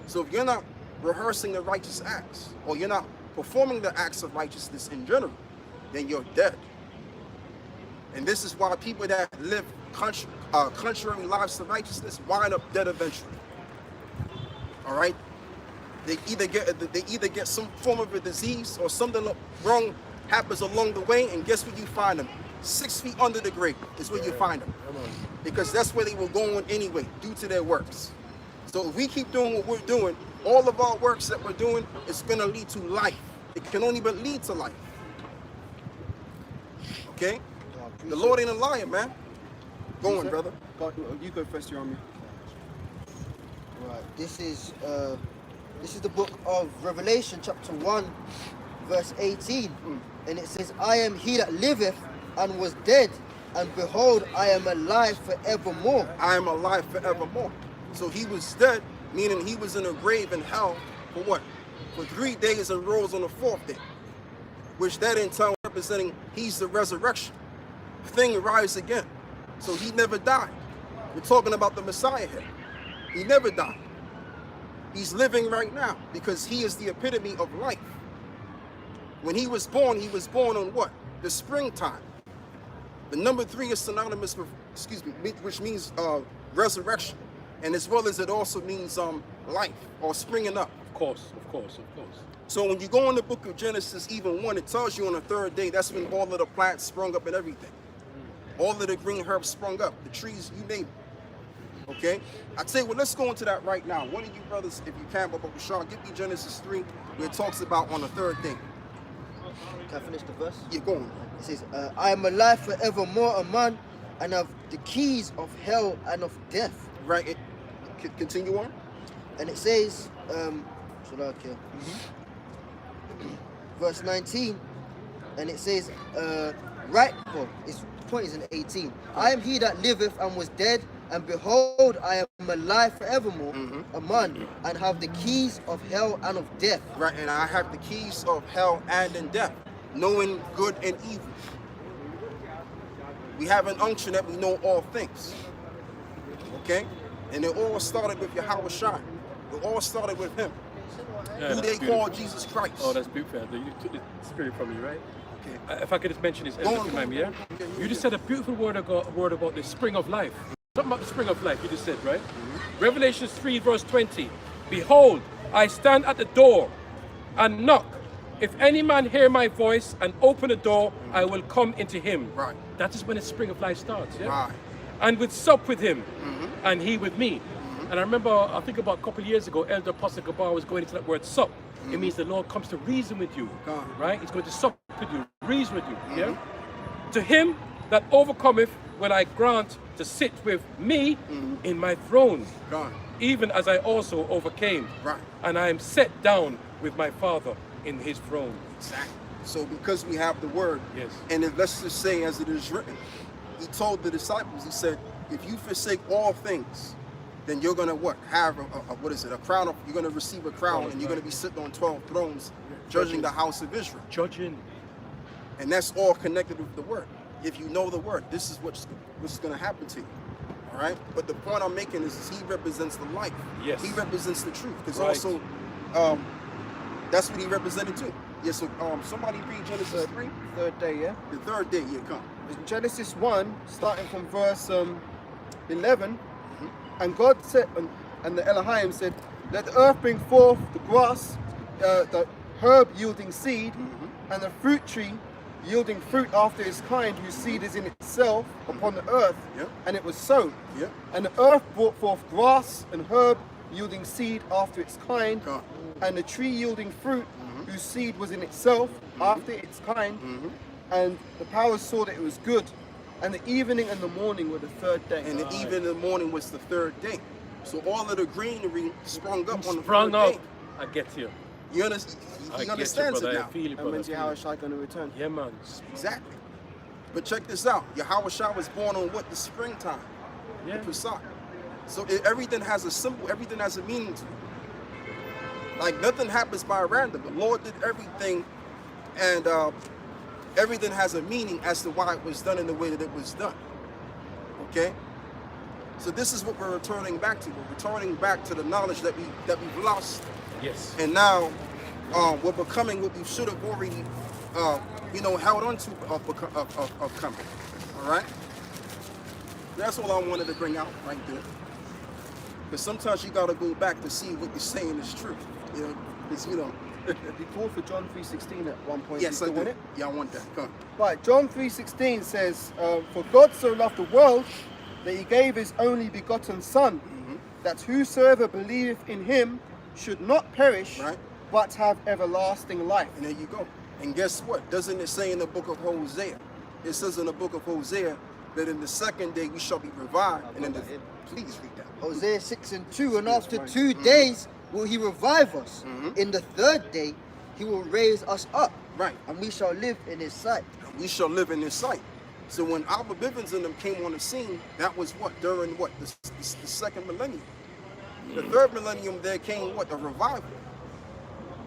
So if you're not rehearsing the righteous acts, or you're not performing the acts of righteousness in general, then you're dead. And this is why people that live contrary lives to righteousness wind up dead eventually. All right? They either get some form of a disease, or something wrong happens along the way, and guess where you find them? 6 feet under the grave is where you find them. Because that's where they will go on anyway, due to their works. So if we keep doing what we're doing, all of our works that we're doing is going to lead to life. It can only but lead to life. Okay? The Lord ain't a liar, man. Go on, brother. You go first, you're on me. Right. This is the book of Revelation, chapter 1, verse 18. And it says, I am he that liveth and was dead, and behold, I am alive forevermore. I am alive forevermore. So he was dead, meaning he was in a grave in hell for what? For 3 days and rose on the 4th day. Which that in turn representing he's the resurrection. Thing rise again. So he never died. We're talking about the Messiah here. He never died. He's living right now because he is the epitome of life. When he was born on what? The springtime. The number 3 is synonymous with, which means resurrection. And as well as it also means life or springing up. Of course. So when you go in the book of Genesis, even 1, it tells you on the 3rd day, that's when all of the plants sprung up and everything. All of the green herbs sprung up, the trees, you name it. Okay? I tell you what, let's go into that right now. One of you brothers, if you can, Baba Bashar, give me Genesis 3, where it talks about on the 3rd day. Can I finish the verse? Yeah, go on. It says, I am alive forevermore, a man, and have the keys of hell and of death. Right, continue on. And it says, verse 19, and it says, the point is in 18. I am he that liveth and was dead, and behold, I am alive forevermore, a man, and have the keys of hell and of death. Right, and I have the keys of hell and in death, knowing good and evil. We have an unction that we know all things. Okay? And it all started with Yahweh Shai. It all started with him. Yeah, who they call Jesus Christ. Oh, that's beautiful. You took the spirit from me, right? Okay. If I could just mention this, just remind me, yeah? You just said a beautiful word about the spring of life. Something about the spring of life, you just said, right? Revelation 3, verse 20. Behold, I stand at the door and knock. If any man hear my voice and open the door, I will come into him. Right. That is when the spring of life starts, yeah? Right. And with sup with him, and he with me. And I remember, I think about a couple of years ago, Elder Apostle Gabar was going into that word sup. It means the Lord comes to reason with you, right? He's going to sup with you, reason with you, yeah? To him that overcometh will I grant to sit with me in my throne, even as I also overcame. Right. And I am set down with my Father in his throne. Exactly. So because we have the word, Yes. and if, let's just say as it is written, he told the disciples, he said, if you forsake all things, then you're gonna what? Have a crown of, you're gonna receive a crown, and you're gonna be sitting on 12 thrones, judging the house of Israel. Judging. And that's all connected with the word. If you know the word, this is what's gonna happen to you. All right. But the point I'm making is he represents the life. Yes. He represents the truth. Because Right. also, that's what he represented too. Yeah. So somebody read Genesis 3. Third day, yeah? The third day. Yeah, come. In Genesis 1, starting from verse 11, and God said, and the Elohim said, let the earth bring forth the grass, the herb yielding seed, and the fruit tree yielding fruit after its kind, whose seed is in itself upon the earth. Yep. And it was so. Yep. And the earth brought forth grass and herb yielding seed after its kind, Come. and the tree yielding fruit, whose seed was in itself after its kind. And the powers saw that it was good. And the evening and the morning were the third day. And the evening and the morning was the third day. So all of the greenery sprung up on the Sprung third up. day. I get you. You understand? I He get understands you, it brother. now. I feel it, And brother. when's I feel it. Yahushua going to return? Yeah, man. Exactly. But check this out. Yahushua was born on what? The springtime. Yeah. The Pesach. So everything has a symbol. Everything has a meaning to it. Like nothing happens by random. The Lord did everything, and everything has a meaning as to why it was done in the way that it was done. Okay. So this is what we're returning back to. We're returning back to the knowledge that we've lost, Yes. and now we're becoming what we should have already, held on to of coming. All right. That's all I wanted to bring out right there. Because sometimes you gotta go back to see what you're saying is true. You know, because You called for John 3:16 at one point. Yes, you I still want do. it? Yeah, I want that. Come on. Right, John 3:16 says, for God so loved the world that he gave his only begotten Son, that whosoever believeth in him should not perish, Right. but have everlasting life. And there you go. And guess what? Doesn't it say in the book of Hosea? It says in the book of Hosea that in the second day we shall be revived. And in the please read that. Hosea 6:2, and after 2 days will he revive us. In the third day he will raise us up, Right. and we shall live in his sight. We shall live in his sight. So when Abba Bivens and them came on the scene, that was what? During what? The second millennium. The third millennium there came what? A revival.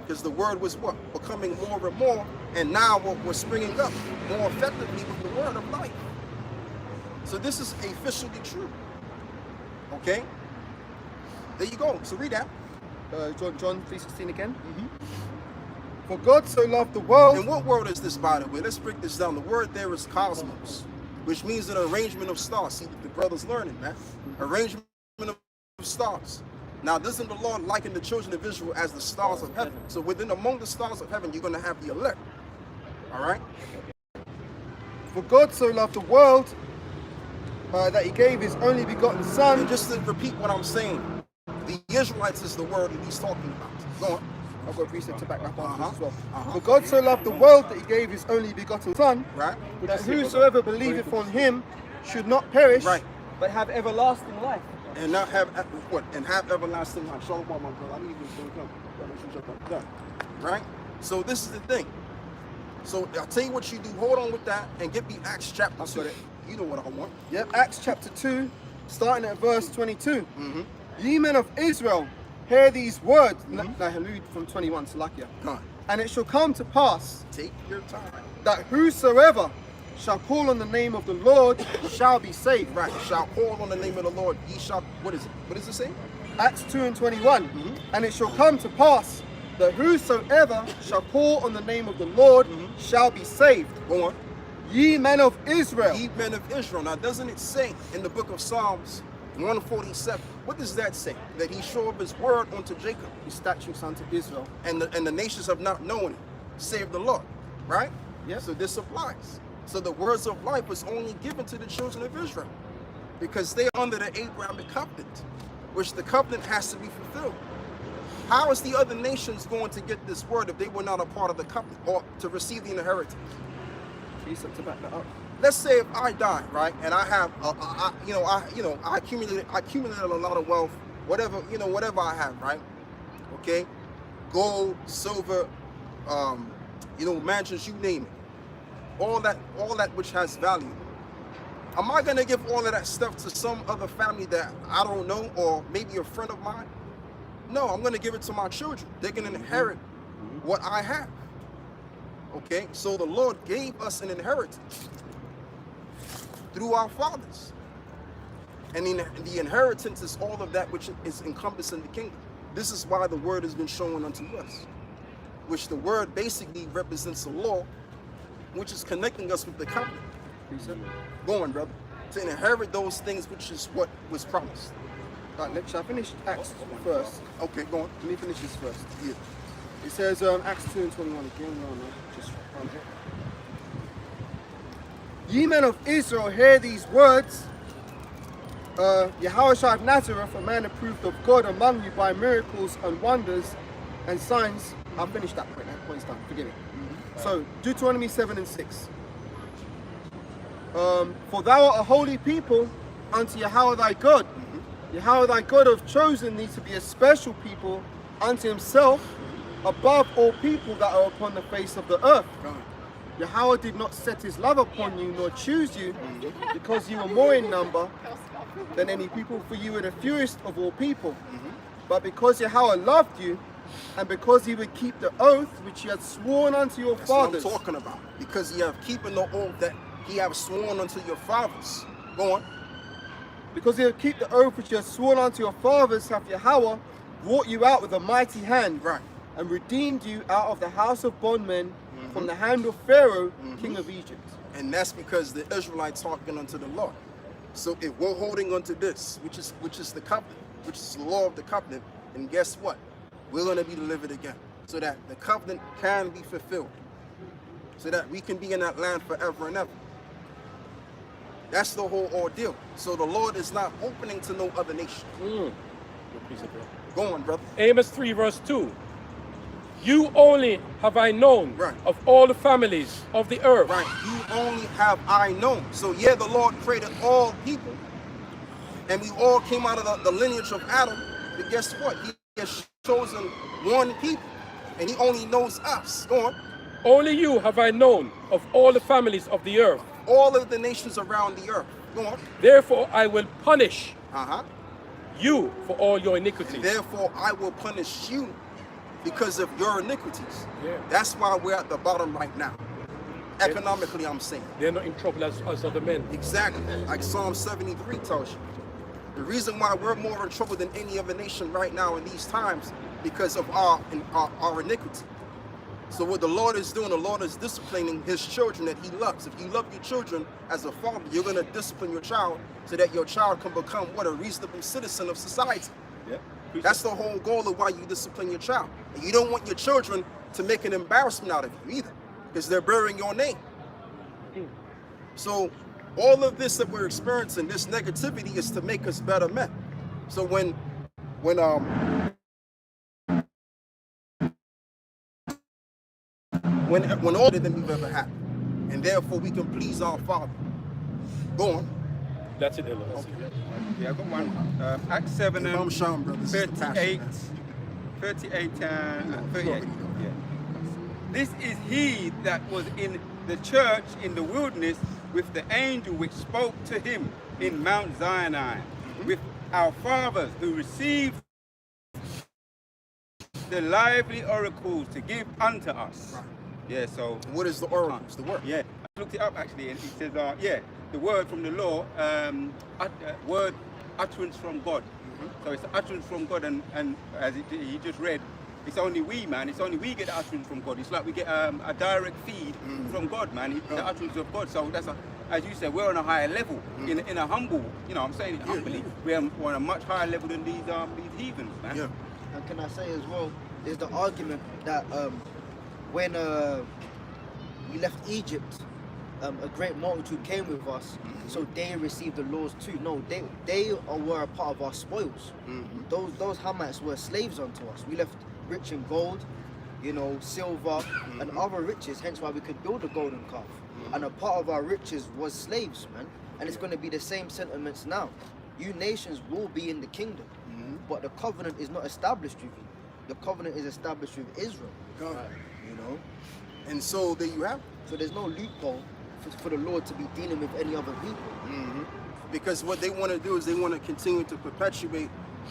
Because the word was what? Becoming more and more, and now what we're springing up more effectively with the word of life. So this is officially true. Okay? There you go. So read that. John 3:16 again. For God so loved the world. And what word is this, by the way? Let's break this down. The word there is cosmos, which means an arrangement of stars. See, the brother's learning, man. Arrangement of stars. Now, doesn't the Lord liken the children of Israel as the stars of heaven? So among the stars of heaven, you're going to have the elect. All right? For God so loved the world that he gave his only begotten Son. And just to repeat what I'm saying, the Israelites is the word that he's talking about. Go on. I've got a precept to back up on this as well. Uh-huh. For God so loved the world that he gave his only begotten Son, Right? that whosoever believeth on him should not perish, Right. but have everlasting life. And not have what? And have everlasting life. Show my brother. I need you to come. Right? So this is the thing. So I'll tell you what you do. Hold on with that and get me Acts chapter 2. got it. You know what I want. Yep, Acts chapter 2, starting at verse 22. Ye men of Israel, hear these words. Now read from 21, Salakia. Come on. And it shall come to pass Take your time. that whosoever shall call on the name of the Lord shall be saved. Right. Shall call on the name of the Lord. Ye shall. What is it? What does it say? Acts 2 and 21. And it shall come to pass that whosoever shall call on the name of the Lord shall be saved. Go on. Ye men of Israel. Ye men of Israel. Now, doesn't it say in the book of Psalms 147? What does that say? That he showed his word unto Jacob, His statutes unto Israel. and the nations have not known it, save the Lord. Right? Yep. So this applies. So the words of life was only given to the children of Israel because they are under the Abrahamic covenant, which the covenant has to be fulfilled. How is the other nations going to get this word if they were not a part of the covenant or to receive the inheritance? Precept to back that up. Let's say if I die, right, and I have, I accumulated a lot of wealth, whatever I have, right, okay, gold, silver, mansions, you name it, all that which has value. Am I gonna give all of that stuff to some other family that I don't know, or maybe a friend of mine? No, I'm gonna give it to my children. They're gonna inherit what I have. Okay, so the Lord gave us an inheritance through our fathers. And the inheritance is all of that which is encompassed in the kingdom. This is why the word has been shown unto us, which the word basically represents the law, which is connecting us with the covenant. Go on, brother. To inherit those things, which is what was promised. Right, shall I finish Acts first? Okay, go on. Let me finish this first. Yeah. It says Acts 2 and 21 again. No, just one here. Ye men of Israel, hear these words. Yahushua of Nazareth, a man approved of God among you by miracles and wonders and signs. I'll finish that point. That point's done. Forgive me. So Deuteronomy 7 and 6. For thou art a holy people unto Yahweh thy God. Yahweh thy God hath chosen thee to be a special people unto himself above all people that are upon the face of the earth. Yahweh did not set his love upon you nor choose you because you were more in number than any people, for you were the fewest of all people. But because Yahweh loved you, and because he would keep the oath which he had sworn unto your fathers. That's what I'm talking about. Because you have keeping the oath that he have sworn unto your fathers. Go on. Because he had keep the oath which he had sworn unto your fathers, hath Yahweh brought you out with a mighty hand, Right. and redeemed you out of the house of bondmen from the hand of Pharaoh, king of Egypt. And that's because the Israelites hearkened unto the Lord. So if we're holding onto this, which is the covenant, which is the law of the covenant, and guess what? We're going to be delivered again, so that the covenant can be fulfilled, so that we can be in that land forever and ever. That's the whole ordeal. So the Lord is not opening to no other nation. Go on, brother. Amos 3 verse 2. You only have I known Right. of all the families of the earth. Right, you only have I known. So yeah, the Lord created all people, and we all came out of the lineage of Adam. But guess what? He has chosen one people, and he only knows us. Go on. Only you have I known of all the families of the earth. All of the nations around the earth. Go on. Therefore I will punish Uh-huh. you for all your iniquities. Therefore I will punish you because of your iniquities. Yeah. That's why we're at the bottom right now. Economically, I'm saying. They're not in trouble as other men. Exactly. Like Psalm 73 tells you. The reason why we're more in trouble than any other nation right now in these times, because of our iniquity. So what the Lord is doing, the Lord is disciplining his children that he loves. If you love your children as a father, you're going to discipline your child so that your child can become what, a reasonable citizen of society. Yeah. That's the whole goal of why you discipline your child. And you don't want your children to make an embarrassment out of you either, because they're bearing your name. So all of this that we're experiencing, this negativity, is to make us better men. So when all of them we've ever had, and therefore we can please our Father. Go on. That's it, Ella. Yeah, I've got one. Acts 7 I'm and Sean, brother. This is the 38. passion, 38 and man. 38. Yeah. This is he that was in the church in the wilderness with the angel which spoke to him in Mount Sinai, with our fathers who received the lively oracles to give unto us. Right. Yeah, so What is the oracles? The word. yeah, I looked it up actually, and it says, yeah, the word from the law, word utterance from God. So it's the utterance from God, and as he just read, it's only we, man. It's only we get the utterance from God. It's like we get a direct feed from God, man. The utterance of God. So that's as you said, we're on a higher level, in a humble. You know, I'm saying it humbly. We're on a much higher level than these heathens, man. Yeah. And can I say as well, there's the argument that when we left Egypt, a great multitude came with us, so they received the laws too. No, they were a part of our spoils. Those Hamites were slaves unto us. We left rich in gold, silver, and other riches, hence why we could build a golden calf. And a part of our riches was slaves, man. And it's going to be the same sentiments now. You nations will be in the kingdom, but the covenant is not established with you. The covenant is established with Israel. And so there you have it. So there's no loophole for the Lord to be dealing with any other people. Because what they want to do is they want to continue to perpetuate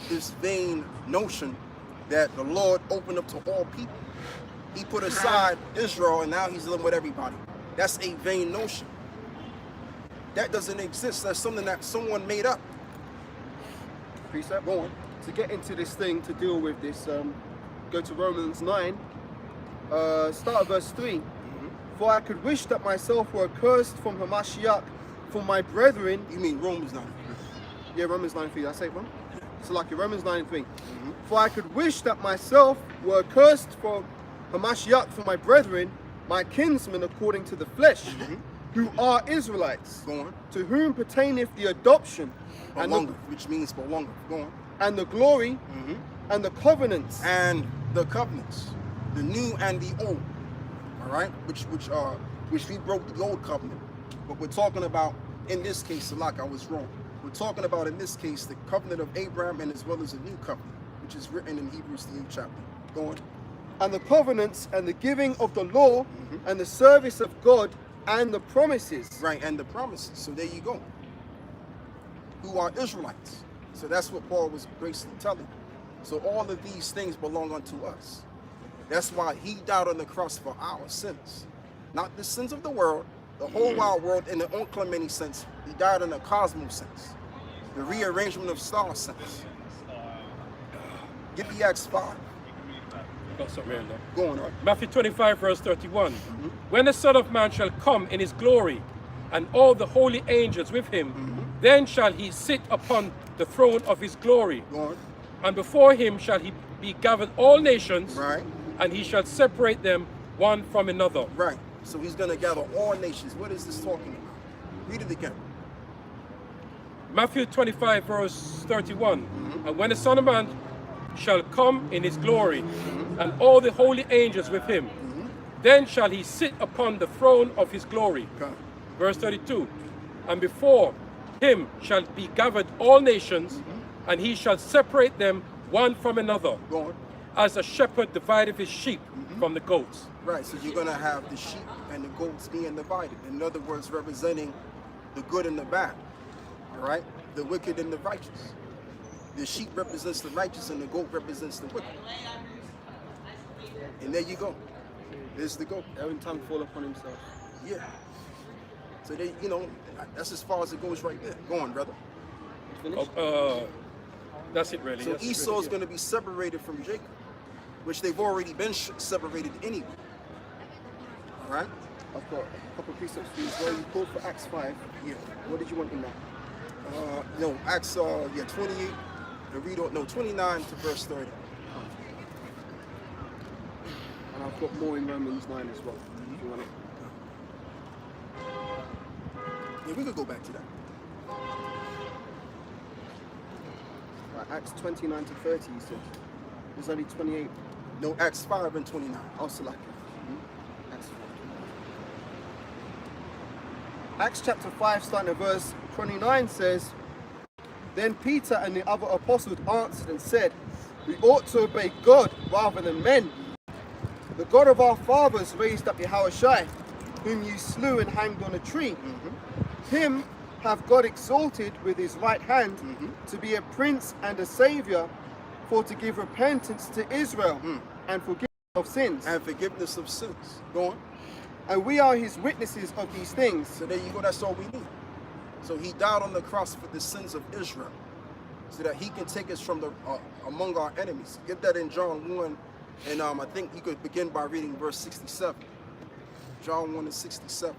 this vain notion that the Lord opened up to all people. He put aside Israel and now he's living with everybody. That's a vain notion. That doesn't exist. That's something that someone made up. precept. Go on. To get into this thing, to deal with this, go to Romans 9, start at verse 3. For I could wish that myself were accursed from Hamashiach, for my brethren. You mean Romans 9? Yeah, Romans 9:3. Did I say it wrong? So like Romans 9:3. For I could wish that myself were accursed from Hamashiach, for my brethren, my kinsmen according to the flesh, who are Israelites, Go on. to whom pertaineth the adoption, and the, Belongeth, which means belongeth. Go on. and the glory, and the covenants, And the covenants, the new and the old. All right, which we broke the old covenant, but we're talking about in this case, like I was wrong. We're talking about in this case the covenant of Abraham and as well as a new covenant, which is written in Hebrews the 8th chapter. Go on. and the covenants, and the giving of the law, and the service of God, and the promises. Right, and the promises. So there you go. Who are Israelites. So that's what Paul was basically telling. So all of these things belong unto us. That's why he died on the cross for our sins. Not the sins of the world, the whole wide world in the unclementy sense. He died in the cosmos sense. The rearrangement of star sense. Give me Acts 5. Got something here, though. Go on, all right. Matthew 25, verse 31. When the Son of Man shall come in his glory, and all the holy angels with him, then shall he sit upon the throne of his glory. Go on. And before him shall he be gathered all nations, Right. and he shall separate them one from another. Right. So he's going to gather all nations. What is this talking about? Read it again. Matthew 25, verse 31. And when the Son of Man shall come in his glory, and all the holy angels with him, then shall he sit upon the throne of his glory. Okay. Verse 32. And before him shall be gathered all nations, and he shall separate them one from another, Go on. as a shepherd divideth his sheep from the goats. Right, so you're going to have the sheep and the goats being divided. In other words, representing the good and the bad. All right? The wicked and the righteous. The sheep represents the righteous and the goat represents the wicked. And there you go. There's the goat. Every tongue fall upon himself. Yeah. So they, you know, that's as far as it goes right there. Go on, brother. Finished? That's it, really. So That's it, Esau's really. going to be separated from Jacob, which they've already been separated anyway. All right? I've got a couple of precepts for you as well. You called for Acts 5. Yeah. What did you want in that? No, Acts 28, and read on, no, 29 to verse 30. And I've got more in Romans 9 as well. If you want it. Yeah, we could go back to that. Right, Acts 29 to 30, you said. There's only 28. No, Acts 5 and 29. Oh, Salaki. Acts 5. Acts chapter 5, starting at verse 29 says, Then Peter and the other apostles answered and said, We ought to obey God rather than men. The God of our fathers raised up Yahushua, whom you slew and hanged on a tree. Him have God exalted with his right hand to be a prince and a savior, for to give repentance to Israel and forgiveness of sins. And forgiveness of sins. Go on. And we are his witnesses of these things. So there you go, that's all we need. So he died on the cross for the sins of Israel, so that he can take us from the among our enemies. Get that in John 1, and I think you could begin by reading verse 67. John 1 and 67.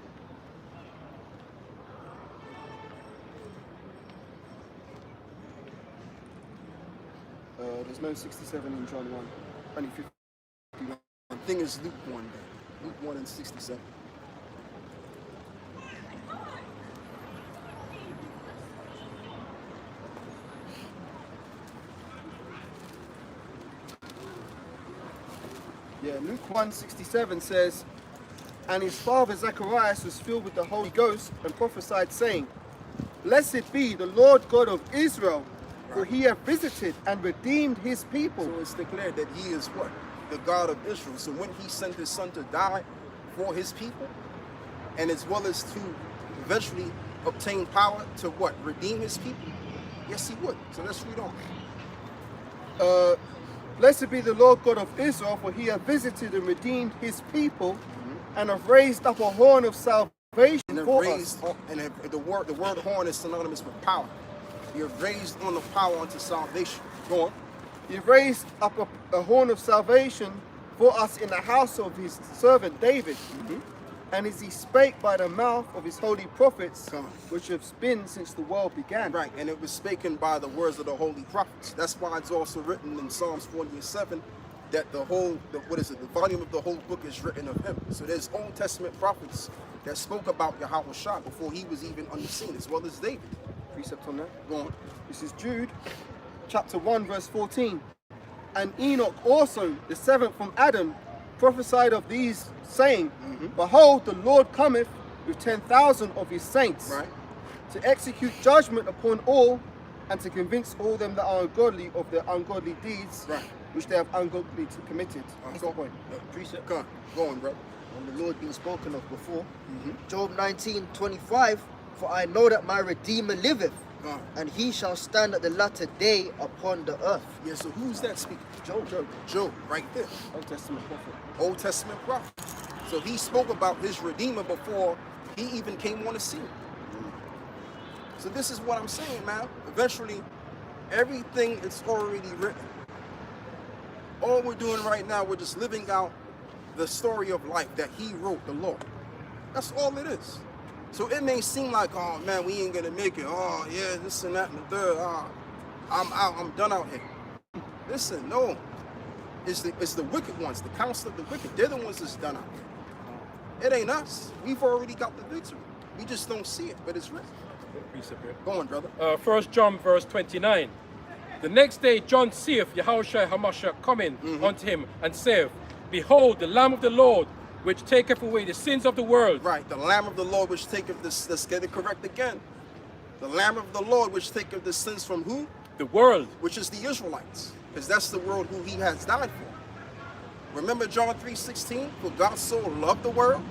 There's no 67 in John 1, only 51. The thing is Luke 1 then. Luke 1 and 67. Yeah, Luke 1:67 says, And his father Zacharias was filled with the Holy Ghost and prophesied, saying, Blessed be the Lord God of Israel, for he hath visited and redeemed his people. So it's declared that he is what? The God of Israel. So when he sent his son to die for his people, and as well as to eventually obtain power to what? Redeem his people? Yes, he would. So let's read on. Blessed be the Lord God of Israel, for he hath visited and redeemed his people, and hath raised up a horn of salvation And for raised us. up, and the word horn is synonymous with power. He have raised on the power unto salvation. Go on. He raised up a horn of salvation for us in the house of his servant David. And as he spake by the mouth of his holy prophets, Come on. which have been since the world began. Right, and it was spoken by the words of the holy prophets. That's why it's also written in Psalms 47 that the volume of the whole book is written of him. So there's Old Testament prophets that spoke about Yahweh Shah before he was even on the scene, as well as David. Precept on that. Go on. This is Jude, chapter 1, verse 14. And Enoch also, the seventh from Adam, prophesied of these, saying, Behold, the Lord cometh with 10,000 of his saints, Right. to execute judgment upon all, and to convince all them that are ungodly of their ungodly deeds, Right. which they have ungodly committed. That's the point. Precept Come on. Go on, bro. on the Lord being spoken of before. Job 19:25. For I know that my Redeemer liveth, Go on. and he shall stand at the latter day upon the earth. Yeah, so who's that speaking? Job. Job, right there. Old Testament prophet. Old Testament prophet. So he spoke about his Redeemer before he even came on the scene. So this is what I'm saying, man. Eventually, everything is already written. All we're doing right now, we're just living out the story of life that he wrote, the Lord. That's all it is. So it may seem like, oh man, we ain't gonna make it. Oh yeah, this and that and the third. I'm out, I'm done out here. Listen, no. It's the wicked ones, the counsel of the wicked. They're the ones that's done out here. It ain't us. We've already got the victory. We just don't see it, but it's written. Go on, brother. 1 John verse 29. The next day John seeth Yahushua Hamashiach coming unto him, and saith, Behold, the Lamb of the Lord, which taketh away the sins of the world. Right, the Lamb of the Lord which taketh this, let's get it correct again. The Lamb of the Lord which taketh the sins from who? The world. Which is the Israelites. Because that's the world who he has died for. Remember John 3:16? For God so loved the world.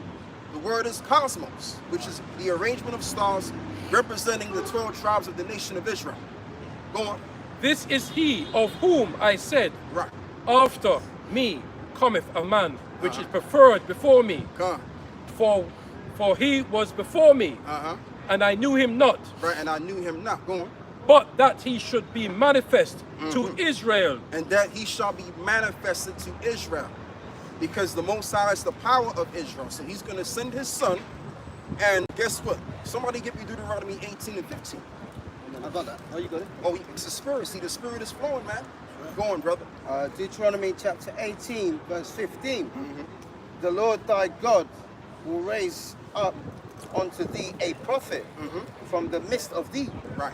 The word is cosmos, which is the arrangement of stars representing the 12 tribes of the nation of Israel. Go on. This is he of whom I said, Right. After me cometh a man, which is preferred before me. Come For he was before me, on. and I knew him not. Right, and I knew him not. Go on. But that he should be manifest to Israel. And that he shall be manifested to Israel. Because the Most High is the power of Israel. So he's going to send his son. And guess what? Somebody give me Deuteronomy 18 and 15. I got that. Oh, you got it? Oh, it's a spirit. See, the spirit is flowing, man. Go on, brother. Deuteronomy chapter 18, verse 15. The Lord thy God will raise up unto thee a prophet from the midst of thee. Right.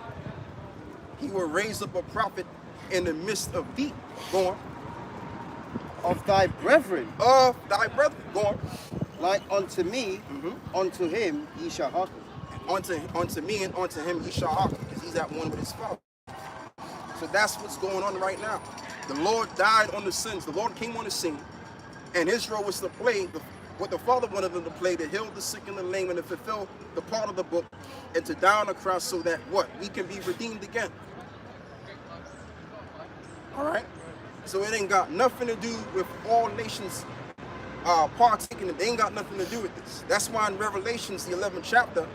He will raise up a prophet in the midst of thee. Go on. Of thy brethren, Of thy brethren. Go on. like unto me, unto him ye shall hearken. Unto me and unto him he shall hearken, because he's at one with his father. So that's what's going on right now. The Lord died on the sins. The Lord came on the scene, and Israel was to play what the Father wanted them to play, to heal the sick and the lame, and to fulfill the part of the book, and to die on the cross so that what? We can be redeemed again. All right? So it ain't got nothing to do with all nations partaking. They ain't got nothing to do with this. That's why in Revelations, the 11th chapter,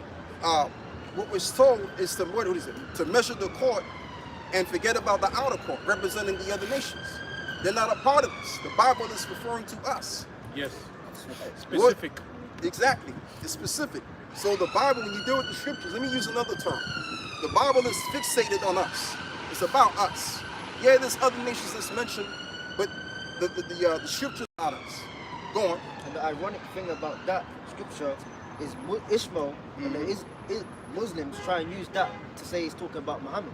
what was told is to, what is it? To measure the court and forget about the outer court, representing the other nations. They're not a part of this. The Bible is referring to us. Yes. Specific. Exactly. It's specific. So the Bible, when you deal with the scriptures, let me use another term. The Bible is fixated on us. It's about us. Yeah, there's other nations that's mentioned, but the scriptures are about us. Go on. And the ironic thing about that scripture is Ishmael and the Muslims try and use that to say he's talking about Muhammad.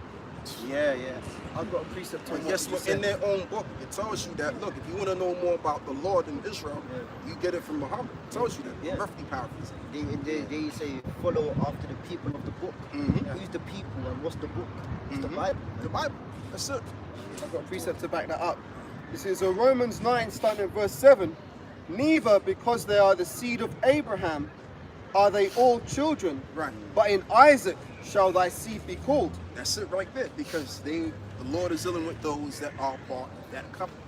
Yeah. I've got a precept on And what yes, you just in said. their own book, it tells you that, look, if you want to know more about the Lord in Israel, you get it from Muhammad. It tells you that. Yeah. Roughly paraphrasing. They say follow after the people of the book. Who's the people and what's the book? It's the Bible. The Bible. That's it. I've got a precept to back that up. This is Romans 9, starting at verse 7. Neither because they are the seed of Abraham are they all children, Right. but in Isaac shall thy seed be called. That's it right there, because the Lord is dealing with those that are part of that covenant,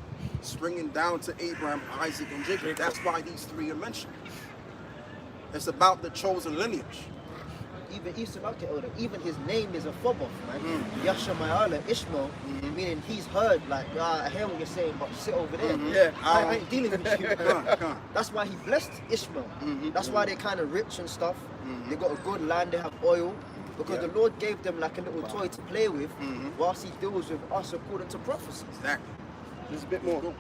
springing down to Abraham, Isaac, and Jacob. That's why these three are mentioned. It's about the chosen lineage. even Elder, even his name is a foboth, man. Yashamayala, Ishmael, meaning he's heard, like, I hear what you're saying, but sit over there. Yeah. I ain't dealing with you. Come on. That's why he blessed Ishmael. That's why they're kind of rich and stuff. They got a good land, they have oil. Because the Lord gave them like a little toy to play with, whilst he deals with us according to prophecy. Exactly. There's a bit more.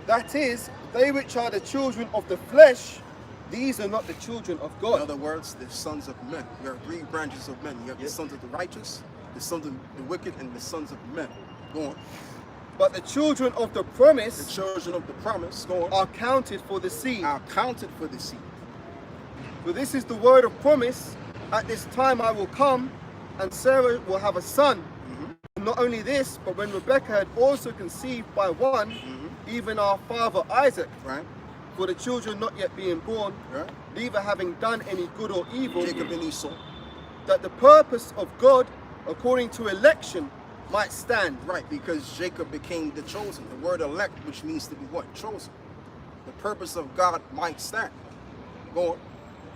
That is, they which are the children of the flesh, these are not the children of In God. other words, the sons of men. There are three branches of men. You have the sons of the righteous, the sons of the wicked, and the sons of men. Go on. But the children of the The promise children of the promise, go on, are counted for the seed. are counted for the seed. For this is the word of promise. At this time I will come, and Sarah will have a son. Not only this, but when Rebekah had also conceived by one, even our father Isaac, Right? for the children not yet being born, Right? neither having done any good or evil, Jacob and Esau. that the purpose of God, according to election, might stand. Right, because Jacob became the chosen. The word elect, which means to be what? Chosen. The purpose of God might stand. Go on.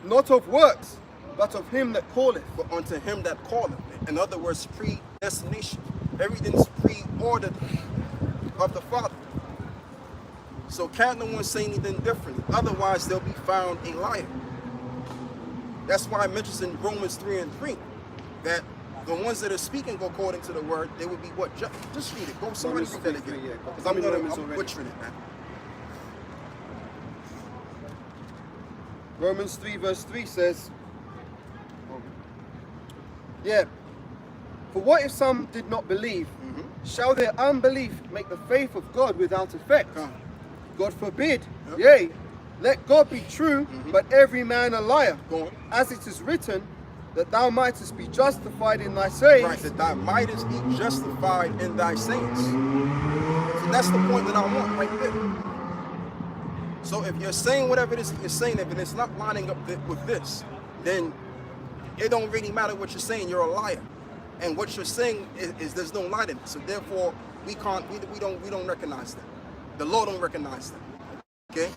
Not of works, but of him that calleth. But unto him that calleth. In other words, predestination. Everything's pre-ordered of the Father. So can't no one say anything different. Otherwise, they'll be found a liar. That's why it mentions in Romans 3:3 that the ones that are speaking according to the word, they will be what? Just read it. Go, somebody read that again. Yeah, Because I'm in Romans I'm already. butchering it, man. Romans 3 verse 3 says, for what if some did not believe? Shall their unbelief make the faith of God without effect? Come. God forbid. Yep. Yea, let God be true, but every man a liar. Go on. As it is written, that thou mightest be justified in thy sayings. Right, that thou mightest be justified in thy sayings. So that's the point that I want right there. So if you're saying whatever it is that you're saying, if it's not lining up with this, then it don't really matter what you're saying. You're a liar, and what you're saying is there's no light in it. So therefore, we don't recognize that. The law don't recognize that. Okay.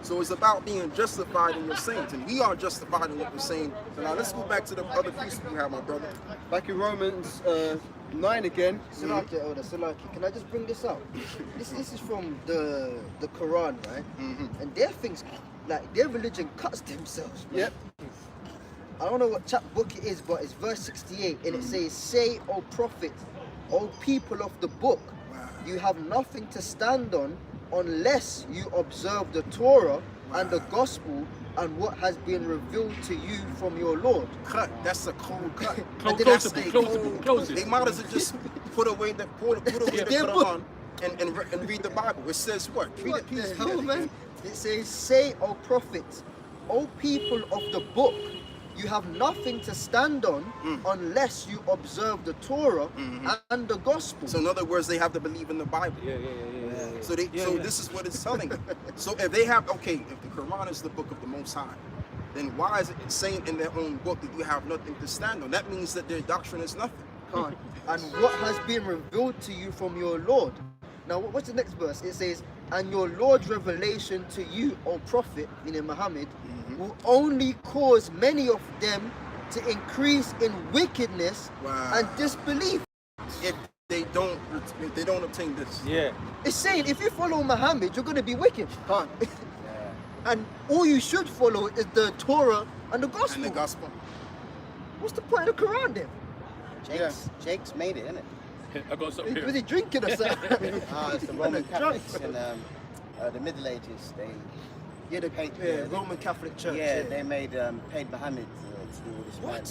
So it's about being justified in your sayings, and we are justified in what we're saying. So now let's go back to the other piece that you have, my brother. Back in Romans 9 again. Salaki, Elder, Salaki, can I just bring this up? This is from the Quran, right? And their things, like their religion cuts themselves. Man. Yep. I don't know what chap book it is, but it's verse 68, and it says, "Say, O prophet, O people of the book, you have nothing to stand on unless you observe the Torah and the gospel and what has been revealed to you from your Lord." Cut. That's a cold cut. Close it. They might as well just put away the Quran and read the Bible. It says what? Read What it, please. the hell, man? It says, "Say, O prophets, O people of the book, you have nothing to stand on unless you observe the Torah and the gospel." So in other words, they have to believe in the Bible. So this is what it's telling them. So if they have, okay, if the Quran is the book of the Most High, then why is it saying in their own book that you have nothing to stand on? That means that their doctrine is nothing. And what has been revealed to you from your Lord. Now, what's the next verse? It says, "And your Lord's revelation to you, O prophet," meaning Muhammad, "will only cause many of them to increase in wickedness and disbelief." If they don't obtain this. Yeah. It's saying if you follow Muhammad, you're going to be wicked. And all you should follow is the Torah and the gospel. And the gospel. What's the point of the Quran then? Jake's made it, innit? I got something Was here. he drinking or something? It's the Roman Catholics in the Middle Ages. They paid. Roman Catholic Church. Yeah, they made paid Muhammad to do all this. What?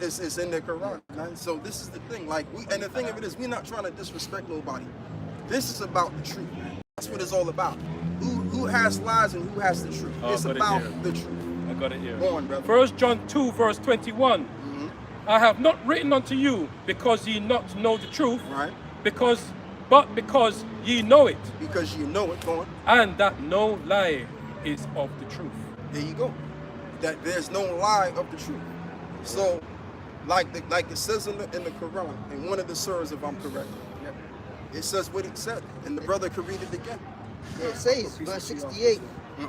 It's in the Quran, man. So this is the thing. Like and the thing of it is, we're not trying to disrespect nobody. This is about the truth. That's what it's all about. Who has lies and who has the truth? Oh, It's got it about here. the truth. I got it here. Go on, brother. 1 John 2 verse 21. I have not written unto you because ye not know the truth, Right? but because ye know it, Because you know it. Go on. and that no lie is of the truth. There you go. That there's no lie of the truth. So, like it says in the Quran, in one of the surahs, if I'm correct, it says what it said, and the brother could read it again. Yeah, it says, verse 68,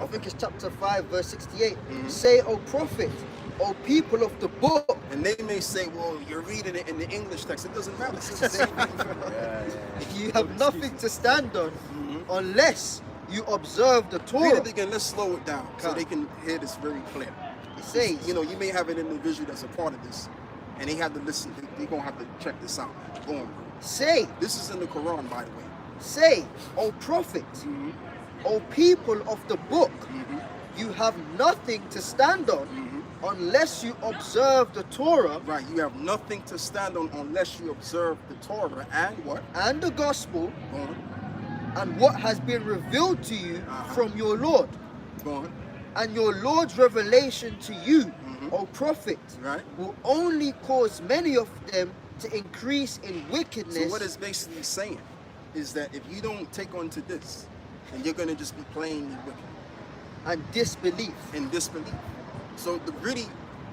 I think it's chapter 5, verse 68. "Say, O prophet, O people of the book. And they may say, well, you're reading it in the English text. It doesn't matter. It's the same thing. You have nothing to stand on unless you observe the Read Torah. it again. Let's slow it down so Come. they can hear this very clear. It says, You know, you may have an individual that's a part of this, and they have to listen. They're going to have to check this out. Go on, bro. say, This is in the Quran, by the way. say, O prophet, O people of the book, you have nothing to stand on unless you observe the Torah Right, you have nothing to stand on unless you observe the Torah and what? and the gospel Go on, and what has been revealed to you from your Lord. go on. And your Lord's revelation to you, O prophet, Right. will only cause many of them to increase in wickedness. So what it's basically saying is that if you don't take on to this, then you're going to just be plainly wicked and disbelief. and disbelief. So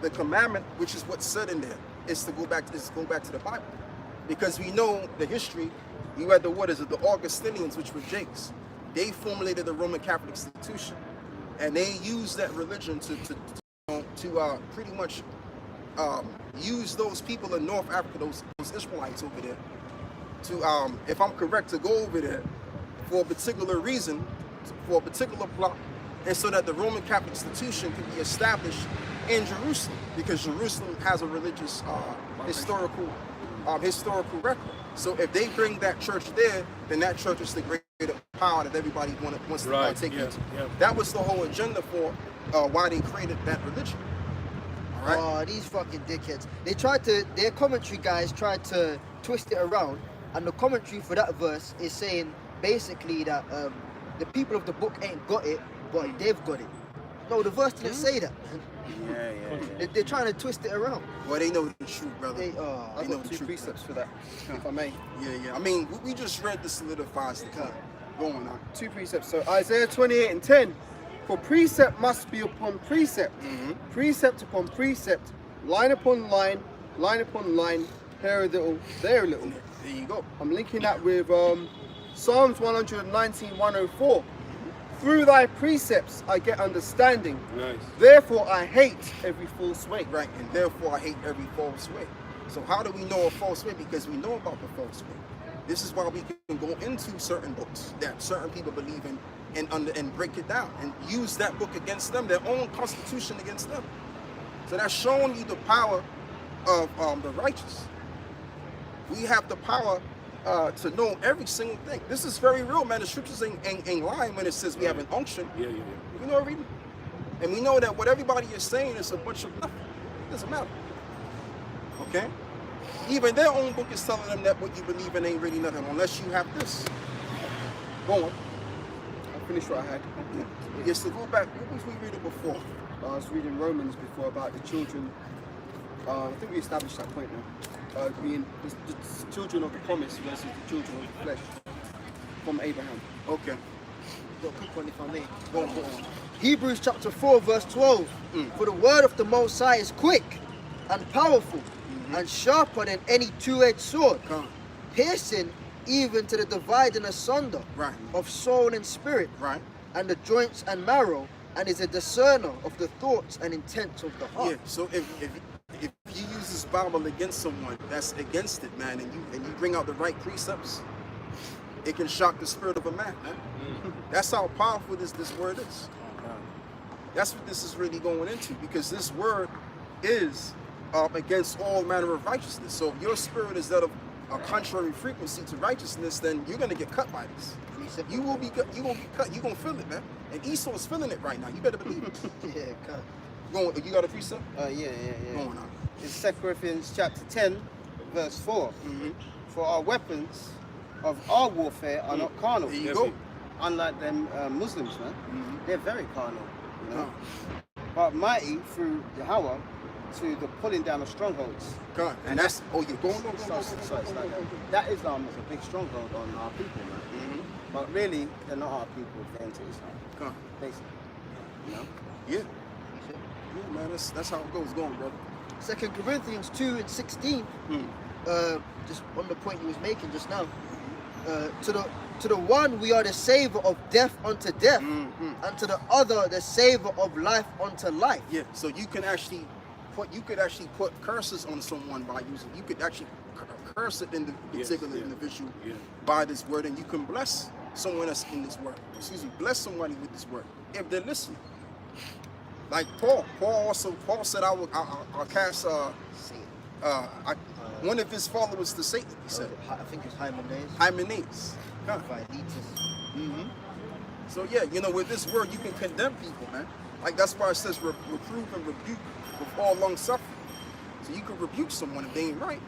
the commandment, which is what's said in there, is to go back to the Bible, because we know the history. You had the Augustinians, which were Jakes. They formulated the Roman Catholic institution, and they used that religion to pretty much use those people in North Africa, those Israelites over there, to if I'm correct, to go over there for a particular reason, for a particular plot, and so that the Roman Catholic institution could be established in Jerusalem, because Jerusalem has a religious historical record. So if they bring that church there, then that church is the greater power that everybody wants to partake into. That was the whole agenda for why they created that religion. All right. Oh, these fucking dickheads. Their commentary guys tried to twist it around, and the commentary for that verse is saying basically that the people of the book ain't got it, but they've got it. No, the verse didn't say that. They're trying to twist it around. Well, they know the truth, brother. They, They I've know got the two truth. precepts for that, if I may. Yeah. I mean, what we just read this solidifies the point. Go on now. Two precepts. So Isaiah 28:10. For precept must be upon precept, precept upon precept, line upon line, line upon line, here a little, there a little. There you go. I'm linking that with Psalms 119, 104. Through thy precepts I get understanding. Nice. Therefore I hate every false way. Right, and therefore I hate every false way. So how do we know a false way? Because we know about the false way. This is why we can go into certain books that certain people believe in and break it down and use that book against them, their own constitution against them. So that's showing you the power of the righteous. We have the power to know every single thing. This is very real, man. The scriptures ain't lying when it says we have an unction. Yeah. We know everything. And we know that what everybody is saying is a bunch of nothing. It doesn't matter. Okay? Even their own book is telling them that what you believe in ain't really nothing unless you have this. Go on. I finished what I had. Yes, so go back. What was we reading before? I was reading Romans before about the children. I think we established that point now. Being the children of the promise versus the children of the flesh from Abraham. Okay. Got a quick one if I may. Go on. Hebrews chapter 4 verse 12. For the word of the Most High is quick and powerful and sharper than any two-edged sword, Come. piercing even to the dividing asunder Right. of soul and spirit, Right. and the joints and marrow, and is a discerner of the thoughts and intents of the heart. Yeah. So if you use this Bible against someone that's against it, man, and you bring out the right precepts, it can shock the spirit of a man. That's how powerful this word is. That's what this is really going into, because this word is against all manner of righteousness. So if your spirit is that of a contrary frequency to righteousness, then you're gonna get cut by this. You will be cut. You're gonna feel it, man. And Esau is feeling it right now. You better believe it. Yeah, cut. You got a precept? Yeah. Going on. It's 2 Corinthians chapter 10, verse 4. For our weapons of our warfare are not carnal. There you go. Unlike them Muslims, man. They're very carnal, you know. But mighty through Yahweh to the pulling down of strongholds. God. And that's you're going. So it's like that Islam is a big stronghold on our people, man. But really, they're not our people. They're into Islam, God. basically. You know. Yeah. Yeah, man. That's how it goes. Going, brother. 2 Corinthians 2 and 16, just on the point he was making just now. To the one we are the savor of death unto death, and to the other the savor of life unto life. Yeah. So you can actually you could actually put curses on someone by using. You could actually curse it in the particular individual by this word, and you can bless someone else in this word. Excuse me, bless somebody with this word if they're listening. Like Paul said, I'll cast one of his followers to Satan. He said, I think it's Hymenaeus. Hymenaeus. Huh. Philetus. So yeah, you know, with this word you can condemn people, man. Like that's why it says reprove and rebuke with all long suffering. So you can rebuke someone if they ain't right.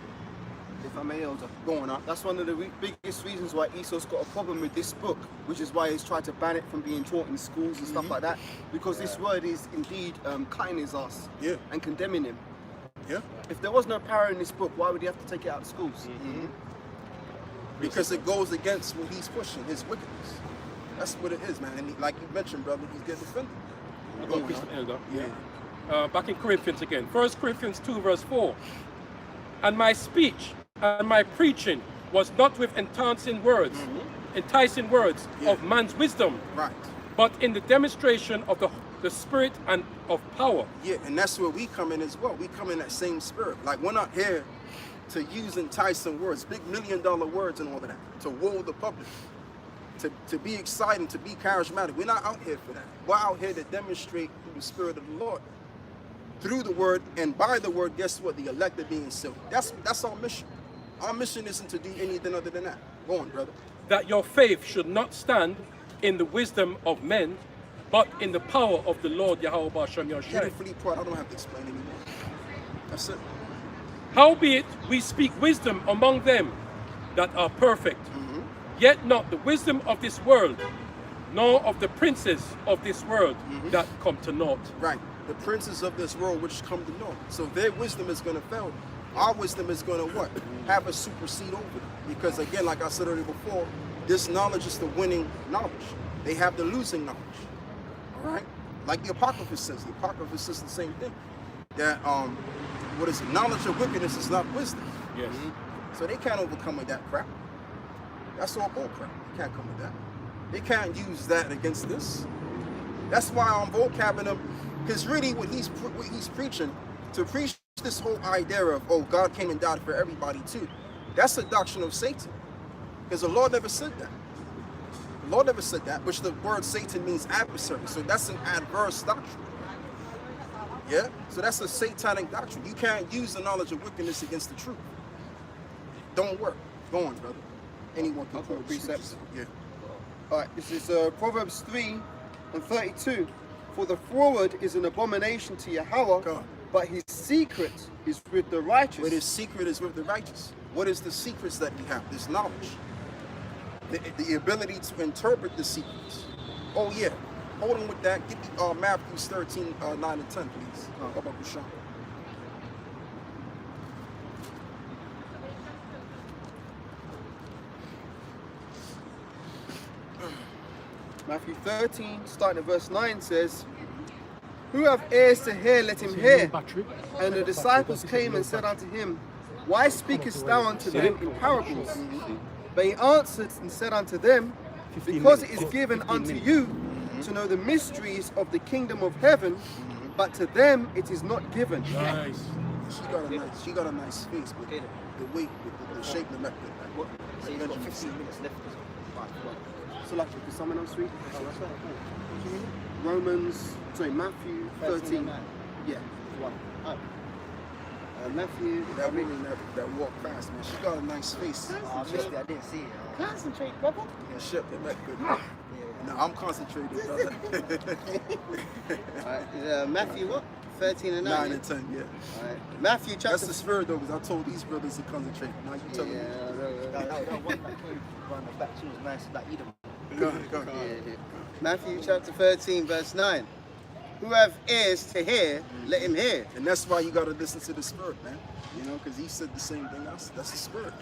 If I may, Elder. Going on. That's one of the biggest reasons why Esau's got a problem with this book, which is why he's tried to ban it from being taught in schools and stuff like that, because this word is indeed cutting his ass and condemning him. Yeah. If there was no power in this book, why would he have to take it out of schools? Because it goes against what he's pushing, his wickedness. That's what it is, man. And like you mentioned, brother, he's getting offended. I got a question, Elder. Back in Corinthians again. 1 Corinthians 2 verse 4. And my speech and my preaching was not with enticing words of man's wisdom, but in the demonstration of the Spirit and of power. Yeah, and that's where we come in as well. We come in that same spirit. Like we're not here to use enticing words, big $1 million words and all of that, to woo the public, to be exciting, to be charismatic. We're not out here for that. We're out here to demonstrate through the Spirit of the Lord, through the word, and by the word, guess what? The elect are being sealed. That's our mission. Our mission isn't to do anything other than that. Go on, brother. That your faith should not stand in the wisdom of men, but in the power of the Lord Yahweh B'Shem Yahshua. Beautifully put. I don't have to explain anymore. That's it. Howbeit we speak wisdom among them that are perfect, yet not the wisdom of this world, nor of the princes of this world that come to naught. Right. The princes of this world which come to naught. So their wisdom is going to fail. Our wisdom is going to what? Have a supersede over them. Because again, like I said earlier before, this knowledge is the winning knowledge. They have the losing knowledge. All right? Like the Apocrypha says. The Apocrypha says the same thing. That, what is it? Knowledge of wickedness is not wisdom. Yes. So they can't overcome with that crap. That's all bull crap. They can't come with that. They can't use that against this. That's why I'm vocabbing them. Because really what he's preaching, to preach this whole idea of, oh, God came and died for everybody too, that's a doctrine of Satan. Because the Lord never said that. The Lord never said that, which the word Satan means adversary. So that's an adverse doctrine. Yeah? So that's a satanic doctrine. You can't use the knowledge of wickedness against the truth. Don't work. Go on, brother. Anyone can quote precepts. Yeah. All right, this is Proverbs 3:32. For the forward is an abomination to Yahweh, but his secret is with the righteous. But his secret is with the righteous. What is the secrets that we have? This knowledge. The ability to interpret the secrets. Oh yeah. Hold on with that. Give me Matthew 13, 9 and 10, please. Matthew 13, starting at verse 9 says, Who have ears to hear, let him hear. And the disciples came and said unto him, Why speakest thou unto them in parables? But he answered and said unto them, Because it is given unto you to know the mysteries of the kingdom of heaven, but to them it is not given. Nice. She got a nice face, but the weight, the shape of the neck. So you've got 15 minutes left. So like, could someone else read? Matthew 13. Yeah, one. Matthew. That woman that walked past, man, she got a nice face. I missed it, I didn't see it. Concentrate, brother. Yeah, shit, that neck good. No, I'm concentrated, brother. Alright, Matthew what? 13 and 9? 9 and 10, yeah. Alright. Matthew chapter... That's the spirit though, because I told these brothers to concentrate. Now you tell them. That one that came around the back, she was nice, like Edom. Go ahead. Yeah. Matthew chapter 13, verse 9. Who have ears to hear, let him hear. And that's why you got to listen to the spirit, man. You know, because he said the same thing. That's the spirit.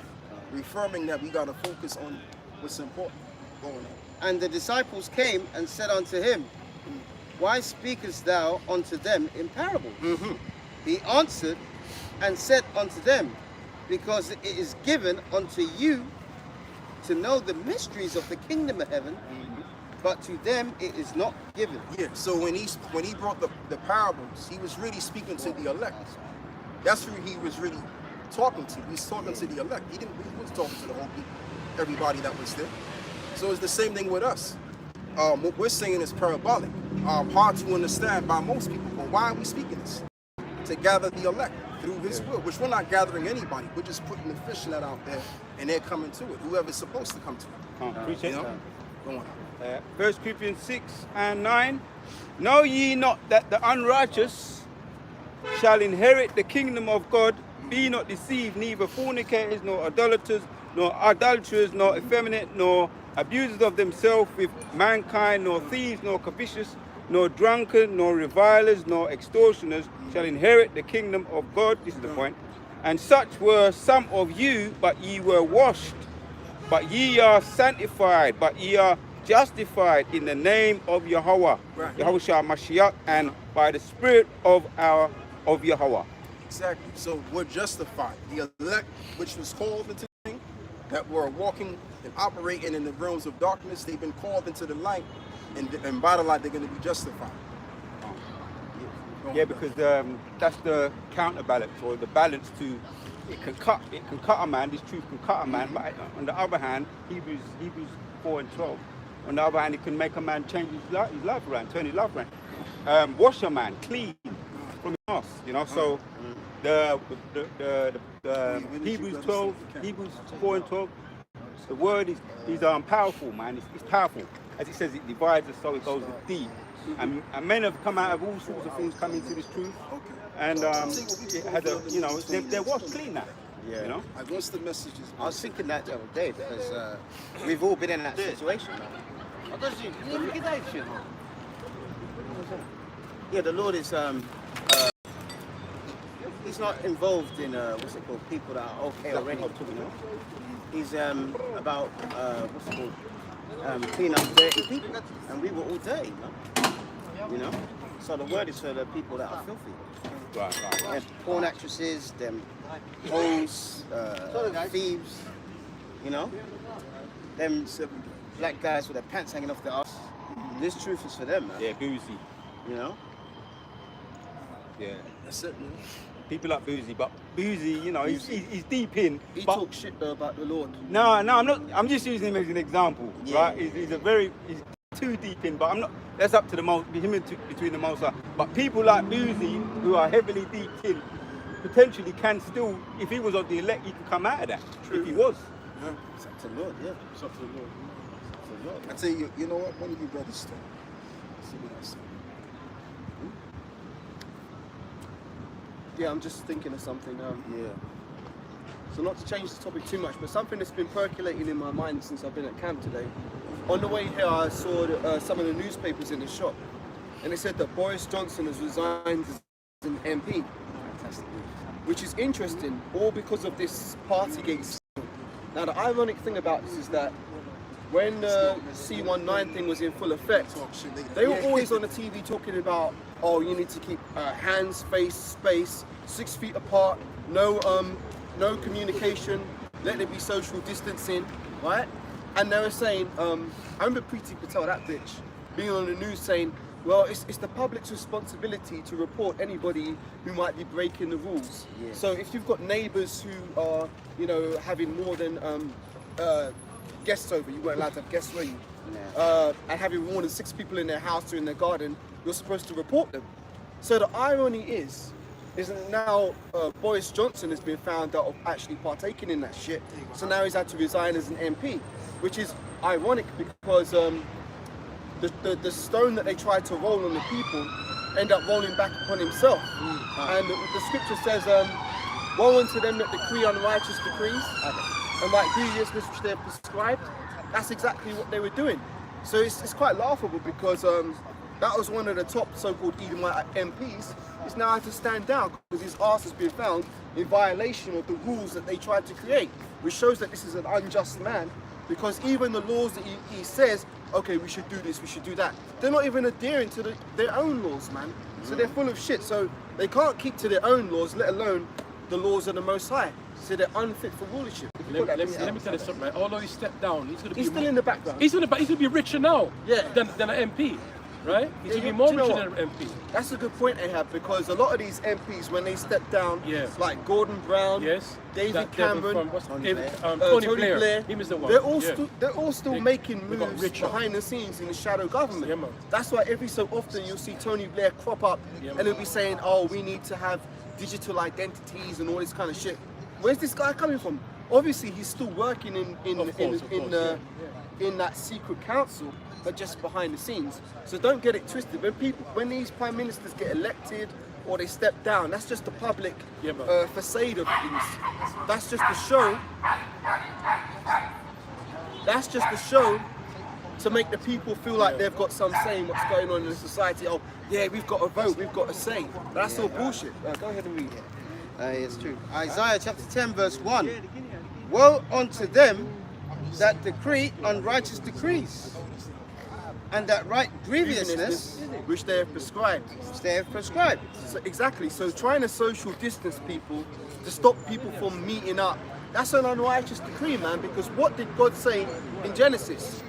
Reaffirming that we got to focus on what's important going on. And the disciples came and said unto him, Why speakest thou unto them in parables? He answered and said unto them, Because it is given unto you to know the mysteries of the kingdom of heaven, but to them it is not given. Yeah, so when he brought the parables, he was really speaking to the elect. That's who he was really talking to. He's talking to the elect. He was talking to the whole people, everybody that was there. So it's the same thing with us. What we're saying is parabolic, hard to understand by most people. But why are we speaking this? To gather the elect through his will, which we're not gathering anybody. We're just putting the fish net out there, and they're coming to it. Whoever's supposed to come to it. Appreciate You that. know? Go on. 1 Corinthians 6:9. Know ye not that the unrighteous shall inherit the kingdom of God? Be not deceived, neither fornicators, nor idolaters, nor adulterers, nor effeminate, nor abusers of themselves with mankind, nor thieves, nor covetous, nor drunkards, nor revilers, nor extortioners shall inherit the kingdom of God. This is the point. And such were some of you, but ye were washed, but ye are sanctified, but ye are justified in the name of Yahweh, Right. Yahushua Mashiach, and by the Spirit of Yahweh. Exactly. So we're justified. The elect, which was called into the thing, that were walking and operating in the realms of darkness, they've been called into the light, and by the light they're going to be justified. Yeah, because that's the counterbalance, or the balance to it can cut a man. This truth can cut a man, but on the other hand, Hebrews 4:12. On the other hand, it can make a man change his life around, turn his life around, wash a man clean from his past. You know, so the Hebrews 12, Hebrews 4:12. The word is powerful, man. It's powerful. As it says, it divides us, so it goes deep. And men have come out of all sorts of things coming to this truth. And it has a, you know, they're washed clean now. Yeah. You know? Like, what's the messages? I was thinking that the other day because we've all been in that situation. Yeah, the Lord is he's not involved in what's it called, people that are okay already. You know? He's about what's it called, clean up dirty people, and we were all dirty, you know. So the word is for the people that are filthy. Right. Them porn actresses, them hoes, thieves, you know, them black guys with their pants hanging off their ass. This truth is for them, man. Yeah, boozy. You know? Yeah. That's it, man. People like boozy, but boozy, you know, he's deep in. He but talks shit though about the Lord. No, I'm not. I'm just using him as an example, Yeah. right? He's too deep in, but I'm not. That's up to between the most. But people like Boozy, who are heavily deep in, potentially can still, if he was of the elect, he could come out of that. If he was. Yeah. It's up to the Lord, yeah. It's up to the Lord. It's up to the Lord. I tell you, you know what? One of you brothers start. See what I say. Yeah, I'm just thinking of something. Yeah. So not to change the topic too much, but something that's been percolating in my mind since I've been at camp today. On the way here, I saw some of the newspapers in the shop, and it said that Boris Johnson has resigned as an MP. Fantastic. Which is interesting, all because of this Partygate scandal. Now, the ironic thing about this is that when the C19 thing was in full effect, they were always on the TV talking about, oh, you need to keep hands, face, space, 6 feet apart, no communication, let there be social distancing, right? And they were saying, I remember Preeti Patel, that bitch, being on the news saying, well, it's the public's responsibility to report anybody who might be breaking the rules. Yeah. So if you've got neighbours who are, you know, having more than guests over, you weren't allowed to have guests, were you? Yeah. And having more than 6 people in their house or in their garden, you're supposed to report them. So the irony is that now Boris Johnson has been found out of actually partaking in that shit. So now he's had to resign as an MP, which is ironic because the stone that they tried to roll on the people end up rolling back upon himself. And the scripture says, woe unto them that decree unrighteous decrees and write grievousness which they have prescribed. That's exactly what they were doing. So it's quite laughable because that was one of the top so-called Edomite MPs. He's now had to stand down because his arse has been found in violation of the rules that they tried to create, which shows that this is an unjust man, because even the laws that he says, okay, we should do this, we should do that, they're not even adhering to their own laws, man. So they're full of shit. So they can't keep to their own laws, let alone the laws of the Most High. So they're unfit for rulership. Let me tell you something, man. Although he stepped down, he's going to be... He's still in the background. He's going to be richer now Yeah. than an MP, right? He's going to be Yeah, more do you know richer what? than an MP. That's a good point, Ahab, because a lot of these MPs, when they step down, Yeah. like Gordon Brown, Yes. David That Cameron, from, what's Tony David, Blair. Tony Blair. He was the one. they're all Yeah. still They- making they got moves richer. behind the scenes in the shadow government. Yeah, man. That's why every so often you'll see Tony Blair crop up Yeah, and he'll be saying, "Oh, we need to have digital identities and all this kind of shit." Where's this guy coming from? Obviously, he's still working in that secret council, but just behind the scenes. So don't get it twisted. When these prime ministers get elected or they step down, that's just the public Yeah, man. facade of things. That's just a show. That's just a show to make the people feel like they've got some say in what's going on in the society. Oh, yeah, we've got a vote, we've got a say. That's all bullshit. Go ahead and read it. It's true. Isaiah chapter 10 verse 1. Woe unto them that decree unrighteous decrees, and that write grievousness which they have prescribed. which they have prescribed. So, exactly. So trying to social distance people to stop people from meeting up, that's an unrighteous decree, man. Because what did God say in Genesis?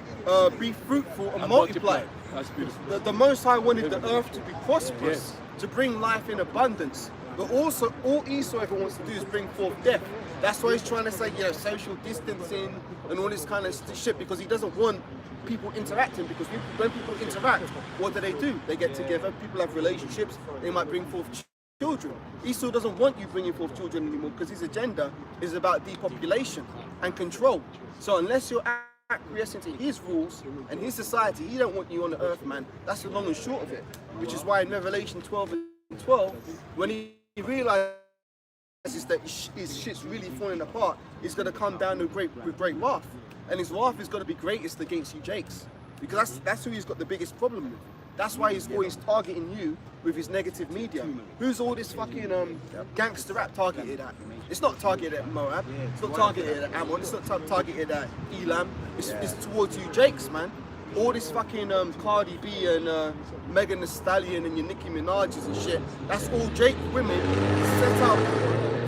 Be fruitful and multiply. That's beautiful. The Most High wanted the earth to be prosperous, to bring life in abundance. But also, all Esau ever wants to do is bring forth death. That's why he's trying to say, social distancing and all this kind of shit, because he doesn't want people interacting. Because when people interact, what do? They get together, people have relationships, they might bring forth children. Esau doesn't want you bringing forth children anymore, because his agenda is about depopulation and control. So unless you're acquiescing to his rules and his society, he don't want you on the earth, man. That's the long and short of it. Which is why in Revelation 12:12, when he realizes that his shit's really falling apart, he's going to come down with great wrath. And his wrath is going to be greatest against you Jakes. Because that's who he's got the biggest problem with. That's why he's always targeting you with his negative media. Who's all this fucking gangster rap targeted at? It's not targeted at Moab, it's not targeted at Ammon, it's not targeted at Elam, it's towards you Jakes, man. All this fucking Cardi B and Megan Thee Stallion and your Nicki Minaj's and shit, that's all Jake women set up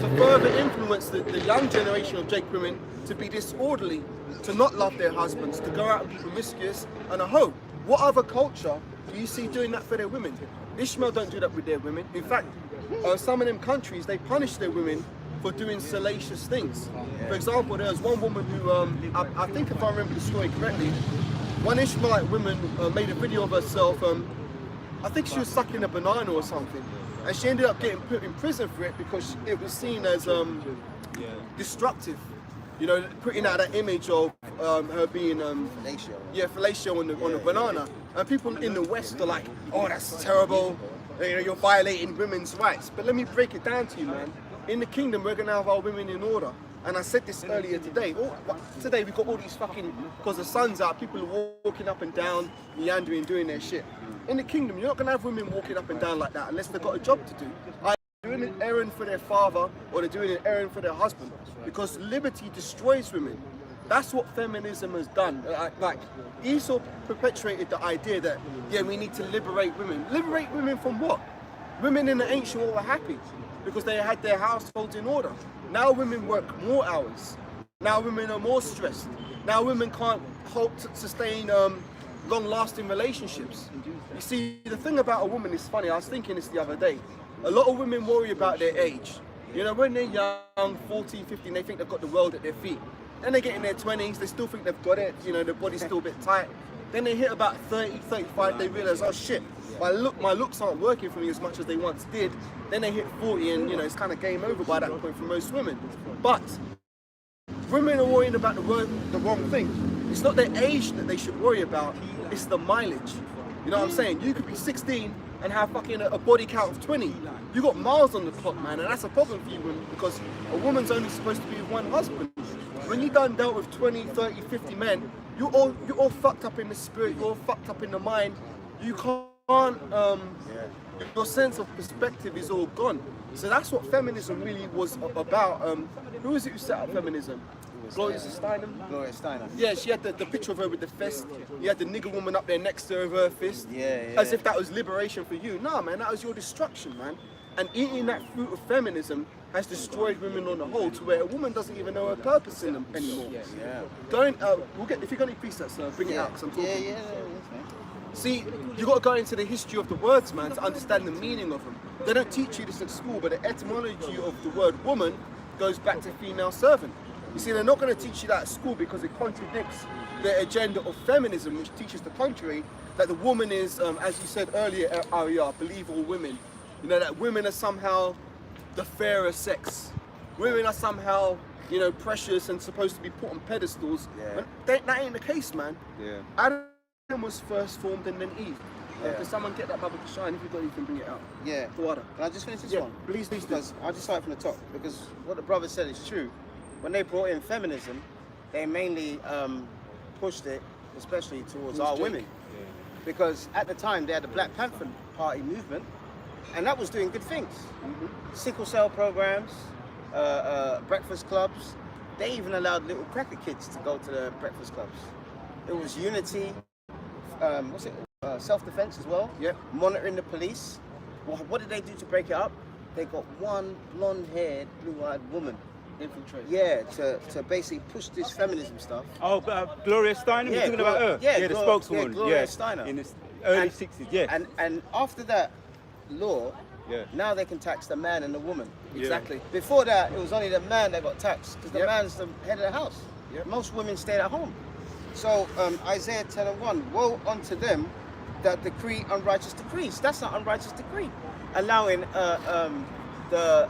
to further influence the young generation of Jake women to be disorderly, to not love their husbands, to go out and be promiscuous and a hoe. What other culture do you see doing that for their women? Ishmael don't do that with their women. In fact, some of them countries, they punish their women for doing salacious things. For example, there was one woman who, I think if I remember the story correctly, one Ishmaelite woman made a video of herself, I think she was sucking a banana or something, and she ended up getting put in prison for it because it was seen as destructive. You know, putting out that image of her being fellatio on the banana. And people in the West are like, oh, that's terrible, you're violating women's rights. But let me break it down to you, man. In the kingdom, we're gonna have our women in order. And I said this earlier today. Today we've got all these fucking, because the sun's out, people are walking up and down, meandering, doing their shit. In the kingdom, you're not gonna have women walking up and down like that unless they've got a job to do. They're doing an errand for their father or they're doing an errand for their husband, because liberty destroys women. That's what feminism has done. Like Esau perpetuated the idea that, we need to liberate women. Liberate women from what? Women in the ancient world were happy because they had their households in order. Now women work more hours. Now women are more stressed. Now women can't hope to sustain long-lasting relationships. You see, the thing about a woman is funny. I was thinking this the other day. A lot of women worry about their age. You know, when they're young, 14, 15, they think they've got the world at their feet. Then they get in their 20s, they still think they've got it. You know, their body's still a bit tight. Then they hit about 30, 35, they realize, oh shit, my looks aren't working for me as much as they once did. Then they hit 40 and, it's kind of game over by that point for most women. But women are worrying about the wrong thing. It's not their age that they should worry about, it's the mileage. You know what I'm saying? You could be 16 and have fucking a body count of 20. You got miles on the clock, man, and that's a problem for you women, because a woman's only supposed to be with one husband. When you done dealt with 20, 30, 50 men, you're all fucked up in the spirit, you're all fucked up in the mind. You can't, your sense of perspective is all gone. So that's what feminism really was about. Who was it who set up feminism? Gloria Steinem? Gloria Steinem. Yeah, she had the picture of her with the fist. You had the nigger woman up there next to her with her fist. Yeah. As if that was liberation for you. Nah, man, that was your destruction, man. And eating that fruit of feminism has destroyed women on the whole, to where a woman doesn't even know her purpose in them anymore. Yeah. Going, if you got any precepts, bring it out, 'cause I'm talking. Yeah. See, you got to go into the history of the words, man, to understand the meaning of them. They don't teach you this at school, but the etymology of the word woman goes back to female servant. You see, they're not going to teach you that at school because it contradicts the agenda of feminism, which teaches the contrary, that the woman is, as you said earlier, Arya, I believe all women. You know, that women are somehow the fairer sex. Women are somehow, you know, precious and supposed to be put on pedestals. Yeah. But that ain't the case, man. Yeah. Adam was first formed and then Eve. Yeah. Can someone get that bubble to shine? If you got, you can bring it out. Yeah. The water. Can I just finish this Yeah, one? please do. Because I'll just start from the top. Because what the brother said is true. When they brought in feminism, they mainly pushed it, especially towards our women. Because at the time they had the Black Panther Party movement, and that was doing good things. Sickle cell programs, breakfast clubs. They even allowed little cracker kids to go to the breakfast clubs. It was unity, self-defense as well. Yep. Monitoring the police. Well, what did they do to break it up? They got one blonde-haired, blue-eyed woman. Infiltrate. Yeah, to basically push this feminism stuff. Oh, Gloria Steinem, you're talking about her? Yeah, the Glo- spokeswoman. yeah, Gloria Steinem. In the early And- 60s, yeah. And after that law, Yeah. now they can tax the man and the woman. Exactly. Before that, it was only the man that got taxed because the Yep. man's the head of the house. Yep. Most women stayed at home. So Isaiah 10:1, woe unto them that decree unrighteous decrees. That's not unrighteous decree. Allowing the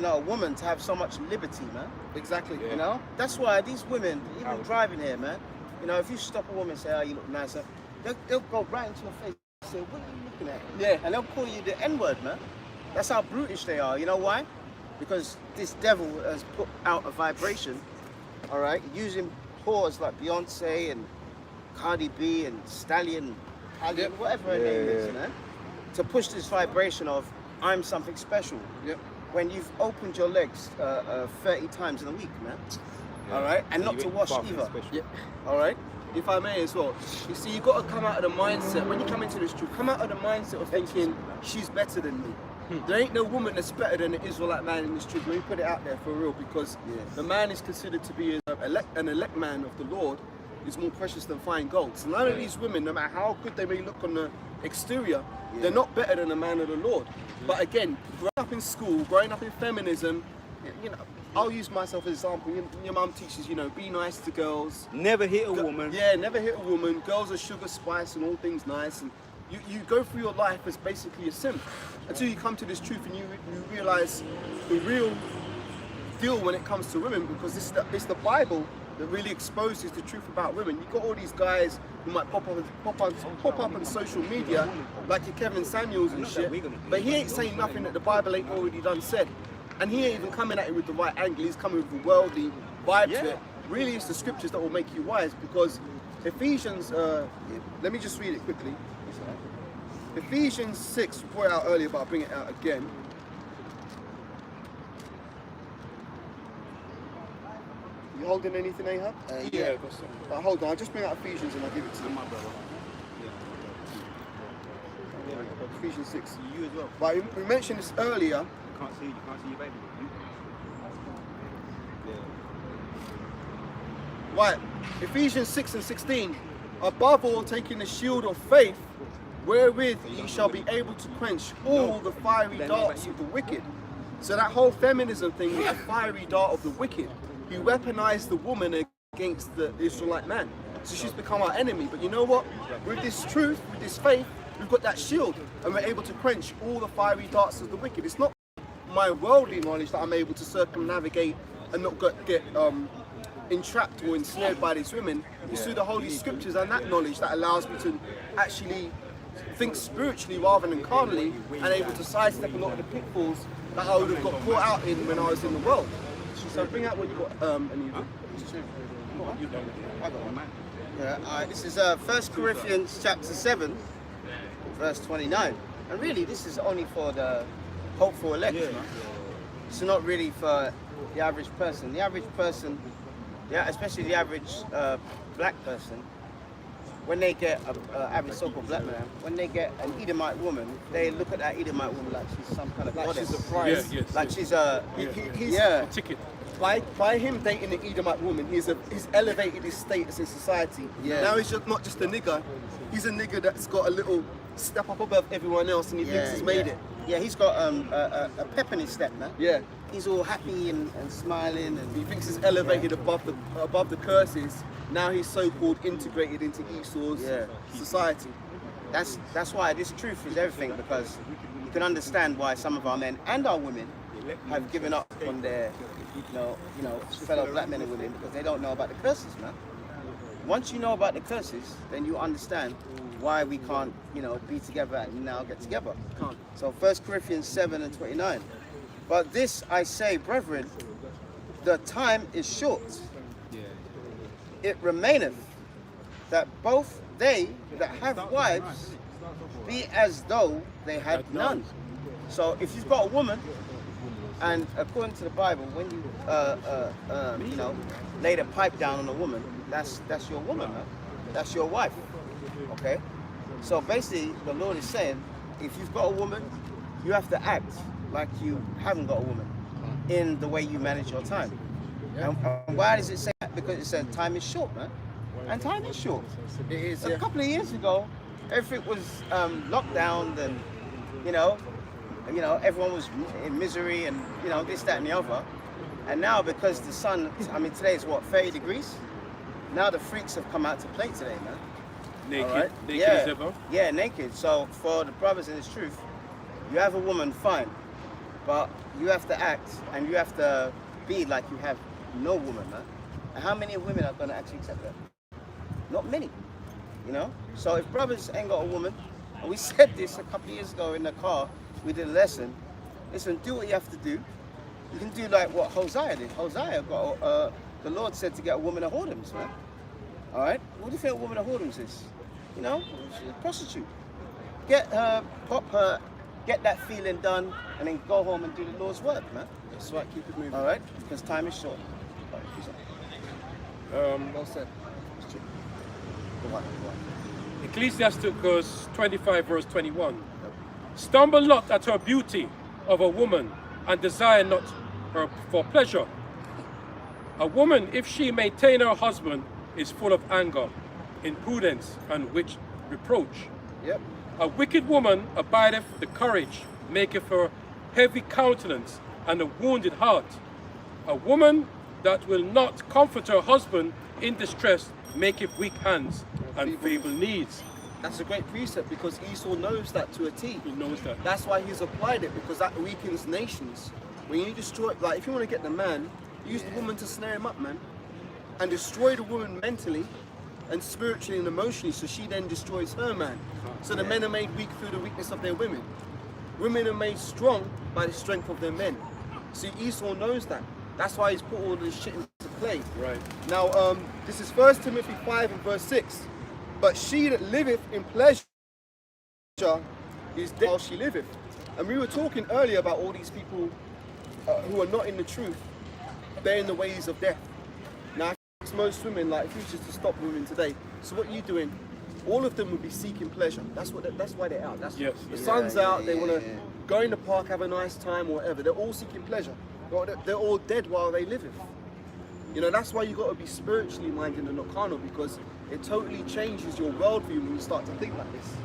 a woman to have so much liberty, man. Exactly. You know, that's why these women, even driving here, man. You know, if you stop a woman and say, "Oh, you look nice," they'll go right into your face and say, "What are you looking at?" Yeah. And they'll call you the N-word, man. That's how brutish they are. You know why? Because this devil has put out a vibration, all right, using whores like Beyonce and Cardi B and Stallion, Yep. whatever her name is, man, to push this vibration of I'm something special. Yep. When you've opened your legs 30 times in a week, man. All right, and not to wash either. Yep. All right. If I may as well, you see, you got to come out of the mindset, when you come into this truth, come out of the mindset of thinking she's better than me. There ain't no woman that's better than the Israelite man in this truth. Let me put it out there for real, because the man is considered to be an elect man of the Lord, is more precious than fine gold. So none of these women, no matter how good they may look on the exterior, they're not better than a man of the Lord. But again, growing up in school, growing up in feminism, you know, I'll use myself as an example. Your mum teaches, you know, be nice to girls. Never hit a woman. Yeah, never hit a woman. Girls are sugar, spice, and all things nice. And you go through your life as basically a simp until you come to this truth and you realize the real deal when it comes to women, because it's the Bible that really exposes the truth about women. You got all these guys who might pop up on social media, like your Kevin Samuels and shit, but he ain't saying nothing that the Bible ain't already done said. And he ain't even coming at it with the right angle. He's coming with a worldly vibe to it. Really, it's the scriptures that will make you wise, because Ephesians, let me just read it quickly. Ephesians 6, we brought it out earlier, but I'll bring it out again. You holding anything, Ahab? Yeah. Hold on, I'll just bring out Ephesians and I'll give it to you. Ephesians 6. You as well. But we mentioned this earlier. You can't see your baby. Right, Ephesians 6 and 16. Above all, taking the shield of faith, wherewith ye shall be able to quench all the fiery darts of the wicked. So that whole feminism thing was a fiery dart of the wicked. He weaponized the woman against the Israelite man. So she's become our enemy. But you know what? With this truth, with this faith, we've got that shield, and we're able to quench all the fiery darts of the wicked. It's not my worldly knowledge that I'm able to circumnavigate and not get entrapped or ensnared by these women. It's through the Holy Scriptures and that knowledge that allows me to actually think spiritually rather than carnally, and able to sidestep a lot of the pitfalls that I would have got caught out in when I was in the world. So bring out what you got, Anita. This is 1 Corinthians chapter 7, verse 29. And really, this is only for the hopeful elect. It's not really for the average person. The average person, especially the average black person, when they get a average so-called black man, when they get an Edomite woman, they look at that Edomite woman like she's some kind of Like goddess. she's a prize. Yes. Like she's a He's- yeah. Ticket. By him dating the Edomite woman, he's elevated his status in society. Yeah. Now he's just not just a nigger. He's a nigger that's got a little step up above everyone else, and he thinks he's made it. Yeah, he's got a pep in his step, man. Yeah. He's all happy and smiling He and thinks he's elevated above the curses. Now he's so-called integrated into Esau's society. that's why this truth is everything, because you can understand why some of our men and our women have given up on their you know fellow black men and women, because they don't know about the curses, man. Once you know about the curses, then you understand why we can't, be together and now get together. Can't. So 1 Corinthians 7:29. But this I say, brethren, the time is short. It remaineth that both they that have wives be as though they had none. So if you've got a woman, and according to the Bible, when you lay the pipe down on a woman, that's your woman, man. That's your wife. Okay? So basically, the Lord is saying, if you've got a woman, you have to act like you haven't got a woman in the way you manage your time. And why does it say that? Because it said time is short, man. And time is short. It is. A couple of years ago, everything was locked down, and everyone was in misery, and this, that, and the other. And now, because the sun, today is what, 30 degrees? Now the freaks have come out to play today, man. Naked. All right? Naked as ever. Yeah, naked. So for the brothers in this truth, you have a woman, fine, but you have to act and you have to be like you have no woman, man. And how many women are going to actually accept that? Not many, So if brothers ain't got a woman, and we said this a couple of years ago in the car, we did a lesson. Listen, do what you have to do. You can do like what Hosea did. Hosea got, the Lord said to get a woman of whoredoms, man. All right? What do you think a woman of whoredoms is? She's a prostitute. Get her, pop her, get that feeling done, and then go home and do the Lord's work, man. That's right. Keep it moving. All right? Because time is short. All right, peace out. Well said. Go on. Ecclesiasticus 25 verse 21. Stumble not at her beauty of a woman, and desire not her for pleasure. A woman, if she maintain her husband, is full of anger, imprudence, and which reproach. Yep. A wicked woman abideth the courage, maketh her heavy countenance, and a wounded heart. A woman that will not comfort her husband in distress maketh weak hands and feeble knees. That's a great precept, because Esau knows that to a T. He knows that. That's why he's applied it, because that weakens nations. When you destroy, like if you want to get the man, use the woman to snare him up, man. And destroy the woman mentally and spiritually and emotionally, so she then destroys her man. So the men are made weak through the weakness of their women. Women are made strong by the strength of their men. See, Esau knows that. That's why he's put all this shit into play. Right. Now, this is 1 Timothy 5 and verse 6. But she that liveth in pleasure is dead while she liveth. And we were talking earlier about all these people who are not in the truth. They're in the ways of death. Now, it's most women, like if you just to stop women today, so what are you doing? All of them would be seeking pleasure. That's why they're out. Yes. The sun's out, they want to go in the park, have a nice time or whatever. They're all seeking pleasure. They're all dead while they liveth. That's why you got to be spiritually minded and not carnal, because it totally changes your worldview when you start to think like this.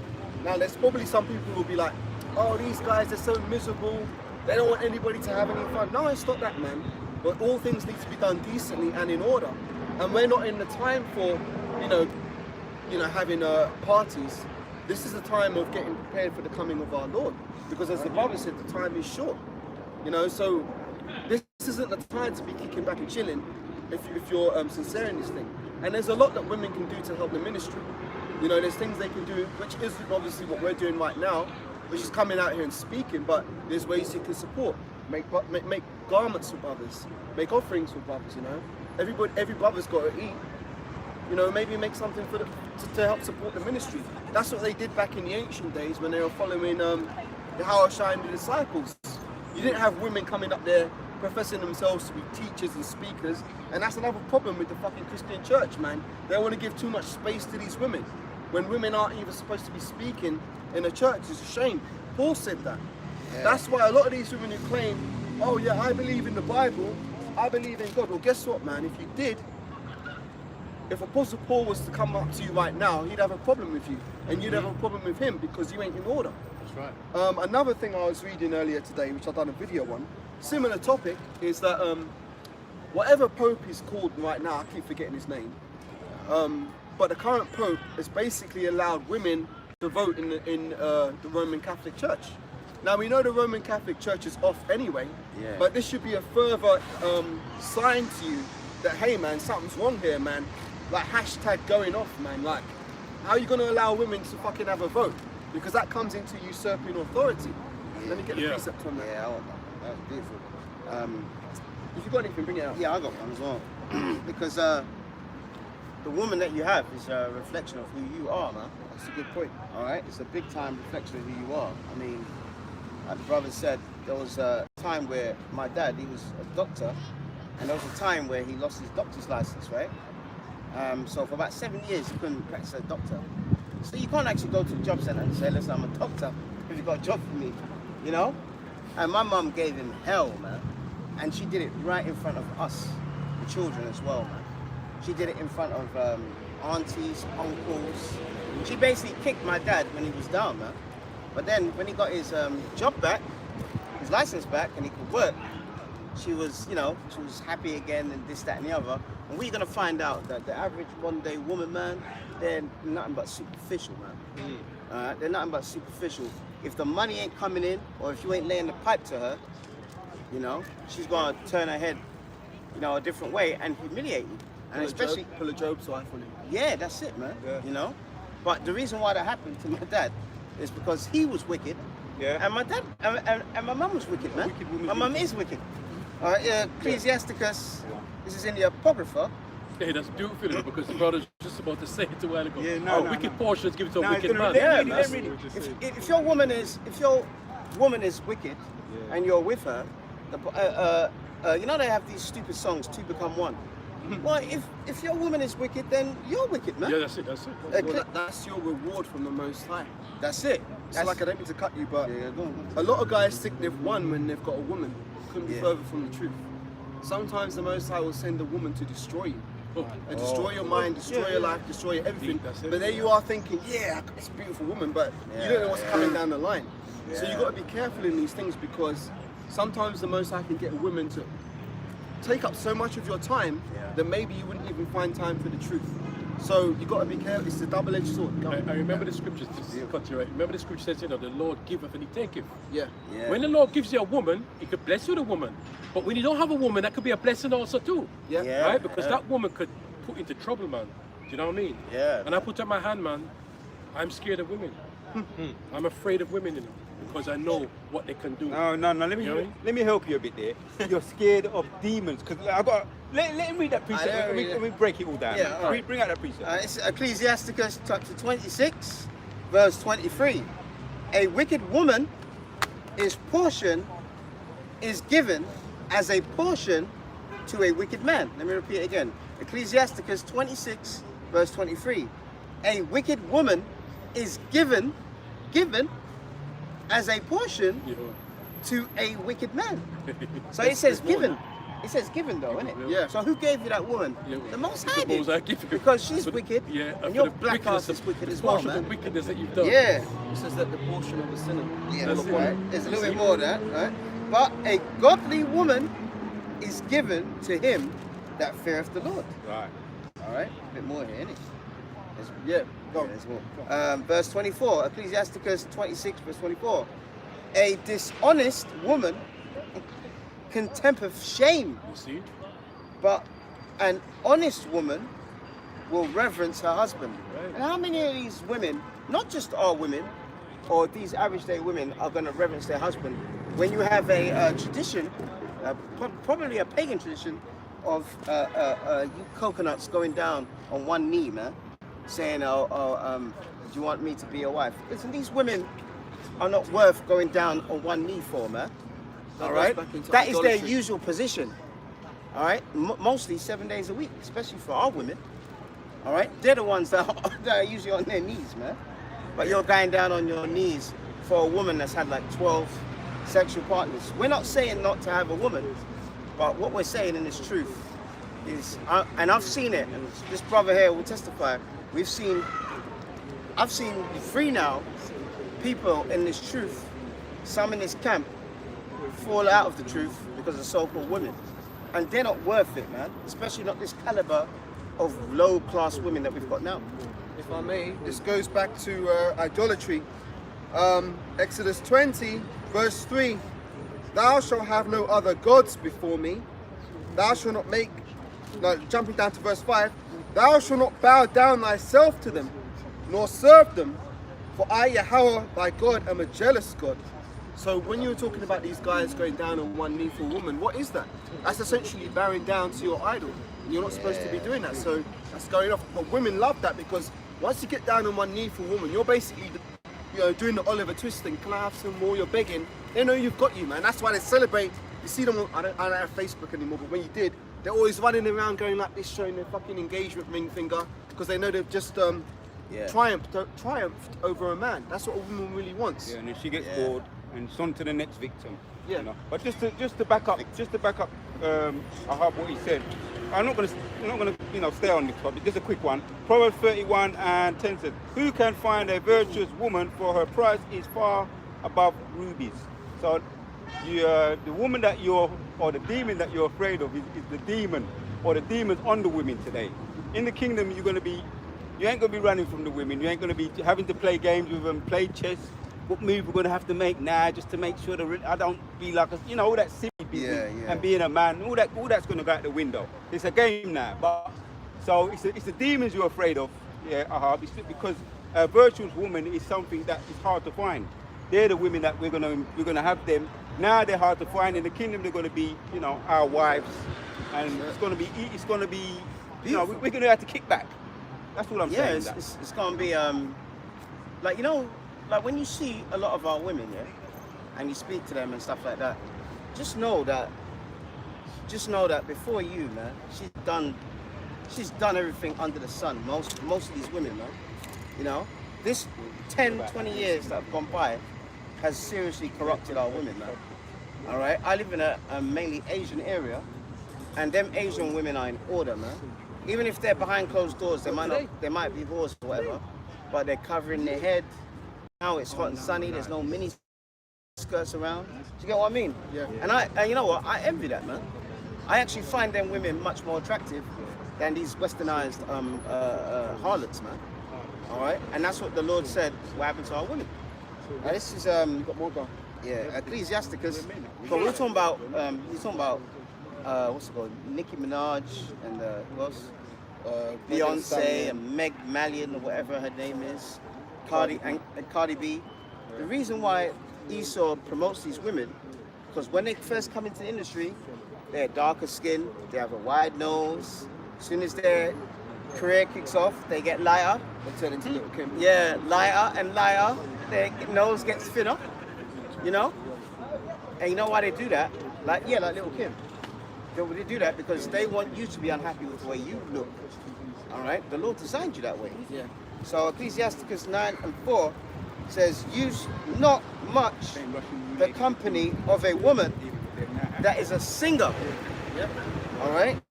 Now, there's probably some people who will be like, oh, these guys are so miserable. They don't want anybody to have any fun. No, it's not that, man. But all things need to be done decently and in order. And we're not in the time for, having parties. This is the time of getting prepared for the coming of our Lord. Because as the brother said, the time is short. So this isn't the time to be kicking back and chilling if you're sincere in this thing. And there's a lot that women can do to help the ministry. There's things they can do, which is obviously what we're doing right now, which is coming out here and speaking, but there's ways you can support. Make garments for brothers, make offerings for brothers, Every brother's got to eat. Maybe make something for to help support the ministry. That's what they did back in the ancient days when they were following the Hawashai and the disciples. You didn't have women coming up there professing themselves to be teachers and speakers, and that's another problem with the fucking Christian church, man. They want to give too much space to these women. when women aren't even supposed to be speaking in a church. It's a shame. Paul said that. Yeah. That's why a lot of these women who claim, oh yeah, I believe in the Bible, I believe in God. Well, guess what, man? If you did, if Apostle Paul was to come up to you right now, he'd have a problem with you, and you'd have a problem with him because you ain't in order. That's right. Another thing I was reading earlier today, which I've done a video on, similar topic, is that whatever Pope is called right now, I keep forgetting his name, but the current Pope has basically allowed women to vote in the Roman Catholic Church. Now we know the Roman Catholic Church is off anyway, but this should be a further sign to you that, hey man, something's wrong here, man. Like hashtag going off, man. Like, how are you going to allow women to fucking have a vote? Because that comes into usurping authority. Let me get the precept on that. Yeah, I want that. That was beautiful. If you got anything, bring it out. Yeah, I got one as well. Because the woman that you have is a reflection of who you are, man. That's a good point. All right, it's a big time reflection of who you are. I mean, like the brother said, there was a time where my dad, he was a doctor, and there was a time where he lost his doctor's license, right? So for about 7 years, he couldn't practice as a doctor. So you can't actually go to a job centre and say, listen, I'm a doctor, have you got a job for me, you know? And my mum gave him hell, man. And she did it right in front of us, the children as well, man. She did it in front of aunties, uncles. She basically kicked my dad when he was down, man. But then when he got his job back, his license back, and he could work, she was, you know, she was happy again and this, that, and the other. And we're gonna find out that the average one-day woman, man, they're nothing but superficial, man. They're nothing but superficial. If the money ain't coming in, or if you ain't laying the pipe to her, you know, she's gonna turn her head, you know, a different way and humiliate you. And especially pull a Job's wife on him. yeah, that's it, man. Yeah. You know? But the reason why that happened to my dad is because he was wicked. Yeah. And my dad and my mum was wicked, man. Wicked woman's My mum is wicked. Ecclesiasticus, this is in the Apocrypha. Hey, that's beautiful because the brother's just about to say it a while ago. Yeah, no, no, wicked no. portions give it to a No, wicked it's gonna man. relate. Yeah, Let man. me read it. If your woman is wicked and you're with her, you know they have these stupid songs, two become one. Well, if your woman is wicked, then you're wicked, man. Yeah, that's it. That's it. Well, that's your reward from the Most High. That's it. It's like, I don't mean to cut you, but Yeah, go on. a lot of guys think they've won when they've got a woman. Couldn't be Yeah. further from the truth. Sometimes the Most High will send a woman to destroy you. Oh, And destroy your mind, destroy your life, destroy your everything. That's it. But there you are thinking, yeah, I got this beautiful woman, but you don't know what's coming down the line. So you got to be careful in these things because sometimes the Most High can get a woman to take up so much of your time that maybe you wouldn't even find time for the truth. So you got to be careful. It's a double-edged sword. Go. I remember the scriptures. Cut you right. Remember the scripture says, you know, the Lord giveth and He taketh. Yeah. Yeah. When the Lord gives you a woman, He could bless you with a woman. But when you don't have a woman, that could be a blessing also too. Yeah. Yeah. Right? Because that woman could put into trouble, man. Do you know what I mean? Yeah. And I put up my hand, man. I'm scared of women. I'm afraid of women, you know, because I know what they can do. No. Let You know what I mean? me help you a bit there. You're scared of demons because I got. Let him read that precept. don't read Let me break it all down. Yeah, all right. Bring out that precept. It's Ecclesiasticus chapter 26, verse 23. A wicked woman is given as a portion to a wicked man. Let me repeat it again. Ecclesiasticus 26, verse 23. A wicked woman is given as a portion You know. to a wicked man. So it says given. It says given though, isn't it? Yeah. So who gave you that woman? Yeah, The Most the High did. Most High gave you. Because she's For the- wicked. Yeah, And for your the black wickedness ass is of- wicked the as well, portion of man. the wickedness that you've done. Yeah. It says that the portion of the sinner. Yeah, will that's upon right. him. There's a little bit more of that, right? But a godly woman is given to him that feareth the Lord. Right. All right, a bit more here, innit? Yeah. Go. There's more. Verse 24, Ecclesiasticus 26, verse 24. A dishonest woman contempteth shame, You see? but an honest woman will reverence her husband. Right. And how many of these women, not just our women, or these average day women, are going to reverence their husband when you have a tradition, probably a pagan tradition, of you coconuts going down on one knee, man, saying, do you want me to be your wife? Listen, these women are not worth going down on one knee for, man. That All goes right? back into That is their idolatry. usual position. All right? Mostly 7 days a week, especially for our women. All right, they're the ones that are usually on their knees, man. But you're going down on your knees for a woman that's had like 12 sexual partners. We're not saying not to have a woman, but what we're saying in this truth is, and I've seen it, and this brother here will testify. I've seen 3 now people in this truth, some in this camp, fall out of the truth because of so-called women, and they're not worth it, man. Especially not this caliber of low-class women that we've got now. If I may, this goes back to idolatry. Exodus 20, verse 3. Thou shalt have no other gods before me. Thou shalt not make, no, jumping down to verse 5. Thou shalt not bow down thyself to them, nor serve them. For I, Yahweh, thy God, am a jealous God. So when you were talking about these guys going down on one knee for a woman, what is that? That's essentially bowing down to your idol. And you're not supposed to be doing that. So that's going off. But women love that, because once you get down on one knee for a woman, you're basically, you know, doing the Oliver Twist thing. Can I have some more? You're begging. They know you've got you, man. That's why they celebrate. You see them, I don't have Facebook anymore, but when you did, they're always running around going like this, showing their fucking engagement ring finger, because they know they've just triumphed over a man. That's what a woman really wants. Yeah, and then she gets bored, and it's on to the next victim. Yeah. You know? But just to back up, Ahab, what he said. I'm not gonna stay on this topic. Just a quick one. Proverbs 31 and 10 says, "Who can find a virtuous woman? For her price is far above rubies." So, the woman that or the demon that you're afraid of is the demon, or the demons on the women today. In the kingdom, you ain't gonna be running from the women. You ain't gonna be having to play games with them, play chess. What move we're gonna have to make now, just to make sure that I don't be like all that silly business and being a man, all that's gonna go out the window. It's a game now, but so it's the demons you're afraid of, Ahab. It's because a virtuous woman is something that is hard to find. They're the women that we're gonna have them. Now they're hard to find. In the kingdom, they're gonna be, our wives, and it's gonna be, we're gonna have to kick back. That's what I'm saying. Yeah, it's gonna be like when you see a lot of our women, and you speak to them and stuff like that, just know that before you, man, she's done everything under the sun. Most of these women, man, this 10, 20 years that have gone by has seriously corrupted our women, man. All right, I live in a mainly Asian area, and them Asian women are in order, man. Even if they're behind closed doors, they might be whores or whatever, but they're covering their head. Now it's hot and sunny. There's no mini skirts around. Do you get what I mean? Yeah. And you know what? I envy that, man. I actually find them women much more attractive than these westernized harlots, man. All right, and that's what the Lord said will happen to our women. Now, this is Got more going. Ecclesiasticus. But we're talking about what's it called? Nicki Minaj and who else? Beyonce and Meg Mallion or whatever her name is. Cardi B. The reason why Esau promotes these women, because when they first come into the industry, they're darker skin, they have a wide nose. As soon as their career kicks off, they get lighter. They turn into little Kim. Yeah, lighter and lighter. Their nose gets thinner, And you know why they do that? Like little Kim. They do that because they want you to be unhappy with the way you look. All right? The Lord designed you that way. Yeah. So Ecclesiasticus 9 and 4 says, use not much the company of a woman that is a singer. Yep. All right?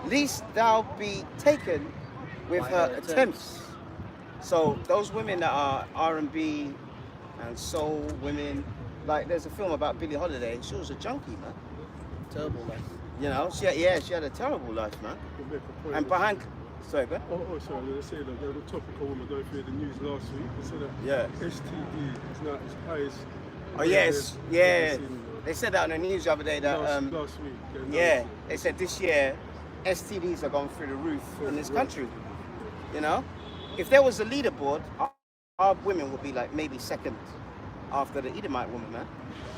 Lest thou be taken with her attempts. So those women that are R&B and soul women, like there's a film about Billie Holiday. She was a junkie, man. Terrible life. She had a terrible life, man. And behind, sorry, go ahead. Sorry, let's say that there was a topical woman going through the news last week. They said that STD is not as high as. Oh yes, yeah. They said that on the news the other day that last week. They said this year STDs are going through the roof in this country. If there was a leaderboard, our women would be like maybe second after the Edomite woman, man.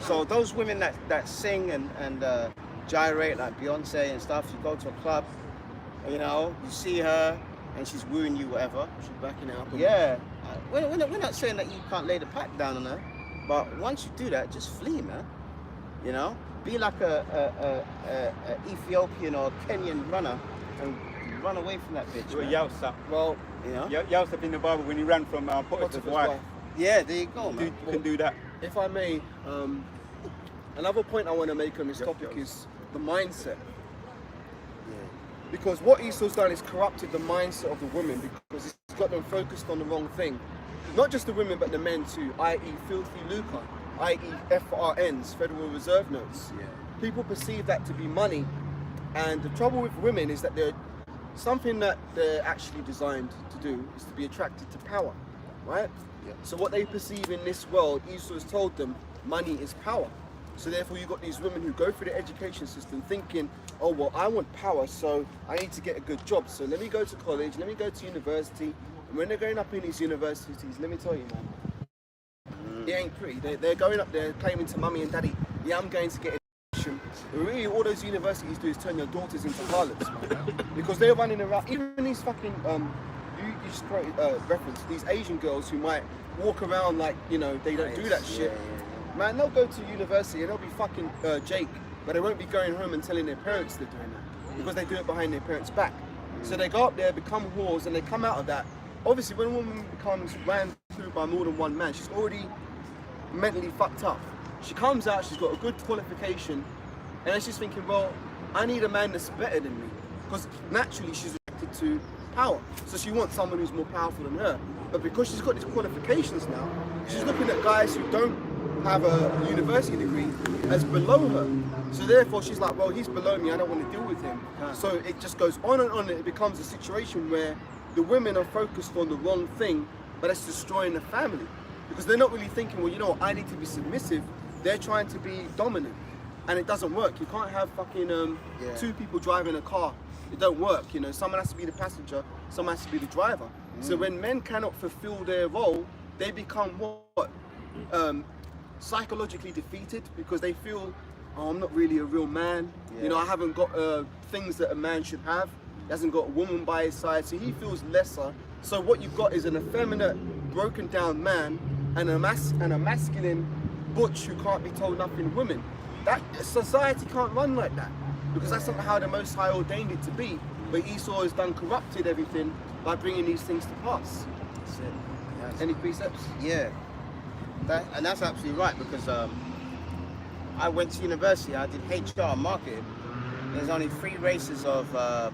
So those women that sing and gyrate like Beyonce and stuff, you go to a club, you see her and she's wooing you, whatever. She's backing it up. Yeah. We're not saying that you can't lay the pack down on her, but once you do that, just flee, man. Be like a Ethiopian or Kenyan runner and run away from that bitch. Well, man. Yosef. Well, You know? Yosef in the Bible when he ran from Potiphar's Potiphar's wife. wife. Yeah, there you go, man. You can do that. If I may, another point I want to make on this topic is the mindset. Because what Esau's done is corrupted the mindset of the women because he's got them focused on the wrong thing. Not just the women, but the men too, i.e. filthy lucre, i.e. FRNs, Federal Reserve Notes. Yeah. People perceive that to be money, and the trouble with women is that they're something that they're actually designed to do is to be attracted to power, right? Yeah. So what they perceive in this world, Esau has told them, money is power. So therefore you've got these women who go through the education system thinking, oh well, I want power, so I need to get a good job. So let me go to college, let me go to university. And when they're going up in these universities, let me tell you, man, it ain't pretty. They're going up there claiming to mummy and daddy, yeah, I'm going to get education. But really, all those universities do is turn your daughters into harlots, man. Because they're running around, even these fucking, you just reference these Asian girls who might walk around like, you know, they don't do that shit. Man, they'll go to university and they'll be fucking Jake, but they won't be going home and telling their parents they're doing that because they do it behind their parents' back. So they go up there, become whores, and they come out of that. Obviously, when a woman becomes ran through by more than one man, she's already mentally fucked up. She comes out, she's got a good qualification, and then she's thinking, well, I need a man that's better than me, because naturally she's attracted to power. So she wants someone who's more powerful than her. But because she's got these qualifications now, she's looking at guys who don't have a university degree as below her. So therefore she's like, well, he's below me, I don't want to deal with him. So it just goes on and on, and it becomes a situation where the women are focused on the wrong thing, but it's destroying the family. Because they're not really thinking, well, you know what, I need to be submissive. They're trying to be dominant. And it doesn't work. You can't have fucking two people driving a car. It don't work, you know. Someone has to be the passenger, someone has to be the driver. So when men cannot fulfill their role, they become what? Psychologically defeated, because they feel, oh, I'm not really a real man. You know, I haven't got things that a man should have. He hasn't got a woman by his side, so he feels lesser. So what you've got is an effeminate, broken down man and a masculine butch who can't be told nothing women. That society can't run like that, because that's not how the Most High ordained it to be. But Esau has done corrupted everything by bringing these things to pass. That's it. Any precepts? Yeah, and that's absolutely right, because I went to university, I did HR marketing. There's only 3 races of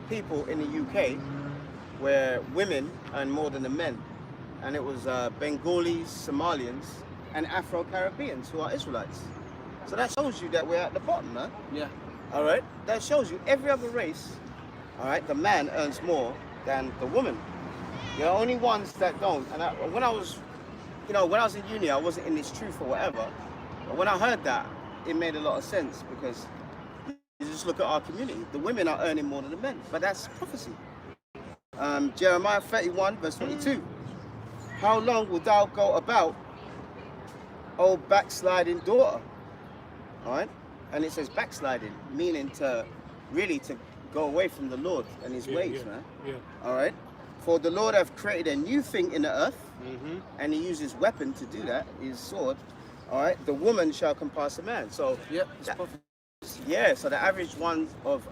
people in the UK where women earn more than the men. And it was Bengalis, Somalians, and Afro-Caribbeans who are Israelites. So that shows you that we're at the bottom, man. Yeah. All right? That shows you every other race, all right, the man earns more than the woman. There are only ones that don't. And when I was in uni, I wasn't in this truth or whatever. But when I heard that, it made a lot of sense, because you just look at our community. The women are earning more than the men, but that's prophecy. Jeremiah 31, verse 22. How long will thou go about, O backsliding daughter? All right? And it says backsliding, meaning to go away from the Lord and his ways, man. Yeah. All right? For the Lord hath created a new thing in the earth, and he uses weapon to do that, his sword. All right? The woman shall compass a man. So, It's prophecy. yeah, so the average one of,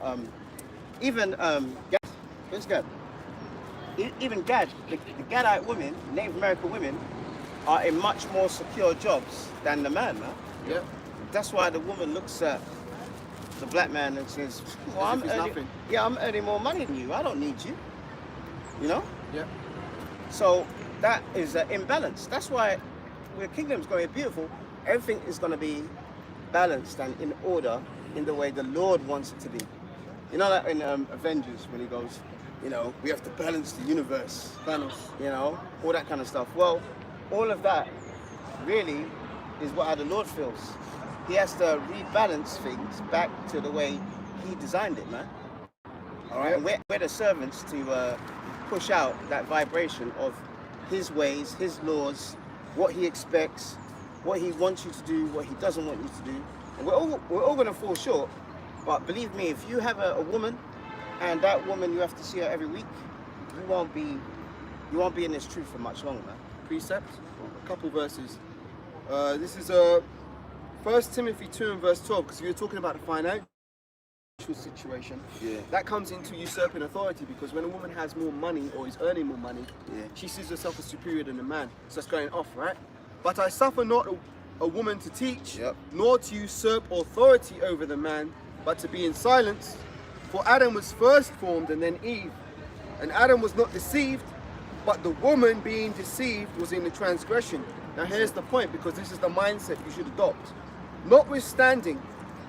even, Gad, where's Gad? Even Gad, the Gadite women, Native American women, are in much more secure jobs than the man, man. Yeah. That's why the woman looks at the black man and says, well, As if he's nothing. I'm earning more money than you. I don't need you. You know? Yeah. So that is an imbalance. That's why where kingdom's going to be beautiful, everything is going to be balanced and in order in the way the Lord wants it to be. You know, like in Avengers, when he goes, you know, we have to balance the universe. Thanos. You know, all that kind of stuff. Well, all of that really is how the Lord feels. He has to rebalance things back to the way he designed it, man. All right, and we're the servants to push out that vibration of his ways, his laws, what he expects, what he wants you to do, what he doesn't want you to do. And we're all going to fall short. But believe me, if you have a woman, and that woman you have to see her every week, you won't be in this truth for much longer, man. Precept, a couple verses. This is 1 Timothy 2 and verse 12, because we were talking about the financial situation, Yeah. that comes into usurping authority, because when a woman has more money or is earning more money, Yeah. she sees herself as superior than a man. So that's going off, right? But I suffer not a woman to teach, Yep. nor to usurp authority over the man, but to be in silence. For Adam was first formed and then Eve. And Adam was not deceived, but the woman being deceived was in the transgression. Now here's the point, because this is the mindset you should adopt. Notwithstanding,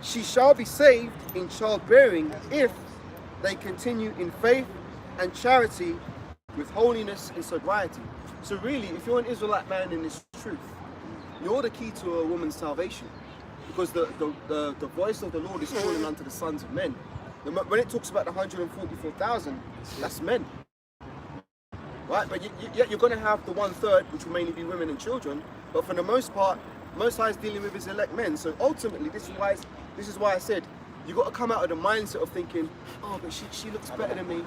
she shall be saved in childbearing if they continue in faith and charity with holiness and sobriety. So really, if you're an Israelite man in this truth, you're the key to a woman's salvation, because the voice of the Lord is calling unto the sons of men. When it talks about the 144,000, that's men, right? But yet you're going to have the 1/3, which will mainly be women and children. But for the most part, Most High is dealing with his elect men. So ultimately, this is why I said you got to come out of the mindset of thinking, oh, but she looks better than me,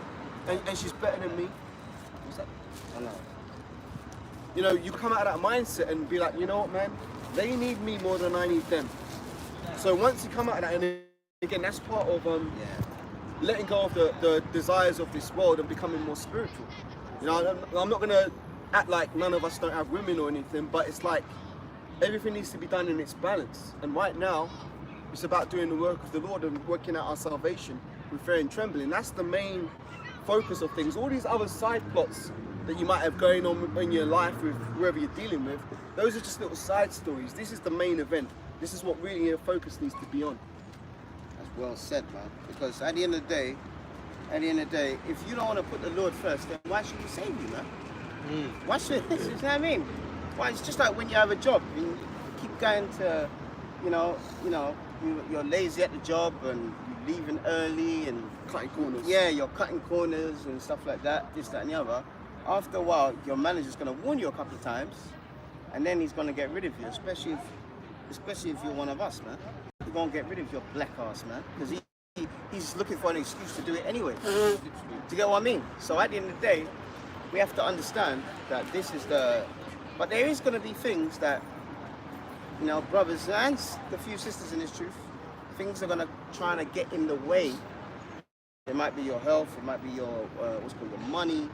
and she's better than me. What's that? I know. You know, you come out of that mindset and be like, you know what, man? They need me more than I need them. So once you come out of that, and again, that's part of letting go of the desires of this world and becoming more spiritual. You know, I'm not gonna act like none of us don't have women or anything, but it's like everything needs to be done in its balance. And right now, it's about doing the work of the Lord and working out our salvation with fear and trembling. That's the main focus of things. All these other side plots that you might have going on in your life with whoever you're dealing with, those are just little side stories. This is the main event. This is what really your focus needs to be on. That's well said, man. Because at the end of the day, if you don't want to put the Lord first, then why should He save you, man? Why should? You know what I mean? Why? It's just like when you have a job and you keep going to, you're lazy at the job and you're leaving early and Cutting corners. yeah, you're cutting corners and stuff like that, this, that, and the other. After a while, your manager's going to warn you a couple of times, and then he's going to get rid of you, especially if you're one of us, man. He's going to get rid of your black ass, man, because he's looking for an excuse to do it anyway. Do you get what I mean? So at the end of the day, we have to understand that this is but there is going to be things that, brothers and the few sisters in this truth, things are going to try to get in the way. It might be your health, it might be your, your money,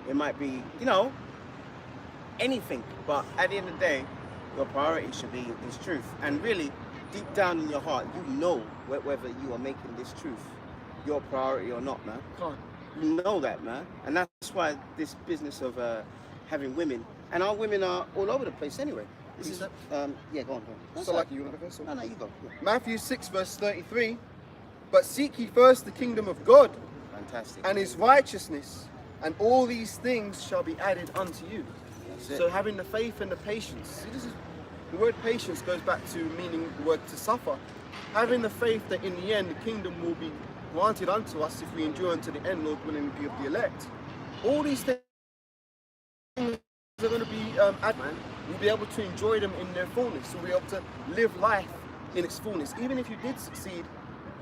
it might be, anything. But at the end of the day, your priority should be this truth. And really, deep down in your heart, you know whether you are making this truth your priority or not, man. You know that, man. And that's why this business of having women, and our women are all over the place anyway. This is, yeah, go on. So like you want to go first? No, you go. Yeah. Matthew 6 verse 33, but seek ye first the kingdom of God Fantastic. and his righteousness, and all these things shall be added unto you. That's it. So having the faith and the patience. See, the word patience goes back to meaning the word to suffer. Having the faith that in the end the kingdom will be granted unto us if we endure unto the end, Lord willing, be of the elect. All these things are going to be added, man. You'll be able to enjoy them in their fullness. You'll be able to live life in its fullness. Even if you did succeed,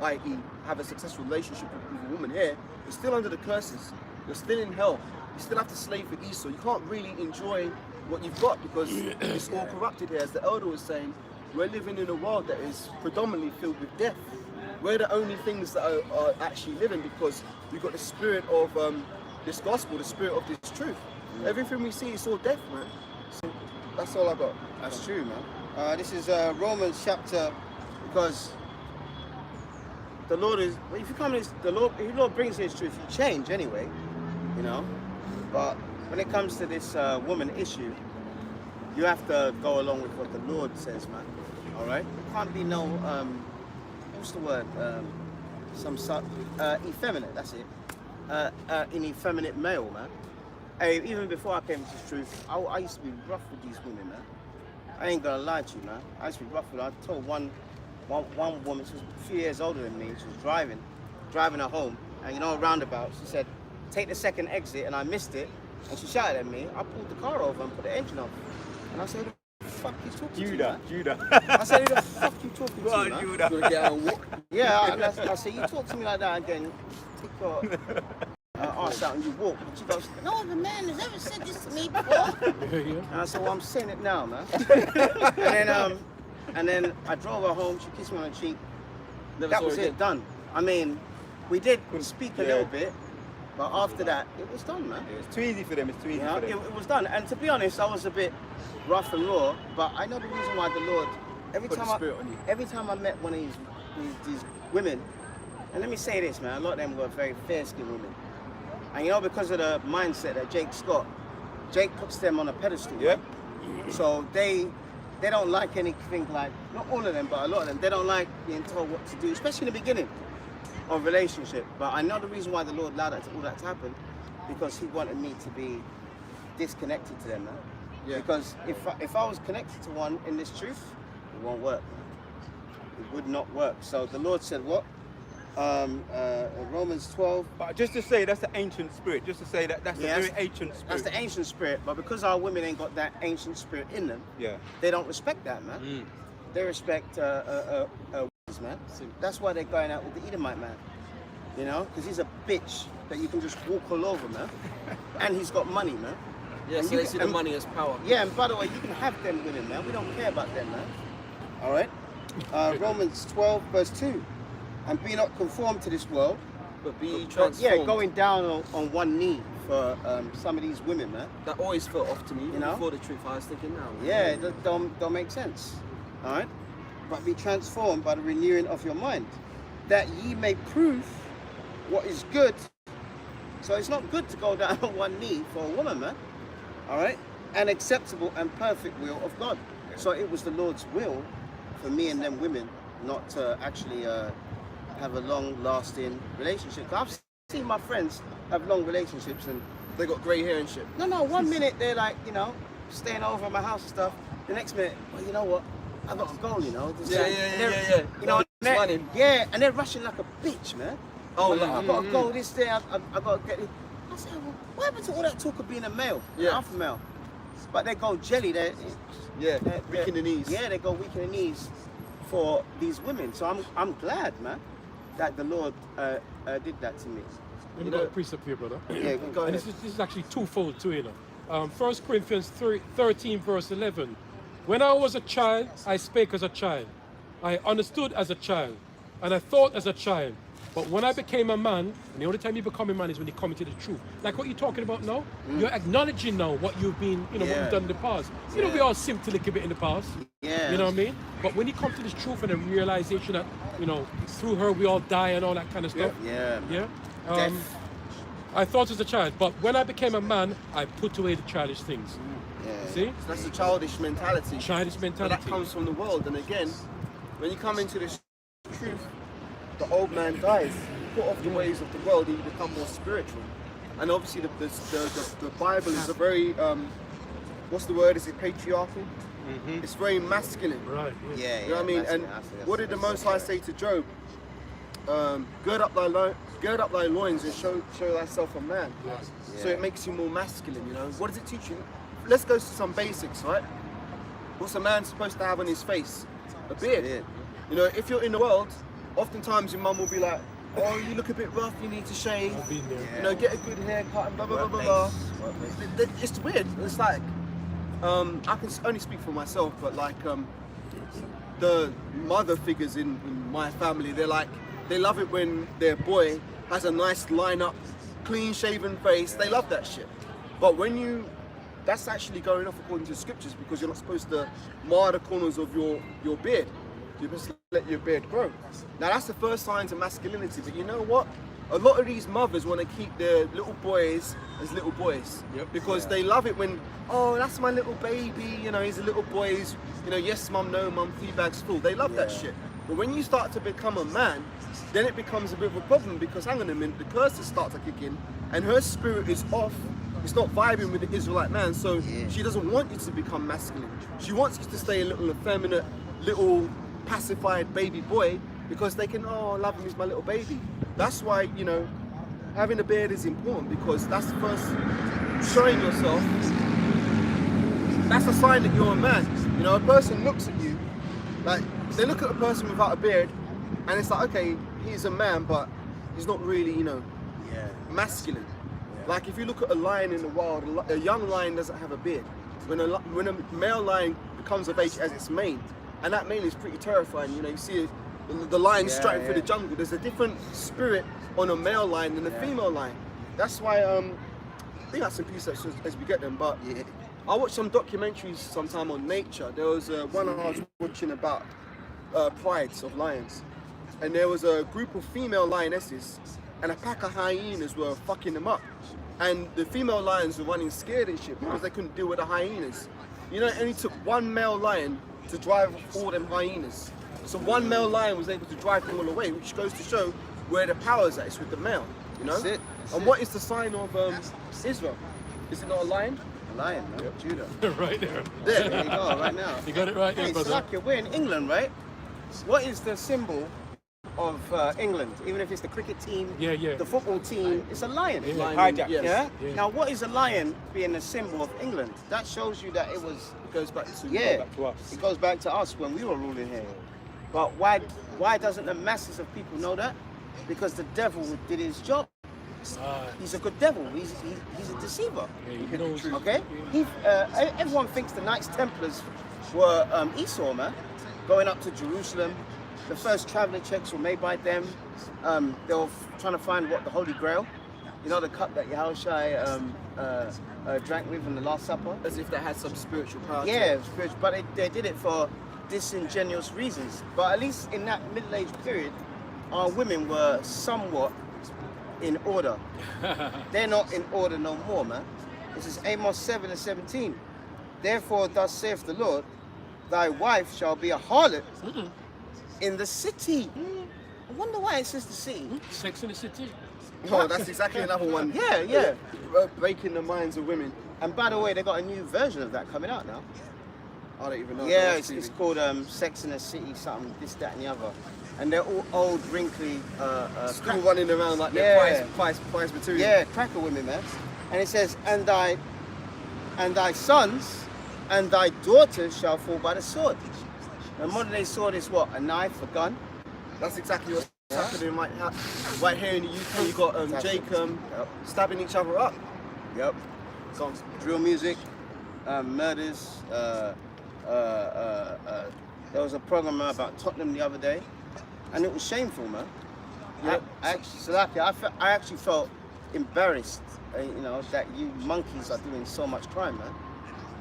i.e. have a successful relationship with a woman here, you're still under the curses. You're still in hell. You still have to slave for Esau. You can't really enjoy what you've got because it's all corrupted here. As the elder was saying, we're living in a world that is predominantly filled with death. We're the only things that are actually living because we've got the spirit of this gospel, the spirit of this truth. Everything we see is all death, man. So that's all I got. That's true, man. This is Romans chapter, because the Lord is, if you come to the Lord brings His truth, you change anyway, But when it comes to this woman issue, you have to go along with what the Lord says, man. All right? It can't be no, what's the word? Effeminate, that's it. An effeminate male, man. Even before I came to this truth, I used to be rough with these women, man. I ain't gonna lie to you, man. I used to be rough with her. I told one woman, she was a few years older than me, she was driving her home, and a roundabout, she said, take the second exit, and I missed it, and she shouted at me. I pulled the car over and put the engine off. And I said, who the fuck you talking to, man? Judah. I said, who the fuck you talking to, man? You gonna get out and walk? Yeah, I said, you talk to me like that again, take your arse out and you walk. And she goes, no other man has ever said this to me before. And I said, well, I'm saying it now, man. and then I drove her home, she kissed me on the cheek. That was it, done. I mean, we did speak a Yeah. little bit, but after that, it was done, man. It's too easy for them. It's too easy You know, for them. it was done. And to be honest, I was a bit rough and raw, but I know the reason why the Lord, every Put the time spirit on you. every time I met one of these women, and let me say this, man, a lot of them were very fair-skinned women. And you know, because of the mindset that Jake's got, Jake puts them on a pedestal. Yeah. So they don't like anything like, not all of them, but a lot of them, they don't like being told what to do, especially in the beginning of relationship. But I know the reason why the Lord allowed all that to happen, because he wanted me to be disconnected to them, man. Yeah. Because if I was connected to one in this truth, it won't work. It would not work. So the Lord said what? Romans 12. But just to say, that's the ancient spirit. Just to say that's Yeah, a very ancient spirit. That's the ancient spirit. But because our women ain't got that ancient spirit in them, Yeah. they don't respect that, man. They respect man. That's why they're going out with the Edomite man. You know, because he's a bitch that you can just walk all over, man. And he's got money, man. Yeah, And so you they can- see the and- money as power. Yeah, and by the way, you can have them women, man. We don't care about them, man. All right? Romans 12, verse 2. And be not conformed to this world. But be But, transformed. yeah, going down on one knee for some of these women, man. That always felt off to me. You know? Before the truth, I was thinking now. Yeah, it don't make sense. All right? But be transformed by the renewing of your mind, that ye may prove what is good. So it's not good to go down on one knee for a woman, man. All right? An acceptable and perfect will of God. So it was the Lord's will for me and them women not to actually have a long-lasting relationship. 'Cause I've seen my friends have long relationships and They got grey hair and shit. no, 1 minute they're like, you know, staying over at my house and stuff. The next minute, well, you know what? I got a goal, you know. Just Yeah, like- yeah, and yeah, they're- yeah. You know, It's and they're- money. yeah, and they're rushing like a bitch, man. Oh, Like, yeah. I got to go this day. I got to get it. I said, well, what happened to all that talk of being a male, Yeah. alpha male? But they go jelly. Yeah, weak in the knees. Yeah, they go weak in the knees for these women. So I'm glad, man, that the Lord did that to me. Let me got a precept here, brother. Yeah, go And ahead. this is actually twofold too, you know. 1 Corinthians 13 verse 11. When I was a child, I spake as a child. I understood as a child. And I thought as a child. But when I became a man, and the only time you become a man is when you come into the truth. Like what you're talking about now, you're acknowledging now what you've been, you know, what Yeah. you've done in the past. You know, we all simped a little bit in the past. Yeah. You know what I mean? But when you come to this truth and the realization that, you know, through her we all die and all that kind of stuff. Yeah. Yeah. Death. I thought as a child, but when I became a man, I put away the childish things. Yeah. See? So that's the childish mentality. Childish But mentality. that comes from the world. And again, when you come into this truth, the old man dies. You put off the ways of the world and you become more spiritual. And obviously the Bible is a very, what's the word? Is it patriarchal? It's very masculine. Right. Yeah. Yeah. You know what I mean? that's And it, that's it, what did the that's Most it. High say to Job? Gird up thy loins and show thyself a man. So it makes you more masculine, you know. What does it teach you? Let's go to some basics, right? What's a man supposed to have on his face? A beard. Beard. You know, if you're in the world, oftentimes your mum will be like, oh, you look a bit rough, you need to shave. I've been there. You know, get a good haircut and blah, blah, blah, blah, blah. It's weird. It's like, I can only speak for myself, but like, the mother figures in my family, they love it when their boy has a nice line-up, clean-shaven face. They love that shit. But when that's actually going off according to scriptures, because you're not supposed to mar the corners of your beard. You're supposed to let your beard grow. Now that's the first signs of masculinity. But you know what? A lot of these mothers want to keep their little boys as little boys. Yep. Because they love it when, oh, that's my little baby, you know, he's a little boy, he's, you know, yes mum, no mum, 3 bags full. They love that shit. But when you start to become a man, then it becomes a bit of a problem, because hang on a minute, the curses start to kick in and her spirit is off. It's not vibing with the Israelite man, so she doesn't want you to become masculine. She wants you to stay a little effeminate, little pacified baby boy, because they can, oh, I love him, he's my little baby. That's why, you know, having a beard is important, because that's the first showing yourself. That's a sign that you're a man. You know, a person looks at you, like, they look at a person without a beard, and it's like, okay, he's a man, but he's not really, you know, masculine. Like, if you look at a lion in the wild, a young lion doesn't have a beard. When a male lion becomes of age as its mane, and that mane is pretty terrifying. You know, you see the lion Yeah, striding through yeah. the jungle. There's a different spirit on a male lion than a female lion. That's why big ups and peace as we get them. But Yeah. I watched some documentaries sometime on nature. There was one I was watching about prides of lions, and there was a group of female lionesses, and a pack of hyenas were fucking them up. And the female lions were running scared and shit because they couldn't deal with the hyenas. You know, it only took one male lion to drive all them hyenas. So one male lion was able to drive them all away, which goes to show where the power's at. It's with the male, you know? That's it. And what is the sign of Israel? Is it not a lion? A lion, man. Judah. Right there. There you go, right now. You got it right there, Hey, brother. Salakia, we're in England, right? What is the symbol of England? Even if it's the cricket team, Yeah. the football team, it's a lion. Yeah. Lion, Yeah? yes. Yeah. Now, what is a lion being a symbol of England? That shows you that it was, It goes back to yeah, back to us. it goes back to us when we were ruling here. But why doesn't the masses of people know that? Because the devil did his job. He's a good devil. He's a deceiver. Yeah, he knows. Okay? Everyone thinks the Knights Templars were Esau, man, going up to Jerusalem. The first traveling checks were made by them. They were trying to find what the Holy Grail, you know, the cup that Yahushua drank with in the Last Supper. as if they had some spiritual power. to Yeah, it. spiritual, but they did it for disingenuous reasons. But at least in that middle-age period, our women were somewhat in order. They're not in order no more, man. This is Amos 7:17. Therefore, thus saith the Lord, thy wife shall be a harlot in the city. I wonder why it says the city. Sex in the City. Oh, that's exactly another one. Yeah. Breaking the minds of women. And by the way, they got a new version of that coming out now. I don't even know. Yeah, That's it's TV. called Sex in the City, something, this, that, and the other. And they're all old, wrinkly, Still running around like Yeah. they're prize material. yeah, cracker women, man. And it says, and thy sons and thy daughters shall fall by the sword. And modern day sword is what? A knife, a gun? That's exactly what's happening right here in the UK. You got Jake Yep. stabbing each other up. Yep. So, Drill music, murders. There was a program about Tottenham the other day, and it was shameful, man. Yeah. I actually felt embarrassed, you know, that you monkeys are doing so much crime, man.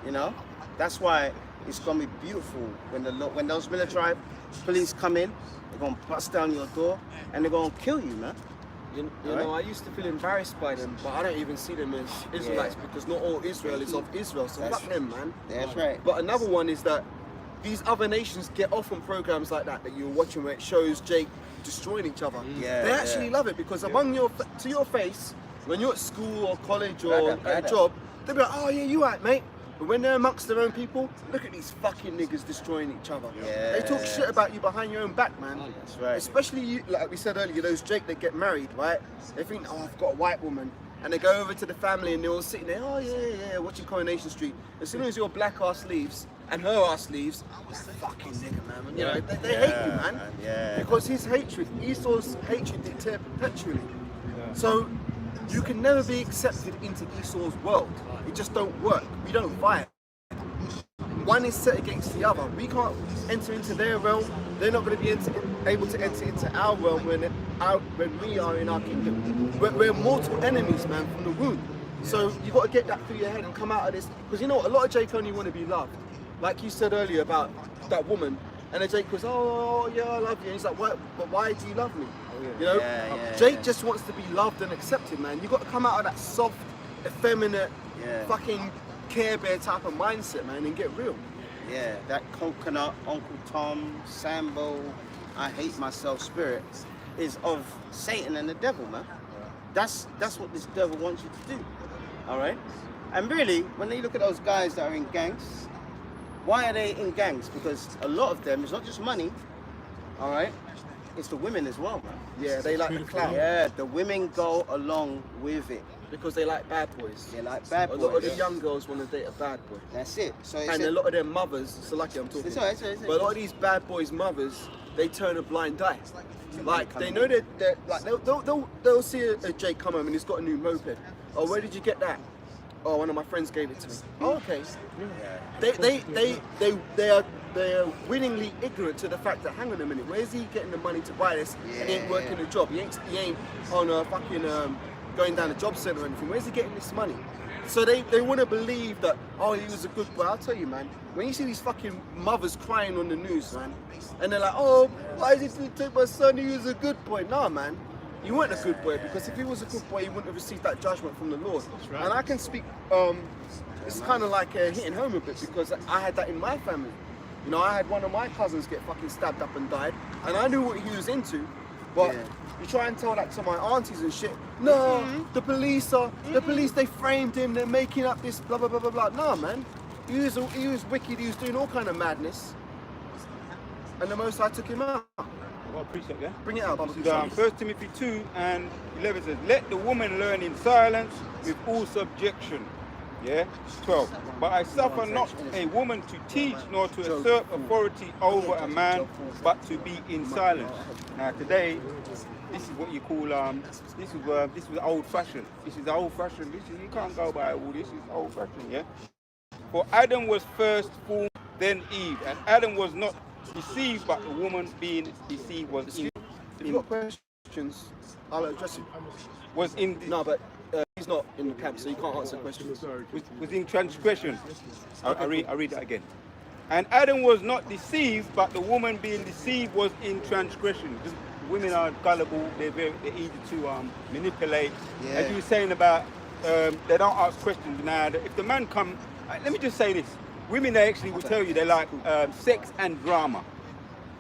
You know, that's why it's gonna be beautiful when those military police come in. They're gonna bust down your door and they're gonna kill you, man. you Right. know, I used to feel embarrassed by them, but I don't even see them as Israelites because not all Israel is of Israel. So That's fuck them, man. That's right. But another one is that these other nations get off on programs like that you're watching where it shows Jake destroying each other. Yeah, They actually yeah. love it because to your face, when you're at school or college or Right, at a job, they'll be like, oh yeah, you right, mate. But when they're amongst their own people, look at these fucking niggas destroying each other. They talk Yeah. shit about you behind your own back, man. That's right. Especially you, like we said earlier, those Jake that get married, right? They think, oh, I've got a white woman. And they go over to the family and they're all sitting there, oh yeah, watching Coronation Street. As soon as your black ass leaves and her ass leaves, fucking nigga, man. You know, they hate you, man. Yeah. Because his hatred, Esau's hatred did perpetually. So you can never be accepted into Esau's world. It just don't work. We don't fight. One is set against the other. We can't enter into their realm. They're not going to be able to enter into our realm when we are in our kingdom. We're mortal enemies, man, from the womb. So you got to get that through your head and come out of this. Because you know what? A lot of Jake only want to be loved. Like you said earlier about that woman. And then Jake goes, oh yeah, I love you. And he's like, but why do you love me? You know, Jake just wants to be loved and accepted, man. You got to come out of that soft, effeminate, fucking Care Bear type of mindset, man, and get real. Yeah, that coconut, Uncle Tom, Sambo, I hate myself spirit is of Satan and the devil, man. That's what this devil wants you to do. All right? And really, when you look at those guys that are in gangs, why are they in gangs? Because a lot of them, it's not just money, all right? It's the women as well, man. Yeah, they like the clout. Yeah, the women go along with it. Because they like bad boys. They like bad boys. A lot of the young girls want to date a bad boy. That's it. So And a lot of their mothers, so lucky I'm talking. It's all right, it's all right, it's all But a lot right. of these bad boys' mothers, they turn a blind eye. Like they know that like they'll see a Jake come home and he's got a new moped. Oh, where did you get that? Oh, one of my friends gave it to me. Oh, okay. They're willingly ignorant to the fact that, hang on a minute, where's he getting the money to buy this? And he ain't working a job. He ain't on a fucking going down a job centre or anything. Where's he getting this money? So they want to believe that, oh, he was a good boy. I'll tell you, man, when you see these fucking mothers crying on the news, man, and they're like, oh, why is he take my son? He was a good boy. Nah, man. You weren't a good boy, because if he was a good boy, he wouldn't have received that judgment from the Lord. Right. And I can speak, it's kind of like hitting home a bit, because I had that in my family. You know, I had one of my cousins get fucking stabbed up and died, and I knew what he was into, but you try and tell that to my aunties and shit. No, the police, they framed him, they're making up this blah, blah, blah, blah, blah. Nah, man, he was wicked, he was doing all kind of madness, and the Most High took him out. Well, I appreciate that. Bring it out, This is 1 Timothy 2 and 11 says, let the woman learn in silence with all subjection. Yeah? 12. But I suffer not a woman to teach nor to assert authority over a man, but to be in silence. Now today, this is what you call this was old fashioned. This is old fashioned. You can't go by all this. Is old fashioned. Yeah. For Adam was first formed, then Eve, and Adam was not deceived, but the woman being deceived was in. If you've got questions, I'll address you. Was in. No, but he's not in the camp, so you can't answer questions. Was in transgression. I read that again. And Adam was not deceived, but the woman being deceived was in transgression. Women are gullible. They're easy to manipulate. As you were saying about, they don't ask questions. Now, if the man come, let me just say this: women, they actually will tell you they like sex and drama.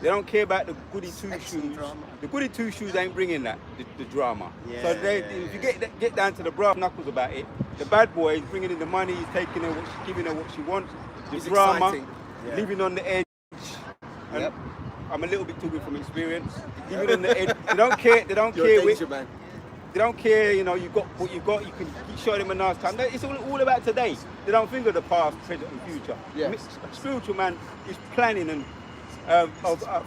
They don't care about the goody two shoes. The goody two shoes ain't bringing that, the drama. So if you get down to the brass knuckles about it, the bad boy is bringing in the money, he's taking her, giving her what she wants. The drama, living on the edge. And I'm a little bit talking from experience. Living on the edge. They don't care. They don't care. They don't care. You know, you got what you got. You can show them a nice time. It's all about today. They don't think of the past, present, and future. A spiritual man is planning and.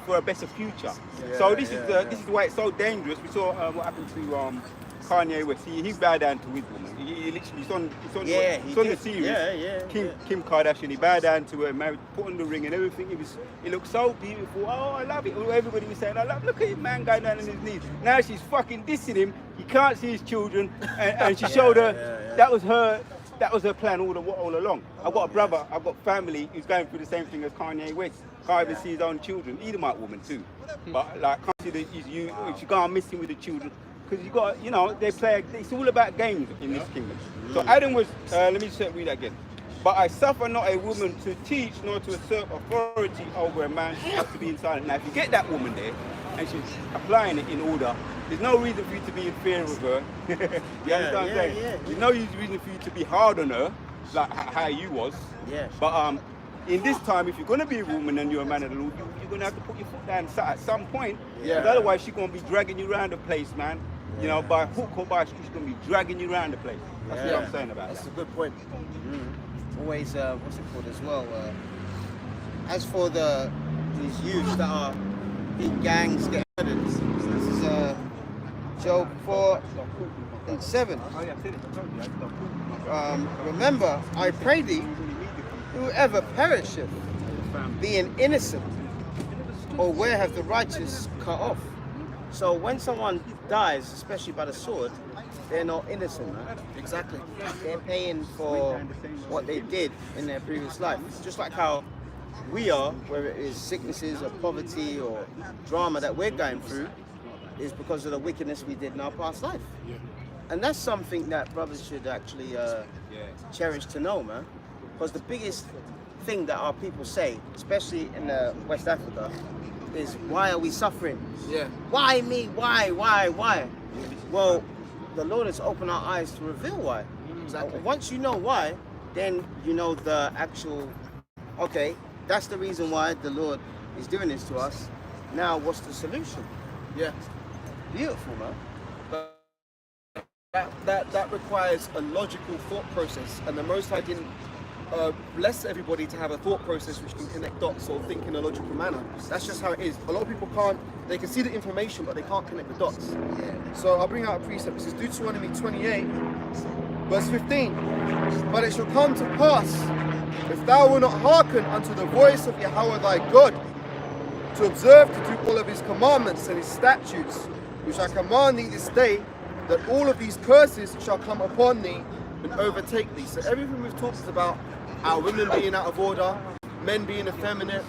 For a better future. So this is why it's so dangerous. We saw what happened to Kanye West. He bowed down to his woman. He literally, it's on the series. Kim Kardashian. He bowed down to her, married, put on the ring and everything. It looked so beautiful. Oh, I love it. Everybody was saying, look at him, man, going down on his knees. Now she's fucking dissing him. He can't see his children, and she showed her that was her. That was her plan all along. I've got a brother, I've got family who's going through the same thing as Kanye West. Can't even see his own children. Edomite woman too. But like, can't see she can't miss him with the children. Because you got, you know, they play, it's all about games in this kingdom. So Adam was, let me just read that again. But I suffer not a woman to teach nor to assert authority over a man, but to be in silence. Now if you get that woman there, and she's applying it in order, there's no reason for you to be in fear of her. You understand what I'm saying? There's no reason for you to be hard on her, like how you was. But in this time, if you're going to be a woman and you're a man of the Lord, you're going to have to put your foot down at some point. Because otherwise she's going to be dragging you around the place, man. You know, by hook or by crook, she's going to be dragging you around the place. That's what I'm saying about that. That's a good point. Always, what's it called as well? As for these youths that are in gangs getting murdered, this is Job 4:7. Remember, I pray thee, whoever perisheth, being innocent, or where have the righteous cut off? So when someone dies, especially by the sword, they're not innocent, man. Exactly. They're paying for what they did in their previous life. Just like how we are, whether it is sicknesses or poverty or drama that we're going through, is because of the wickedness we did in our past life. And that's something that brothers should actually cherish to know, man. Because the biggest thing that our people say, especially in West Africa, is why are we suffering? Why me? Why? Well, the Lord has opened our eyes to reveal why. Exactly. Once you know why, then you know the actual, okay, that's the reason why the Lord is doing this to us. Now, what's the solution? Beautiful, man. But that requires a logical thought process, and the Most High didn't bless everybody to have a thought process which can connect dots or think in a logical manner. That's just how it is. A lot of people can't, they can see the information, but they can't connect the dots. So I'll bring out a precept. This is Deuteronomy 28, Verse 15. But it shall come to pass, if thou wilt not hearken unto the voice of Yahweh thy God, to observe to do all of his commandments and his statutes, which I command thee this day, that all of these curses shall come upon thee and overtake thee. So everything we've talked about, our women being out of order, men being effeminate,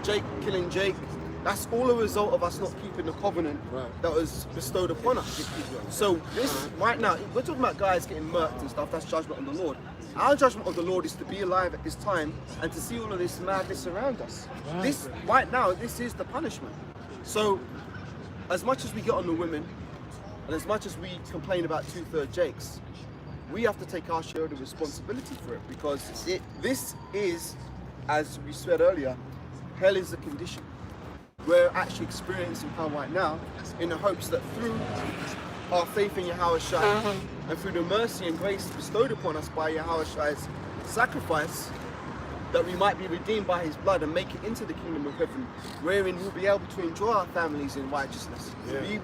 Jake killing Jake, that's all a result of us not keeping the covenant that was bestowed upon us. So this, right now, we're talking about guys getting murked and stuff, that's judgment on the Lord. Our judgment of the Lord is to be alive at this time and to see all of this madness around us. This, right now, this is the punishment. So, as much as we get on the women, and as much as we complain about 2/3 Jakes, we have to take our share of the responsibility for it, because this is, as we said earlier, hell is the condition. We're actually experiencing hell right now in the hopes that through our faith in Yahweh Shai and through the mercy and grace bestowed upon us by Yahweh Shai's sacrifice, that we might be redeemed by his blood and make it into the kingdom of heaven, wherein we'll be able to enjoy our families in righteousness.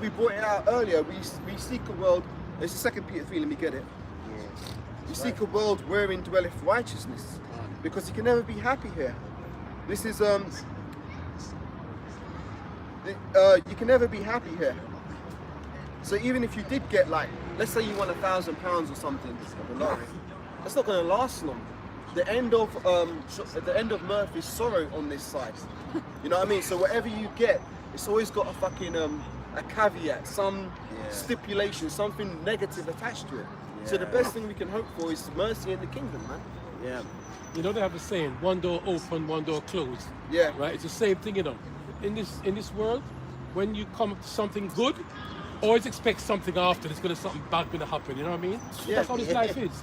We brought it out earlier, we seek a world, it's the 2 Peter 3, let me get it. We seek a world wherein dwelleth righteousness, because you can never be happy here. This is, you can never be happy here. So even if you did get, like, let's say you won £1,000 or something of the lottery, that's not going to last long. The end of mirth is sorrow on this side. You know what I mean? So whatever you get, it's always got a fucking a caveat, some stipulation, something negative attached to it. So the best thing we can hope for is mercy in the kingdom, man. Yeah. You know they have a saying, one door open, one door closed. Yeah. Right? It's the same thing, you know. In this world, when you come up to something good, always expect something after. There's gonna something bad gonna happen. You know what I mean? Yeah. That's how this life is.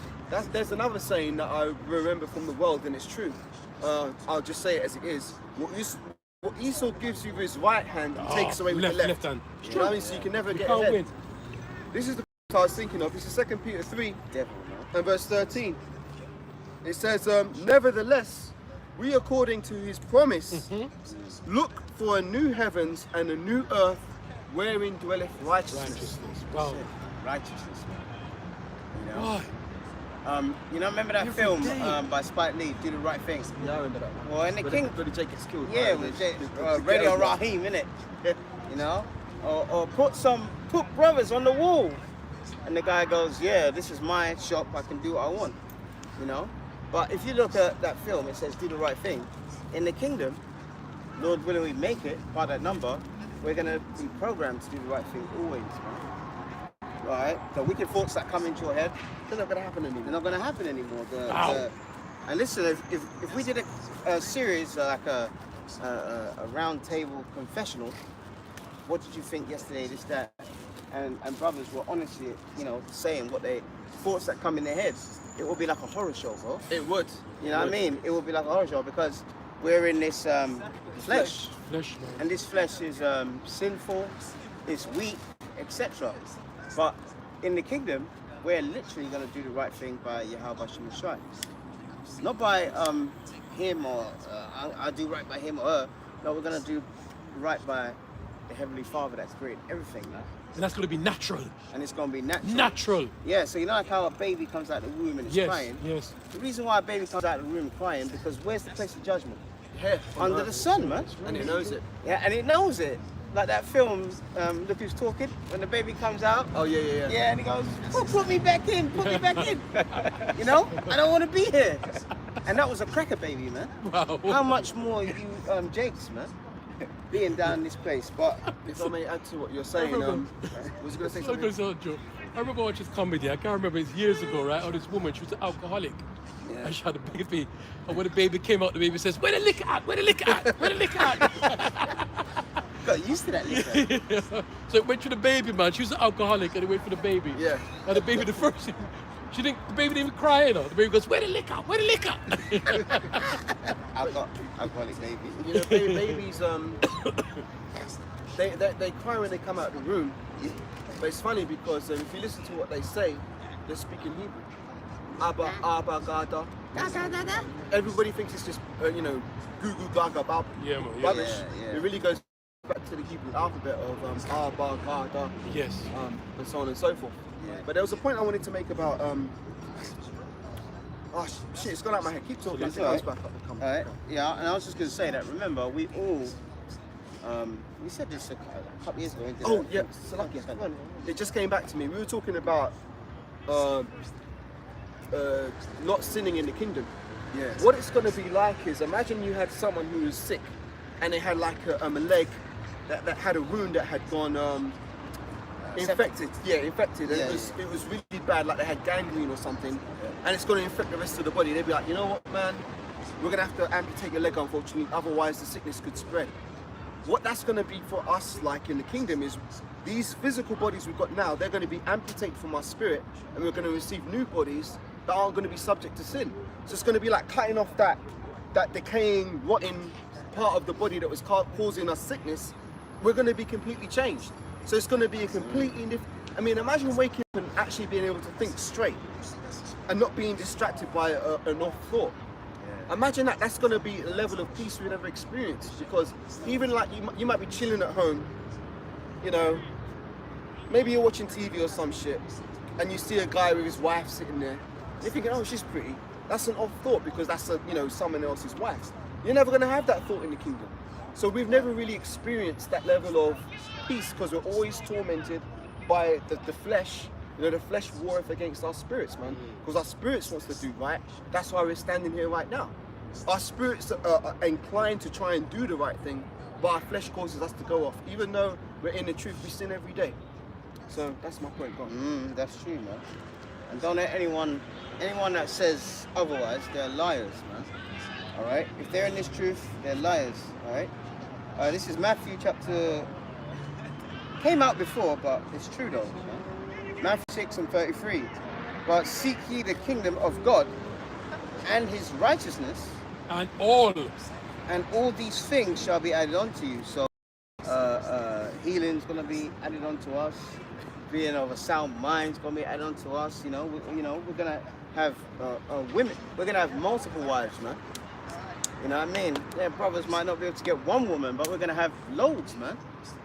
There's another saying that I remember from the world, and it's true. I'll just say it as it is. What Esau gives you with his right hand, he takes away with the left hand. You know what I mean? So you can never get Can't ahead. win. This is the I was thinking of. This is 2 Peter 3 and verse 13. It says, nevertheless, we according to his promise, look for a new heavens and a new earth wherein dwelleth righteousness. Wow. Righteousness, man. You know? Why? You know, remember that film by Spike Lee, Do the Right Thing? Yeah, I remember that one. Well, in the King, Where the Jake gets killed. yeah, right? with Radio Raheem, innit? You know, or put brothers on the wall, and the guy goes, "Yeah, this is my shop. I can do what I want." You know, but if you look at that film, it says, "Do the right thing." In the kingdom, Lord willing, we make it by that number. We're gonna be programmed to do the right thing always, man. Right? The wicked thoughts that come into your head, They're not going to happen anymore. they're not going to happen anymore. And listen, if we did a series like a round table confessional, what did you think yesterday, this, that, and brothers were honestly, you know, saying what they thoughts that come in their heads, it would be like a horror show, bro. It would. You know what I mean? It would be like a horror show because we're in this flesh, Man. and this flesh is sinful, it's weak, etc. But in the kingdom, we're literally going to do the right thing by Yahweh Shai. Not by him or I'll do right by him or her. No, we're going to do right by the Heavenly Father that's created everything, man. And that's going to be natural. And it's going to be natural. Natural. Yeah, so you know like how a baby comes out of the womb and it's crying? Yes. The reason why a baby comes out of the womb crying, because where's the place of judgment? Yeah, Under the sun, man. And it knows it. Yeah, and it knows it. Like that film, Look Who's Talking, when the baby comes out. Oh, yeah. Yeah, and he goes, oh, put me back in. You know, I don't want to be here. And that was a cracker baby, man. Wow. How much more you, Jakes, man, being down this place. But If I may add to what you're saying, was you going to say something? I remember watching this comedy, I can't remember, it's years ago, right? Oh, this woman, she was an alcoholic. Yeah. And she had a baby. And when the baby came out, the baby says, where the liquor at? Where the liquor at? Where the liquor at? got used to that liquor. So it went to the baby, man. She was an alcoholic and it went for the baby. Yeah. And the baby, the first thing, the baby didn't even cry, you know. The baby goes, where the liquor? Where the liquor? Alcoholic baby. You know, babies, they cry when they come out of the room. But it's funny because if you listen to what they say, they're speaking Hebrew. Abba, Gada. Everybody thinks it's just, you know, Goo Goo Gaga Bab. Yeah, man. Yeah. Rubbish. Yeah. It really goes back to the Hebrew alphabet of Abba, Gada, Yes. and so on and so forth. But there was a point I wanted to make about oh shit, it's gone out of my head. Keep talking. That's It comes all right. back up. It comes All right. back up. Yeah, and I was just going to say that. Remember, we all. We said this a couple years ago. Didn't Oh we? yeah, Salakia. Come on. It just came back to me. We were talking about not sinning in the kingdom. Yeah. What it's going to be like is, imagine you had someone who was sick, and they had like a leg that had a wound that had gone infected. Yeah, infected. And Yeah, it was really bad, like they had gangrene or something, and it's going to infect the rest of the body. They'd be like, you know what, man, we're going to have to amputate your leg, unfortunately, otherwise the sickness could spread. What that's going to be for us, like in the kingdom, is these physical bodies we've got now, they're going to be amputated from our spirit, and we're going to receive new bodies that aren't going to be subject to sin. So it's going to be like cutting off that decaying, rotting part of the body that was causing us sickness. We're going to be completely changed. So it's going to be a completely different. I mean, imagine waking up and actually being able to think straight and not being distracted by an off thought. Imagine that. That's going to be a level of peace we never experienced, because even like you might be chilling at home, you know, maybe you're watching TV or some shit, and you see a guy with his wife sitting there. You're thinking, oh, she's pretty. That's an off thought, because that's someone else's wife. You're never going to have that thought in the kingdom. So we've never really experienced that level of peace, because we're always tormented by the flesh. You know, the flesh warreth against our spirits, man. Because our spirits wants to do right. That's why we're standing here right now. Our spirits are inclined to try and do the right thing, but our flesh causes us to go off. Even though we're in the truth, we sin every day. So that's my point, go on. That's true, man. And don't let anyone that says otherwise, they're liars, man. All right? If they're in this truth, they're liars, all right? This is Matthew chapter, came out before, but it's true though. Man. Matthew 6:33. But seek ye the kingdom of God and his righteousness, And all these things shall be added unto you. So healing's gonna be added onto us. Being of a sound mind's gonna be added onto us. We're gonna have women. We're gonna have multiple wives, man. You know what I mean? Their brothers might not be able to get one woman, but we're gonna have loads, man.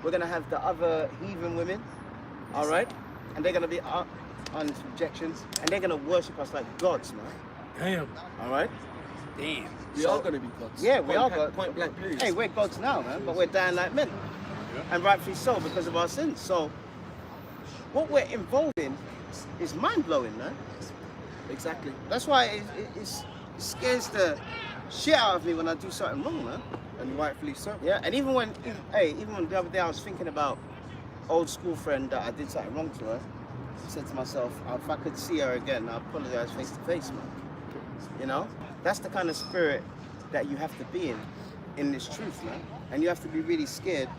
We're gonna have the other heathen women, all right? And they're gonna be on subjection, and they're gonna worship us like gods, man. damn, All right? damn. We are going to be gods. Yeah, we are gods. Point blank period. Hey, we're gods now, man, but we're dying like men. And rightfully so, because of our sins. So, what we're involved in is mind-blowing, man. Exactly. That's why it scares the shit out of me when I do something wrong, man. And rightfully so. Yeah, and even when the other day I was thinking about old school friend that I did something wrong to her, I said to myself, if I could see her again, I'd apologize face to face, man. You know? That's the kind of spirit that you have to be in this truth, man. And you have to be really scared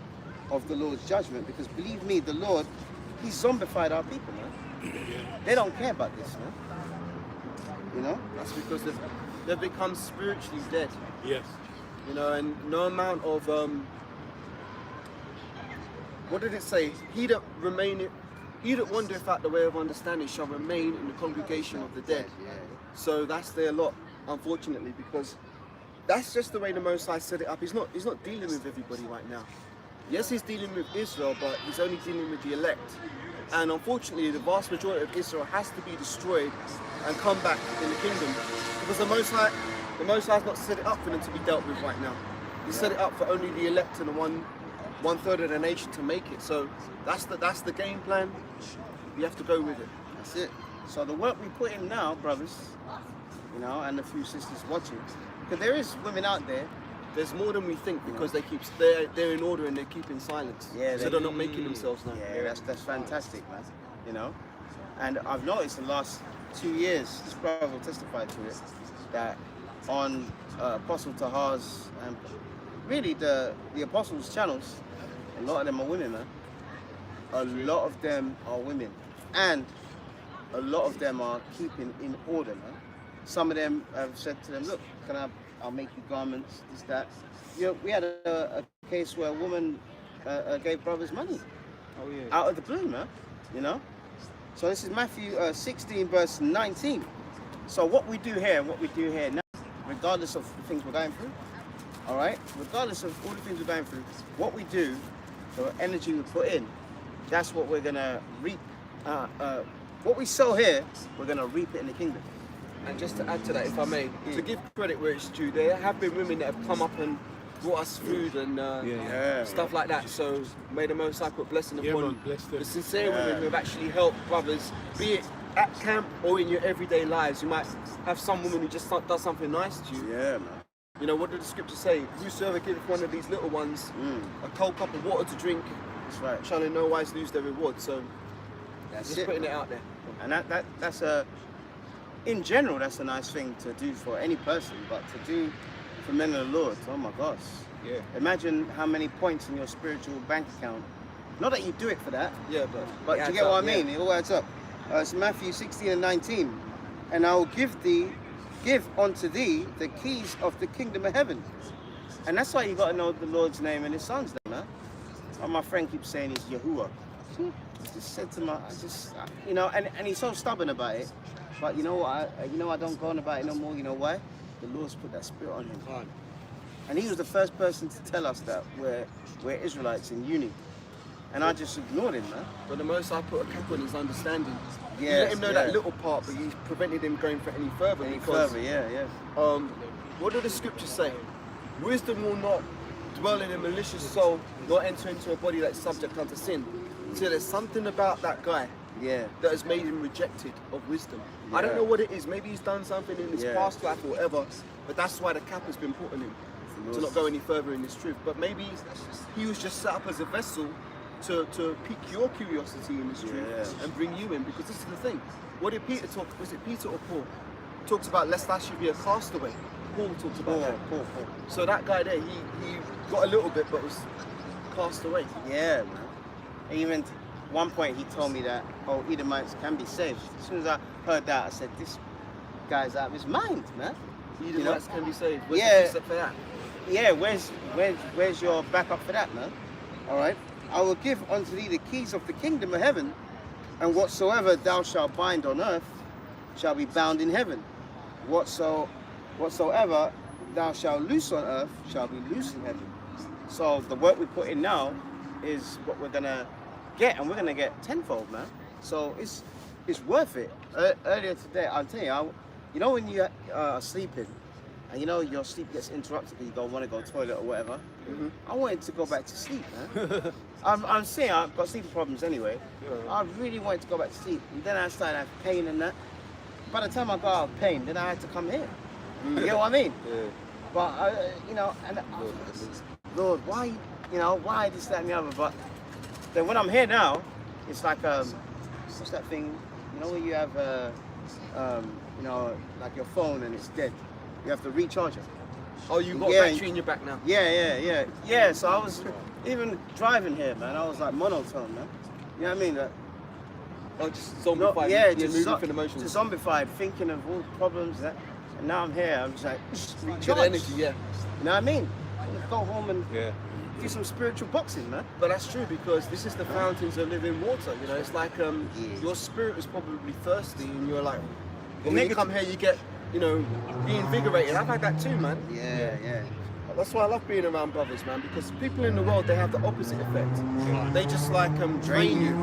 of the Lord's judgment, because believe me, the Lord, He's zombified our people, man. They don't care about this, man. You know? That's because they've become spiritually dead. Yes. You know, and no amount of what did it say? He that wandereth out the way of understanding shall remain in the congregation of the dead. So that's their lot, unfortunately, because that's just the way the Most High set it up. He's not dealing with everybody right now. Yes, he's dealing with Israel, but he's only dealing with the elect. And unfortunately, the vast majority of Israel has to be destroyed and come back in the kingdom, because the Most High's not set it up for them to be dealt with right now. He set it up for only the elect and the one third of the nation to make it. So that's the game plan. You have to go with it. That's it. So the work we put in now, brothers, you know, and a few sisters watching, because there is women out there. There's more than we think, because they're in order and they're keeping silence. Yeah, so they're not making themselves known. Yeah, that's fantastic, man. You know, and I've noticed in the last 2 years, this brother will testify to it, that on Apostle Tahar's and really the Apostles' channels, a lot of them are women, man. A lot of them are women, and a lot of them are keeping in order, man. Some of them have said to them, look, I'll make you garments, this, that. You know, we had a case where a woman gave brothers money out of the blue, man. You know? So this is Matthew 16, verse 19. So what we do here now, regardless of the things we're going through, all right? Regardless of all the things we're going through, what we do, the energy we put in, that's what we're going to reap what we sow here, we're gonna reap it in the kingdom. And just to add to that, if I may, Yeah. to give credit where it's due, there have been women that have come up and brought us food and Yeah. stuff like that. So may the Most High put blessing Yeah, upon man, bless them. the sincere women who have actually helped brothers, be it at camp or in your everyday lives. You might have some woman who just does something nice to you. Yeah, man. You know, what did the scripture say? Whosoever giveth one of these little ones a cold cup of water to drink, That's right. shall in no wise lose their reward. So That's just it. putting it out there. And that's a, in general, that's a nice thing to do for any person, but to do for men of the Lord, oh my gosh. Yeah. Imagine how many points in your spiritual bank account. Not that you do it for that, Yeah, but it do you adds get what up, I mean? It all adds up. It's Matthew 16 and 19. And I will give unto thee the keys of the kingdom of heaven. And that's why you got to know the Lord's name and his son's name, man. And my friend keeps saying it's Yahuwah. I just said to you know, and he's so stubborn about it. But you know what? I don't go on about it no more. You know why? The Lord's put that spirit on him. Right. And he was the first person to tell us that we're Israelites in uni. And I just ignored him, man. But the Most High put a cap on his understanding. You Yes, let him know that little part, but you prevented him going for any further. Any because, further, yeah. what do the scriptures say? Wisdom will not dwell in a malicious soul, nor enter into a body that's subject unto sin. So there's something about that guy Yeah. that has made him rejected of wisdom. I don't know what it is. Maybe he's done something in his Yeah. past life or whatever, but that's why the cap has been put on him to not go any further in this truth. But maybe he was just set up as a vessel to pique your curiosity in this truth Yeah. and bring you in, because this is the thing. What did Peter talk? Was it Peter or Paul? Talks about lest I should be a castaway. Paul talks about that. Paul. So that guy there, he got a little bit, but was cast away. Yeah, man. Even one point he told me that, Edomites can be saved. As soon as I heard that, I said, this guy's out of his mind, man. Edomites know? can be saved. Where's Yeah. the precept for that? Yeah, where's your backup for that, man? All right. I will give unto thee the keys of the kingdom of heaven, and whatsoever thou shalt bind on earth shall be bound in heaven. Whatsoever thou shalt loose on earth shall be loose in heaven. So the work we put in now is what we're gonna get, and we're gonna get tenfold, man. So it's worth it. Earlier today, I'll tell you, you know when you are sleeping, and you know your sleep gets interrupted because you want to go toilet or whatever. I wanted to go back to sleep, man. I'm saying I've got sleeping problems anyway. I really wanted to go back to sleep, and then I started having pain and that. By the time I got out of pain, then I had to come here. You get what I mean? Yeah. But you know, and Lord, why, why this, that, and the other? But then when I'm here now, it's like what's that thing? You know, where you have like your phone and it's dead. You have to recharge it. Oh, you got Yeah. battery in your back now? Yeah. So I was even driving here, man. I was like monotone, man. You know what I mean? Like, Oh, just zombified. just moving for the motions. just zombified, thinking of all the problems. And now I'm here. I'm just like Good recharge. energy, yeah. You know what I mean? I'm gonna go home and Yeah. do some spiritual boxing, man. But that's true, because this is the fountains of living water. You know, it's like your spirit was probably thirsty, and you're like, when you come here, you get, reinvigorated. I've had that too, man. Yeah. That's why I love being around brothers, man, because people in the world, they have the opposite effect. They just like drain you.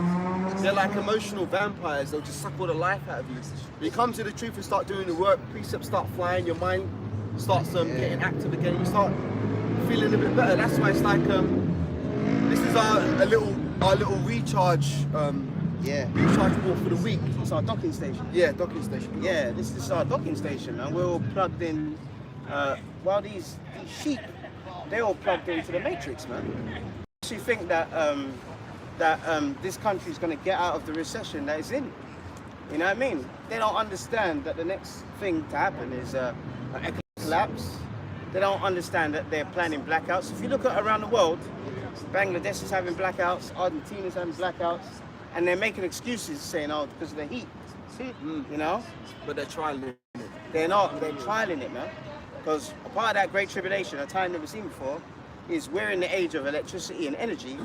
They're like emotional vampires. They'll just suck all the life out of you. You come to the truth and start doing the work, precepts start flying, your mind starts getting active again. You start feeling a bit better. That's why it's like this is our little recharge recharge port for the week. It's our docking station. Yeah, docking station. Yeah, this is our docking station, man. We're all plugged in. While these sheep, they're all plugged into the matrix, man. I actually think that this country is going to get out of the recession that it's in. You know what I mean? They don't understand that the next thing to happen is an economic collapse. They don't understand that they're planning blackouts. If you look at around the world, Bangladesh is having blackouts, Argentina is having blackouts, and they're making excuses saying, oh, because of the heat. You know? But they're trying it. They're not. They're trialing it, man. Because a part of that great tribulation, a time never seen before, is we're in the age of electricity and energy.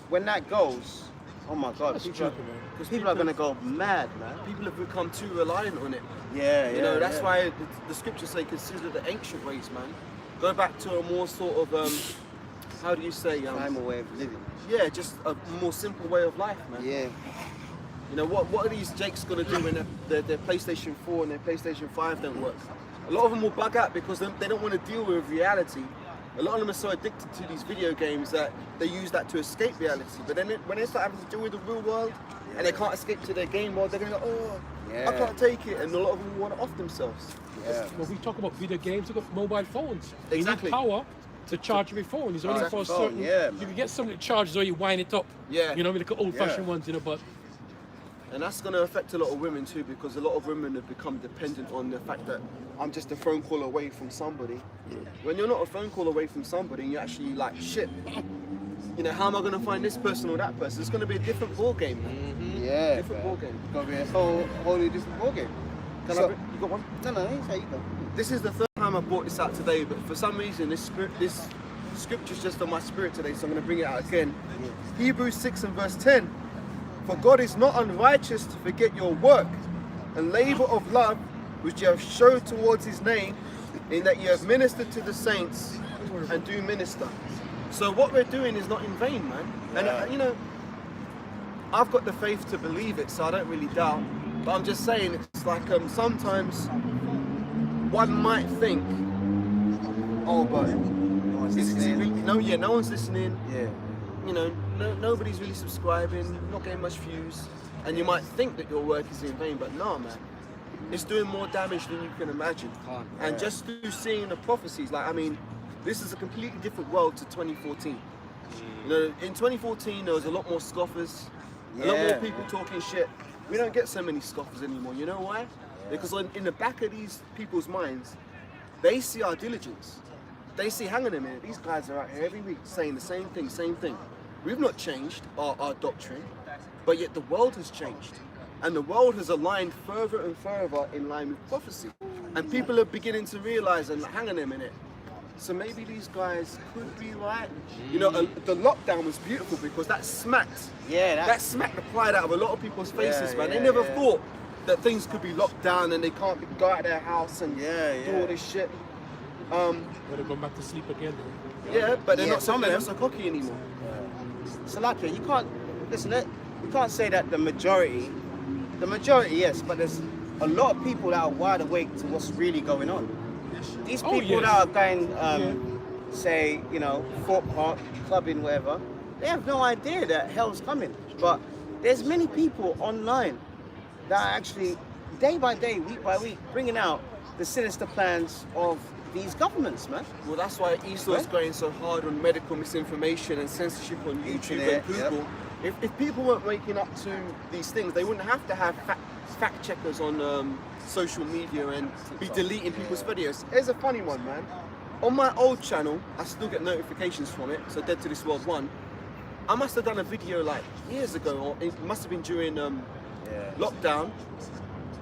When that goes, oh my God, people are going to go mad, man. People have become too reliant on it. Yeah. That's why the scriptures say consider the ancient ways, man. Go back to a more sort of, how do you say? Primal way of living. Yeah, just a more simple way of life, man. Yeah. You know, what are these jakes gonna do when their PlayStation 4 and their PlayStation 5 don't work? A lot of them will bug out because they don't want to deal with reality. A lot of them are so addicted to these video games that they use that to escape reality. But then when they start having to deal with the real world and they can't escape to their game world, they're gonna go, oh, I can't take it. And a lot of them will want to off themselves. Yeah. When we talk about video games, you've got mobile phones. Exactly. You need power to charge your phone. It's only for a certain. Yeah, you can get something that charges or you wind it up. Yeah. You know, we look at old-fashioned ones, you know, but. And that's going to affect a lot of women too, because a lot of women have become dependent on the fact that I'm just a phone call away from somebody. When you're not a phone call away from somebody, you're actually like, shit, you know, how am I going to find this person or that person? It's going to be a different ball game. Yeah. Different ball game. It's gonna be a wholly different ball game. You got one? No, you go. This is the third time I brought this out today, but for some reason this scripture's just on my spirit today, so I'm going to bring it out again. Hebrews 6 and verse 10. For God is not unrighteous to forget your work and labor of love which you have showed towards his name, in that you have ministered to the saints and do minister. So what we're doing is not in vain, man. And you know, I've got the faith to believe it, so I don't really doubt. But I'm just saying, it's like sometimes one might think, oh, but no one's listening. Yeah. You know, nobody's really subscribing, not getting much views, and you might think that your work is in vain, but no, man, it's doing more damage than you can imagine. And just through seeing the prophecies, like, I mean, this is a completely different world to 2014. You know, in 2014 there was a lot more scoffers, a lot more people talking shit. We don't get so many scoffers anymore. You know why? Because in the back of these people's minds, they see our diligence. They see, hang on a minute, these guys are out here every week saying the same thing. We've not changed our doctrine, but yet the world has changed. And the world has aligned further and further in line with prophecy. And people are beginning to realize, and hang on a minute, so maybe these guys could be right. You know, the lockdown was beautiful because that smacked that smacked the pride out of a lot of people's faces, man. They never thought that things could be locked down and they can't go out of their house and do all this shit. Better go back to sleep again. Yeah, but they're not so cocky anymore. So like, you can't listen. You can't say that the majority, yes, but there's a lot of people that are wide awake to what's really going on. These people that are going, say, you know, Fort Park, clubbing, whatever, they have no idea that hell's coming. But there's many people online that are actually, day by day, week by week, bringing out the sinister plans of these governments, man. Well, that's why Esau's going so hard on medical misinformation and censorship on YouTube and Google. If people weren't waking up to these things, they wouldn't have to have fact checkers on social media and be deleting people's videos. Here's a funny one, man. On my old channel, I still get notifications from it, so Dead to This World 1. I must have done a video like years ago, or it must have been during lockdown.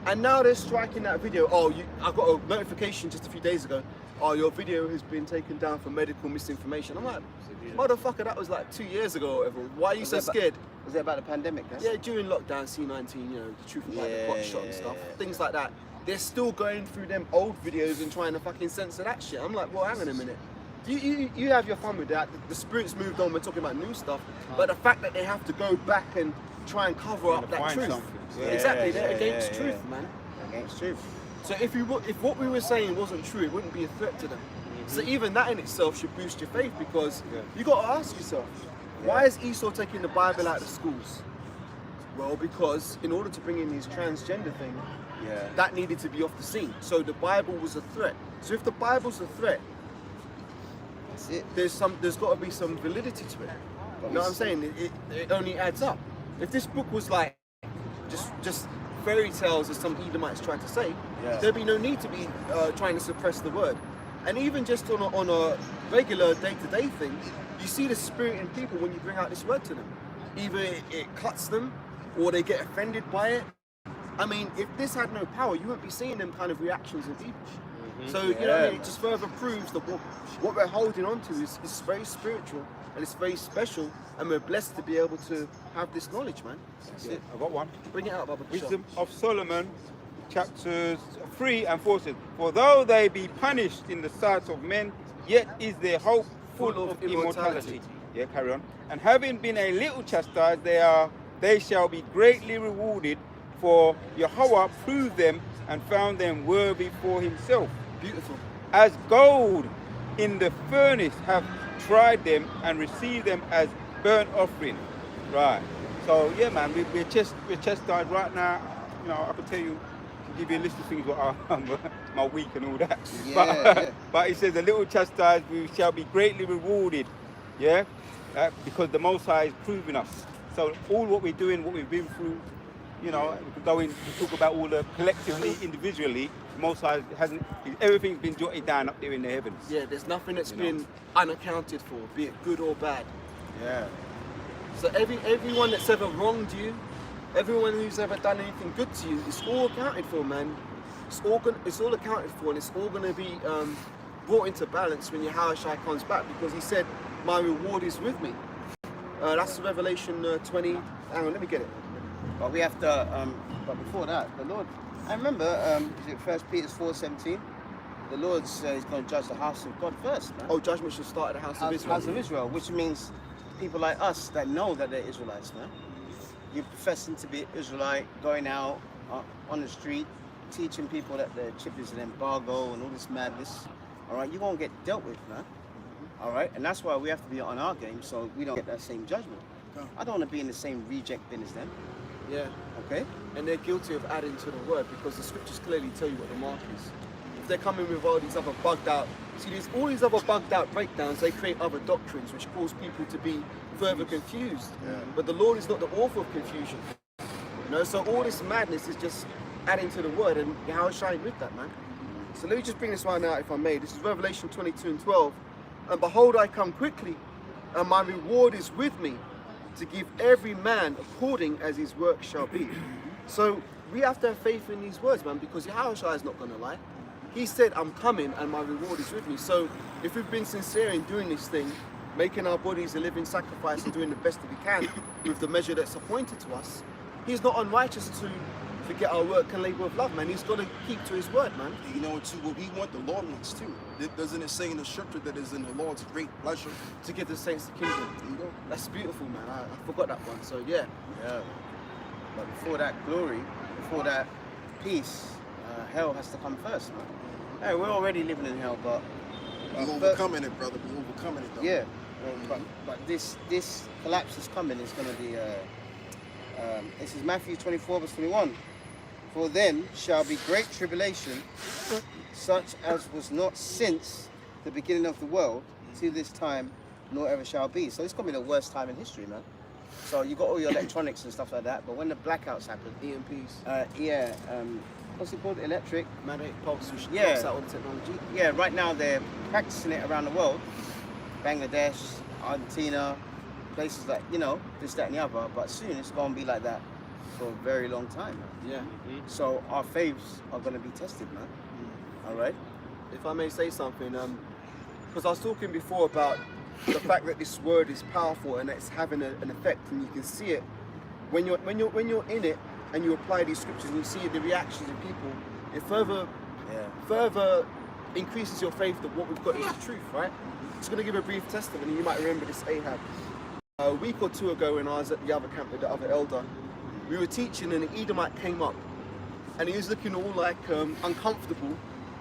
And now they're striking that video. I got a notification just a few days ago. Oh, your video has been taken down for medical misinformation. I'm like, motherfucker, that was like 2 years ago or whatever. Why are you so scared? Was it about the pandemic? Yeah, during lockdown, C19, you know, the truth about the pot shot and stuff, things like that. They're still going through them old videos and trying to fucking censor that shit. I'm like, well, hang on a minute. You have your fun with that. The spirit's moved on. We're talking about new stuff, but the fact that they have to go back and try and cover up that truth. Exactly, they're against truth, man. Against truth. So if what we were saying wasn't true, it wouldn't be a threat to them. So even that in itself should boost your faith, because you got to ask yourself, why is Esau taking the Bible out of schools? Well, because in order to bring in these transgender thing, that needed to be off the scene. So the Bible was a threat. So if the Bible's a threat, that's it. There's got to be some validity to it. You know what I'm saying? It only adds up. If this book was like just fairy tales, as some Edomites tried to say, there'd be no need to be trying to suppress the word. And even just on a regular day-to-day thing, you see the spirit in people when you bring out this word to them. Either it cuts them, or they get offended by it. I mean, if this had no power, you wouldn't be seeing them kind of reactions in people. So, you know what I mean? It just further proves that what we're holding on to is very spiritual, and it's very special, and we're blessed to be able to have this knowledge, man. That's it. I've got one. Bring it out, Baba. Wisdom of Solomon, chapters 3 and 4 says, for though they be punished in the sight of men, yet is their hope full of immortality. Yeah, carry on. And having been a little chastised, they are they shall be greatly rewarded, for Yahweh proved them and found them worthy for himself. Beautiful. As gold in the furnace have tried them and received them as burnt offering. Right. So yeah, man, we're chastised right now. You know, I could tell you, give you a list of things what are my week and all that. Yeah, But it says, a little chastised, we shall be greatly rewarded. Yeah, because the Most High is proving us. So all what we're doing, what we've been through, you know, we could go in to talk about all the collectively, individually. The Most High hasn't. Everything's been jotted down up there in the heavens. Yeah, there's nothing that's You know. been unaccounted for, be it good or bad. Yeah. So everyone that's ever wronged you, everyone who's ever done anything good to you, it's all accounted for, man. It's all accounted for, and it's all going to be brought into balance when Yahushua comes back, because he said, my reward is with me. That's Revelation 20. Hang on, let me get it. But we have to, but before that, the Lord, I remember, is it 1 Peter 4:17? The Lord says he's going to judge the house of God first, man. Oh, judgment should start at the house of Israel. House of Israel, which means people like us that know that they're Israelites, man. You're professing to be an Israelite, going out on the street, teaching people that the chip is an embargo and all this madness. All right, you won't get dealt with, man. All right, and that's why we have to be on our game so we don't get that same judgment. I don't want to be in the same reject bin as them. Yeah. Okay? And they're guilty of adding to the word, because the scriptures clearly tell you what the mark is. If they're coming with all these other bugged out, see, there's all these other bugged out breakdowns, they create other doctrines which cause people to be further confused. Yeah. But the Lord is not the author of confusion. You know, so all this madness is just adding to the word, and how shine with that, man. So let me just bring this one out, if I may. This is Revelation 22:12. And behold, I come quickly, and my reward is with me, to give every man according as his work shall be. So we have to have faith in these words, man, because Yahushua is not going to lie. He said, I'm coming and my reward is with me. So if we've been sincere in doing this thing, making our bodies a living sacrifice and doing the best that we can with the measure that's appointed to us, he's not unrighteous to forget our work and labor of love, man. He's got to keep to his word, man. You know, too, what we want, the Lord wants too. Doesn't it say in the scripture that is in the Lord's great pleasure? To give the saints the kingdom. There you go. That's beautiful, man. I forgot that one. So yeah. Yeah. But before that glory, before that peace, hell has to come first, man. Hey, we're already living in hell, but We're overcoming it, brother. We're overcoming it, though. yeah. But this collapse is coming. It's going to be. This is Matthew 24:21. For then shall be great tribulation, such as was not since the beginning of the world till this time, nor ever shall be. So it's going to be the worst time in history, man. So you got all your electronics and stuff like that, but when the blackouts happen, EMPs. what's it called? Electric. Magnetic pulse, which Yeah. knocks out all the technology. Yeah, right now they're practicing it around the world. Bangladesh, Argentina, places like, you know, this, that, and the other. But soon it's going to be like that for a very long time, man. Yeah. So our faiths are going to be tested, man. All right? If I may say something, because I was talking before about the fact that this word is powerful and it's having an effect, and you can see it when you're in it and you apply these scriptures and you see the reactions of people. It further increases your faith that what we've got is the truth, right? Just going to give a brief testimony. You might remember this Ahab. A week or two ago when I was at the other camp with the other elder, we were teaching and an Edomite came up and he was looking all like uncomfortable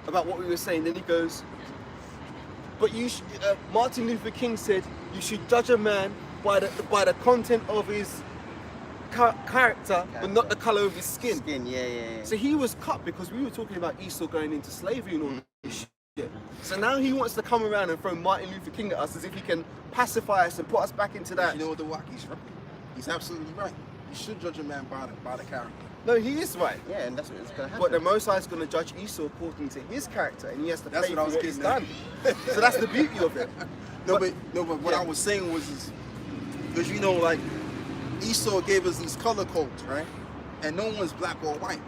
about what we were saying. Then he goes, but Martin Luther King said you should judge a man by the content of his character, but not the color of his skin. Yeah. So he was cut because we were talking about Esau going into slavery and all this shit. So now he wants to come around and throw Martin Luther King at us as if he can pacify us and put us back into that. You know what the Waki's right? He's absolutely right. You should judge a man by the character. No, he is right. Yeah, and that's what it's going to happen. But the Most High is going to judge Esau according to his character, and he has to That's pay what I for was what he's getting done. at. So that's the beauty of it. But what yeah. I was saying was, because you know, like Esau gave us these color codes, right? And no one's black or white.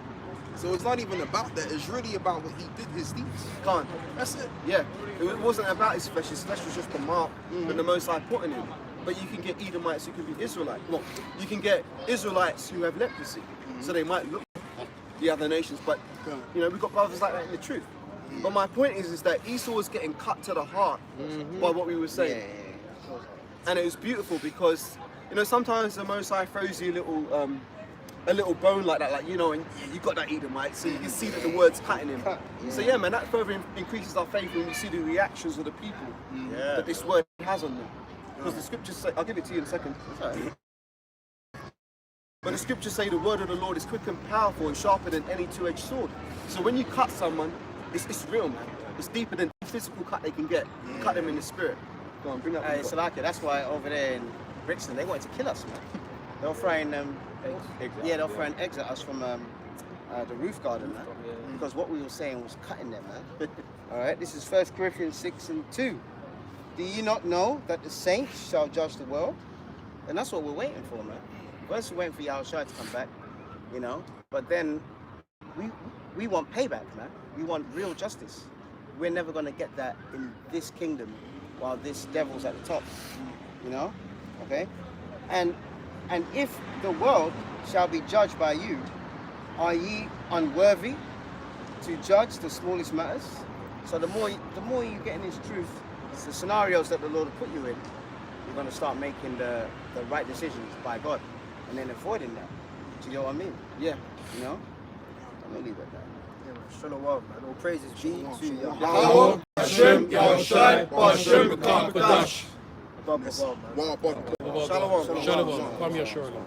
So it's not even about that. It's really about what he did, his deeds. Can't. That's it. Yeah, it wasn't about his flesh. His flesh was just the mark that the Most High put in him. But you can get Edomites who can be Israelites. Well, you can get Israelites who have leprosy. So they might look like the other nations. But, you know, we've got brothers like that in the truth. But my point is that Esau was getting cut to the heart by what we were saying. Yeah. And it was beautiful because You know, sometimes the Most High throws you a little bone like that, like, you know, and yeah, you got that Edomite, so you can see that the word's cutting him. So yeah, man, that further increases our faith when we see the reactions of the people that this word has on them. Because the scriptures say, I'll give it to you in a second. But the scriptures say the word of the Lord is quick and powerful and sharper than any two-edged sword. So when you cut someone, it's real, man. It's deeper than the physical cut they can get. You cut them in the spirit. Go on, bring up. Hey, Salaki, that's why over there in Brixton they wanted to kill us, man. They were throwing they're throwing eggs at us from the roof garden, man. Because what we were saying was cutting them, man. All right, this is 1 Corinthians 6:2. Do you not know that the saints shall judge the world? And that's what we're waiting for, man. First we're waiting for Yahushua to come back, you know. But then we want payback, man. We want real justice. We're never gonna get that in this kingdom while this devil's at the top, you know. Okay, and if the world shall be judged by you, are ye unworthy to judge the smallest matters? So the more you get in this truth, the scenarios that the Lord will put you in, you're going to start making the right decisions by God, and then avoiding that. Do you know what I mean? Yeah. You know? I'm going to leave it at that. Yeah, man. Shalom, man. All praises be to Yahweh, Hashem, Yahushai, Hashem, B'Kam, B'Dash. Above, man. Wow, Shalom. Shalom. Come here, Shalom.